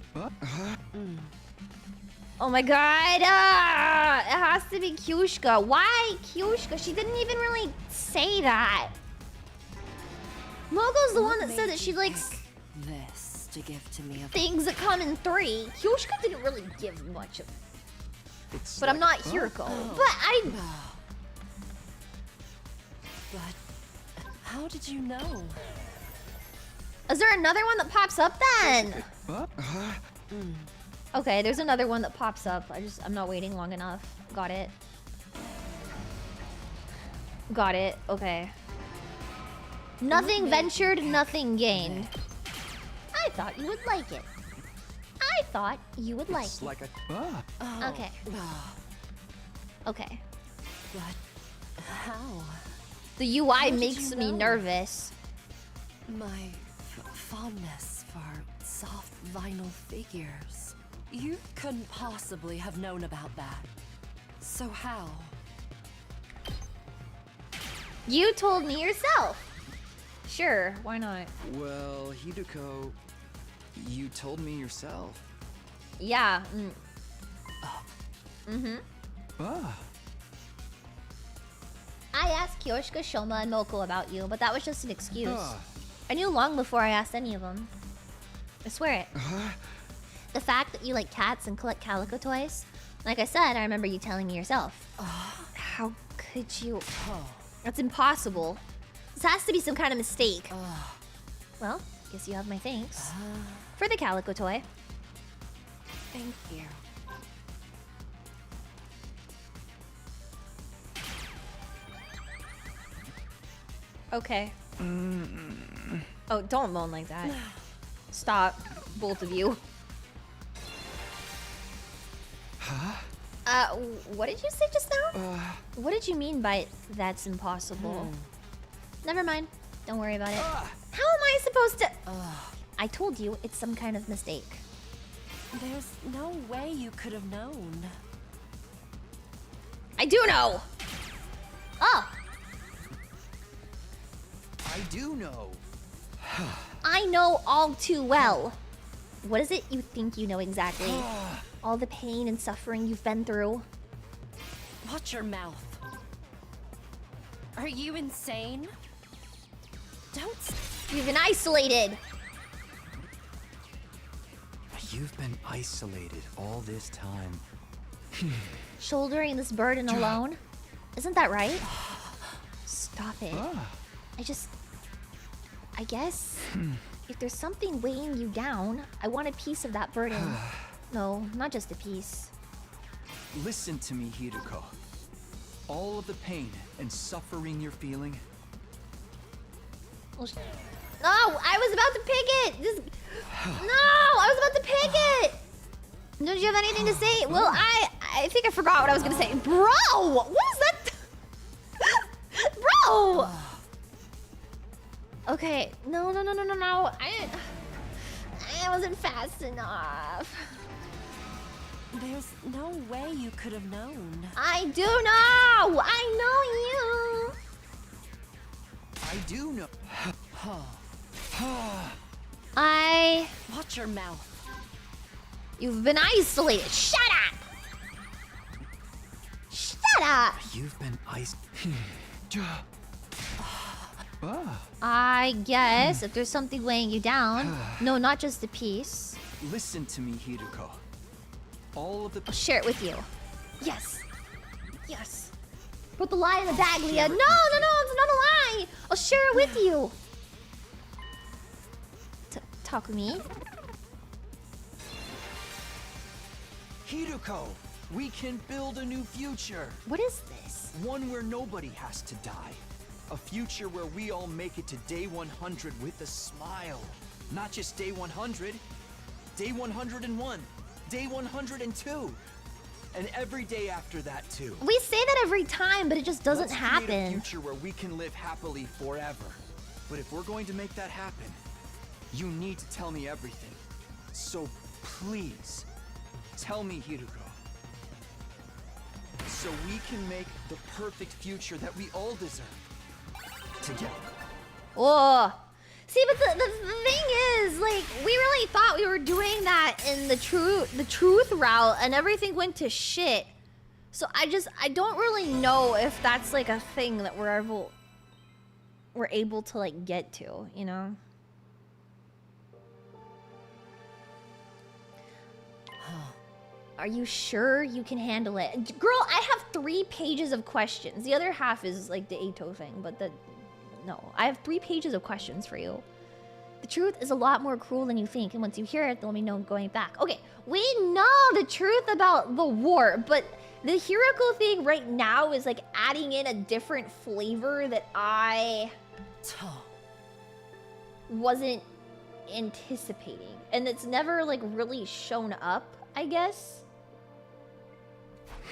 Oh my god, it has to be Kyoshika. Why Kyoshika? She didn't even really say that. Moko's the one that said that she likes this to give to me of things that come in 3. Kyoshika didn't really give much of it. But I'm not Hiroko. But But how did you know? Is there another one that pops up then? Okay, there's another one that pops up. I'm not waiting long enough. Got it. Got it. Okay. Nothing ventured, nothing gained. I thought you would like it. I thought you would like it. Like a... Okay. Okay. But how? The UI makes me nervous. My fondness for soft vinyl figures. You couldn't possibly have known about that. So how? You told me yourself. Sure, why not? Well, Hideko, you told me yourself. Yeah. I asked Kyoshika, Shoma, and Moko about you, but that was just an excuse. I knew long before I asked any of them. I swear it. The fact that you like cats and collect calico toys, like I said, I remember you telling me yourself. How could you? That's impossible. This has to be some kind of mistake. Well, guess you have my thanks. For the calico toy. Thank you. Okay. Oh, don't moan like that. Stop, both of you. Huh? What did you say just now? What did you mean by that's impossible? Never mind. Don't worry about it. How am I supposed to? I told you it's some kind of mistake. There's no way you could have known. I do know. Oh. I do know. I know all too well. What is it you think you know exactly? All the pain and suffering you've been through. Watch your mouth. Are you insane? Don't. You've been isolated. You've been isolated all this time. Shouldering this burden alone. Isn't that right? Stop it. I guess if there's something weighing you down, I want a piece of that burden. No, not just a piece. Listen to me, Hiruko. All of the pain and suffering you're feeling. No, I was about to pick it. No, I was about to pick it. Don't you have anything to say? Well, I think I forgot what I was gonna say. Bro, what is that? Bro. Okay, no. I wasn't fast enough. There's no way you could have known. I do know. I know you. I do know. Watch your mouth. You've been isolated. Shut up. Shut up. You've been I guess if there's something weighing you down, no, not just a piece. Listen to me, Hiruko. All of the. I'll share it with you. Yes. Yes. Put the lie in the bag, Leah. No, it's not a lie. I'll share it with you. Talk with me. Hiruko, we can build a new future. What is this? One where nobody has to die. A future where we all make it to day 100 with a smile. Not just day 100, day 101, day 102, and every day after that too. We say that every time, but it just doesn't Let's happen. create a future where we can live happily forever. But if we're going to make that happen, you need to tell me everything. So please, tell me, Hiruko. So we can make the perfect future that we all deserve. Together. Oh. See, but the thing is, like, we really thought we were doing that in the truth route, and everything went to shit. So I don't really know if that's like a thing that we're able to like get to, you know? Are you sure you can handle it? Girl, I have 3 pages of questions. The other half is like the Eito thing, but no. I have 3 pages of questions for you. The truth is a lot more cruel than you think, and once you hear it, there'll be no going back. Okay, we know the truth about the war, but the Hiruko thing right now is like adding in a different flavor that I wasn't anticipating. And it's never like really shown up, I guess.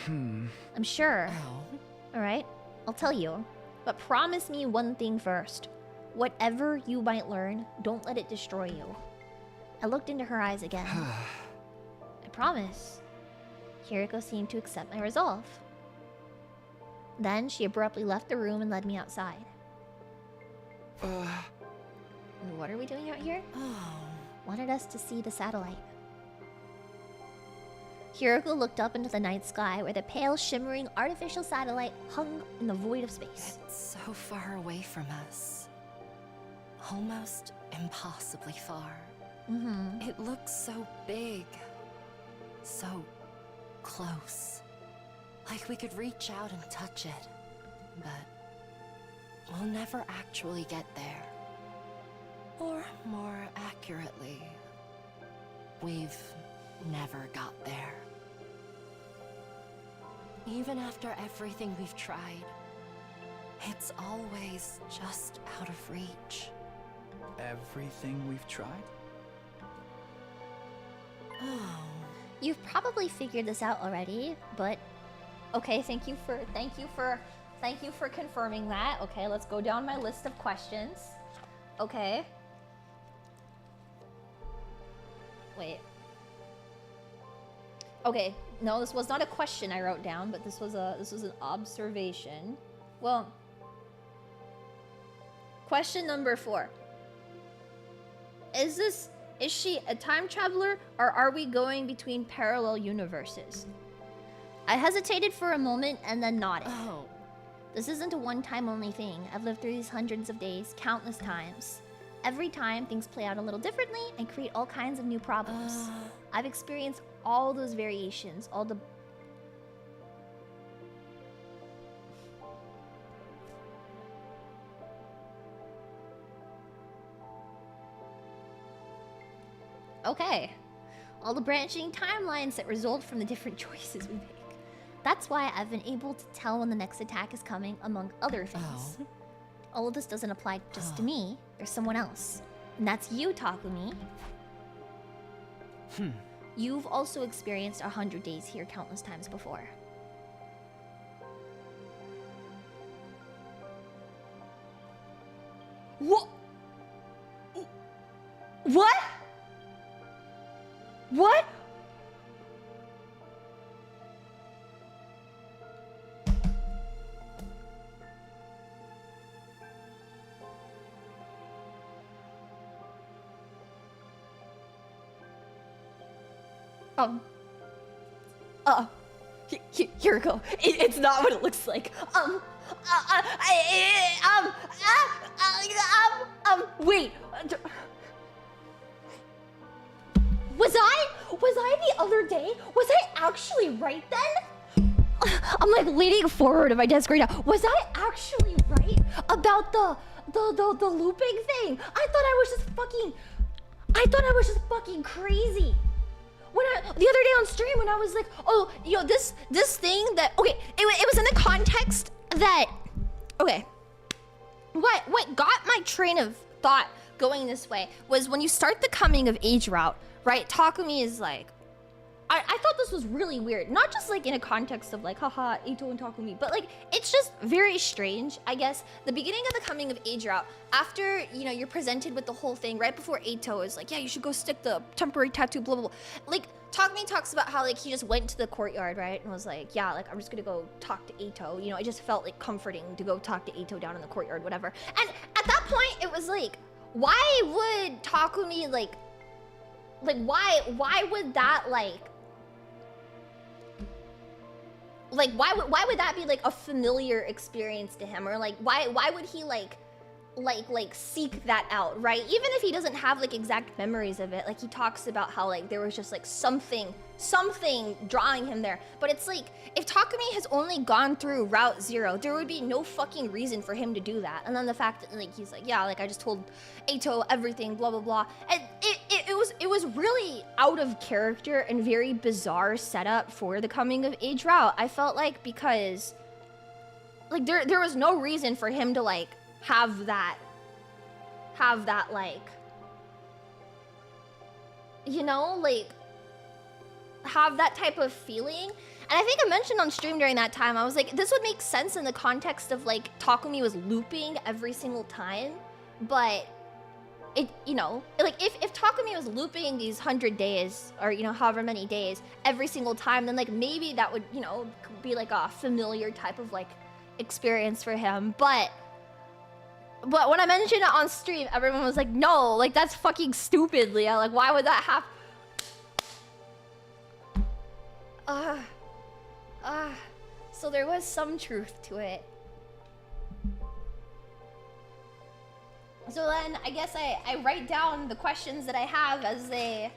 I'm sure. Alright, I'll tell you. But promise me one thing first. Whatever you might learn, don't let it destroy you. I looked into her eyes again. I promise. Hiruko seemed to accept my resolve. Then she abruptly left the room and led me outside. What are we doing out here? Wanted us to see the satellite. Hiruko looked up into the night sky where the pale, shimmering, artificial satellite hung in the void of space. It's so far away from us. Almost impossibly far. It looks so big. So close. Like we could reach out and touch it. But we'll never actually get there. Or more accurately, we've never got there. Even after everything we've tried, It's always just out of reach. Everything we've tried? Oh. You've probably figured this out already, but okay, thank you for confirming that. Okay, let's go down my list of questions. Okay. Wait. Okay, no, this was not a question I wrote down, but this was an observation. Well, question number 4. Is she a time traveler, or are we going between parallel universes? I hesitated for a moment and then nodded. Oh. This isn't a one-time only thing. I've lived through these hundreds of days, countless times. Every time, things play out a little differently and create all kinds of new problems. I've experienced all those variations, all the... Okay. All the branching timelines that result from the different choices we make. That's why I've been able to tell when the next attack is coming, among other things. All of this doesn't apply just to me. There's someone else. And that's you, Takumi. You've also experienced 100 days here countless times before. What? What? What? Here we go. It's not what it looks like. Wait. Was I the other day? Was I actually right then? I'm like leaning forward at my desk right now. Was I actually right about the looping thing? I thought I was just fucking crazy. The other day on stream when I was like, oh, yo, this thing that, okay, it was in the context that, okay, what got my train of thought going this way was when you start the coming of age route, right? Takumi is like, I thought this was really weird. Not just like in a context of like, haha, Ito and Takumi, but like, it's just very strange, I guess. The beginning of the coming of age route, after, you know, you're presented with the whole thing, right before Ito is like, yeah, you should go stick the temporary tattoo, blah, blah, blah. Like, Takumi talks about how like he just went to the courtyard, right? And was like, yeah, like I'm just gonna go talk to Ito. You know, it just felt like comforting to go talk to Ito down in the courtyard, whatever. And at that point, it was like, why would Takumi like why would that like why would that be like a familiar experience to him, or like why would he like seek that out, right? Even if he doesn't have like exact memories of it, like he talks about how like there was just like something drawing him there. But it's like, if Takumi has only gone through Route 0, there would be no fucking reason for him to do that. And then the fact that like he's like, yeah, like I just told Ito everything, blah blah blah, and it was really out of character and very bizarre setup for the coming of age route. I felt like, because like there was no reason for him to like have that like, you know, like have that type of feeling. And I think I mentioned on stream during that time, I was like, this would make sense in the context of like Takumi was looping every single time, but it, you know, like if Takumi was looping these 100 days, or you know, however many days every single time, then like maybe that would, you know, be like a familiar type of like experience for him. But when I mentioned it on stream, everyone was like, no, like that's fucking stupid, Leah. Like, why would that happen? So there was some truth to it. So then I guess I write down the questions that I have as they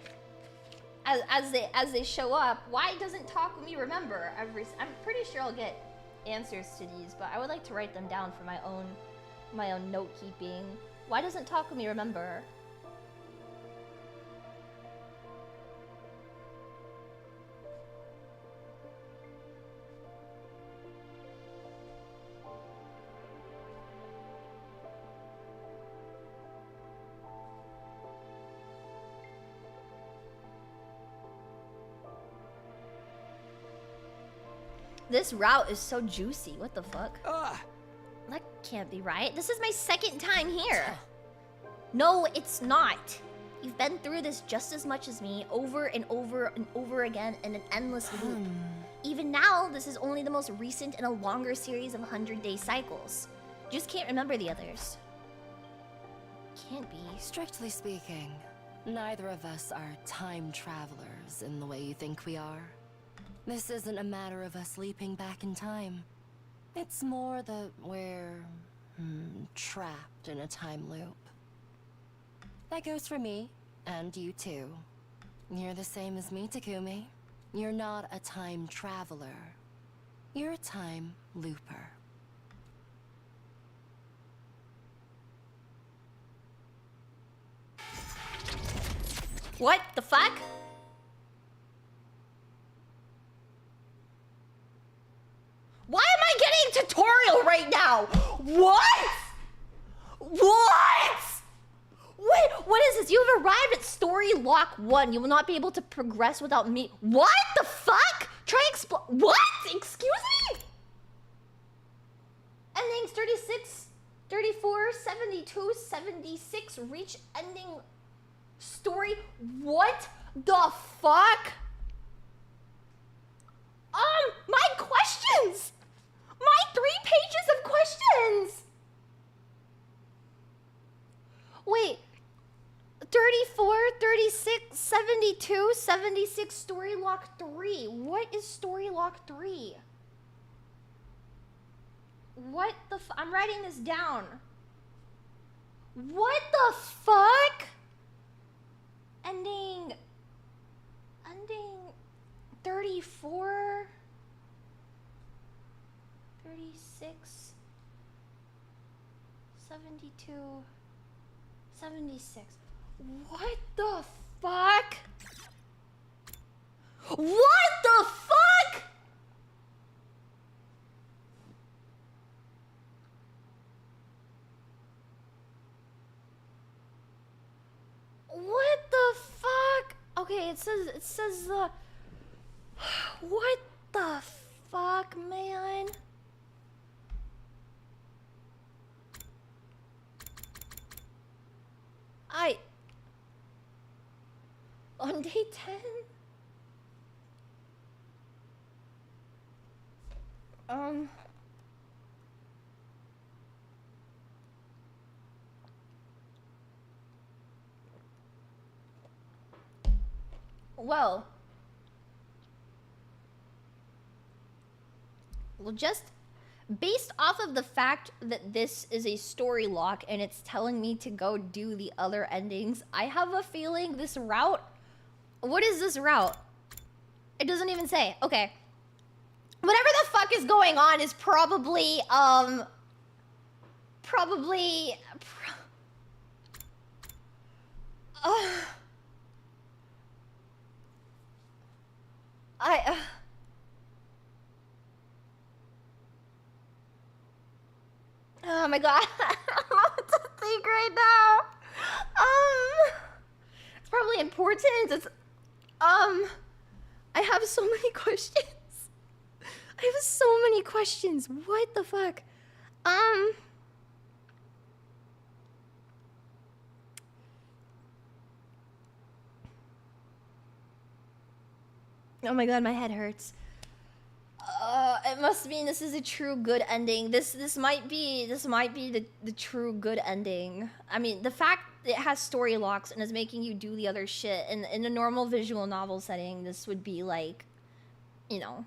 show up. Why doesn't Takumi remember I'm pretty sure I'll get answers to these, but I would like to write them down for my own note keeping. Why doesn't Takumi remember? This route is so juicy. What the fuck? That can't be right. This is my second time here. No, it's not. You've been through this just as much as me, over and over and over again in an endless loop. Even now, this is only the most recent in a longer series of 100-day cycles. Just can't remember the others. Can't be. Strictly speaking, neither of us are time travelers in the way you think we are. This isn't a matter of us leaping back in time. It's more that we're trapped in a time loop. That goes for me, and you too. You're the same as me, Takumi. You're not a time traveler. You're a time looper. What the fuck? Why am I getting a tutorial right now? What? What? Wait, what is this? You have arrived at story lock 1. You will not be able to progress without me. What the fuck? Try explore. What? Excuse me? Endings 36, 34, 72, 76. Reach ending story. What the fuck? My questions! My 3 pages of questions! Wait. 34, 36, 72, 76, story lock 3. What is story lock 3? What the I'm writing this down. What the fuck? Ending 34, 36, 72, 76. What the fuck? What the fuck? What the fuck? Okay, it says what the fuck, man? On day 10? Well, just based off of the fact that this is a story lock and it's telling me to go do the other endings, I have a feeling this route... What is this route? It doesn't even say. Okay. Whatever the fuck is going on is probably, oh my god, I don't know what to think right now. It's probably important. It's, I have so many questions. I have so many questions. What the fuck? Oh my god, my head hurts. It must mean this is a true good ending. This might be the true good ending. I mean, the fact it has story locks and is making you do the other shit in a normal visual novel setting, this would be like, you know,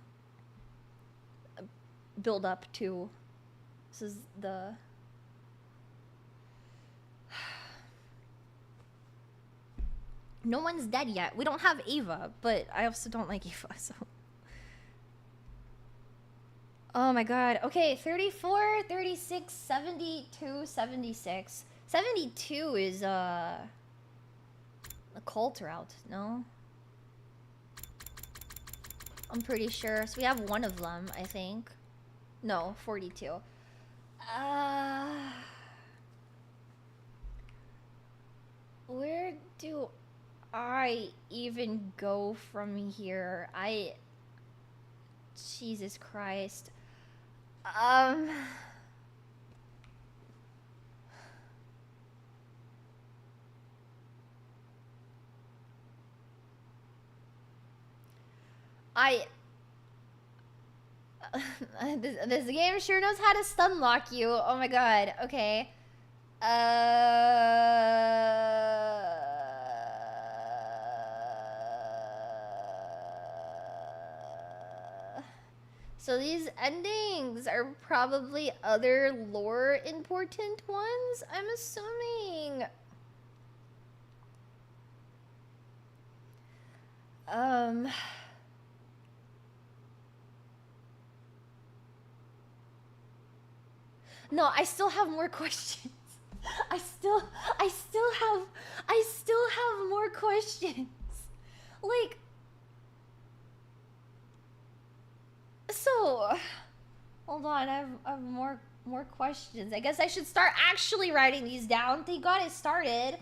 build up to. This is the. No one's dead yet. We don't have Ava, but I also don't like Ava, so. Oh my god. Okay, 34, 36, 72, 76. 72 is, the cult route, no? I'm pretty sure. So we have one of them, I think. No, 42. Where do I even go from here? Jesus Christ. This game sure knows how to stun lock you. Oh my god. Okay. So these endings are probably other lore important ones, I'm assuming. No, I still have more questions. I still have more questions. Like, so, hold on, I have more questions. I guess I should start actually writing these down. Thank God it started.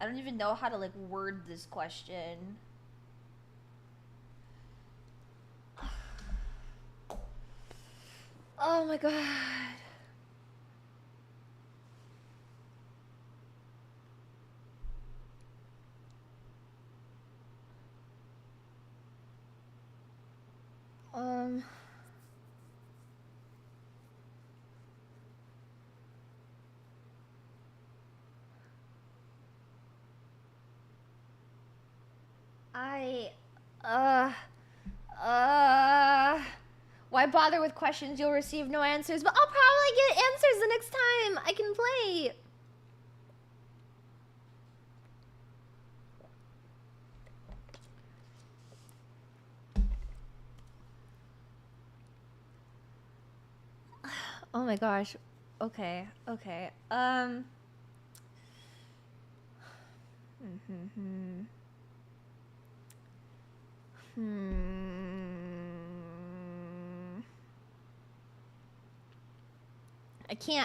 I don't even know how to, like, word this question. Oh my god. Why bother with questions you'll receive no answers? But I'll probably get answers the next time I can play. Oh my gosh. Okay.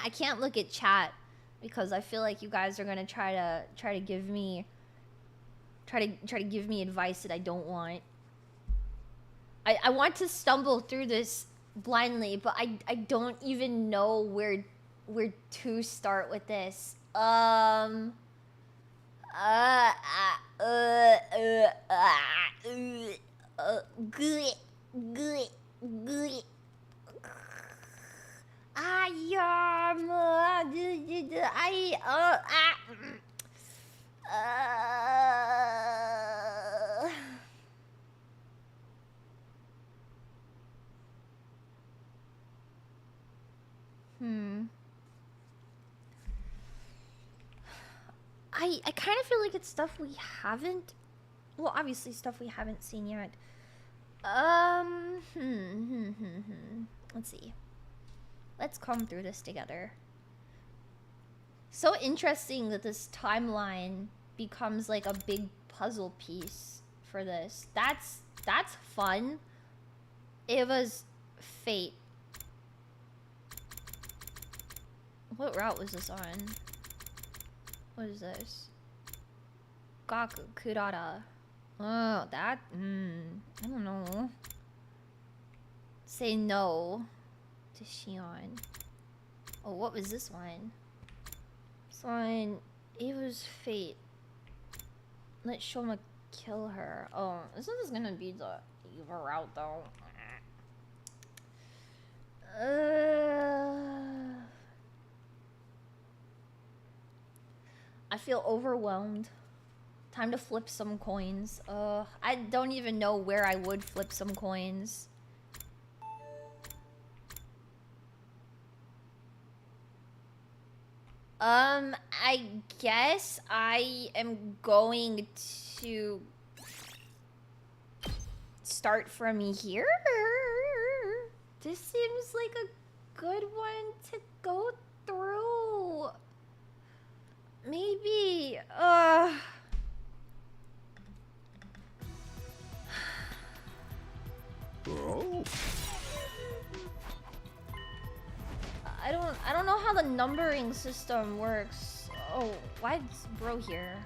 I can't look at chat because I feel like you guys are gonna try to give me advice that I don't want. I want to stumble through this blindly, but I don't even know where to start with this. I kind of feel like it's stuff we haven't, well, obviously stuff we haven't seen yet. Let's see. Let's comb through this together. So interesting that this timeline becomes like a big puzzle piece for this. That's fun. It was fate. What route was this on? What is this? Gaku Kurara. Oh, that? I don't know. Say no to Shion. Oh, what was this one? This one, it was fate. Let Shoma kill her. Oh, this is gonna be the evil route though. I feel overwhelmed. Time to flip some coins. I don't even know where I would flip some coins. I guess I am going to start from here. This seems like a good one to go through. Maybe, oh. I don't know how the numbering system works. Oh, why is bro here?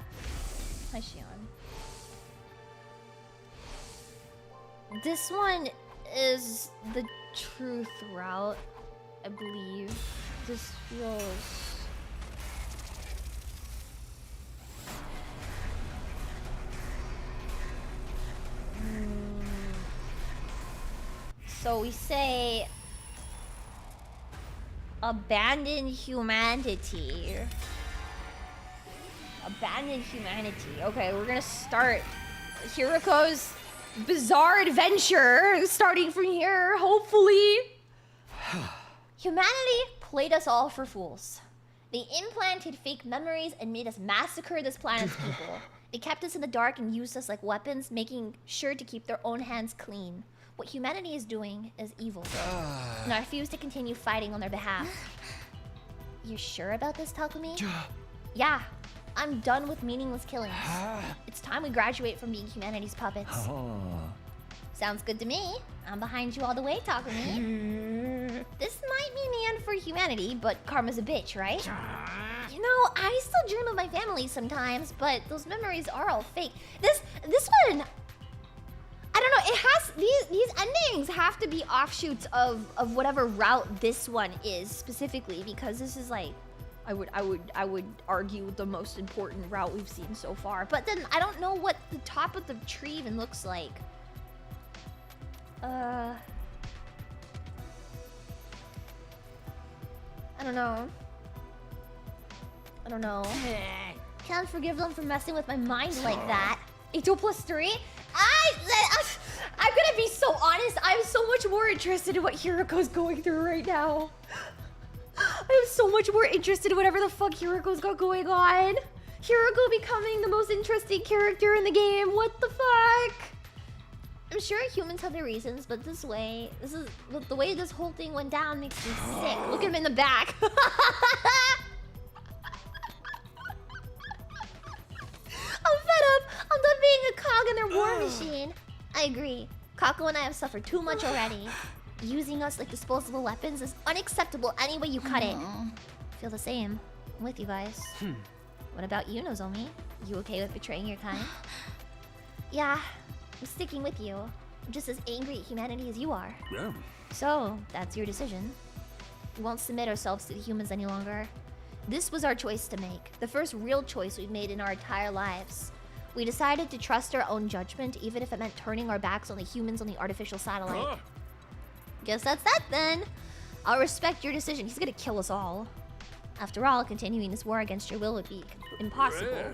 Hi, Shion. This one is the truth route, I believe. This feels... So we say... abandon humanity. Abandon humanity. Okay, we're gonna start Hiruko's bizarre adventure, starting from here, hopefully. Humanity played us all for fools. They implanted fake memories and made us massacre this planet's people. They kept us in the dark and used us like weapons, making sure to keep their own hands clean. What humanity is doing is evil. And I refuse to continue fighting on their behalf. You sure about this, Takumi? Yeah. I'm done with meaningless killings. It's time we graduate from being humanity's puppets. Sounds good to me. I'm behind you all the way, Takumi. This might mean the end for humanity, but karma's a bitch, right? You know, I still dream of my family sometimes, but those memories are all fake. This one... I don't know, it has... These endings have to be offshoots of whatever route this one is, specifically, because this is like... I would argue the most important route we've seen so far. But then I don't know what the top of the tree even looks like. I don't know. I don't know. Can't forgive them for messing with my mind like that. 8 plus 3? I'm gonna be so honest. I'm so much more interested in what Hiruko's going through right now. I'm so much more interested in whatever the fuck Hiruko's got going on. Hiruko becoming the most interesting character in the game. What the fuck? I'm sure humans have their reasons, but the way this whole thing went down makes me sick. Look at him in the back. I'm fed up. I'm done being a cog in their war machine. I agree. Kako and I have suffered too much already. Using us like disposable weapons is unacceptable any way you cut it. Feel the same. I'm with you guys. What about you, Nozomi? You okay with betraying your kind? Yeah, I'm sticking with you. I'm just as angry at humanity as you are. Yeah. So, that's your decision. We won't submit ourselves to the humans any longer. This was our choice to make. The first real choice we've made in our entire lives. We decided to trust our own judgment, even if it meant turning our backs on the humans on the artificial satellite. Guess that's that then. I'll respect your decision. He's gonna kill us all. After all, continuing this war against your will would be impossible.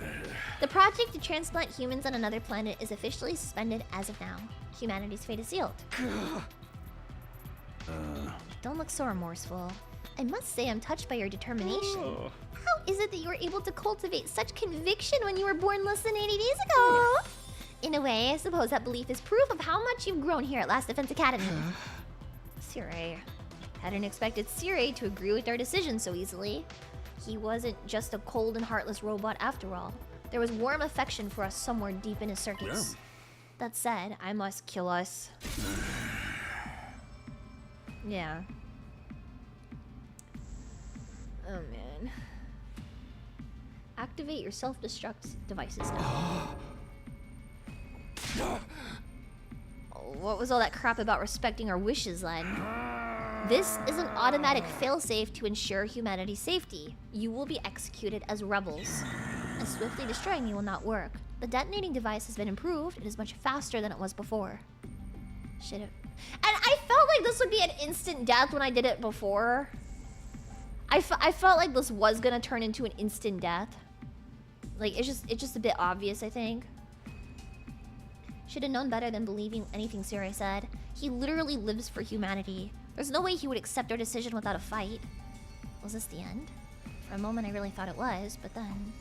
The project to transplant humans on another planet is officially suspended as of now. Humanity's fate is sealed. Don't look so remorseful. I must say I'm touched by your determination. How is it that you were able to cultivate such conviction when you were born less than 80 days ago? In a way, I suppose that belief is proof of how much you've grown here at Last Defense Academy. Sirei. Hadn't expected Sirei to agree with our decision so easily. He wasn't just a cold and heartless robot after all. There was warm affection for us somewhere deep in his circuits. That said, I must kill us. Yeah. Oh man. Activate your self-destruct devices now. What was all that crap about respecting our wishes then? This is an automatic failsafe to ensure humanity's safety. You will be executed as rebels. And swiftly destroying me will not work. The detonating device has been improved. It is much faster than it was before. Shit. And I felt like this would be an instant death when I did it before. I felt like this was gonna turn into an instant death. Like, it's just a bit obvious, I think. Should have known better than believing anything Sirei said. He literally lives for humanity. There's no way he would accept our decision without a fight. Was this the end? For a moment I really thought it was, but then...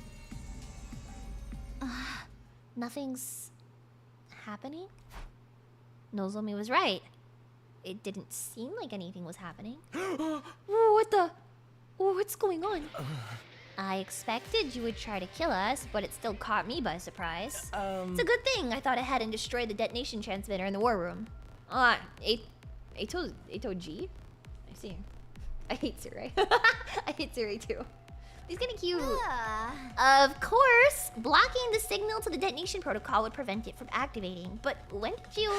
nothing's... happening? Nozomi was right. it didn't seem like anything was happening. What the? What's going on? I expected you would try to kill us, but it still caught me by surprise. It's a good thing I thought ahead and destroyed the detonation transmitter in the war room. Ato G? I see. I hate Tsuru. I hate Tsuru too. He's kinda cute. Of course, blocking the signal to the detonation protocol would prevent it from activating. But when did you...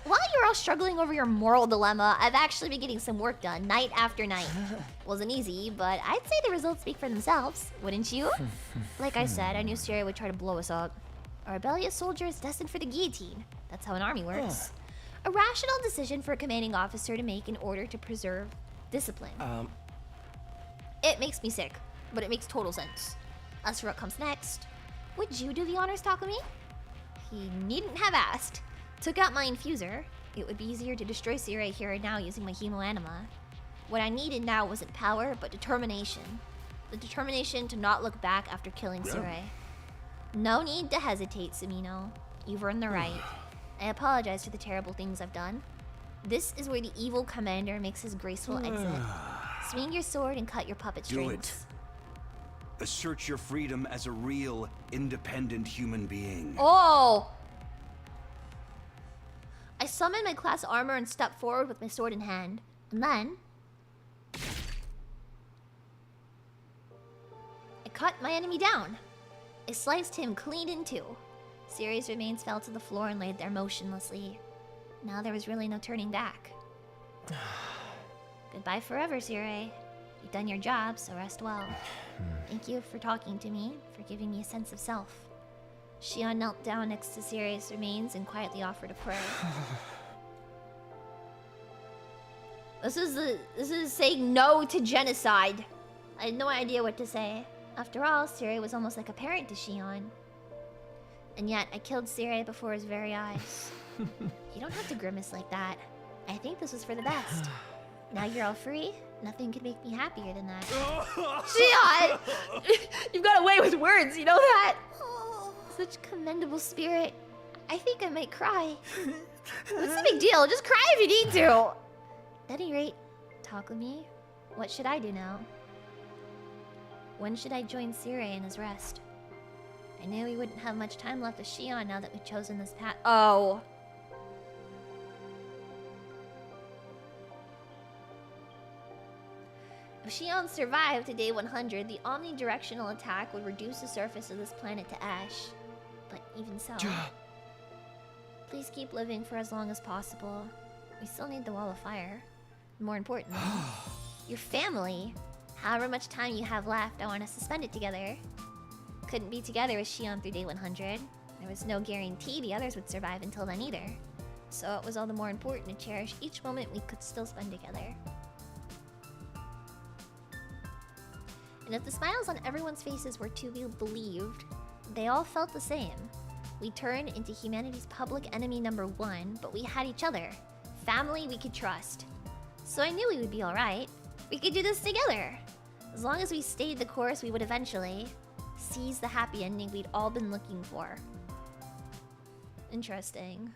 While you're all struggling over your moral dilemma, I've actually been getting some work done, night after night. Wasn't easy, but I'd say the results speak for themselves, wouldn't you? Like I said, I knew Syria would try to blow us up. A rebellious soldier is destined for the guillotine. That's how an army works. A rational decision for a commanding officer to make in order to preserve discipline. It makes me sick, but it makes total sense. As for what comes next, would you do the honors, Takumi? He needn't have asked. Took out my infuser. It would be easier to destroy Sirei here and now using my hemo anima. What I needed now wasn't power, but determination. The determination to not look back after killing Sirei. No need to hesitate, Sumino. You've earned the right. I apologize for the terrible things I've done. This is where the evil commander makes his graceful exit. Swing your sword and cut your puppet strings. Do it. Assert your freedom as a real, independent human being. Oh! I summoned my class armor and stepped forward with my sword in hand. And then... I cut my enemy down. I sliced him clean in two. Siri's remains fell to the floor and laid there motionlessly. Now there was really no turning back. Goodbye forever, Sirei. You've done your job, so rest well. Thank you for talking to me, for giving me a sense of self. Shion knelt down next to Siri's remains and quietly offered a prayer. This is saying no to genocide. I had no idea what to say. After all, Sirei was almost like a parent to Shion. And yet, I killed Sirei before his very eyes. You don't have to grimace like that. I think this was for the best. Now you're all free. Nothing could make me happier than that. Shion! You've got away with words, you know that? Such commendable spirit. I think I might cry. What's the big deal? Just cry if you need to. At any rate, Takumi, what should I do now? When should I join Sirei in his rest? I knew we wouldn't have much time left with Shion now that we've chosen this path. Oh. If Shion survived to day 100, the omnidirectional attack would reduce the surface of this planet to ash. But even so... Please keep living for as long as possible. We still need the Wall of Fire. More importantly, your family. However much time you have left, I want us to spend it together. Couldn't be together with Shion through day 100. There was no guarantee the others would survive until then either. So it was all the more important to cherish each moment we could still spend together. And if the smiles on everyone's faces were to be believed, they all felt the same. We turned into humanity's public enemy #1, but we had each other. Family we could trust. So I knew we would be alright. We could do this together. As long as we stayed the course, we would eventually seize the happy ending we'd all been looking for. Interesting.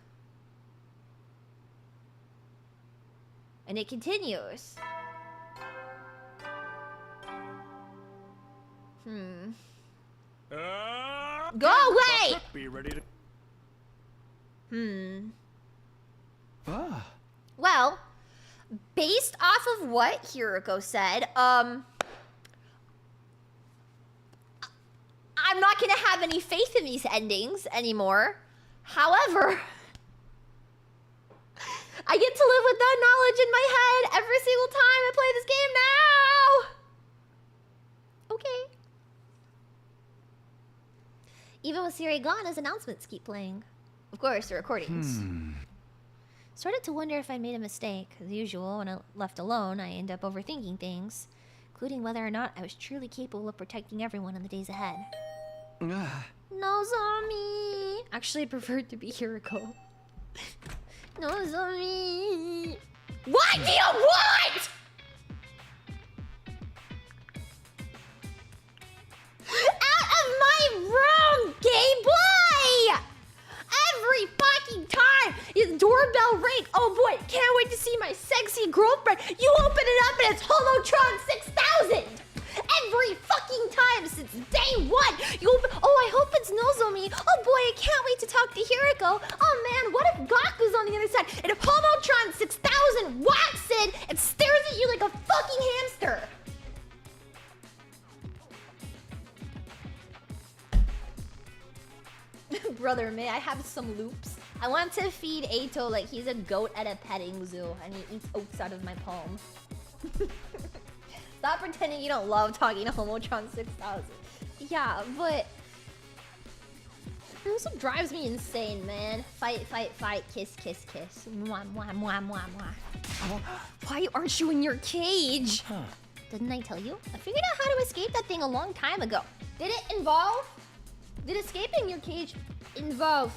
And it continues. Go away! Be ready to... Ah. Well, based off of what Hiruko said, I'm not gonna have any faith in these endings anymore. However, I get to live with that knowledge in my head every single time I play this game now! Okay. Even with Siri gone, his announcements keep playing. Of course, the recordings. Started to wonder if I made a mistake. As usual, when I left alone, I end up overthinking things, including whether or not I was truly capable of protecting everyone in the days ahead. Nozomi! Actually, I preferred to be Hiruko. Nozomi! What do you want?! Out of my room, Game Boy! Every fucking time! doorbell ring. Oh boy, can't wait to see my sexy girlfriend. You open it up and it's Holotron 6000. Every fucking time since day one. You open, oh, I hope it's Nozomi. Oh boy, I can't wait to talk to Hiriko. Oh man, what if Gaku's on the other side? And if Holotron 6000 walks in and stares at you like a fucking hamster. Brother, may I have some loops? I want to feed Eito like he's a goat at a petting zoo and he eats oats out of my palm. Stop pretending you don't love talking to Homotron 6000. Yeah, but it also drives me insane, man. Fight, fight, fight, kiss, kiss, kiss. Mwah, mwah, mwah, mwah, mwah. Why aren't you in your cage? Didn't I tell you? I figured out how to escape that thing a long time ago. Did escaping your cage involve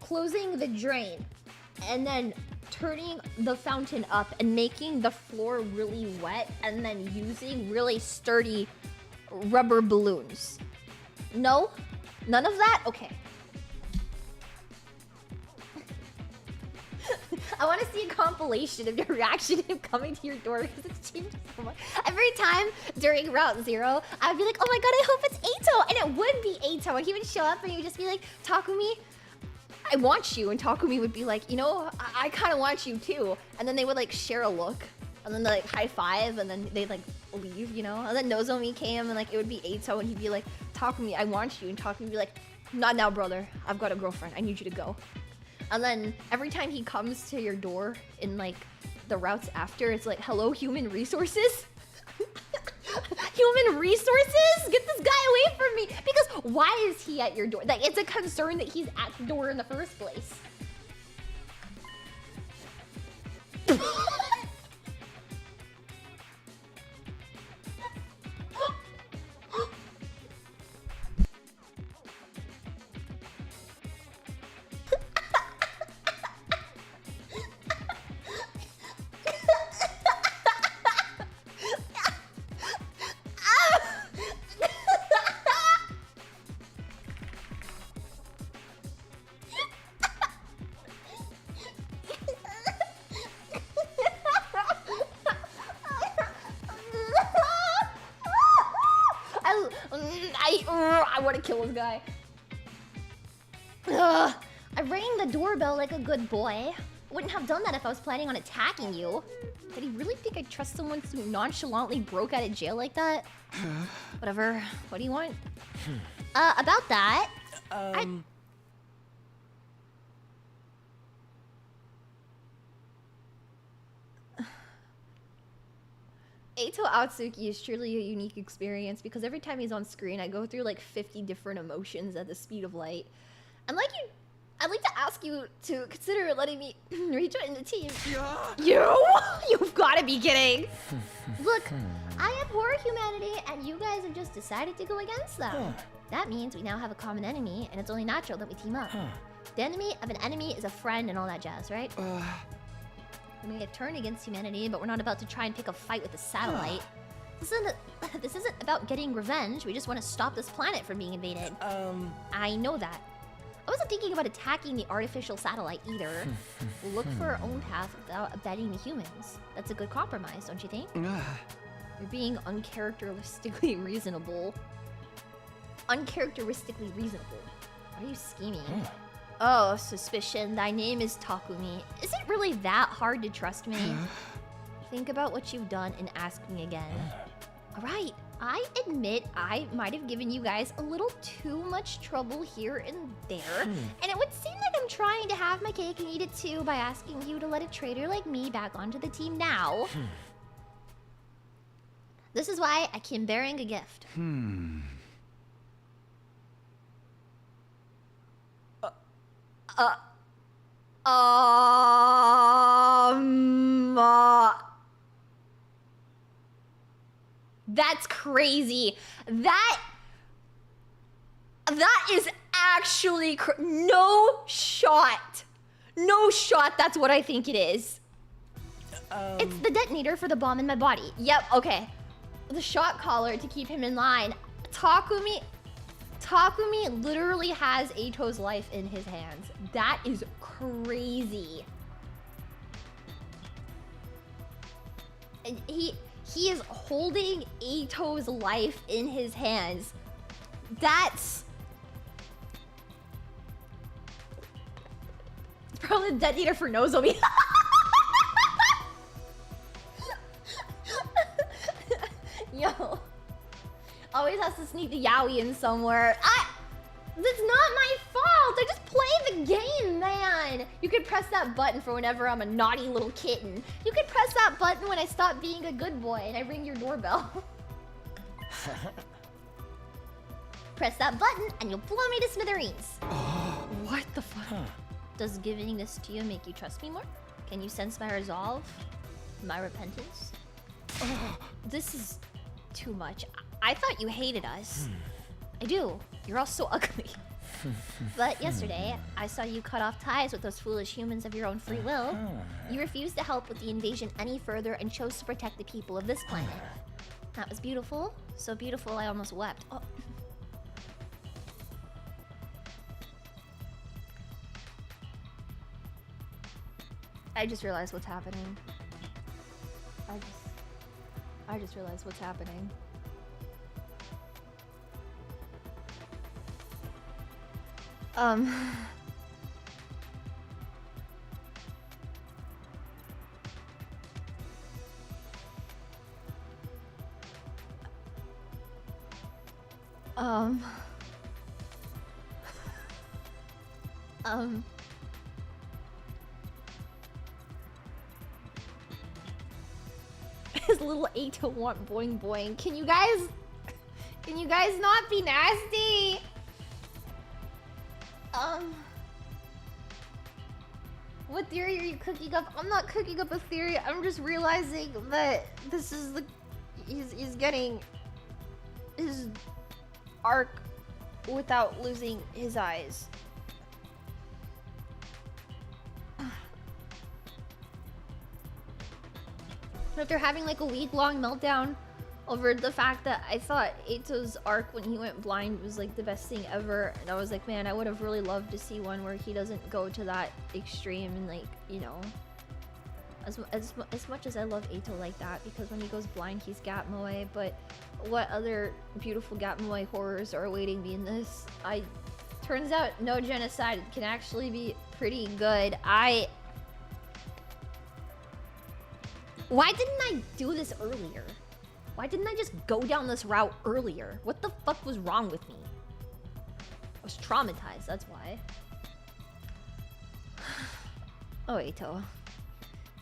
closing the drain and then turning the fountain up and making the floor really wet and then using really sturdy rubber balloons? No? None of that? Okay. I want to see a compilation of your reaction to him coming to your door because it's changed so much. Every time during Route 0, I'd be like, oh my god, I hope it's Eito! And it would be Eito. And he would show up and he would just be like, Takumi, I want you. And Takumi would be like, you know, I kind of want you too. And then they would like share a look. And then they like high five and then they'd like leave, you know? And then Nozomi came and like it would be Eito and he'd be like, Takumi, I want you. And Takumi would be like, not now, brother. I've got a girlfriend. I need you to go. And then every time he comes to your door in like the routes after, it's like, hello, human resources? Human resources? Get this guy away from me! Because why is he at your door? Like, it's a concern that he's at the door in the first place. I want to kill this guy. Ugh, I rang the doorbell like a good boy. Wouldn't have done that if I was planning on attacking you. Did he really think I'd trust someone who nonchalantly broke out of jail like that? Whatever. What do you want? About that, Eito Atsuki is truly a unique experience because every time he's on screen, I go through like 50 different emotions at the speed of light. I'd like to ask you to consider letting me rejoin the team. You've got to be kidding. Look, I abhor humanity and you guys have just decided to go against them. That means we now have a common enemy and it's only natural that we team up. The enemy of an enemy is a friend and all that jazz, right? We may have turned against humanity, but we're not about to try and pick a fight with a satellite. This isn't about getting revenge. We just want to stop this planet from being invaded. I know that. I wasn't thinking about attacking the artificial satellite either. We'll look for our own path without abetting the humans. That's a good compromise, don't you think? You're being uncharacteristically reasonable. Uncharacteristically reasonable. Why are you scheming? Oh, suspicion. Thy name is Takumi. Is it really that hard to trust me? Think about what you've done and ask me again. Alright, I admit I might have given you guys a little too much trouble here and there. And it would seem like I'm trying to have my cake and eat it too by asking you to let a traitor like me back onto the team now. This is why I came bearing a gift. That's crazy. That is actually no shot. No shot. That's what I think it is. It's the detonator for the bomb in my body. Yep. Okay. The shot collar to keep him in line. Takumi. Takumi literally has Eito's life in his hands. That is crazy. And he is holding Eito's life in his hands. That's probably the detonator for Nozomi. Yo. Always has to sneak the yaoi in somewhere. That's not my fault. I just play the game, man. You could press that button for whenever I'm a naughty little kitten. You could press that button when I stop being a good boy and I ring your doorbell. Press that button and you'll blow me to smithereens. What the fuck? Does giving this to you make you trust me more? Can you sense my resolve? My repentance? Oh, this is too much. I thought you hated us. I do. You're all so ugly. But yesterday, I saw you cut off ties with those foolish humans of your own free will. You refused to help with the invasion any further and chose to protect the people of this planet. That was beautiful. So beautiful I almost wept. Oh. I just realized what's happening. I just realized what's happening. His little Eito want boing boing. Can you guys not be nasty? What theory are you cooking up? I'm not cooking up a theory. I'm just realizing that this is the he's getting his arc without losing his eyes. After having like a week-long meltdown over the fact that I thought Eito's arc when he went blind was like the best thing ever, and I was like, man, I would have really loved to see one where he doesn't go to that extreme and like, you know, as much as I love Eito like that, because when he goes blind he's Gatmoe, but what other beautiful Gatmoe horrors are awaiting me in this? Turns out no genocide can actually be pretty good. Why didn't I do this earlier? Why didn't I just go down this route earlier? What the fuck was wrong with me? I was traumatized, that's why. Oh, Eito.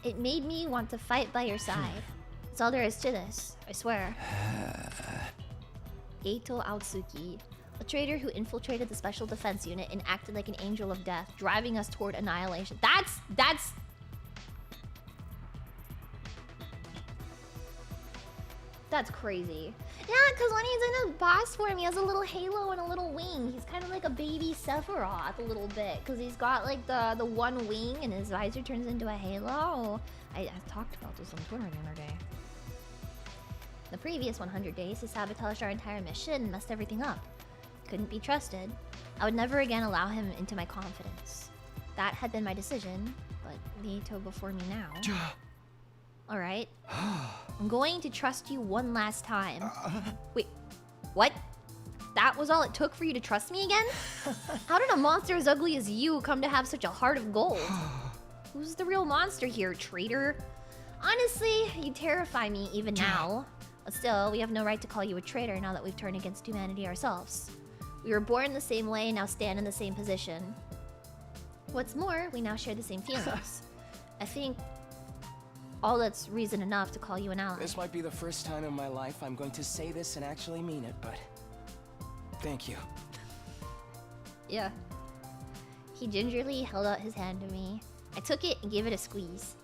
It made me want to fight by your side. That's all there is to this, I swear. Eito Aotsuki, a traitor who infiltrated the Special Defense Unit and acted like an angel of death, driving us toward annihilation. That's crazy. Yeah, because when he's in his boss form, he has a little halo and a little wing. He's kind of like a baby Sephiroth a little bit, because he's got like the one wing and his visor turns into a halo. I talked about this on Twitter the other day. The previous 100 days, he sabotaged our entire mission and messed everything up. Couldn't be trusted. I would never again allow him into my confidence. That had been my decision, but the Eito before me now. Alright. I'm going to trust you one last time. Wait, what? That was all it took for you to trust me again? How did a monster as ugly as you come to have such a heart of gold? Who's the real monster here, traitor? Honestly, you terrify me even now. But still, we have no right to call you a traitor now that we've turned against humanity ourselves. We were born the same way and now stand in the same position. What's more, we now share the same feelings. I think all that's reason enough to call you an ally. This might be the first time in my life I'm going to say this and actually mean it, but thank you. Yeah. He gingerly held out his hand to me. I took it and gave it a squeeze.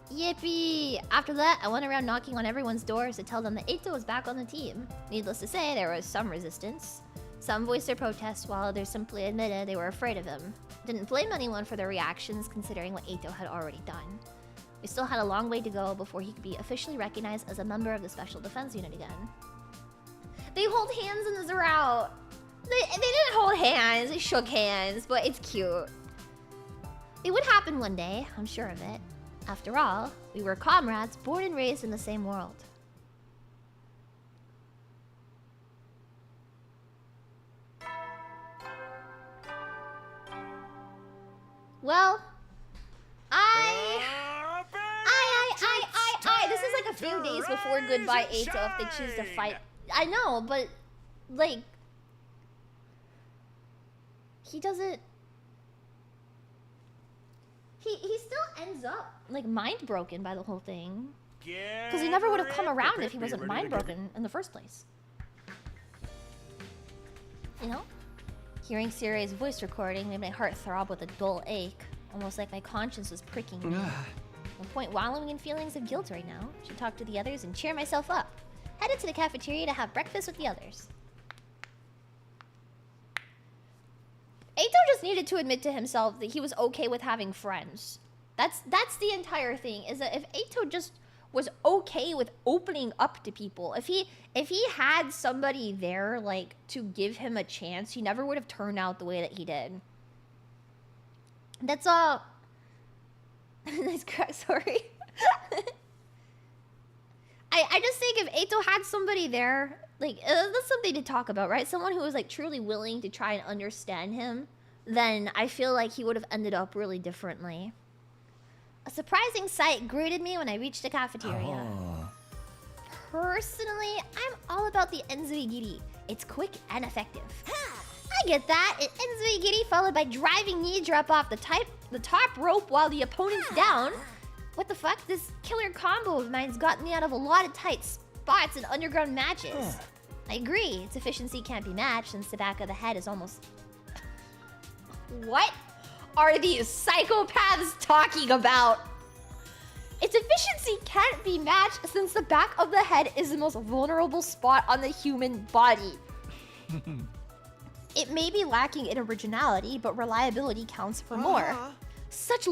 Yippee! After that, I went around knocking on everyone's doors to tell them that Eito was back on the team. Needless to say, there was some resistance. Some voiced their protests, while others simply admitted they were afraid of him. Didn't blame anyone for their reactions, considering what Eito had already done. We still had a long way to go before he could be officially recognized as a member of the Special Defense Unit again. They hold hands in this route! They didn't hold hands, they shook hands, but it's cute. It would happen one day, I'm sure of it. After all, we were comrades born and raised in the same world. Well, this is like a few days before goodbye Eito if they choose to fight. I know, but like he doesn't. He still ends up like mind broken by the whole thing. Because he never would have come around if he wasn't mind broken in the first place. You know? Hearing Sirie's voice recording made my heart throb with a dull ache, almost like my conscience was pricking me. At one point, wallowing in feelings of guilt right now, should talk to the others and cheer myself up. Headed to the cafeteria to have breakfast with the others. Eito just needed to admit to himself that he was okay with having friends. That's the entire thing, is that if Eito just was okay with opening up to people, if he had somebody there like to give him a chance, he never would have turned out the way that he did. That's all. Nice crack, sorry. I just think if Eito had somebody there, like that's something to talk about, right? Someone who was like truly willing to try and understand him, then I feel like he would have ended up really differently. A surprising sight greeted me when I reached the cafeteria. Personally, I'm all about the Enzui-giri. It's quick and effective. I get that. An Enzui-giri followed by driving knee drop off the top rope while the opponent's down. What the fuck? This killer combo of mine's gotten me out of a lot of tight spots in underground matches. I agree. Its efficiency can't be matched since the back of the head is almost... What are these psychopaths talking about? Its efficiency can't be matched since the back of the head is the most vulnerable spot on the human body. It may be lacking in originality, but reliability counts for more. Such...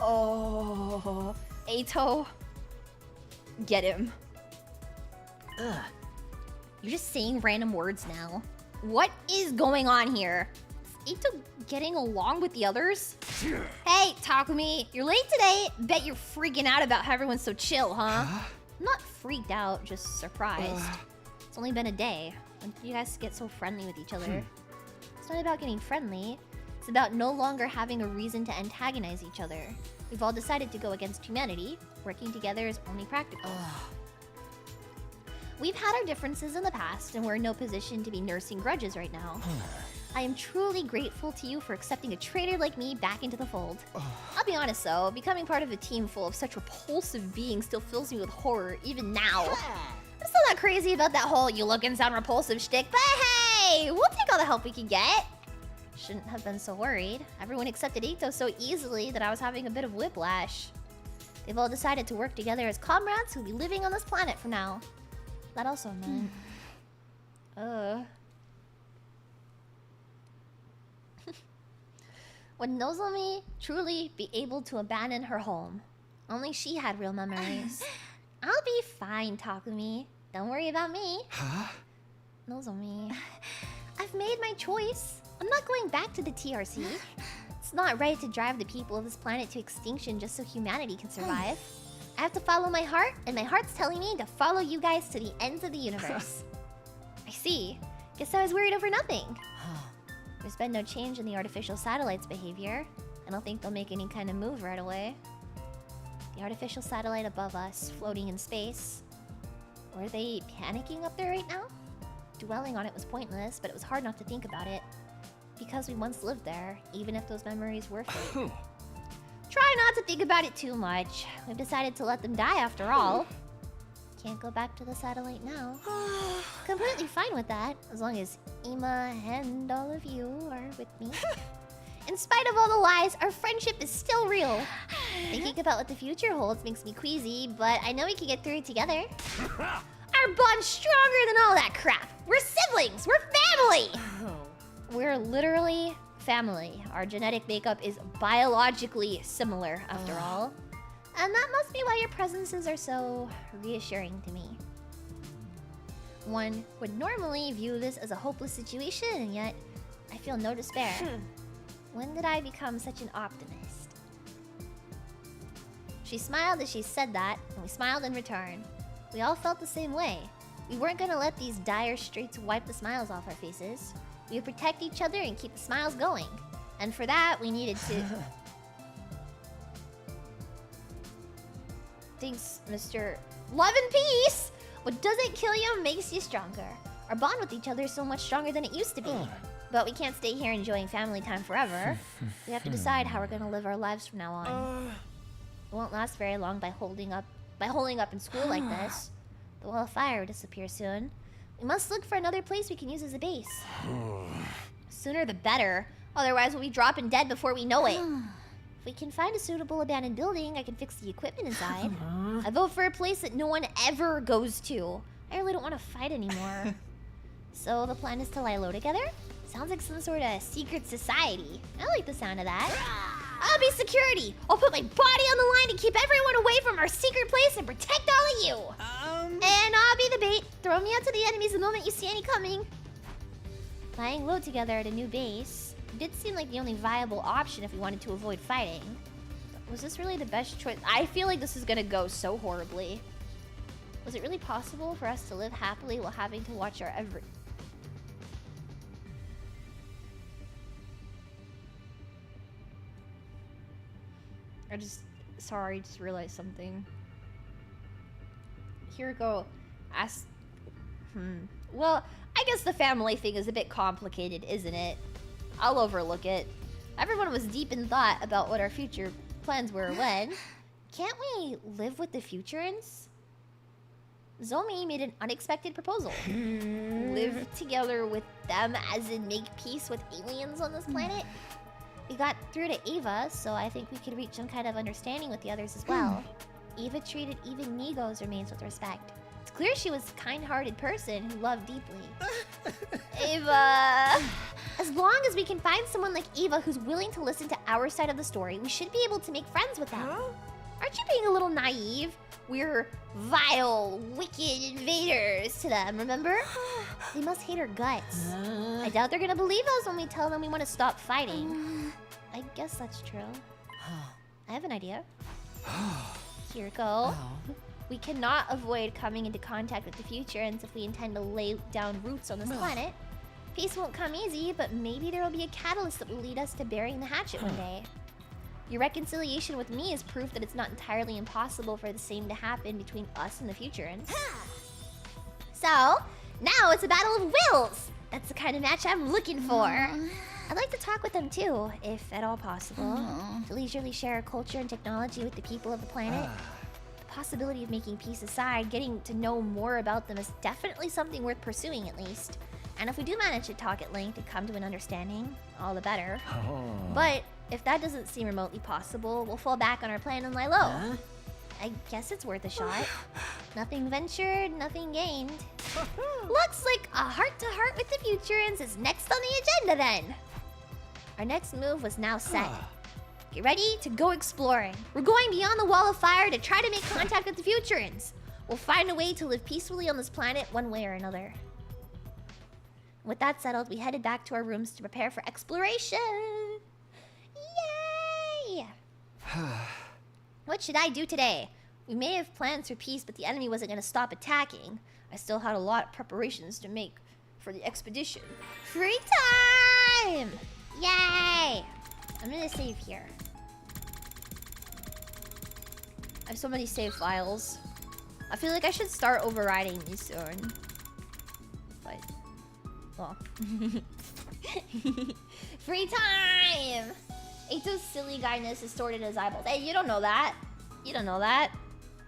Oh, Eito, get him. Ugh. You're just saying random words now. What is going on here? Is Eito getting along with the others? Hey, Takumi, you're late today. Bet you're freaking out about how everyone's so chill, huh? Not freaked out, just surprised. It's only been a day. When did you guys get so friendly with each other? It's not about getting friendly. It's about no longer having a reason to antagonize each other. We've all decided to go against humanity. Working together is only practical. We've had our differences in the past, and we're in no position to be nursing grudges right now. I am truly grateful to you for accepting a traitor like me back into the fold. I'll be honest though, becoming part of a team full of such repulsive beings still fills me with horror, even now. I'm still not crazy about that whole you look and sound repulsive shtick, but hey, we'll take all the help we can get. Shouldn't have been so worried. Everyone accepted Eito so easily that I was having a bit of whiplash. They've all decided to work together as comrades who'll be living on this planet from now. That also meant... Would Nozomi truly be able to abandon her home? Only she had real memories. I'll be fine, Takumi. Don't worry about me. Huh? Those are me. I've made my choice. I'm not going back to the TRC. It's not right to drive the people of this planet to extinction just so humanity can survive. I have to follow my heart, and my heart's telling me to follow you guys to the ends of the universe. I see. Guess I was worried over nothing. There's been no change in the artificial satellite's behavior. I don't think they'll make any kind of move right away. The artificial satellite above us, floating in space. Were they panicking up there right now? Dwelling on it was pointless, but it was hard not to think about it. Because we once lived there, even if those memories were fake. Try not to think about it too much. We've decided to let them die after all. Can't go back to the satellite now. Completely fine with that, as long as Ima and all of you are with me. In spite of all the lies, our friendship is still real. Thinking about what the future holds makes me queasy, but I know we can get through it together. Our bond's stronger than all that crap. We're siblings. We're family. We're literally family. Our genetic makeup is biologically similar, after all. And that must be why your presences are so reassuring to me. One would normally view this as a hopeless situation, and yet I feel no despair. When did I become such an optimist? She smiled as she said that, and we smiled in return. We all felt the same way. We weren't gonna let these dire straits wipe the smiles off our faces. We would protect each other and keep the smiles going. And for that, we needed to... Thanks, Mr. Love and Peace! What doesn't kill you makes you stronger. Our bond with each other is so much stronger than it used to be. But we can't stay here enjoying family time forever. We have to decide how we're gonna live our lives from now on. It won't last very long by holding up in school like this. The wall of fire will disappear soon. We must look for another place we can use as a base. Sooner the better. Otherwise we'll be dropping dead before we know it. If we can find a suitable abandoned building, I can fix the equipment inside. I vote for a place that no one ever goes to. I really don't want to fight anymore. So the plan is to lie low together? Sounds like some sort of secret society. I like the sound of that. I'll be security. I'll put my body on the line to keep everyone away from our secret place and protect all of you. And I'll be the bait. Throw me out to the enemies the moment you see any coming. Lying low together at a new base did seem like the only viable option if we wanted to avoid fighting. But was this really the best choice? I feel like this is gonna go so horribly. Was it really possible for us to live happily while having to watch our every... Sorry, just realized something. Hiriko asked... Well, I guess the family thing is a bit complicated, isn't it? I'll overlook it. Everyone was deep in thought about what our future plans were when. Can't we live with the Futurans? Zomi made an unexpected proposal. Live together with them as in make peace with aliens on this planet? We got through to Eva, so I think we could reach some kind of understanding with the others as well. Eva treated even Nigo's remains with respect. It's clear she was a kind-hearted person who loved deeply. Eva... As long as we can find someone like Eva who's willing to listen to our side of the story, we should be able to make friends with them. Aren't you being a little naive? We're vile, wicked invaders to them, remember? They must hate our guts. I doubt they're gonna believe us when we tell them we want to stop fighting. I guess that's true. I have an idea. Hiriko. We cannot avoid coming into contact with the Futurans if we intend to lay down roots on this planet. Peace won't come easy, but maybe there will be a catalyst that will lead us to burying the hatchet one day. Your reconciliation with me is proof that it's not entirely impossible for the same to happen between us and the Futurans. So, now it's a battle of wills! That's the kind of match I'm looking for. I'd like to talk with them too, if at all possible. To leisurely share our culture and technology with the people of the planet. The possibility of making peace aside, getting to know more about them is definitely something worth pursuing at least. And if we do manage to talk at length and come to an understanding, all the better. But if that doesn't seem remotely possible, we'll fall back on our plan and lie low. I guess it's worth a shot. Nothing ventured, nothing gained. Looks like a heart-to-heart with the Futurans is next on the agenda then. Our next move was now set. Get ready to go exploring. We're going beyond the wall of fire to try to make contact with the Futurans. We'll find a way to live peacefully on this planet one way or another. With that settled, we headed back to our rooms to prepare for exploration. Yay! What should I do today? We may have plans for peace, but the enemy wasn't going to stop attacking. I still had a lot of preparations to make for the expedition. Free time! Yay! I'm going to save here. I have so many save files. I feel like I should start overriding these soon. But, well. Free time! Ito's silly guyness is sorted as eyeballs. Hey, you don't know that. You don't know that.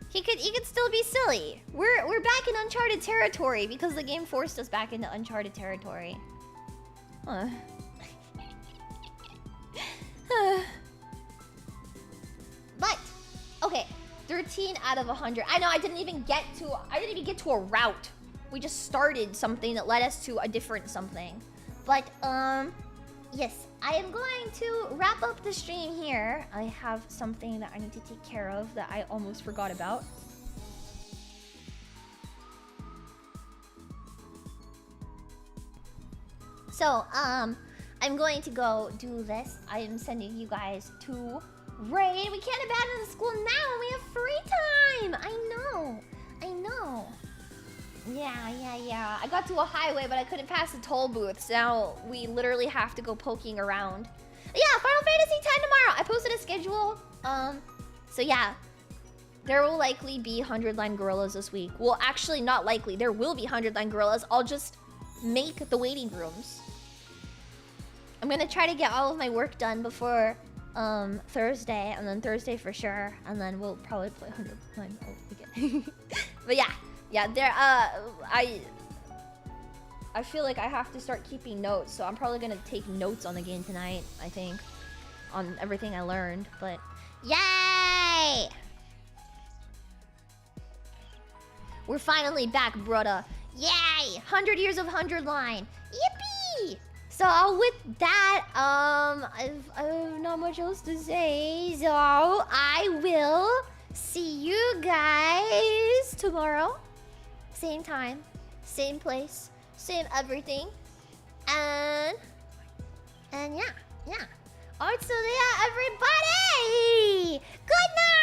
He could still be silly. We're back in uncharted territory because the game forced us back into uncharted territory. Huh. But okay, 13 out of 100. I know I didn't even get to a route. We just started something that led us to a different something. But yes, I am going to wrap up the stream here. I have something that I need to take care of that I almost forgot about. So, I'm going to go do this. I am sending you guys to raid. We can't abandon the school now. We have free time. I know. Yeah. I got to a highway, but I couldn't pass the toll booth. So now we literally have to go poking around. Yeah, Final Fantasy 10 tomorrow. I posted a schedule. So yeah. There will likely be 100-line gorillas this week. Well, actually, not likely. There will be 100-line gorillas. I'll just make the waiting rooms. I'm gonna try to get all of my work done before Thursday, and then Thursday for sure, and then we'll probably play 100-line again. But yeah, there. I feel like I have to start keeping notes, so I'm probably gonna take notes on the game tonight. I think on everything I learned. But yay! We're finally back, brother. Yay! 100 years of 100-line. Yippee! So with that, I have not much else to say. So I will see you guys tomorrow. Same time, same place, same everything. And yeah. Alright, so yeah, everybody! Good night!